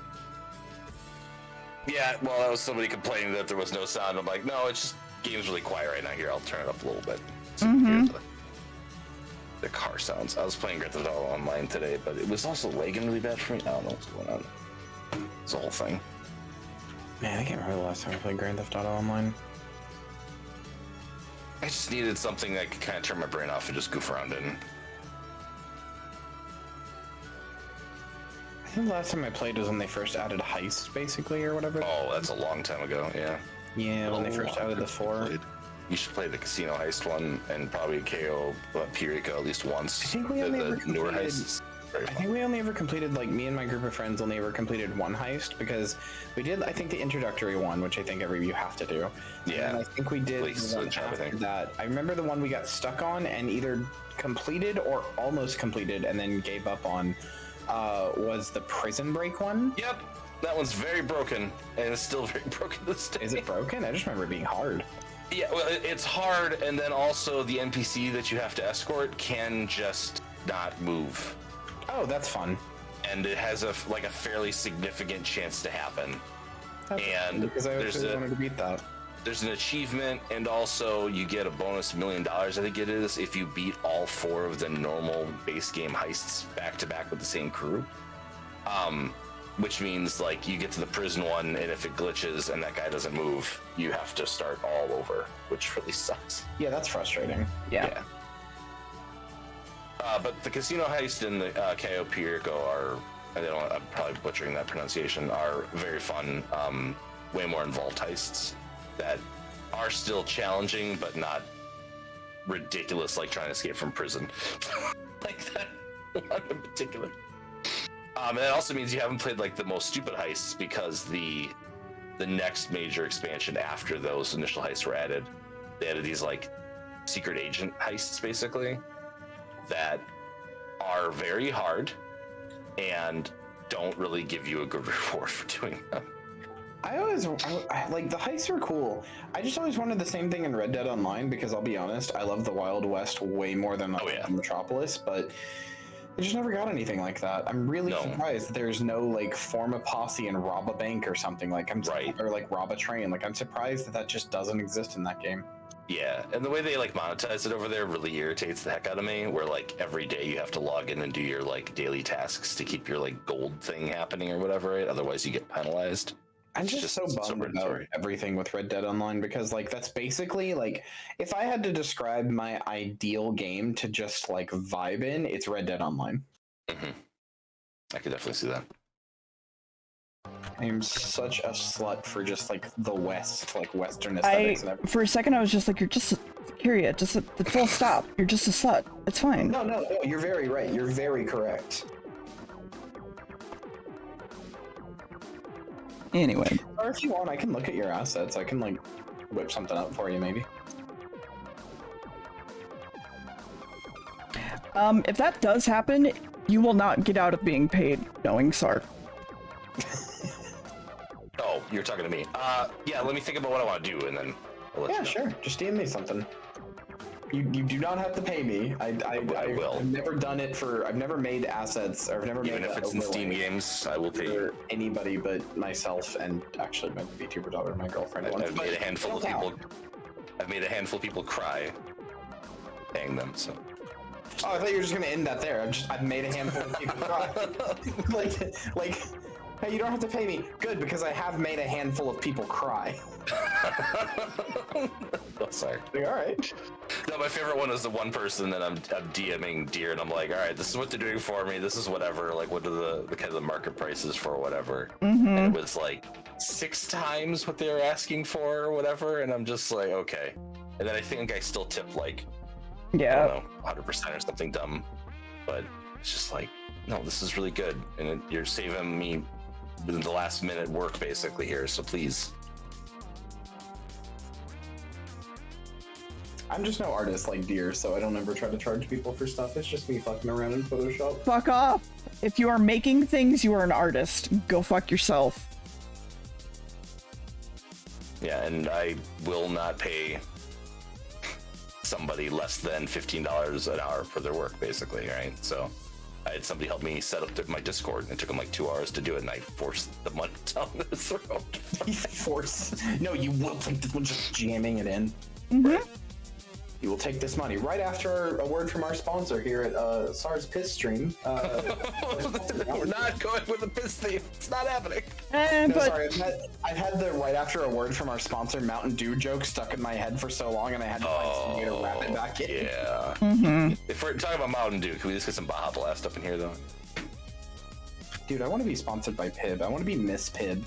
Yeah, well, that was somebody complaining that there was no sound. I'm like, no, it's just game's really quiet right now. Here, I'll turn it up a little bit. So you can hear the car sounds. I was playing Grand Theft Auto Online today, but it was also lagging really bad for me. I don't know what's going on. It's the whole thing. Man, I can't remember the last time I played Grand Theft Auto Online. I just needed something that could kind of turn my brain off and just goof around in. I think the last time I played was when they first added Heist, basically, or whatever. Oh, that's a long time ago, yeah. Yeah, when they first added the 4. you should play the Casino Heist one and probably KO Pirico at least once. I think we only ever newer completed, heists. Very I fun. think we only ever completed, like, me and my group of friends only ever completed one heist because we did, I think, the introductory one, which I think every you have to do. Yeah. And I think we did Least the one switch, after everything. that. I remember the one we got stuck on and either completed or almost completed and then gave up on was the prison break one. Yep, that one's very broken, and it's still very broken this day. Is it broken? I just remember it being hard. Yeah, well, it's hard, and then also the NPC that you have to escort can just not move. Oh, that's fun. And it has a fairly significant chance to happen. And because I actually wanted to beat that. There's an achievement, and also you get a bonus $1 million, I think it is, if you beat all 4 of the normal base game heists back to back with the same crew. Which means like you get to the prison one, and if it glitches and that guy doesn't move, you have to start all over, which really sucks. Yeah, that's frustrating. Yeah. But the Casino Heist and the KO Pirico are, I'm probably butchering that pronunciation, are very fun, way more involved heists that are still challenging, but not ridiculous like trying to escape from prison. Like that one in particular. And it also means you haven't played like the most stupid heists, because the next major expansion after those initial heists were added, they added these like secret agent heists basically that are very hard and don't really give you a good reward for doing them. I like the heists are cool. I just always wanted the same thing in Red Dead Online because I'll be honest, I love the Wild West way more than Metropolis, but I just never got anything like that. I'm really surprised that there's no like form a posse and rob a bank or something like or like rob a train. Like I'm surprised that just doesn't exist in that game. Yeah, and the way they like monetize it over there really irritates the heck out of me, where like every day you have to log in and do your like daily tasks to keep your like gold thing happening or whatever, right? Otherwise you get penalized. I'm just so bummed about everything with Red Dead Online because like that's basically like if I had to describe my ideal game to just like vibe in, it's Red Dead Online. Mm-hmm. I could definitely see that. I am such a slut for just like the West, like Western aesthetics and everything. For a second I was just like, you're just curious, just a full stop. You're just a slut. It's fine. No, you're very right. You're very correct. Anyway. Or if you want, I can look at your assets. I can like whip something up for you maybe. If that does happen, you will not get out of being paid knowing Sark. Oh, you're talking to me. Yeah, let me think about what I want to do, and then I'll let you know. Sure. Just DM me something. You do not have to pay me. I will. I've never done it for. I've never made assets, or I've never made. Even if it's in Steam games, I will pay you. Anybody but myself and actually my VTuber daughter, my girlfriend. I've made a handful of people. I've made a handful of people cry, paying them. So. Oh, I thought you were just gonna end that there. I've made a handful of people cry. like. Hey, you don't have to pay me. Good, because I have made a handful of people cry. Oh, sorry. All right. No, my favorite one is the one person that I'm DMing Deer, and I'm like, all right, this is what they're doing for me. This is whatever. Like, what are the kind of the market prices for whatever? Mm-hmm. And it was like 6 times what they were asking for or whatever. And I'm just like, okay. And then I think I still tipped like, I don't know, 100% or something dumb. But it's just like, no, this is really good, and you're saving me the last minute work basically here. So please. I'm just no artist like Deer, so I don't ever try to charge people for stuff. It's just me fucking around in Photoshop. Fuck off. If you are making things, you are an artist. Go fuck yourself. Yeah, and I will not pay somebody less than $15 an hour for their work, basically, right? So I had somebody help me set up my Discord, and it took them like 2 hours to do it, and I forced the money down their throat. No, you will take this one, just jamming it in. Mm-hmm. Right. You will take this money right after a word from our sponsor here at SARS Piss Stream. We're not going with the piss theme. It's not happening. Sorry, I've had the right after a word from our sponsor Mountain Dew joke stuck in my head for so long, and I had to find some way to wrap it back in. Yeah. Mm-hmm. If we're talking about Mountain Dew, can we just get some Baja Blast up in here, though? Dude, I want to be sponsored by Pib. I want to be Miss Pib.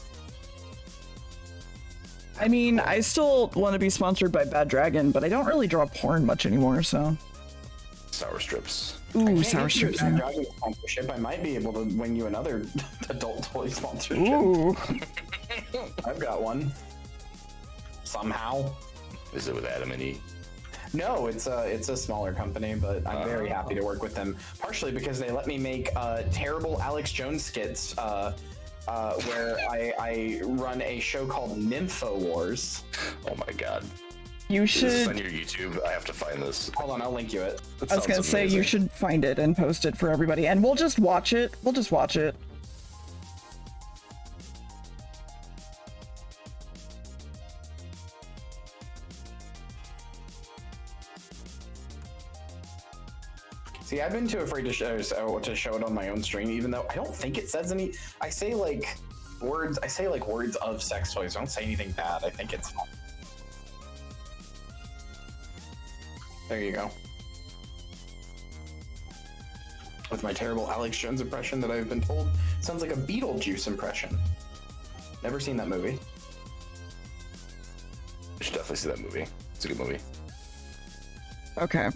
I mean, I still want to be sponsored by Bad Dragon, but I don't really draw porn much anymore, so. Sour strips. Ooh, sour strips. Bad Dragon sponsorship. I might be able to win you another adult toy sponsorship. Ooh. I've got one. Somehow. Is it with Adam and Eve? No, it's a smaller company, but I'm very happy to work with them. Partially because they let me make terrible Alex Jones skits, where I run a show called Nympho Wars. Oh my god. You Is this should. on your YouTube? I have to find this. Hold on, I'll link you it. That I was gonna sounds say you amazing. should find it and post it for everybody, and we'll just watch it. We'll just watch it. See, I've been too afraid to show it on my own stream, even though I don't think it says any. I say like words of sex toys. I don't say anything bad. I think it's fine. There you go. With my terrible Alex Jones impression that I've been told sounds like a Beetlejuice impression. Never seen that movie. You should definitely see that movie. It's a good movie. Okay.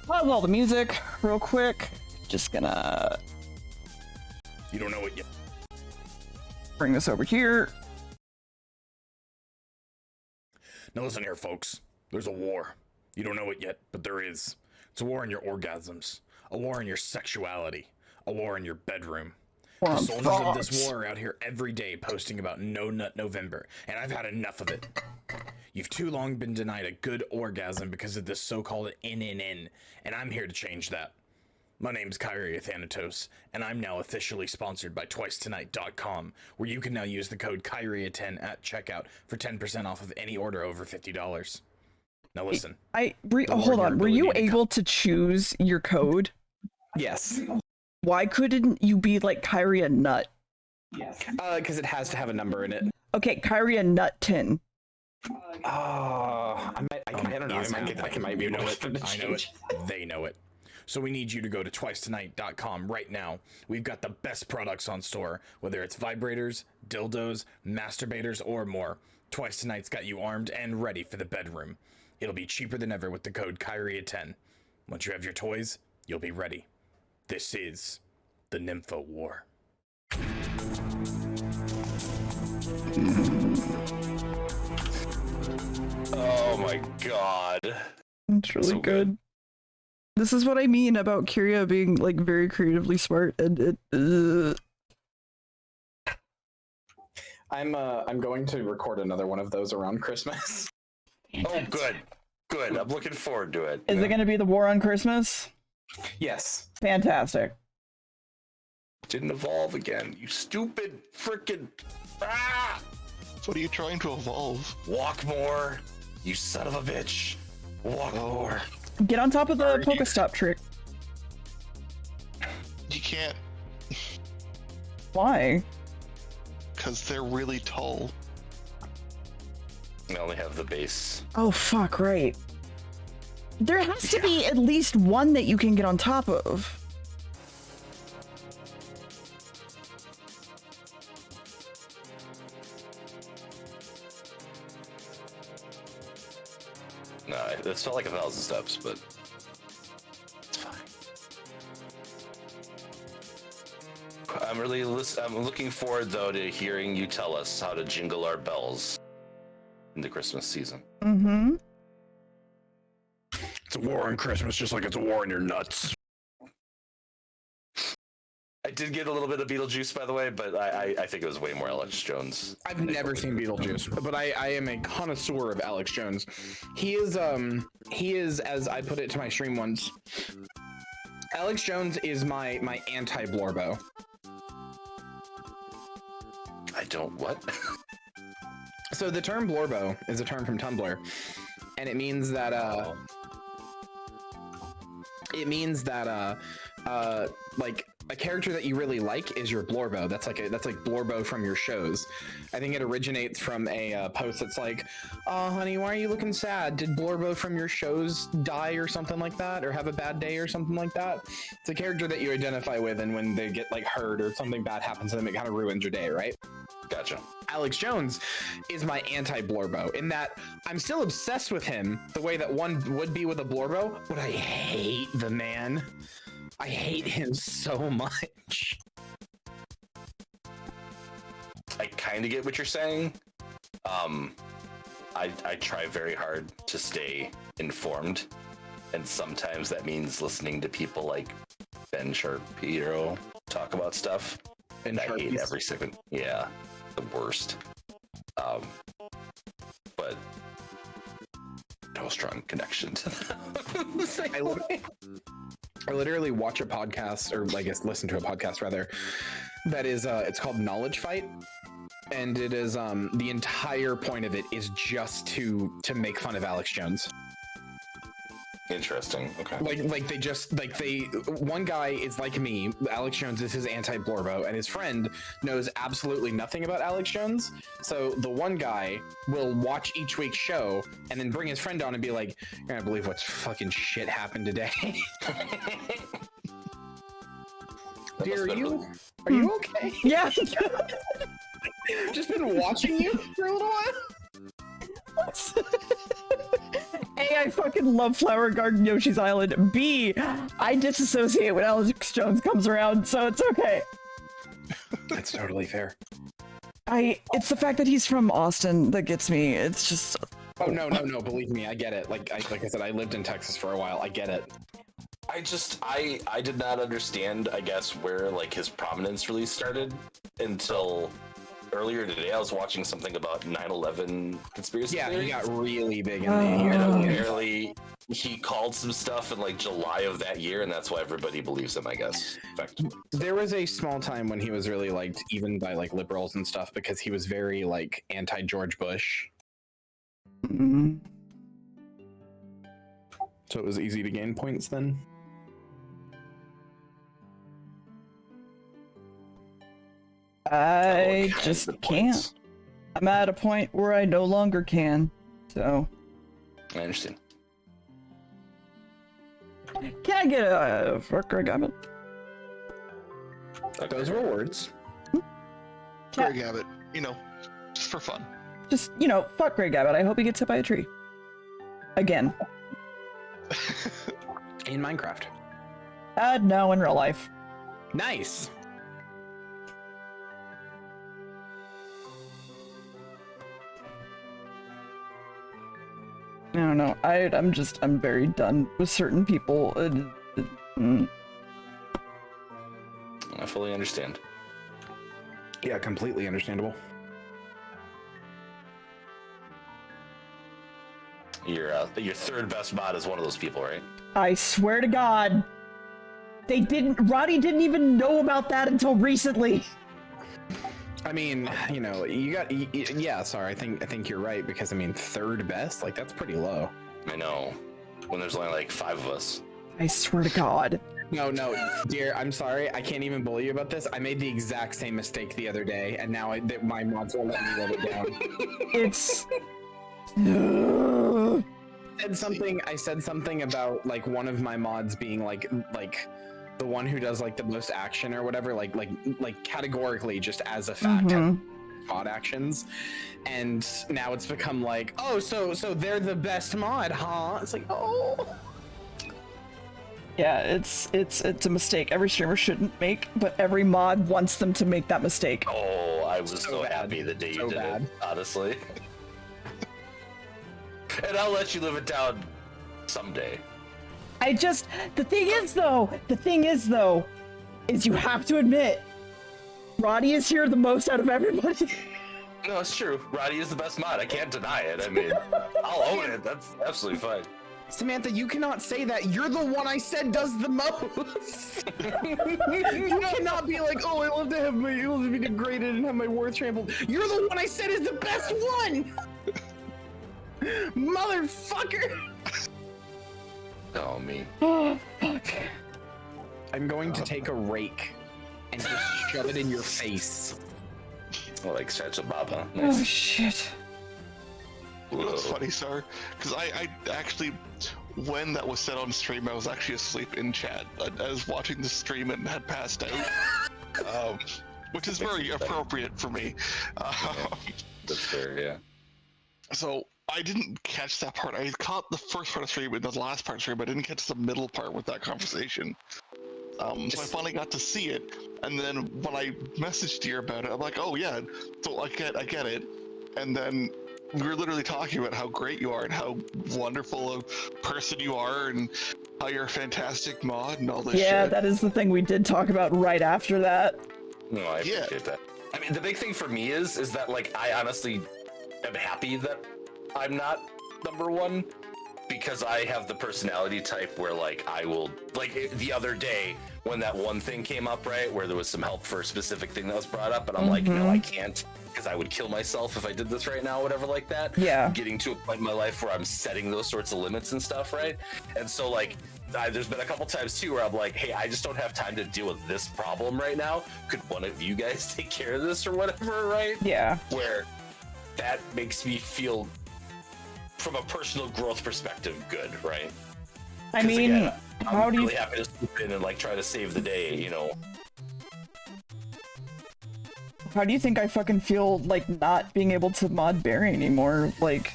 Pause all the music real quick. Just gonna You don't know it yet. bring this over here. Now listen here, folks. There's a war. You don't know it yet, but there is. It's a war on your orgasms. A war on your sexuality. A war in your bedroom. War The on soldiers of this frogs. war are out here every day posting about No Nut November, and I've had enough of it. You've too long been denied a good orgasm because of this so-called NNN, and I'm here to change that. My name's Kyrie Thanatos, and I'm now officially sponsored by TwiceTonight.com, where you can now use the code Kyrie10 at checkout for 10% off of any order over $50. Now listen. Hold on. Were you ability to able to choose your code? Yes. Why couldn't you be like Kyrie a nut? Yes. Because it has to have a number in it. Okay, Kyrie a nut tin. I don't know. I might be You able know to it. I know it. They know it. So we need you to go to TwiceTonight.com right now. We've got the best products on store, whether it's vibrators, dildos, masturbators, or more. Twice Tonight's got you armed and ready for the bedroom. It'll be cheaper than ever with the code Kyrie10. Once you have your toys, you'll be ready. This is the Nympho War. Oh my god. It's really So good. This is what I mean about Kyria being like very creatively smart, and it. I'm going to record another one of those around Christmas. Oh, good. Good. I'm looking forward to it. Is it going to be the War on Christmas? Yes. Fantastic. Didn't evolve again. You stupid frickin'. Ah! What are you trying to evolve? Walk more. You son of a bitch. Walk more. Get on top of the Pokestop trick. You can't, Why? because they're really tall. I only have the base. Oh fuck! Right. There has to be at least one that you can get on top of. No, it felt like 1,000 steps, but it's fine. I'm looking forward though to hearing you tell us how to jingle our bells in the Christmas season. Mm-hmm. It's a war on Christmas, just like it's a war on your nuts. I did get a little bit of Beetlejuice, by the way, but I think it was way more Alex Jones. I've never seen Beetlejuice, but I am a connoisseur of Alex Jones. He is, as I put it to my stream once, Alex Jones is my anti-Blorbo. I don't what? So the term Blorbo is a term from Tumblr, and it means that like a character that you really like is your Blorbo. That's like Blorbo from your shows. I think it originates from a post that's like, "Oh, honey, why are you looking sad? Did Blorbo from your shows die or something like that, or have a bad day or something like that?" It's a character that you identify with, and when they get like hurt or something bad happens to them, it kind of ruins your day, right? Gotcha. Alex Jones is my anti-Blorbo in that I'm still obsessed with him the way that one would be with a Blorbo, but I hate the man. I hate him so much. I kind of get what you're saying. I try very hard to stay informed, and sometimes that means listening to people like Ben Shapiro talk about stuff. And I hate every second. Yeah, the worst. But no strong connection to them. I literally watch a podcast, or I guess listen to a podcast rather, that is it's called Knowledge Fight, and it is the entire point of it is just to make fun of Alex Jones. Interesting. Okay. One guy is like me. Alex Jones is his anti-Blorbo, and his friend knows absolutely nothing about Alex Jones. So the one guy will watch each week's show and then bring his friend on and be like, "You're gonna believe what fucking shit happened today." Dear, are you okay? Yeah. I've just been watching you for a little while. A, I fucking love Flower Garden Yoshi's Island. B, I disassociate when Alex Jones comes around, so it's okay. That's totally fair. It's the fact that he's from Austin that gets me. It's just... Oh, no, believe me, I get it. Like I said, I lived in Texas for a while. I get it. I did not understand, I guess, where like his prominence really started until earlier today. I was watching something about 9/11 conspiracy theories. He got really big in And the apparently he called some stuff in like July of that year, and that's why everybody believes him, I guess. There was a small time when he was really liked even by like liberals and stuff because he was very like anti-George Bush. Mm-hmm. So it was easy to gain points then. I just can't. I'm at a point where I no longer can, so... I understand. Can I get a fuck Greg Abbott? Those were words. Greg Abbott, just for fun. Just, fuck Greg Abbott. I hope he gets hit by a tree. Again. In Minecraft. No, in real life. Nice. I don't know. I'm very done with certain people. I fully understand. Yeah, completely understandable. Your third best mod is one of those people, right? I swear to God. Roddy didn't even know about that until recently. I mean, you got, yeah, sorry, I think you're right, because, third best? Like, that's pretty low. I know. When there's only, like, 5 of us. I swear to God. No, dear, I'm sorry, I can't even bully you about this. I made the exact same mistake the other day, and now my mods won't let me let it down. It's... I said something about, like, one of my mods being, like, the one who does like the most action or whatever, like categorically just as a fact mod actions, and now it's become like, oh, so they're the best mod, huh? It's like, oh, yeah, it's a mistake every streamer shouldn't make, but every mod wants them to make that mistake. Oh, I was so happy the day you did it, honestly. And I'll let you live it down someday. The thing is though, is you have to admit, Roddy is here the most out of everybody. No, it's true. Roddy is the best mod. I can't deny it. I'll own it. That's absolutely fine. Samantha, you cannot say that. You're the one I said does the most. You cannot be like, oh, I love to be degraded and have my worth trampled. You're the one I said is the best one. Motherfucker. Oh, me. Oh, fuck. I'm going to take a rake and just shove it in your face. Oh, like such a baba. Nice. Oh, shit. That's funny, sir. Because I actually, when that was said on stream, I was actually asleep in chat. I was watching the stream and had passed out. which is very appropriate for me. That's fair, yeah. So I didn't catch that part. I caught the first part of stream and the last part of stream, but I didn't catch the middle part with that conversation. So I finally got to see it, and then when I messaged you about it, I'm like, oh yeah, so I get it. And then we were literally talking about how great you are and how wonderful a person you are and how you're a fantastic mod and all this shit. Yeah, that is the thing we did talk about right after that. No, I appreciate that. I mean, the big thing for me is that, like, I honestly am happy that I'm not number one, because I have the personality type where, like, I will, like, the other day when that one thing came up, right, where there was some help for a specific thing that was brought up, and I'm like, no, I can't, because I would kill myself if I did this right now, whatever like that. Yeah. I'm getting to a point in my life where I'm setting those sorts of limits and stuff, right? And so, like, there's been a couple times too where I'm like, hey, I just don't have time to deal with this problem right now. Could one of you guys take care of this or whatever, right? Yeah. Where that makes me feel, from a personal growth perspective, good, right? I mean, again, how I'm do really you... happy to swoop in and, like, try to save the day, you know? How do you think I fucking feel, like, not being able to mod Barry anymore? Like,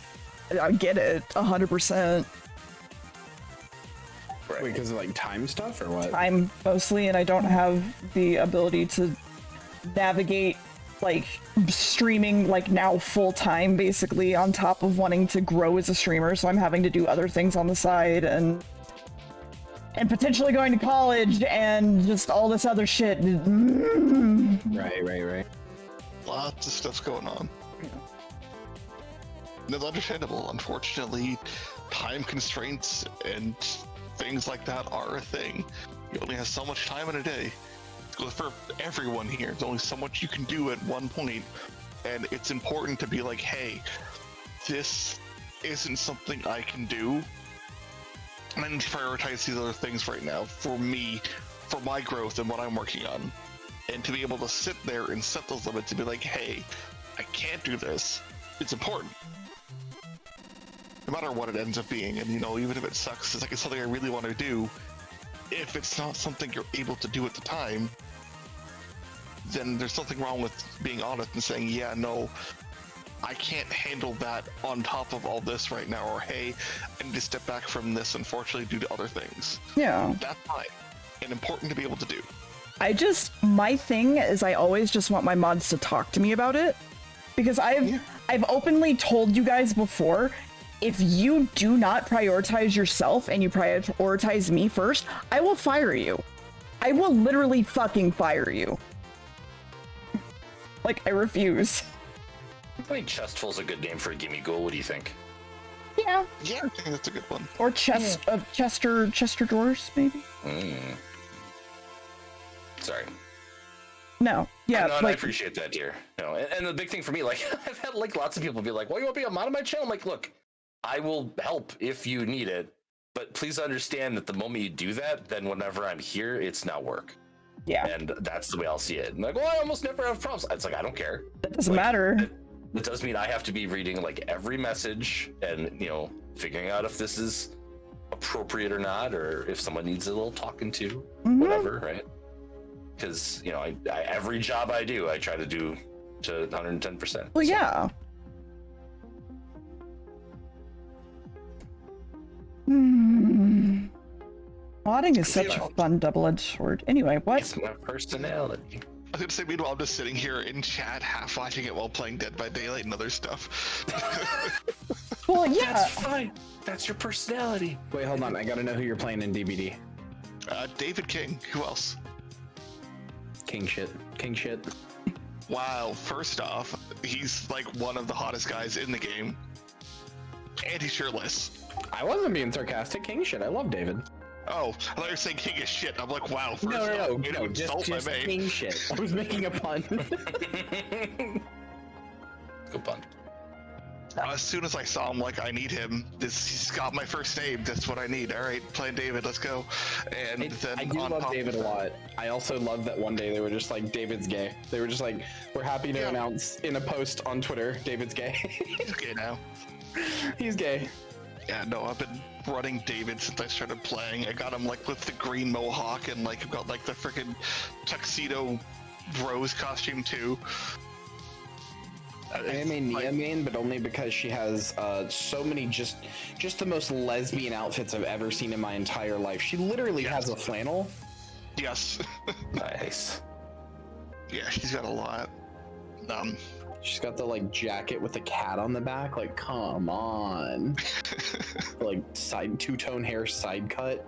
I get it, 100%. Right. Wait, because of, like, time stuff or what? Time, mostly, and I don't have the ability to navigate, like, streaming, like, now full-time, basically, on top of wanting to grow as a streamer, so I'm having to do other things on the side, and potentially going to college, and just all this other shit. Right. Lots of stuff's going on. That's understandable. Unfortunately, time constraints and things like that are a thing. You only have so much time in a day. For everyone here, there's only so much you can do at one point, and it's important to be like, hey, this isn't something I can do. I need to prioritize these other things right now for me, for my growth and what I'm working on. And to be able to sit there and set those limits and be like, hey, I can't do this. It's important. No matter what it ends up being, and, you know, even if it sucks, it's like it's something I really want to do. If it's not something you're able to do at the time, then there's something wrong with being honest and saying, yeah, no, I can't handle that on top of all this right now, or hey, I need to step back from this, unfortunately, due to other things. Yeah. That's fine and important to be able to do. My thing is I always just want my mods to talk to me about it, because I've openly told you guys before, if you do not prioritize yourself and you prioritize me first, I will fire you. I will literally fucking fire you. Like, I refuse. I think Chestful's a good name for a gimme goal. What do you think? Yeah. Yeah, I think that's a good one. Or Chester drawers, maybe? Sorry. No. Yeah. No, and I appreciate that, dear. You know, and the big thing for me, like, I've had, like, lots of people be like, well, you want to be a mod on my channel? I'm like, look, I will help if you need it, but please understand that the moment you do that, then whenever I'm here, it's not work. Yeah. And that's the way I'll see it. And like, well, I almost never have problems. It's like, I don't care. That doesn't matter. It does mean I have to be reading, like, every message and, you know, figuring out if this is appropriate or not, or if someone needs a little talking to, whatever, right? Because, you know, I every job I do, I try to do to 110%. Well, yeah. Modding is such a fun double-edged sword. Anyway, what? It's my personality. I was gonna say, meanwhile, I'm just sitting here in chat, half watching it while playing Dead by Daylight and other stuff. Well, yeah. That's fine. That's your personality. Wait, hold on. I gotta know who you're playing in DBD. David King. Who else? King shit. Wow, first off, he's like one of the hottest guys in the game. And he's shirtless. I wasn't being sarcastic. King shit. I love David. Oh, I thought you were saying king is shit. I'm like, wow, first No, insult just my mate. king shit. I was making a pun. Good pun. As soon as I saw him, like, I need him. He's got my first name. That's what I need. All right, playing David, let's go. And then I do love David a lot. I also love that one day they were just like, David's gay. They were just like, we're happy to announce in a post on Twitter, David's gay. He's gay now. He's gay. Yeah, no, I've been running David since I started playing. I got him like with the green mohawk and like I've got like the freaking tuxedo Rose costume too. I am a Nia but only because she has so many just the most lesbian outfits I've ever seen in my entire life. She literally has a flannel. Yes. Nice. Yeah, she's got a lot. She's got the like jacket with the cat on the back. Like, come on. Like two-tone hair side cut.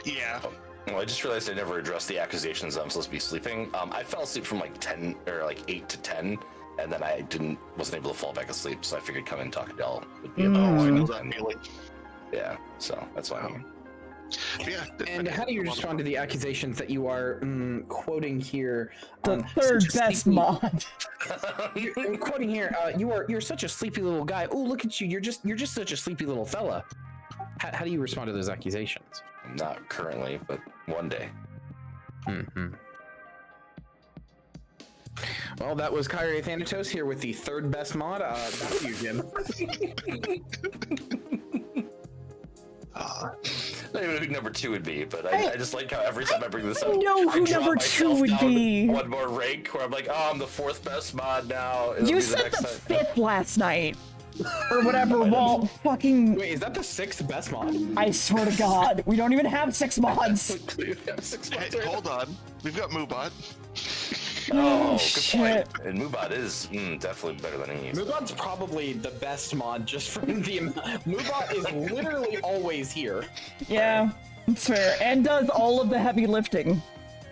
Yeah. Well, I just realized I never addressed the accusations that I'm supposed to be sleeping. I fell asleep from like 10 or like 8 to 10, and then I wasn't able to fall back asleep. So I figured come and talk to Dell would be I know that feeling. Yeah, so that's why I'm here. Yeah. And how do you respond to the accusations that you are quoting here? The third best mod. I'm quoting here. You're such a sleepy little guy. Oh, look at you. You're just such a sleepy little fella. How do you respond to those accusations? Not currently, but one day. Well, that was Kyrie Thanatos here with the third best mod. Back to you, Jim. I don't even know who number 2 would be, but I just like how every time I bring this up, I know who drop number 2 would myself down be. one more rank where I'm like, oh, I'm the 4th best mod now. It'll You be said next the time. 5th last night. Or whatever, well, fucking... Wait, is that the 6th best mod? I swear to God, we don't even have 6 mods. We have 6 mods Hey, right hold on. We've got Moobot. Oh, good shit. point. And Moobot is definitely better than he is. Moobot's probably the best mod just from the amount. Moobot is literally always here. Yeah, it's fair. And does all of the heavy lifting.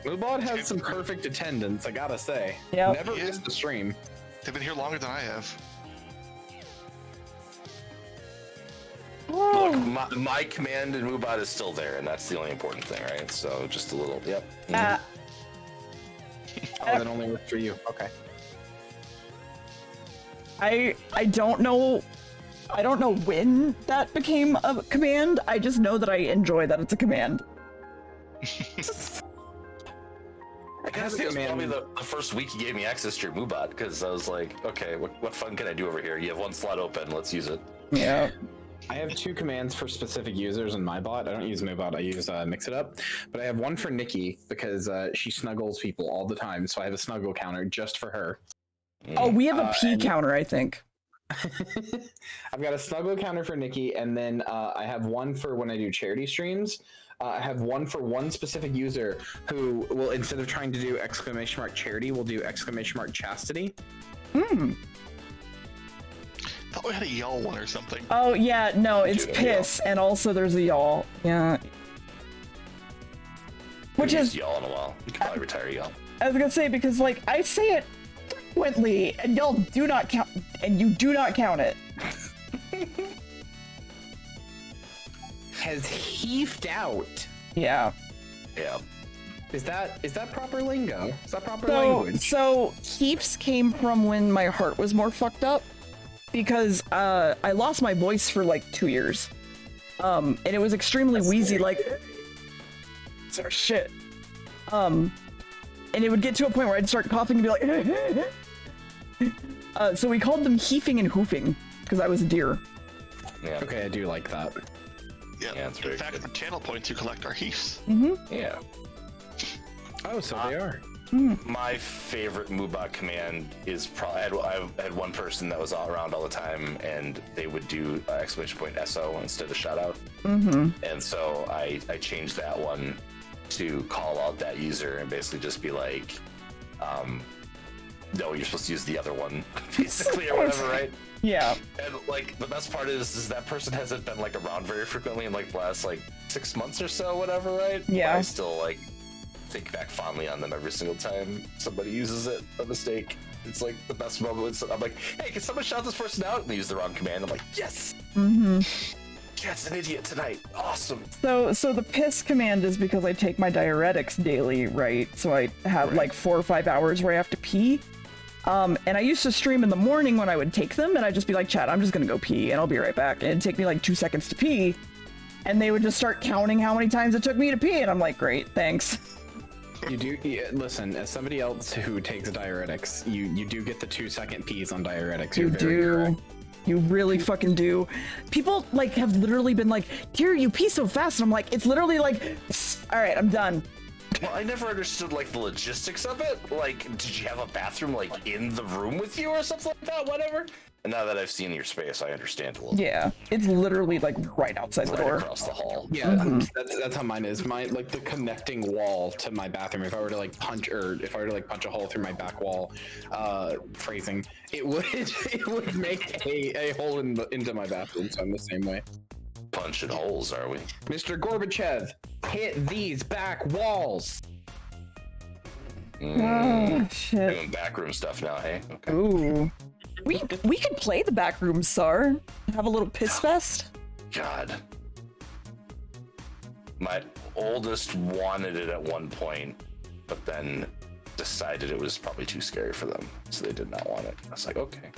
Moobot has some perfect attendance, I gotta say. Yep. Never missed the stream. They've been here longer than I have. Look, my command in Moobot is still there, and that's the only important thing, right? So just a little, yep. Oh, that only works for you. Okay. I don't know when that became a command. I just know that I enjoy that it's a command. I guess it was probably the first week he gave me access to your Moobot, because I was like, okay, what fun can I do over here? You have one slot open, let's use it. Yeah. I have 2 commands for specific users in my bot. I don't use Moobot, I use Mix It Up. But I have one for Nikki, because she snuggles people all the time, so I have a snuggle counter just for her. Oh, we have a P counter, I think. I've got a snuggle counter for Nikki, and then I have one for when I do charity streams. I have one for one specific user who will, instead of trying to do !charity, will do !chastity. I thought we had a y'all one or something. Oh, yeah, no, it's piss, and also there's a y'all. Yeah. Which is... y'all in a while. You can probably retire y'all. I was gonna say, because, like, I say it frequently, and y'all do not count, and you do not count it. Has heaved out. Yeah. Yeah. Is that proper lingo? Is that proper language? So, heaps came from when my heart was more fucked up. Because I lost my voice for like 2 years, and it was extremely wheezy, like sorry, shit. And it would get to a point where I'd start coughing and be like, so we called them heafing and hoofing because I was a deer. Yeah. Okay, I do like that. Yeah, that's in very fact, good. for channel points, you collect our heaths. Yeah. Oh, so they are. My favorite Moobot command is probably I had one person that was all around all the time, and they would do !SO instead of shout out. And so I changed that one to call out that user and basically just be like, no, you're supposed to use the other one, basically, or whatever, right? Yeah. And like the best part is that person hasn't been like around very frequently in like the last like 6 months or so, whatever, right? Yeah. But I still like think back fondly on them every single time somebody uses it a mistake. It's like the best moment. I'm like, hey, can someone shout this person out? And they use the wrong command. I'm like, yes. Cat's an idiot tonight. Awesome. So the piss command is because I take my diuretics daily, right? So I have like 4 or 5 hours where I have to pee. And I used to stream in the morning when I would take them, and I'd just be like, chat, I'm just gonna go pee, and I'll be right back. And it'd take me like 2 seconds to pee. And they would just start counting how many times it took me to pee, and I'm like, great, thanks. You do listen, as somebody else who takes diuretics, you do get the 2-second pees on diuretics. You You're very do. correct. You really fucking do. People like have literally been like, "Dear, you pee so fast," and I'm like, it's literally like, all right, I'm done. Well, I never understood like the logistics of it. Like, did you have a bathroom like in the room with you or something like that? Whatever. And now that I've seen your space, I understand a little. Yeah, it's literally like right outside the Right door. across the hall. Yeah, that's how mine is. Mine, like the connecting wall to my bathroom. If I were to like punch a hole through my back wall, phrasing, it would make a hole into my bathroom. So I'm the same way. Punching holes, are we? Mr. Gorbachev, hit these back walls. Oh shit. Doing backroom stuff now, hey? Okay. Ooh. We could play the back room, Sar. Have a little piss fest. God. My oldest wanted it at one point, but then decided it was probably too scary for them, so they did not want it. I was like, okay.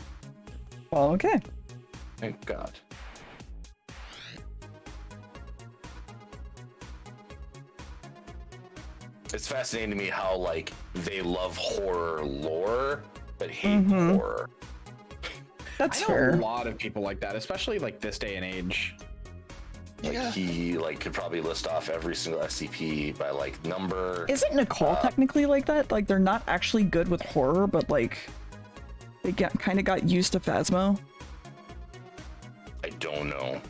Well, okay. Thank God. It's fascinating to me how, like, they love horror lore, but hate horror. That's I know fair. a lot of people like that, especially like this day and age. Like, he, like, could probably list off every single SCP by, like, number. Isn't Nicole technically like that? Like, they're not actually good with horror, but like, they kind of got used to Phasmo. I don't know.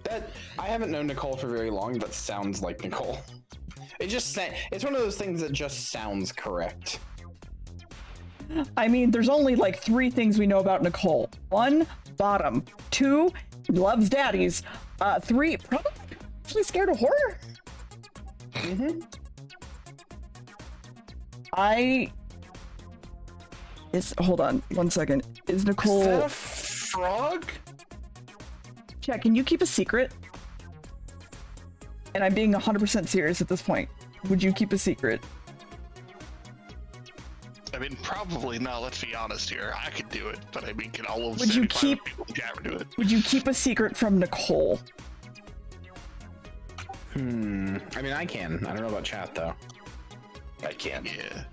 That I haven't known Nicole for very long, but sounds like Nicole. It's one of those things that just sounds correct. I mean, there's only like 3 things we know about Nicole. 1, bottom. 2, loves daddies. 3, probably actually scared of horror. Hold on 1 second. Is Nicole... Is that a frog? Chat, can you keep a secret? And I'm being 100% serious at this point. Would you keep a secret? I mean, probably not. Let's be honest here. I could do it, but I mean, can all of Would you 75 keep- people in chat do it? Would you keep a secret from Nicole? I mean, I can. I don't know about chat though. I can't. Yeah.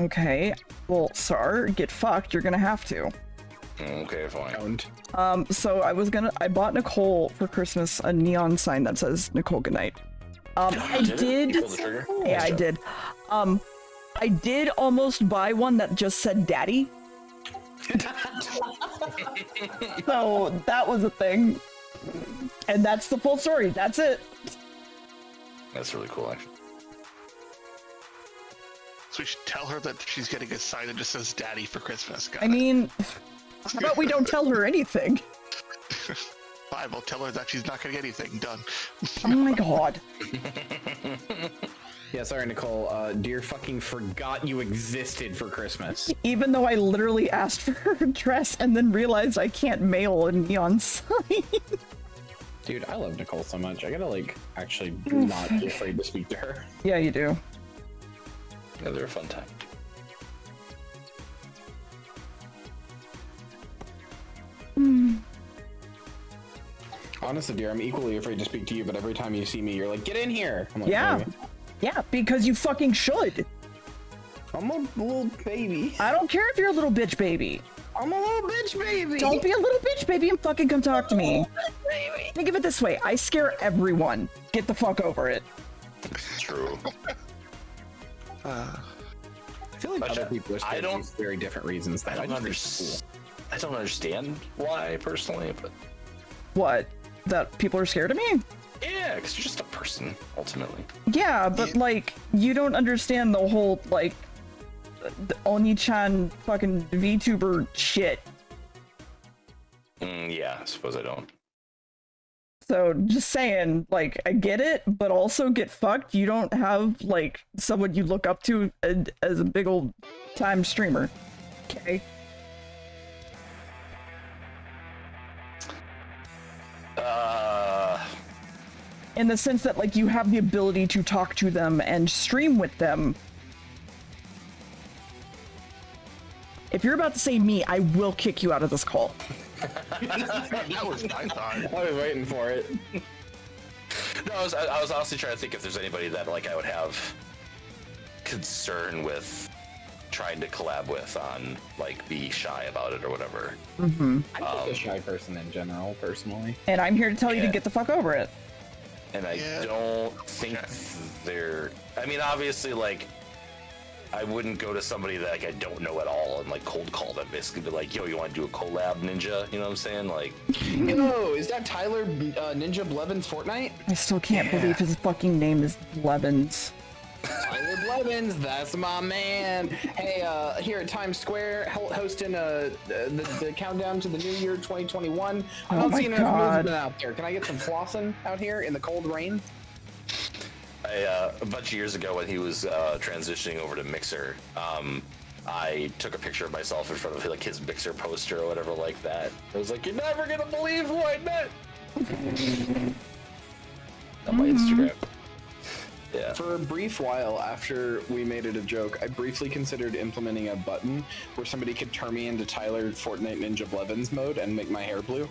Okay. Well, Sar, get fucked. You're gonna have to. Okay, fine. Don't. So I bought Nicole for Christmas a neon sign that says Nicole Goodnight. I did. You pulled the trigger? Yeah, I did. I did almost buy one that just said Daddy. So that was a thing. And that's the full story. That's it. That's really cool, actually. So we should tell her that she's getting a sign that just says "Daddy" for Christmas. Got I it. mean, how about we don't tell her anything? Fine, we'll tell her that she's not gonna get anything done. Oh my god. Yeah, sorry, Nicole. Dear fucking forgot you existed for Christmas. Even though I literally asked for her address and then realized I can't mail a neon sign. Dude, I love Nicole so much. I gotta, like, actually not be afraid to speak to her. Yeah, you do. Yeah, they're a fun time. Honestly, dear, I'm equally afraid to speak to you, but every time you see me, you're like, get in here! I'm like, Yeah. "Okay." Yeah, because you fucking should. I'm a little baby. I don't care if you're a little bitch baby. I'm a little bitch baby! Don't be a little bitch baby and fucking come talk to me. Think of it this way. I scare everyone. Get the fuck over it. True. I feel like other people are scared for these very different reasons. I don't understand why, personally, but... What? That people are scared of me? Yeah, because you're just a person, ultimately. Yeah, but like, you don't understand the whole, like, the Oni-chan fucking VTuber shit. Yeah, I suppose I don't. So, just saying, like, I get it, but also get fucked. You don't have, like, someone you look up to as a big old time streamer. Okay? In the sense that, like, you have the ability to talk to them and stream with them. If you're about to say me, I will kick you out of this call. That was my thought. I was waiting for it. No, I was honestly trying to think if there's anybody that, like, I would have concern with trying to collab with on, like, be shy about it or whatever. Mm-hmm. I'm just a shy person in general, personally. And I'm here to tell you to get the fuck over it. and I don't think they're. I mean, obviously, like, I wouldn't go to somebody that like I don't know at all and like cold call them, basically be like, "Yo, you want to do a collab, Ninja?" You know what I'm saying? Like, yo, is that Tyler Ninja Blevins Fortnite? I still can't believe his fucking name is Blevins. Tyler Blevins, that's my man. Hey, here at Times Square, hosting the countdown to the new year 2021. I'm not seeing enough movement out there. Can I get some flossing out here in the cold rain? a bunch of years ago when he was transitioning over to Mixer, I took a picture of myself in front of like his Mixer poster or whatever like that. I was like, "You're never gonna believe who I met." On my Instagram. Yeah. For a brief while after we made it a joke, I briefly considered implementing a button where somebody could turn me into Tyler Fortnite Ninja Blevins mode and make my hair blue.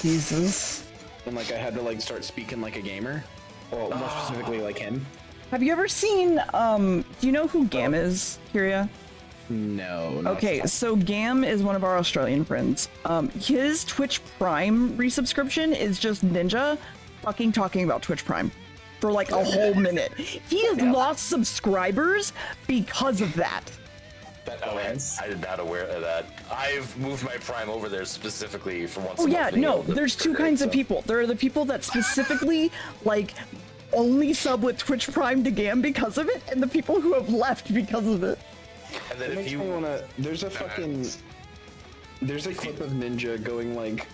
Jesus. And like I had to like start speaking like a gamer. Well, more specifically like him. Have you ever seen, do you know who Gam is, Kyria? No. Okay, so Gam is one of our Australian friends. His Twitch Prime resubscription is just Ninja fucking talking about Twitch Prime for like a whole minute. He has lost subscribers because of that. I did not aware of that. I've moved my Prime over there specifically for once. Oh yeah, no, there's two kinds of people. There are the people that specifically like only sub with Twitch Prime to Gam because of it, and the people who have left because of it. And then if you wanna, there's a fucking, there's a clip of Ninja going like,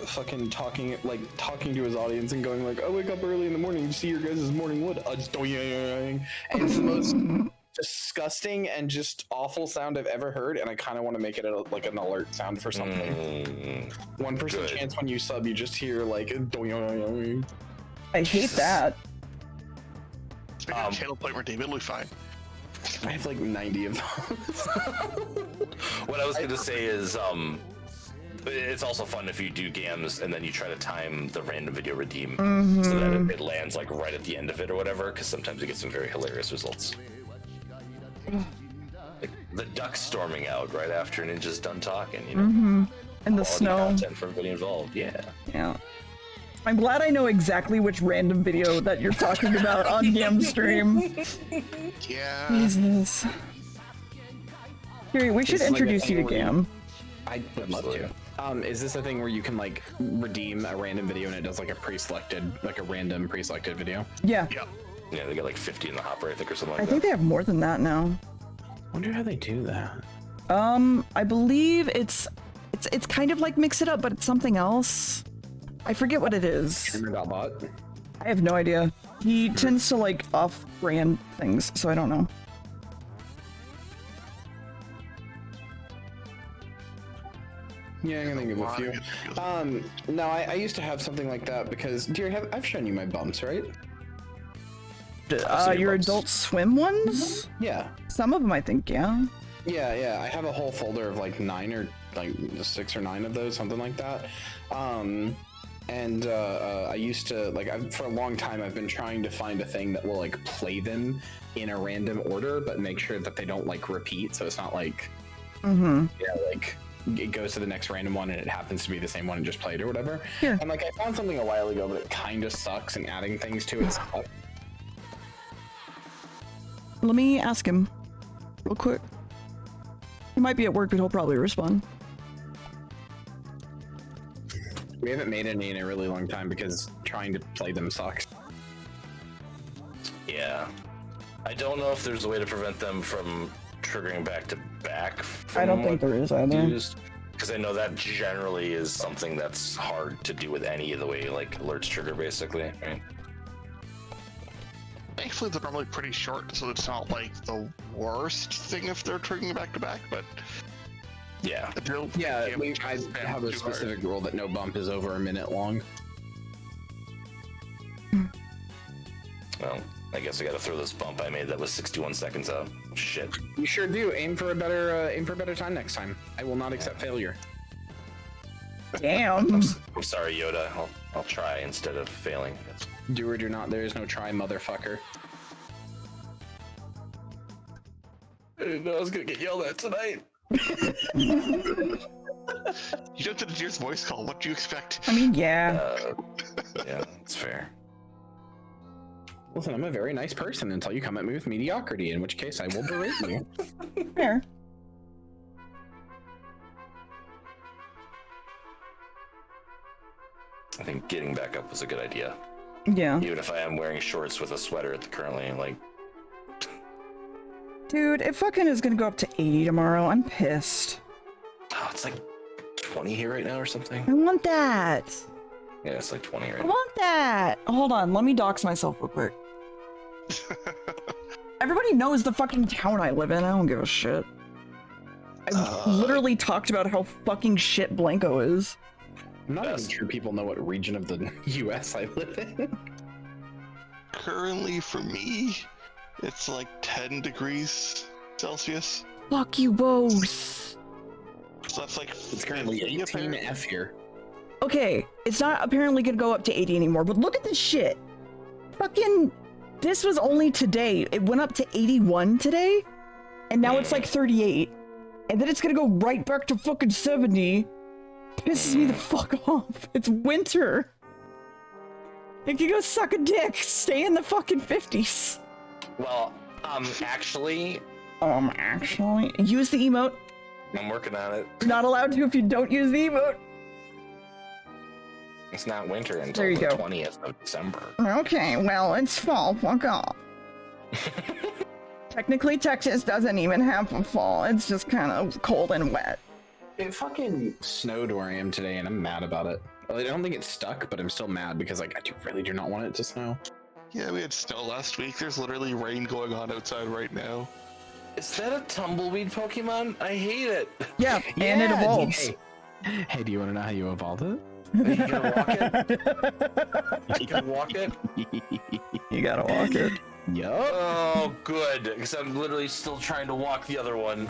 fucking talking to his audience and going like, "I wake up early in the morning to see your guys' morning wood." And it's the most disgusting and just awful sound I've ever heard, and I kind of want to make it like an alert sound for something. 1% chance when you sub, you just hear like, I hate that. Speaking of channel point redeem, it'll be fine. I have like 90 of those. What I was gonna say is, it's also fun if you do gams and then you try to time the random video redeem so that it lands like right at the end of it or whatever, because sometimes you get some very hilarious results. Like the ducks storming out right after Ninja's done talking, you know. And the snow. Content for everybody involved, yeah. Yeah. I'm glad I know exactly which random video that you're talking about on Gam stream. Yeah. Jesus. Kyria, we should introduce you to Gam. I would love to. Is this a thing where you can like redeem a random video and it does like a pre-selected, like a random pre-selected video? Yeah. Yeah. Yeah, they got like 50 in the hopper, I think, or something like I that. think they have more than that now. Wonder how they do that. I believe it's kind of like Mix It Up, but it's something else. I forget what it is. Streamer.bot? I have no idea. He tends to like off-brand things, so I don't know. Yeah, I'm gonna think of a few. No, I used to have something like that because, dear, I've shown you my bumps, right? Your Adult Swim ones? Yeah. Some of them, I think, yeah. Yeah, I have a whole folder of like 9 or like 6 or 9 of those, something like that. I used to for a long time I've been trying to find a thing that will like play them in a random order, but make sure that they don't like repeat. So it's not like, like it goes to the next random one and it happens to be the same one and just played or whatever. Yeah. And like I found something a while ago, but it kind of sucks, and adding things to it. Let me ask him real quick. He might be at work, but he'll probably respond. We haven't made any in a really long time because trying to play them sucks. Yeah. I don't know if there's a way to prevent them from triggering back to back. I don't think there is either. Because I know that generally is something that's hard to do with any of the way like alerts trigger, basically. Right? Thankfully, they're normally pretty short, so it's not like the worst thing if they're triggering back to back, but yeah. I have a specific rule that no bump is over a minute long. Well, I guess I gotta throw this bump I made that was 61 seconds out. Shit. You sure do. Aim for a better time next time. I will not accept failure. Damn. I'm sorry, Yoda. I'll try instead of failing. Do or do not. There is no try, motherfucker. I didn't know I was gonna get yelled at tonight. You jumped into Deer's voice call. What do you expect? I mean, yeah. Yeah, it's fair. Listen, I'm a very nice person until you come at me with mediocrity, in which case I will berate you. Fair. I think getting back up was a good idea. Yeah. Even if I am wearing shorts with a sweater currently, like... Dude, it fucking is gonna go up to 80 tomorrow. I'm pissed. Oh, it's like 20 here right now or something. I want that. Yeah, it's like 20 right I now. want that. Hold on, let me dox myself real quick. Everybody knows the fucking town I live in. I don't give a shit. I literally talked about how fucking shit Blanco is. I'm not even sure people know what region of the US I live in. Currently, for me, it's like 10 degrees Celsius. Fuck you both. So that's like It's currently 18F here. Okay, it's not apparently gonna go up to 80 anymore, but look at this shit. Fucking, this was only today. It went up to 81 today, and now it's like 38. And then it's gonna go right back to fucking 70. Pisses me the fuck off. It's winter. You can go suck a dick. Stay in the fucking 50s. Well, actually... Actually... Use the emote. I'm working on it. You're not allowed to if you don't use the emote. It's not winter until There you the go. 20th of December. Okay, well, it's fall. Fuck off. Technically, Texas doesn't even have a fall. It's just kind of cold and wet. It fucking snowed where I am today, and I'm mad about it. Well, I don't think it's stuck, but I'm still mad because, like, I really do not want it to snow. Yeah, we had snow last week. There's literally rain going on outside right now. Is that a tumbleweed Pokemon? I hate it. Yeah, and it evolves. Hey, do you want to know how you evolved it? You gonna walk it? You gonna walk it? You gotta walk it. Yup. Oh, good. Because I'm literally still trying to walk the other one.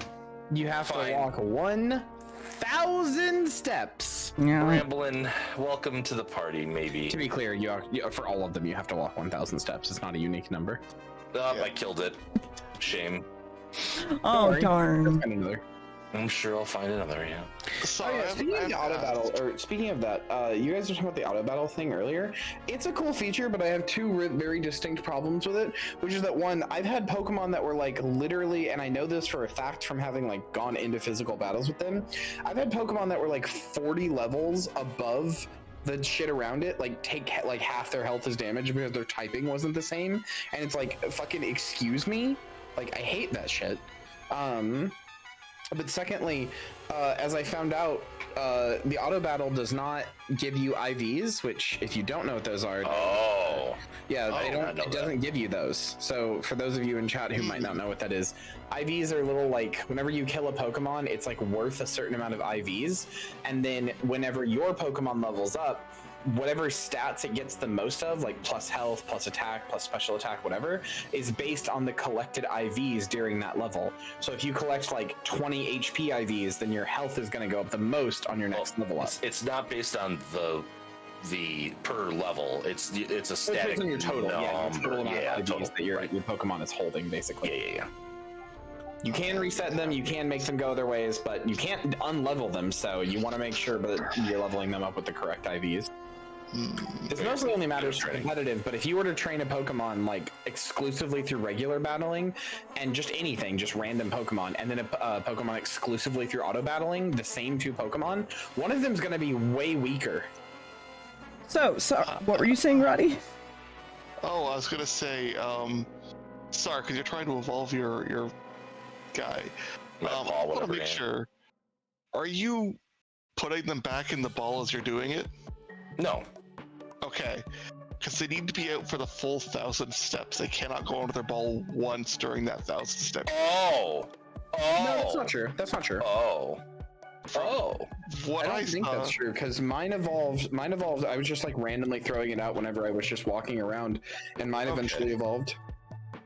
You have to walk 1,000 steps. Yeah. Ramblin', welcome to the party, maybe. To be clear, for all of them, you have to walk 1,000 steps. It's not a unique number. Oh, I killed it. Shame. Oh, Sorry. darn. Find another. I'm sure I'll find another, yeah. Sorry, Speaking of the auto battle, or speaking of that, you guys were talking about the auto battle thing earlier. It's a cool feature, but I have two very distinct problems with it, which is that one, I've had Pokemon that were like literally, and I know this for a fact from having like gone into physical battles with them. I've had Pokemon that were like 40 levels above the shit around it, like take like half their health as damage because their typing wasn't the same, and it's like fucking excuse me, like I hate that shit. But secondly, as I found out, the auto battle does not give you IVs, which if you don't know what those are, it doesn't give you those. So for those of you in chat who might not know what that is, IVs are little, like, whenever you kill a Pokemon, it's like worth a certain amount of IVs, and then whenever your Pokemon levels up, whatever stats it gets the most of, like plus health, plus attack, plus special attack, whatever, is based on the collected IVs during that level. So if you collect like 20 HP IVs, then your health is going to go up the most on your next level up. It's not based on the per level. It's a static It's your total, number. your total amount of IVs total. that your Pokemon is holding, basically. Yeah. You can reset them, you can make them go their ways, but you can't unlevel them, so you want to make sure that you're leveling them up with the correct IVs. This mostly only matters for competitive, but if you were to train a Pokemon like exclusively through regular battling and just anything, just random Pokemon, and then a Pokemon exclusively through auto battling, the same two Pokemon, one of them is going to be way weaker. So, what were you saying, Roddy? Oh, I was gonna say, sorry, because you're trying to evolve your guy. I want to make sure. Are you putting them back in the ball as you're doing it? No. Okay, because they need to be out for the full 1,000 steps. They cannot go into their ball once during that 1,000 steps. Oh. No, that's not true. That's not true. What I don't think that's true, because mine evolved. I was just like randomly throwing it out whenever I was just walking around, and mine eventually evolved.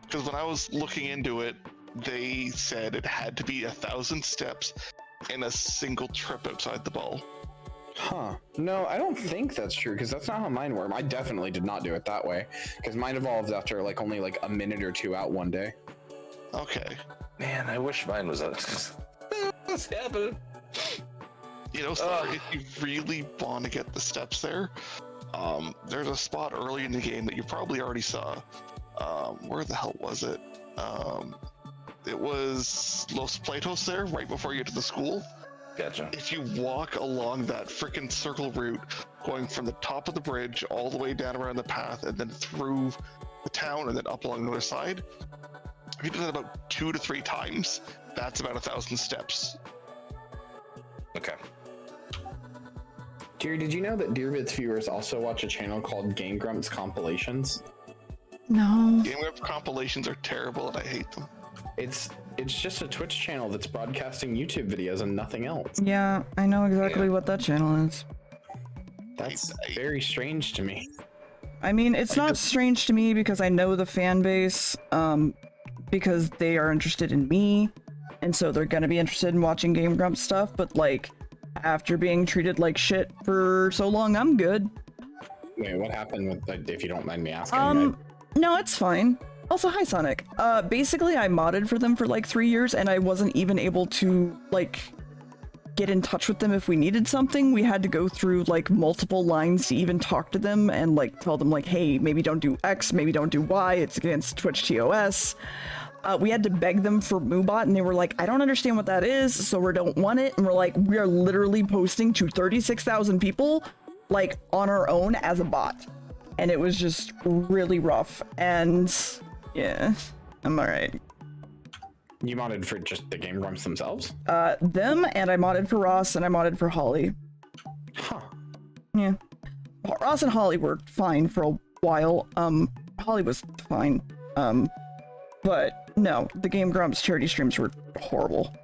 Because when I was looking into it, they said it had to be 1,000 steps in a single trip outside the ball. Huh. No, I don't think that's true, because that's not how mine worked. I definitely did not do it that way, because mine evolved after like only like a minute or two out one day. Okay. Man, I wish mine was what's happening? You know, sorry, if you really want to get the steps there, There's a spot early in the game that you probably already saw. Where the hell was it? It was Los Platos there, right before you get to the school. Gotcha. If you walk along that freaking circle route, going from the top of the bridge all the way down around the path, and then through the town, and then up along the other side, if you do that about 2 to 3 times, that's about 1,000 steps. Okay. Dear, did you know that DeerBits viewers also watch a channel called Game Grumps Compilations? No. Game Web compilations are terrible, and I hate them. It's just a Twitch channel that's broadcasting YouTube videos and nothing else. Yeah, I know exactly what that channel is. That's very strange to me. I mean, it's not strange to me because I know the fan base, because they are interested in me, and so they're gonna be interested in watching Game Grumps stuff, but like, after being treated like shit for so long, I'm good. Wait, what happened with, if you don't mind me asking? No, it's fine. Also, hi Sonic. Basically I modded for them for like 3 years, and I wasn't even able to, like, get in touch with them if we needed something. We had to go through like multiple lines to even talk to them and like tell them like, hey, maybe don't do X, maybe don't do Y, it's against Twitch TOS. We had to beg them for Moobot, and they were like, I don't understand what that is, so we don't want it. And we're like, we are literally posting to 36,000 people, like, on our own as a bot. And it was just really rough, and yeah, I'm alright. You modded for just the Game Grumps themselves? Them, and I modded for Ross, and I modded for Holly. Huh. Yeah. Ross and Holly were fine for a while. Holly was fine. But no, the Game Grumps charity streams were horrible.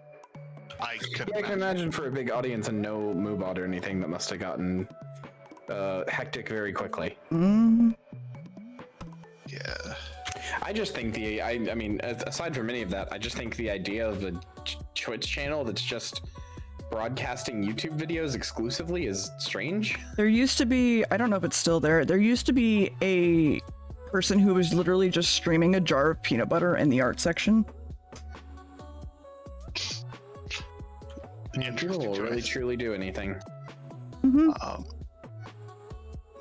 I can imagine for a big audience and no Moobot or anything, that must have gotten hectic very quickly. Mm. Yeah. I just think I mean, aside from any of that, I just think the idea of a Twitch channel that's just broadcasting YouTube videos exclusively is strange. There used to be, I don't know if it's still there, there used to be a person who was literally just streaming a jar of peanut butter in the art section. People will really truly do anything. Mm-hmm.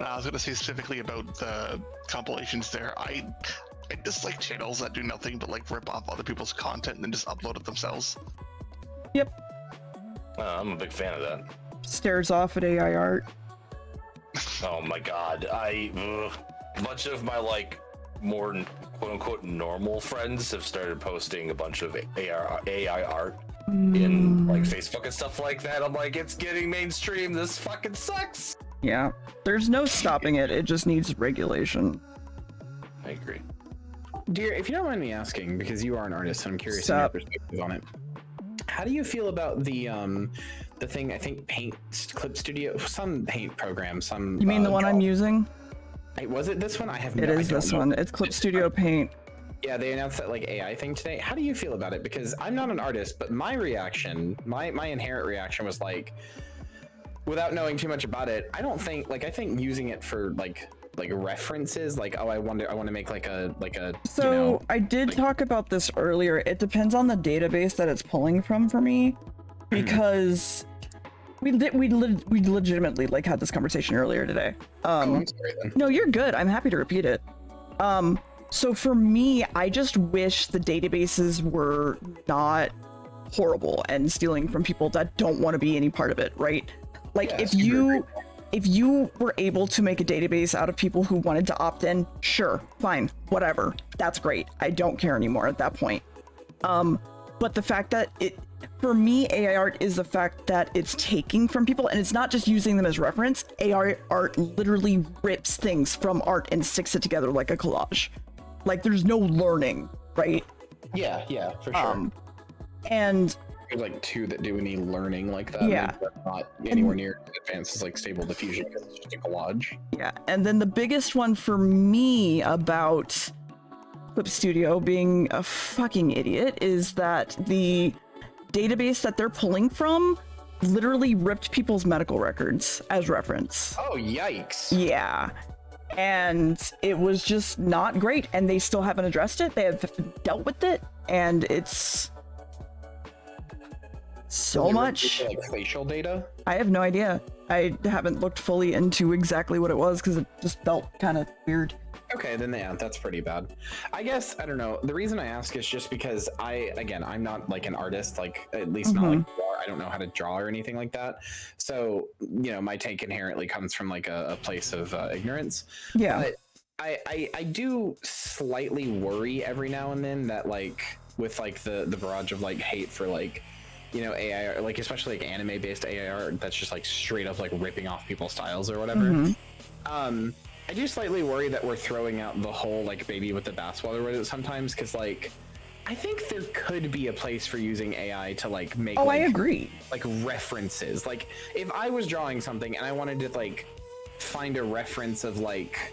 I was going to say specifically about the compilations there. I dislike channels that do nothing but like rip off other people's content and then just upload it themselves. Yep. I'm a big fan of that. Stares off at AI art. Oh my god, much of my like more quote-unquote normal friends have started posting a bunch of AI art in like Facebook and stuff like that. I'm like, it's getting mainstream, this fucking sucks. Yeah, there's no stopping it, it just needs regulation. I agree. Dear, if you don't mind me asking, because you are an artist and I'm curious in your perspective on it, how do you feel about the thing, I think Paint Clip Studio, some paint program, some... You mean the one I'm using? Was it this one? I have no idea. It is this one. It's Clip Studio Paint. Yeah, they announced that like AI thing today. How do you feel about it? Because I'm not an artist, but my reaction, my inherent reaction was like, without knowing too much about it, I don't think, like, I think using it for like references, like, oh, I want to make like a so, you know, I did talk about this earlier. It depends on the database that it's pulling from for me, because we legitimately like had this conversation earlier today. I'm sorry then. No, you're good. I'm happy to repeat it. So for me, I just wish the databases were not horrible and stealing from people that don't want to be any part of it, right? Like, Yeah, if you were able to make a database out of people who wanted to opt in, sure, fine, whatever, that's great. I don't care anymore at that point. But the fact that for me, AI art is the fact that it's taking from people, and it's not just using them as reference. AI art literally rips things from art and sticks it together like a collage. Like, there's no learning, right? Yeah, for sure. And there's like two that do any learning like that. Yeah. Not anywhere near as advanced as like Stable Diffusion, because it's just a collage. Yeah, and then the biggest one for me about Clip Studio being a fucking idiot is that the database that they're pulling from literally ripped people's medical records as reference. Oh, yikes. Yeah. And it was just not great, and they still haven't addressed it. They have dealt with it, and it's so much like facial data. I have no idea. I haven't looked fully into exactly what it was because it just felt kind of weird. Okay, then yeah, that's pretty bad. I guess, I don't know. The reason I ask is just because I'm not like an artist, like at least not like you are. I don't know how to draw or anything like that. So, my take inherently comes from like a place of ignorance. Yeah. But I do slightly worry every now and then that like with like the barrage of like hate for like AI art, like especially like anime based AI art that's just like straight up like ripping off people's styles or whatever. I do slightly worry that we're throwing out the whole like baby with the bathwater with it sometimes, because like I think there could be a place for using AI to like make I agree, like references. Like if I was drawing something and I wanted to like find a reference of like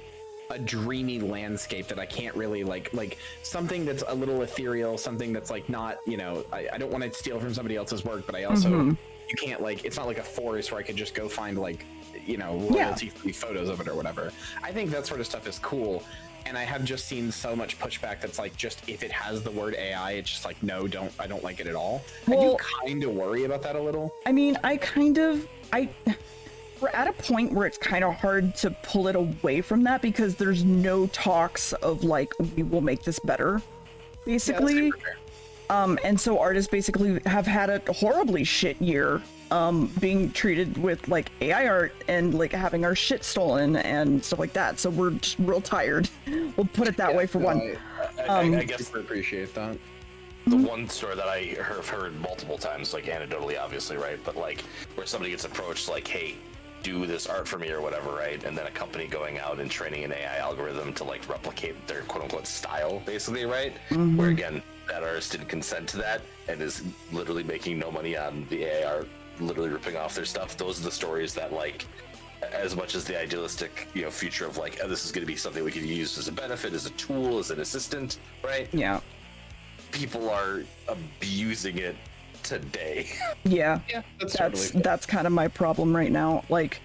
a dreamy landscape that I can't really like something that's a little ethereal, something that's like not, I don't want to steal from somebody else's work, but I also you can't like, it's not like a forest where I could just go find like royalty free photos of it or whatever. I think that sort of stuff is cool, and I have just seen so much pushback that's like, just if it has the word AI, it's just like, no, I don't like it at all. Well, I do kind of worry about that a little. I mean, we're at a point where it's kind of hard to pull it away from that because there's no talks of like, we will make this better, basically. And so artists basically have had a horribly shit year being treated with like AI art and like having our shit stolen and stuff like that. So we're just real tired. We'll put it that way for one. I guess I appreciate that. The one story that I have heard multiple times, like anecdotally, obviously, right? But like where somebody gets approached like, hey, do this art for me or whatever, right? And then a company going out and training an AI algorithm to like replicate their quote unquote style, basically, right? Where again, that artist didn't consent to that and is literally making no money on the AI art, literally ripping off their stuff. Those are the stories that like, as much as the idealistic, future of like, oh, this is going to be something we can use as a benefit, as a tool, as an assistant, right? Yeah. People are abusing it today. Yeah, that's kind of my problem right now. Like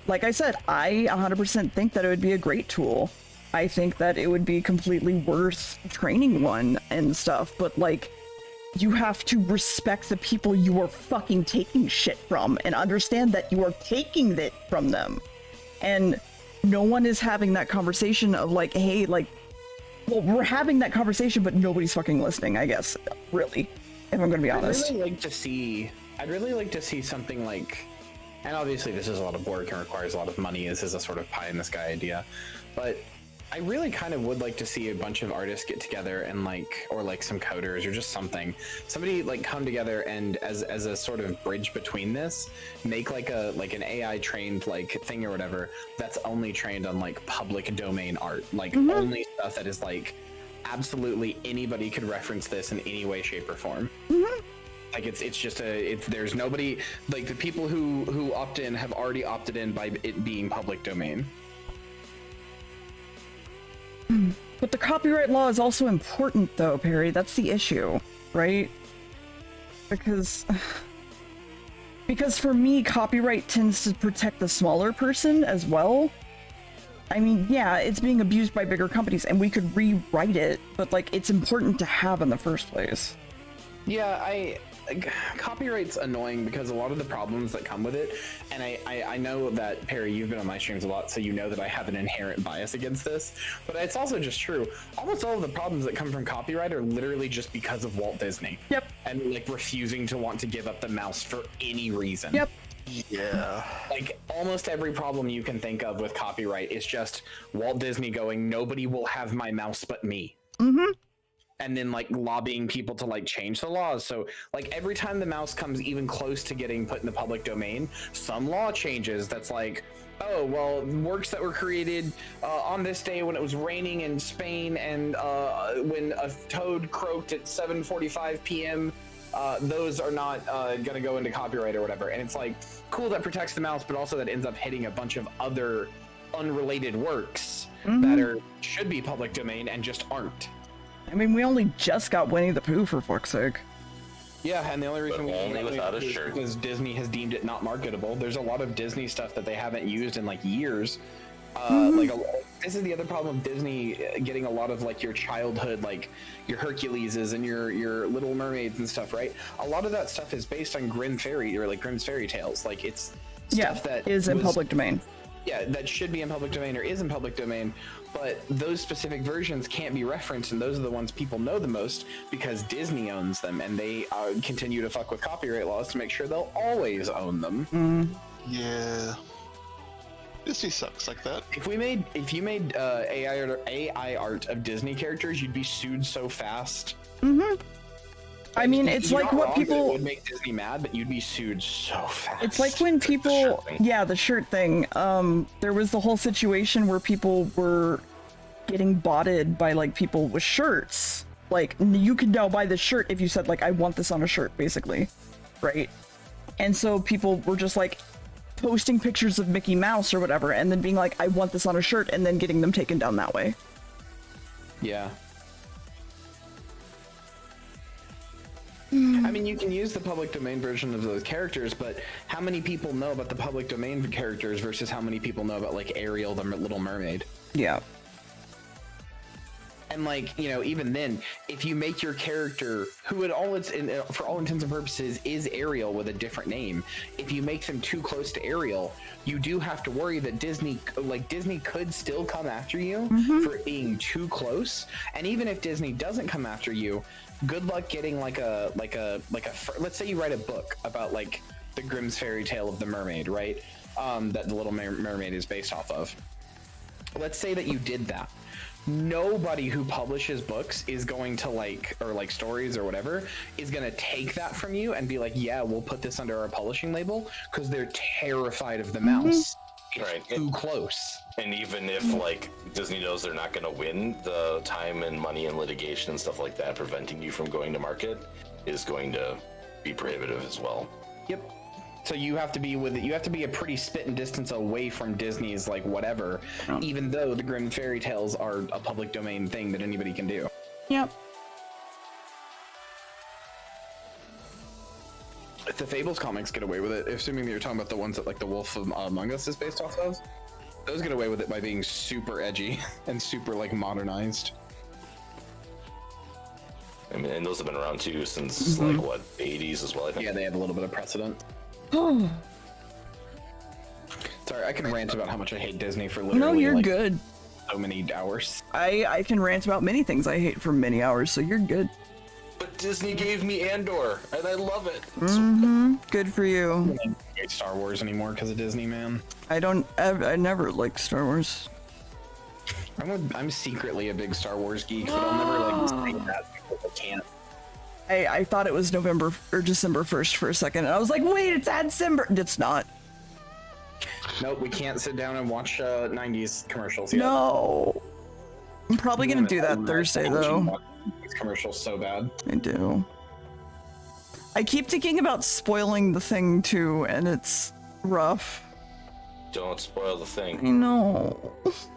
I said, I 100% think that it would be a great tool. I think that it would be completely worth training one and stuff, but like, you have to respect the people you are fucking taking shit from and understand that you are taking it from them. And no one is having that conversation of like, hey, like, well, we're having that conversation, but nobody's fucking listening, I guess, really. If I'm gonna be honest. I'd really like to see something like, and obviously this is a lot of work and requires a lot of money. This is a sort of pie in the sky idea, but I really kind of would like to see a bunch of artists get together and like, or like some coders or just somebody like come together and as a sort of bridge between this, make like an AI trained like thing or whatever that's only trained on like public domain art, like only stuff that is like, absolutely anybody could reference this in any way, shape, or form. Like there's nobody, like the people who opt in have already opted in by it being public domain. But the copyright law is also important though, Perry. That's the issue, right? Because for me, copyright tends to protect the smaller person as well. I mean, yeah, it's being abused by bigger companies and we could rewrite it, but like, it's important to have in the first place. Yeah, copyright's annoying because a lot of the problems that come with it, and I know that, Perry, you've been on my streams a lot, so you know that I have an inherent bias against this, but it's also just true. Almost all of the problems that come from copyright are literally just because of Walt Disney. Yep. And like refusing to want to give up the mouse for any reason. Yep. Yeah. Like almost every problem you can think of with copyright is just Walt Disney going, nobody will have my mouse but me. And then like lobbying people to like change the laws. So like every time the mouse comes even close to getting put in the public domain, some law changes that's like, oh, well, works that were created on this day when it was raining in Spain and when a toad croaked at 7:45 p.m., those are not going to go into copyright or whatever. And it's like, cool, that protects the mouse, but also that ends up hitting a bunch of other unrelated works that should be public domain and just aren't. I mean, we only just got Winnie the Pooh, for fuck's sake. Yeah, and the only reason only without a shirt because Disney has deemed it not marketable. There's a lot of Disney stuff that they haven't used in like years. This is the other problem of Disney getting a lot of like your childhood, like your Herculeses and your Little Mermaids and stuff, right? A lot of that stuff is based on Grimm's fairy tales. Like it's stuff that is in was- public domain. Yeah, that should be in public domain or is in public domain, but those specific versions can't be referenced, and those are the ones people know the most because Disney owns them, and they continue to fuck with copyright laws to make sure they'll always own them. Yeah. Disney sucks like that. If you made AI art of Disney characters, you'd be sued so fast. I mean, it's You're like not what wrong that it people. would make Disney mad, but you'd be sued so fast. It's like when people, the shirt thing. There was the whole situation where people were getting botted by like people with shirts. Like you could now buy this shirt if you said like I want this on a shirt, basically, right? And so people were just like posting pictures of Mickey Mouse or whatever, and then being like I want this on a shirt, and then getting them taken down that way. Yeah. I mean, you can use the public domain version of those characters, but how many people know about the public domain characters versus how many people know about like Ariel, the Little Mermaid? Yeah. And like, you know, even then, if you make your character who for all intents and purposes is Ariel with a different name, if you make them too close to Ariel, you do have to worry that Disney could still come after you for it being too close. And even if Disney doesn't come after you, good luck getting let's say you write a book about like the Grimm's fairy tale of the mermaid, right? That the Little Mermaid is based off of. Let's say that you did that. Nobody who publishes books is going to or stories or whatever is going to take that from you and be like, yeah, we'll put this under our publishing label, because they're terrified of the mouse. Right. Too close. And even if like Disney knows they're not going to win, the time and money and litigation and stuff like that preventing you from going to market is going to be prohibitive as well. Yep. So you have to be a pretty spitting distance away from Disney's like whatever, even though the Grimm fairy tales are a public domain thing that anybody can do. Yep. If the Fables comics get away with it, assuming that you're talking about the ones that like the Wolf of Among Us is based off of, those get away with it by being super edgy and super like modernized. I mean, and those have been around too since like what, the 80s as well, I think. Yeah, they have a little bit of precedent. Sorry, I can rant about how much I hate Disney for literally No, you're like, good. so many hours. I can rant about many things I hate for many hours, so you're good. But Disney gave me Andor, and I love it. Good for you. I don't hate Star Wars anymore because of Disney, man. I never liked Star Wars. I'm secretly a big Star Wars geek, but I'll never like say that because I can't. I thought it was November or December 1st for a second, and I was like, wait, it's at December. It's not. Nope, we can't sit down and watch 90s commercials yet. No. I'm probably gonna do that Thursday though. These commercials so bad. I do. I keep thinking about spoiling the thing too, and it's rough. Don't spoil the I thing. know. It's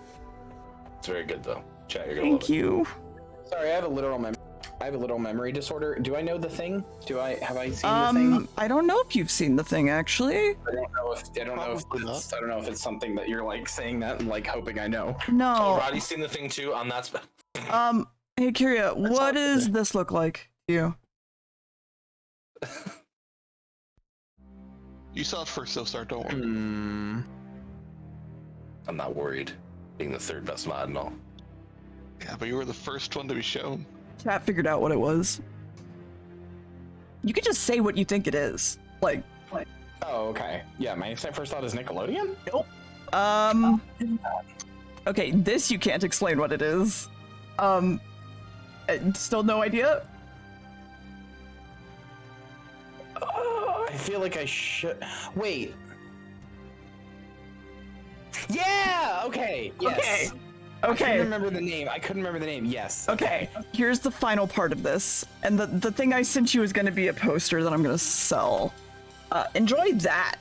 very good though. Chat, you're gonna love Thank it. you. Sorry, I have a literal memory disorder. Do I know the thing? Have I seen the thing? I don't know if you've seen the thing actually. I don't know if it's something that you're like saying that and like hoping I know. Oh, No. Roddy's seen the thing too on that Hey Kyria, what does this look like to you? You saw it first, though, Star. Don't worry. Hmm. I'm not worried. Being the third best mod and all. Yeah, but you were the first one to be shown. Chat figured out what it was. You could just say what you think it is. Like. Oh, okay. Yeah, my first thought is Nickelodeon? Nope. Okay, this you can't explain what it is. Still no idea? I feel like I should. Wait. Yeah! Okay. Yes. I Okay. couldn't remember the name. Yes. Okay. Here's the final part of this. And the thing I sent you is going to be a poster that I'm going to sell. Enjoy that.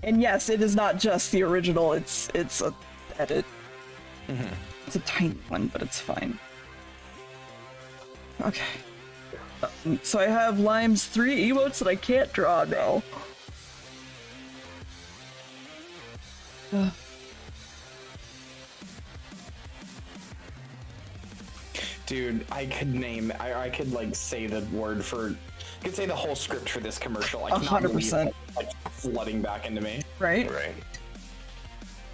And yes, it is not just the original. It's a edit. It's a tiny one, but it's fine. Okay. So I have Lime's 3 emotes that I can't draw now. Dude, I could like say the word for You could say the whole script for this commercial. I cannot 100%. believe it, like flooding back into me. Right? Right.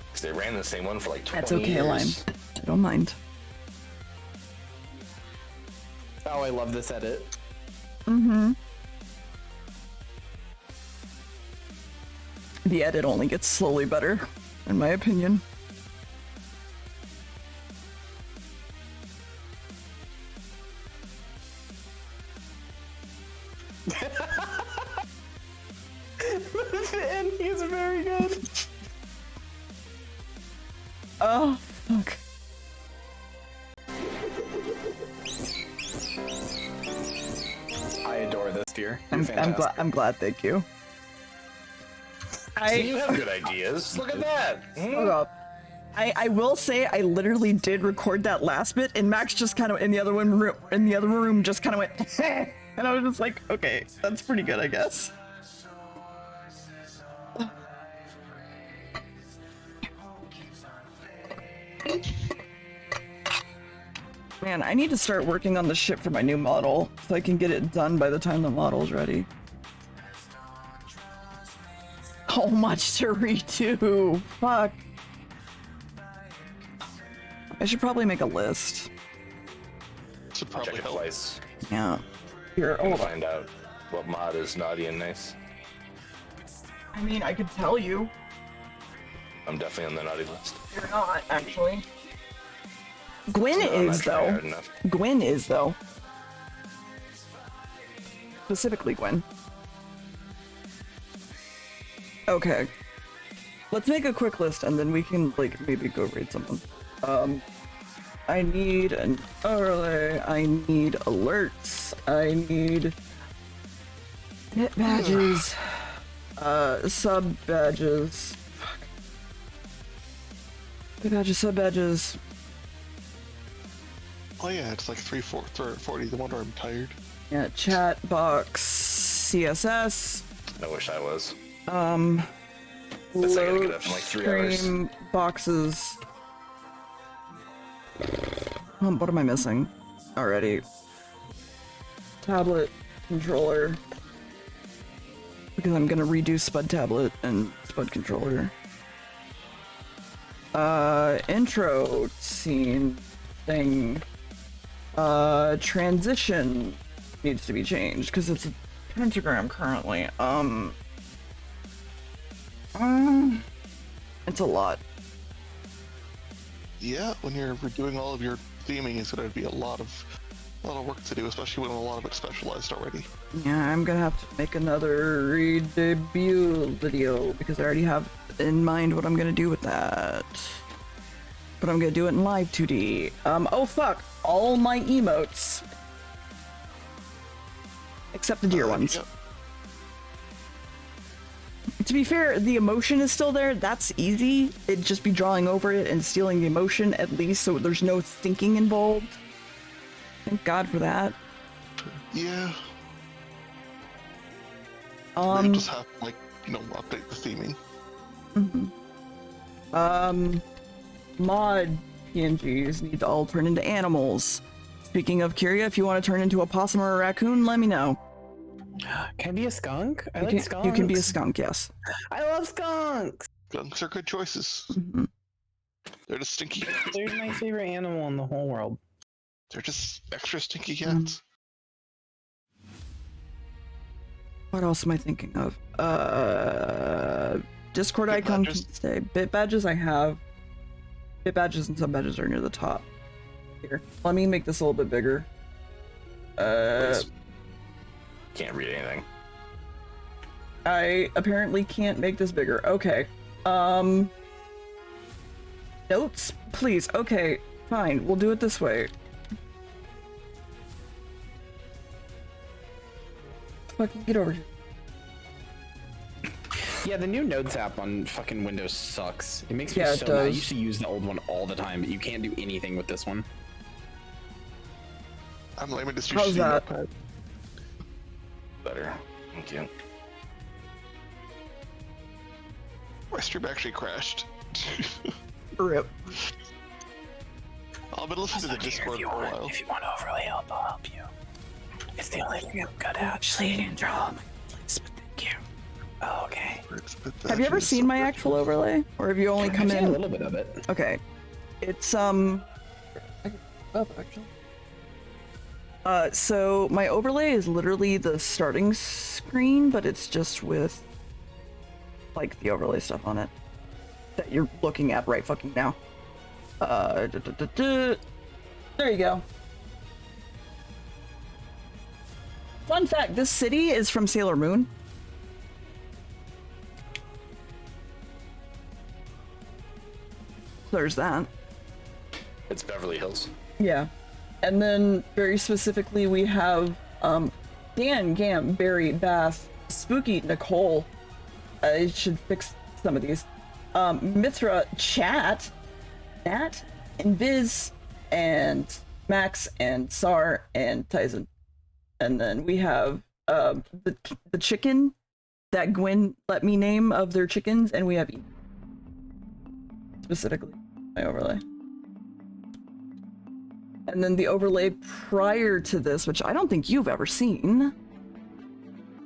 Because they ran the same one for like 20 That's okay, years. Lime. I don't mind. Oh, I love this edit. Mm-hmm. The edit only gets slowly better, in my opinion. And he's very good. Oh, fuck. I adore this deer. You're I'm fantastic. glad, thank you. See, you have good ideas. Look at that. Hold up. I will say I literally did record that last bit, and Max just kind of in the other room just kind of went, and I was just like, okay, that's pretty good, I guess. Man, I need to start working on the shit for my new model so I can get it done by the time the model's ready. So much to redo. Fuck. I should probably make a list. Should Check probably it help. twice. Yeah. Here, I'm hold gonna on. find out what mod is naughty and nice. I mean, I could tell you. I'm definitely on the naughty list. You're not, actually. Gwen No, I'm not is, trying though. hard enough. Gwen is, though. Specifically Gwen. Okay. Let's make a quick list and then we can, like, maybe go raid someone. I need an overlay, I need alerts, I need hit badges, sub badges. Fuck. Hit badges, sub badges. Oh yeah, it's like 340. The one where I'm tired. Yeah, chat box, CSS. I wish I was. Load I gotta get up in like 3 hours. stream boxes. What am I missing already? Tablet, controller. Because I'm gonna redo Spud tablet and Spud controller. Intro scene thing. Transition needs to be changed because it's a pentagram currently. It's a lot. Yeah, when you're redoing all of your theming, it's gonna be a lot of work to do, especially when a lot of it's specialized already. Yeah, I'm gonna have to make another re-debut video because I already have in mind what I'm gonna do with that. But I'm gonna do it in live 2D. Oh fuck, all my emotes. Except the deer ones. Yeah. To be fair, the emotion is still there. That's easy. It'd just be drawing over it and stealing the emotion at least, so there's no thinking involved. Thank God for that. Yeah. Um, We'll just have to, like, update the theming. Mod PNGs need to all turn into animals. Speaking of Kyria, if you want to turn into a possum or a raccoon, let me know. Can I be a skunk? I You like can, skunks. you can be a skunk, yes. I love skunks. Skunks are good choices. They're just stinky cats. They're my favorite animal in the whole world. They're just extra stinky cats. What else am I thinking of? Discord Bit icon badges. can stay. Bit badges I have. Bit badges and sub badges are near the top. Here, let me make this a little bit bigger. Can't read anything. I apparently can't make this bigger. Okay. Notes, please. Okay, fine. We'll do it this way. Fucking get over here. Yeah, the new Notes app on fucking Windows sucks. It makes me Yeah, it so mad. I does. used to use the old one all the time, but you can't do anything with this one. I'm lame at this. How's that? Better. Thank you. My stream actually crashed. Rip. I've been listening to the Discord for a while. If you want overlay help, I'll help you. It's the only thing I'm good at. Actually, I didn't draw my placement. Thank you. Oh, okay. Have you ever seen my actual overlay, or have you only come in a little bit of it? Okay, it's actually. So my overlay is literally the starting screen, but it's just with like the overlay stuff on it that you're looking at right fucking now. There you go. Fun fact, this city is from Sailor Moon. There's that. It's Beverly Hills. Yeah. And then very specifically we have Dan, Gam, Barry, Bath, Spooky, Nicole. I should fix some of these. Mithra, Chat, Nat, Invis, and Max, and Sar, and Tyson. And then we have the chicken that Gwen let me name of their chickens, and we have specifically my overlay. And then the overlay prior to this, which I don't think you've ever seen.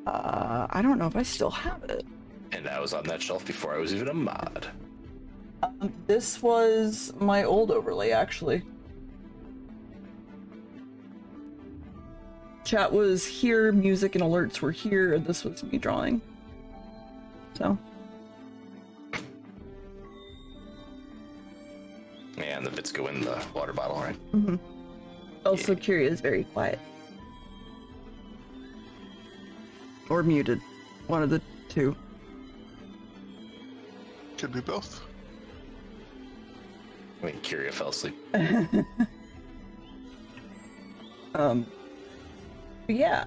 I don't know if I still have it. And I was on that shelf before I was even a mod. This was my old overlay, actually. Chat was here, music and alerts were here, and this was me drawing. So. Yeah, and the bits go in the water bottle, right? Mm-hmm. Also, Curia is very quiet. Or muted. One of the two. Could be both. I mean, Curia fell asleep. But yeah.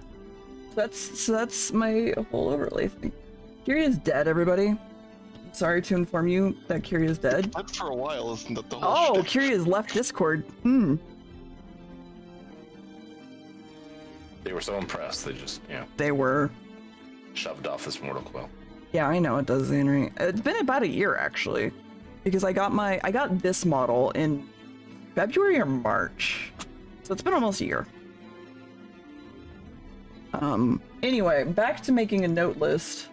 So that's my whole overlay thing. Curia's dead, everybody. Sorry to inform you that Curia's dead. It's been for a while, isn't it? The whole shtick? Curia's left Discord. They were so impressed, they just, They were. shoved off this mortal coil. Yeah, I know it does, Henry. It's been about a year, actually. Because I got this model in February or March. So it's been almost a year. Anyway, back to making a note list.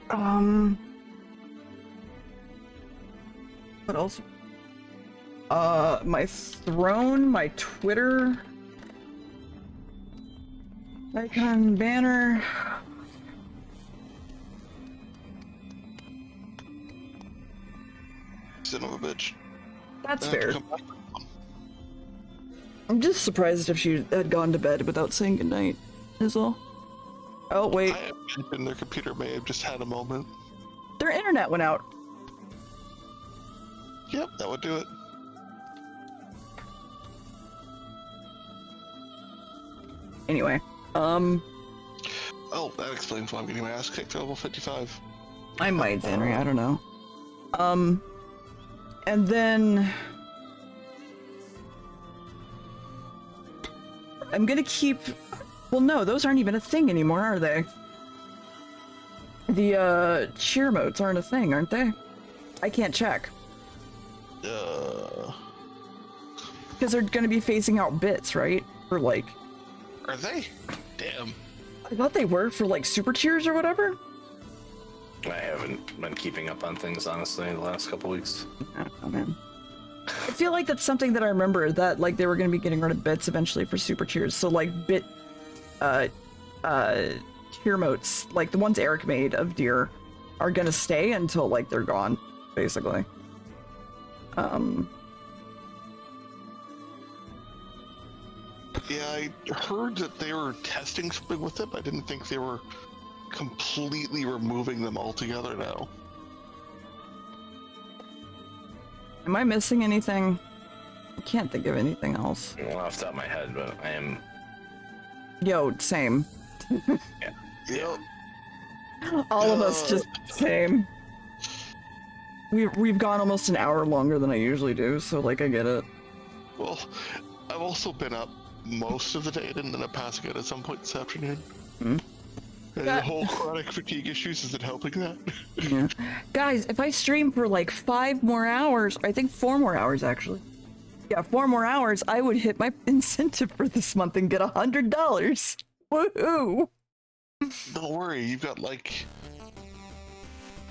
What else? My throne, my Twitter icon, banner. Son of a bitch. That's fair. I'm just surprised if she had gone to bed without saying goodnight, is all. Oh, wait. I imagine their computer may have just had a moment. Their internet went out. Yep, that would do it. Anyway, Oh, that explains why I'm getting my ass kicked to level 55. I might, Henry, I don't know. And then I'm gonna keep. Well, no, those aren't even a thing anymore, are they? The cheer modes aren't a thing, aren't they? I can't check. Because they're gonna be phasing out bits, right? Or like. Are they? Damn. I thought they were for like super cheers or whatever. I haven't been keeping up on things, honestly, the last couple weeks. I don't know, man. I feel like that's something that I remember, that like they were going to be getting rid of bits eventually for super cheers. So like bit cheer motes, like the ones Eric made of Deer, are going to stay until like they're gone, basically. Yeah, I heard that they were testing something with it, but I didn't think they were completely removing them altogether now. Am I missing anything? I can't think of anything else. Well, off the top of my head, but I am. Yo, same. Yeah. Yep. All of us just same. We've gone almost an hour longer than I usually do, so like I get it. Well, I've also been up most of the day. I didn't end up passing it at some point this afternoon. Hmm? And the whole chronic fatigue issues isn't helping that. Yeah. Guys, if I stream for like 5 more hours, I think 4 more hours actually, Yeah, 4 more hours, I would hit my incentive for this month and get $100. Woohoo! Don't worry, you've got like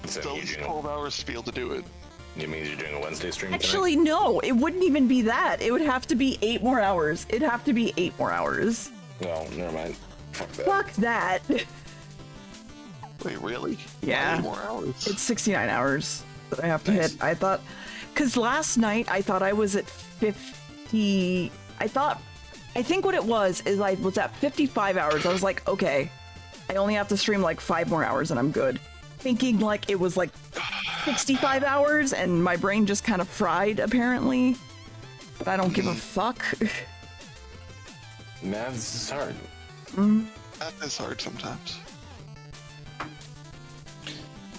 So still you doing, 12 hours to be able to do it. you mean you're doing a Wednesday stream tonight? Actually, no, it wouldn't even be that. It would have to be 8 more hours. It'd have to be 8 more hours. No, never mind. Fuck that. Fuck that. Wait, really? Yeah. 9 more hours. It's 69 hours that I have to hit. I thought, because last night I thought I was at 50. I think what it was is I was at 55 hours. I was like, okay, I only have to stream like 5 more hours and I'm good. Thinking like it was like 65 hours and my brain just kind of fried apparently. But I don't give a fuck. Math is hard. That is hard sometimes.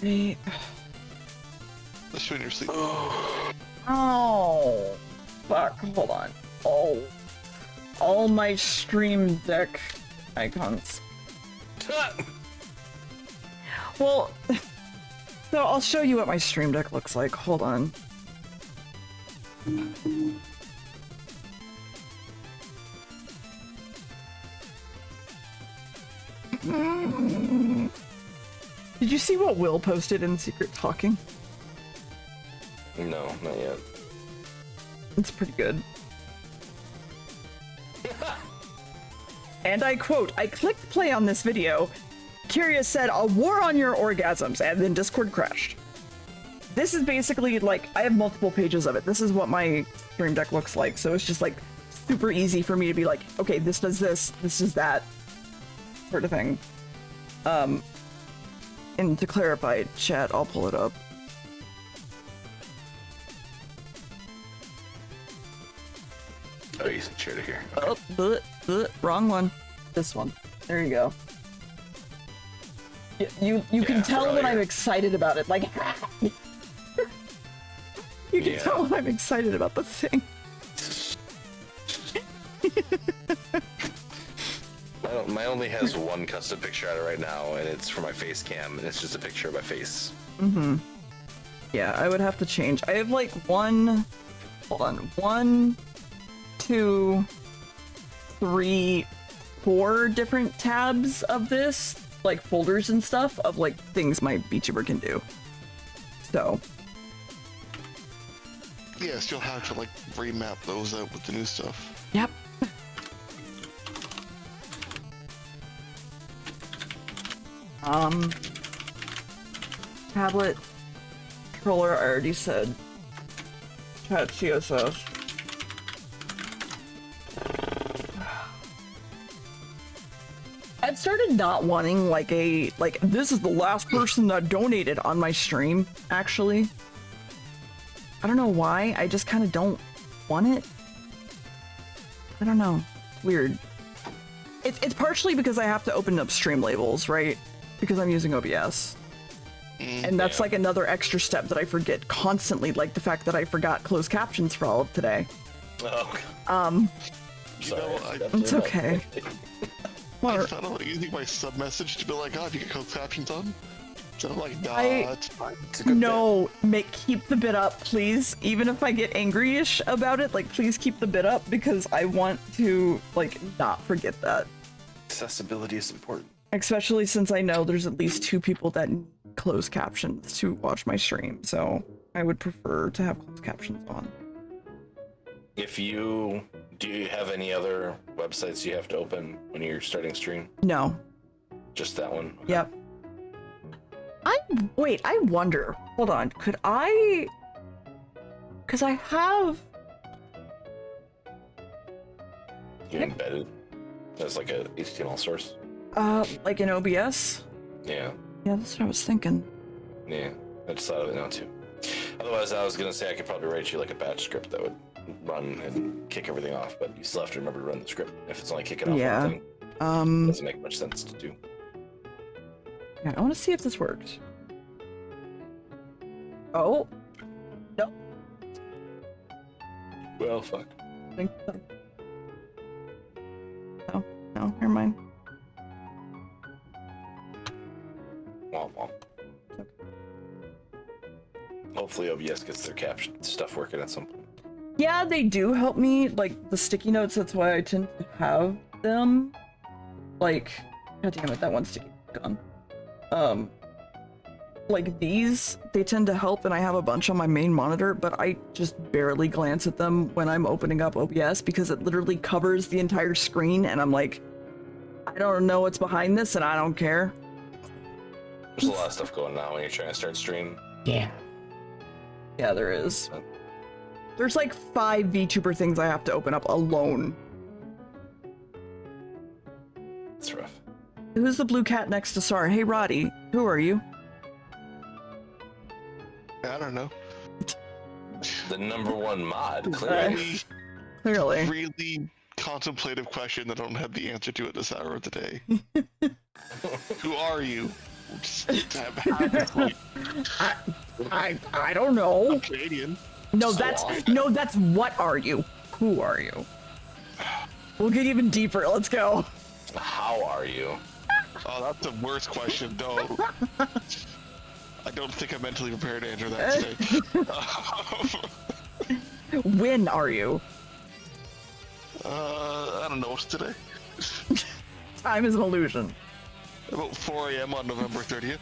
Hey. Especially when you're sleeping. Oh, fuck, hold on. Oh, all my stream deck icons. Well, so I'll show you what my stream deck looks like. Hold on. Did you see what Will posted in Secret Talking? No, not yet. It's pretty good. And I quote, I clicked play on this video. Curious said, a war on your orgasms, and then Discord crashed. This is basically like, I have multiple pages of it. This is what my stream deck looks like. So it's just like super easy for me to be like, okay, this does this does that, sort of thing. And to clarify, chat, I'll pull it up. Oh, you shared it here. Oh, wrong one. This one. There you go. You can tell when I'm excited about it. Like, you can tell when I'm excited about the thing. My only has one custom picture out of right now, and it's for my face cam, and it's just a picture of my face. Mm-hmm. Yeah, I would have to change. I have like one, 2, 3, 4 different tabs of this, like folders and stuff of like things my VTuber can do. So. Yes, you'll have to like remap those out with the new stuff. Yep. Tablet, controller, I already said. Chat CSS. I've started not wanting like this is the last person that donated on my stream, actually. I don't know why, I just kind of don't want it. I don't know, weird. It's partially because I have to open up stream labels, right? Because I'm using OBS. And that's like another extra step that I forget constantly, like the fact that I forgot closed captions for all of today. Oh. Sorry, it's okay. I thought about using my sub message to be like, oh, do you get closed captions on? So I'm like, nah, it's fine. No, keep the bit up, please. Even if I get angry-ish about it, like, please keep the bit up because I want to, like, not forget that. Accessibility is important. Especially since I know there's at least 2 people that need closed captions to watch my stream, so I would prefer to have closed captions on. Do you have any other websites you have to open when you're starting stream? No. Just that one? Okay. Yep. I wonder, hold on, could I, because I have... You're embedded as like a HTML source? Like an OBS? Yeah. Yeah, that's what I was thinking. Yeah, I just thought of it now too. Otherwise, I was gonna say I could probably write you like a batch script that would run and kick everything off, but you still have to remember to run the script. If it's only kicking off one thing, it doesn't make much sense to do. Yeah, I want to see if this works. Oh. No. Well, fuck. I think so. No, never mind. Womp womp. Okay. Hopefully OBS gets their caption stuff working at some point. Yeah, they do help me. Like the sticky notes, that's why I tend to have them. Like, god damn it, that one's sticky gone. Like these, they tend to help, and I have a bunch on my main monitor, but I just barely glance at them when I'm opening up OBS because it literally covers the entire screen, and I'm like, I don't know what's behind this, and I don't care. There's a lot of stuff going on when you're trying to start stream. Yeah, there is. There's like 5 VTuber things I have to open up alone. It's rough. Who's the blue cat next to Sar? Hey, Roddy, who are you? I don't know. The #1 mod, clearly. Clearly. Really contemplative question that I don't have the answer to at this hour of the day. Who are you? Just have I don't know. I'm Canadian. No, that's what are you? Who are you? We'll get even deeper. Let's go. How are you? Oh, that's the worst question. No. I don't think I'm mentally prepared to answer that today. When are you? I don't know what's today. Time is an illusion. About 4 a.m. on November 30th.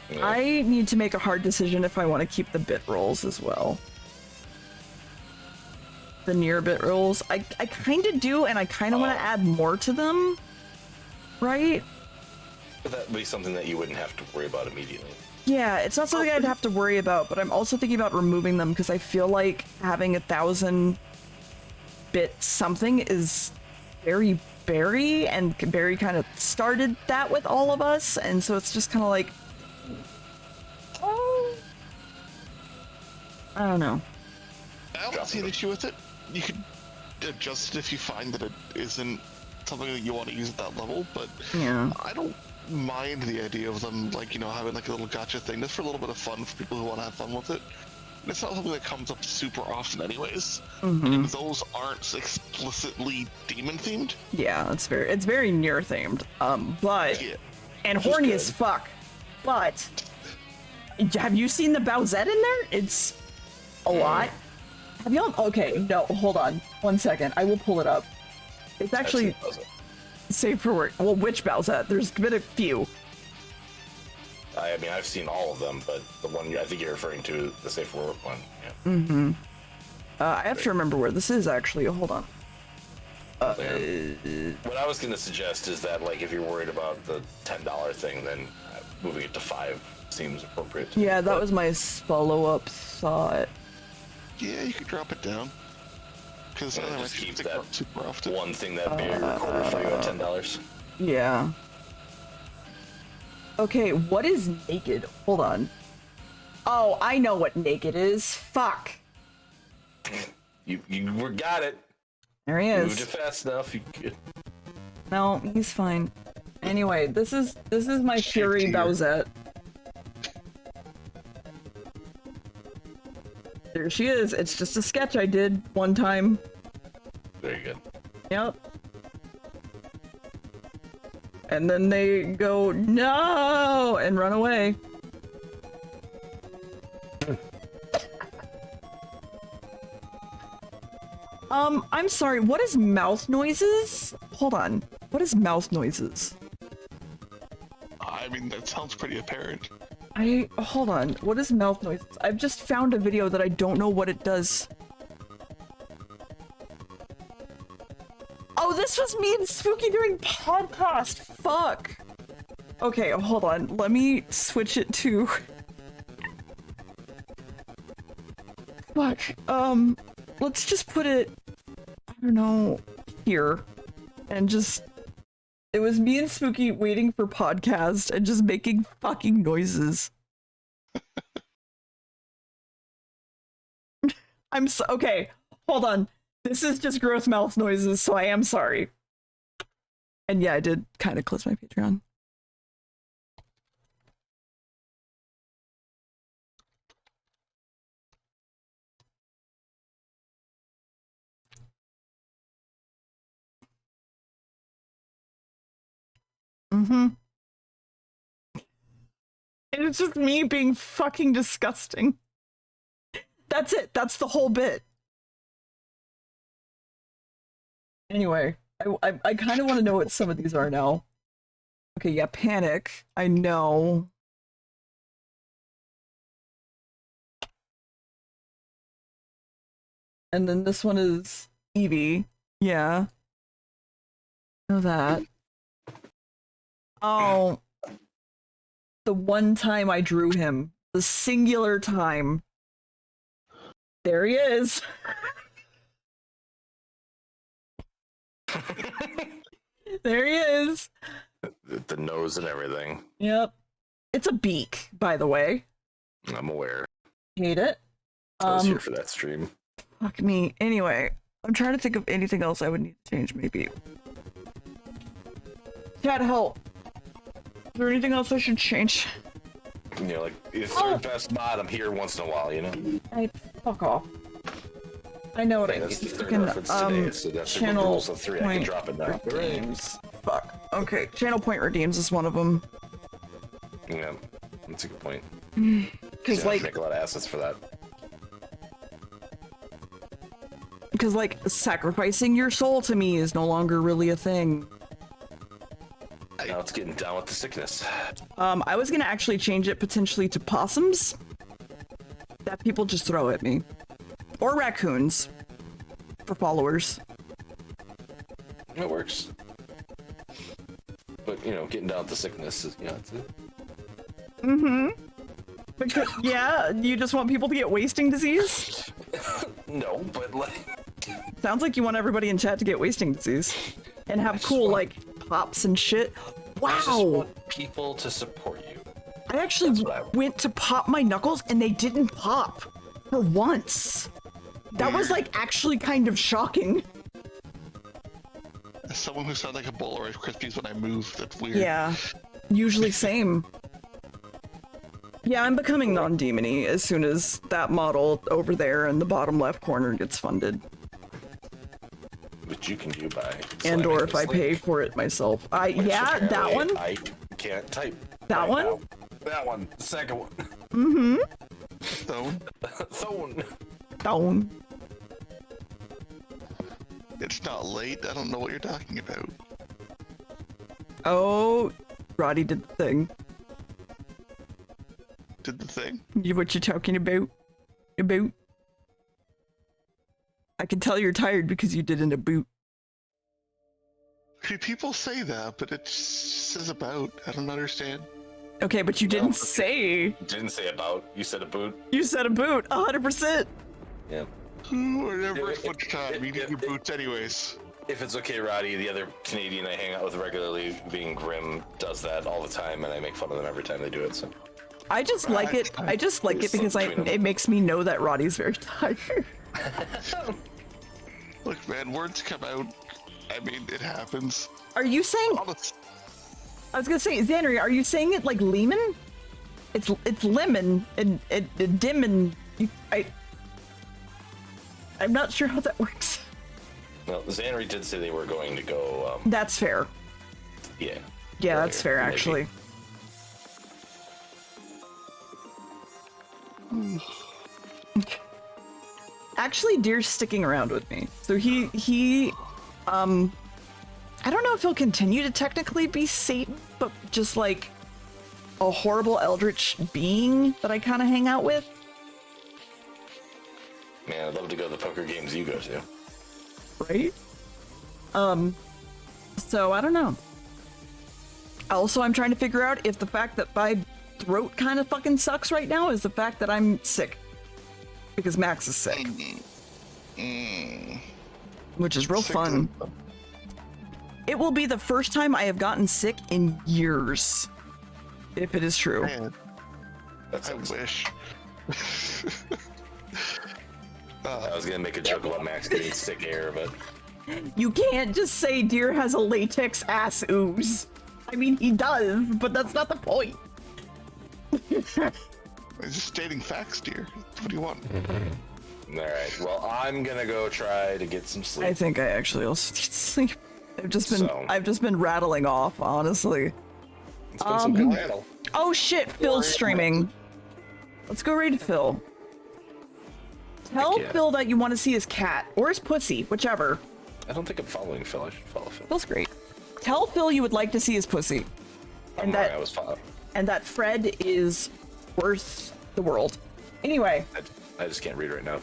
Yeah. I need to make a hard decision if I want to keep the bit rolls as well. The near bit rolls. I kind of do, and I kind of want to add more to them. Right? But that would be something that you wouldn't have to worry about immediately. Yeah, it's not something I'd have to worry about, but I'm also thinking about removing them because I feel like having 1,000 bit something is very Barry, and Barry kind of started that with all of us, and so it's just kind of like, oh, I don't know. I don't see an issue with it. You could adjust it if you find that it isn't something that you want to use at that level, but Yeah. I don't mind the idea of them, like, you know, having like a little gotcha thing just for a little bit of fun for people who want to have fun with it. And it's not something that comes up super often anyways. And those aren't explicitly demon themed. Yeah, it's very near themed. But Yeah. and Which is horny good. as fuck. But have you seen the Bowsette in there? It's a lot. Have y'all? Okay, no, hold on, 1 second. I will pull it up. It's actually safe for work. Well, which Bowsette? There's been a few. I mean, I've seen all of them, but the one I think you're referring to, the safe for work one. Yeah. I have to remember where this is actually. Hold on. What I was going to suggest is that, like, if you're worried about the $10 thing, then moving it to 5 seems appropriate. Yeah, that was my follow-up thought. Yeah, you could drop it down. Because Yeah, otherwise just you keep stick that around super often. one thing that Barry recorded for you at $10. Yeah. Okay, what is naked? Hold on. Oh, I know what naked is. Fuck. You got it. There he Moved it is. fast enough. You could. No, he's fine. Anyway, this is my Fury Shit, dear. Bowsette. There she is. It's just a sketch I did one time. Very good. Yep. And then they go, no, and run away. I'm sorry, what is mouth noises? Hold on. What is mouth noises? I mean, that sounds pretty apparent. Hold on. What is mouth noises? I've just found a video that I don't know what it does. Oh, this was me and Spooky during podcast. Fuck. Okay, hold on. Let me switch it to... Fuck. Let's just put it, I don't know, here. And just... It was me and Spooky waiting for podcast and just making fucking noises. Okay, hold on. This is just gross mouth noises, so I am sorry. And yeah, I did kind of close my Patreon. And it's just me being fucking disgusting. That's it. That's the whole bit. Anyway, I kind of want to know what some of these are now. Okay, yeah, panic. I know. And then this one is Eevee. Yeah. Know that. Oh. The one time I drew him. The singular time. There he is. There he is. The nose and everything. Yep. It's a beak, by the way. I'm aware. Hate it. I was here for that stream. Fuck me. Anyway, I'm trying to think of anything else I would need to change, maybe. Chat, help. Is there anything else I should change? You know, like, it's third best mod, I'm here once in a while, you know? Fuck off. I know what I need. That's the third Freaking, reference today, so that's the channel rules of 3, I can point drop it now. redeems. Fuck. Okay, channel point redeems is one of them. Yeah, that's a good point. Because, like, make a lot of assets for that. because, like, sacrificing your soul to me is no longer really a thing. Now it's getting down with the sickness. I was gonna actually change it potentially to possums that people just throw at me. Or raccoons for followers. It works. But, you know, getting down with the sickness is, you know, it's it. Mm-hmm. Because, yeah, you just want people to get wasting disease? No, but like... Sounds like you want everybody in chat to get wasting disease. And have cool, like, pops and shit. Wow! I just want people to support you. I actually went to pop my knuckles and they didn't pop. For once. That was, like, actually kind of shocking. As someone who sounds like a bowl of Rice Krispies when I move, that's weird. Yeah. Usually same. Yeah, I'm becoming non-demony as soon as that model over there in the bottom left corner gets funded. Which you can do by... And or if I pay for it myself. Yeah, that one? I can't type. That one? Now. That one. The second one. Mm-hmm. Stone. Stone. It's not late. I don't know what you're talking about. Oh, Roddy did the thing. Did the thing? What you talking about? About? I can tell you're tired because you did in a boot. People say that, but it just says about. I don't understand. Okay, but you didn't say. You didn't say about. You said a boot. You said a boot, 100%. Yeah. We're never as much time. You need your boots anyways. If it's okay, Roddy, the other Canadian I hang out with regularly, being Grim, does that all the time, and I make fun of them every time they do it. So I just like it. I just like it because it makes me know that Roddy's very tired. Look, man, words come out. I mean, it happens. Are you saying? I was gonna say, Xanry, are you saying it like lemon? It's lemon and dimmin. I'm not sure how that works. well, Xanry did say they were going to go. That's fair. Yeah. Yeah, that's fair, maybe. actually. Actually, Deer's sticking around with me. So he I don't know if he'll continue to technically be Satan, but just like a horrible eldritch being that I kind of hang out with. Man, I'd love to go to the poker games you go to. Right? So I don't know. Also, I'm trying to figure out if the fact that my throat kind of fucking sucks right now is the fact that I'm sick. Because Max is sick. Which is real fun. It will be the first time I have gotten sick in years. If it is true. Man, I wish. I was gonna make a joke about Max getting sick air, but you can't just say Deer has a latex ass ooze. I mean, he does, but that's not the point. I'm just stating facts, Deer. What do you want? All right. Well, I'm gonna go try to get some sleep. I think I actually also need sleep. I've just been rattling off, honestly. It's been some good rattle. Oh shit, Phil's streaming. Let's go raid Phil. Tell Phil that you want to see his cat or his pussy, whichever. I don't think I'm following Phil. I should follow Phil. Phil's great. Tell Phil you would like to see his pussy. And that I was following. And that Fred is worth the world. Anyway. I just can't read right now,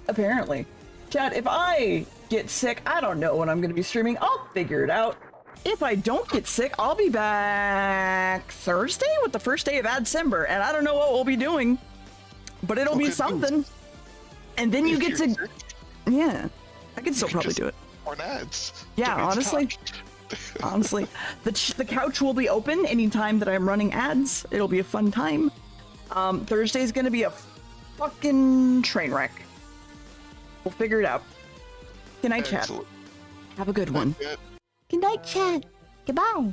Apparently. Chad, if I get sick, I don't know when I'm going to be streaming. I'll figure it out. If I don't get sick, I'll be back Thursday with the first day of Adcember, and I don't know what we'll be doing, but it'll be something. And then you get to, yeah, I can still probably do it. Or ads. Yeah, honestly, the couch will be open anytime that I'm running ads. It'll be a fun time. Thursday's gonna be a fucking train wreck. We'll figure it out. Good night, chat. Have a good one. Good night, chat. Goodbye.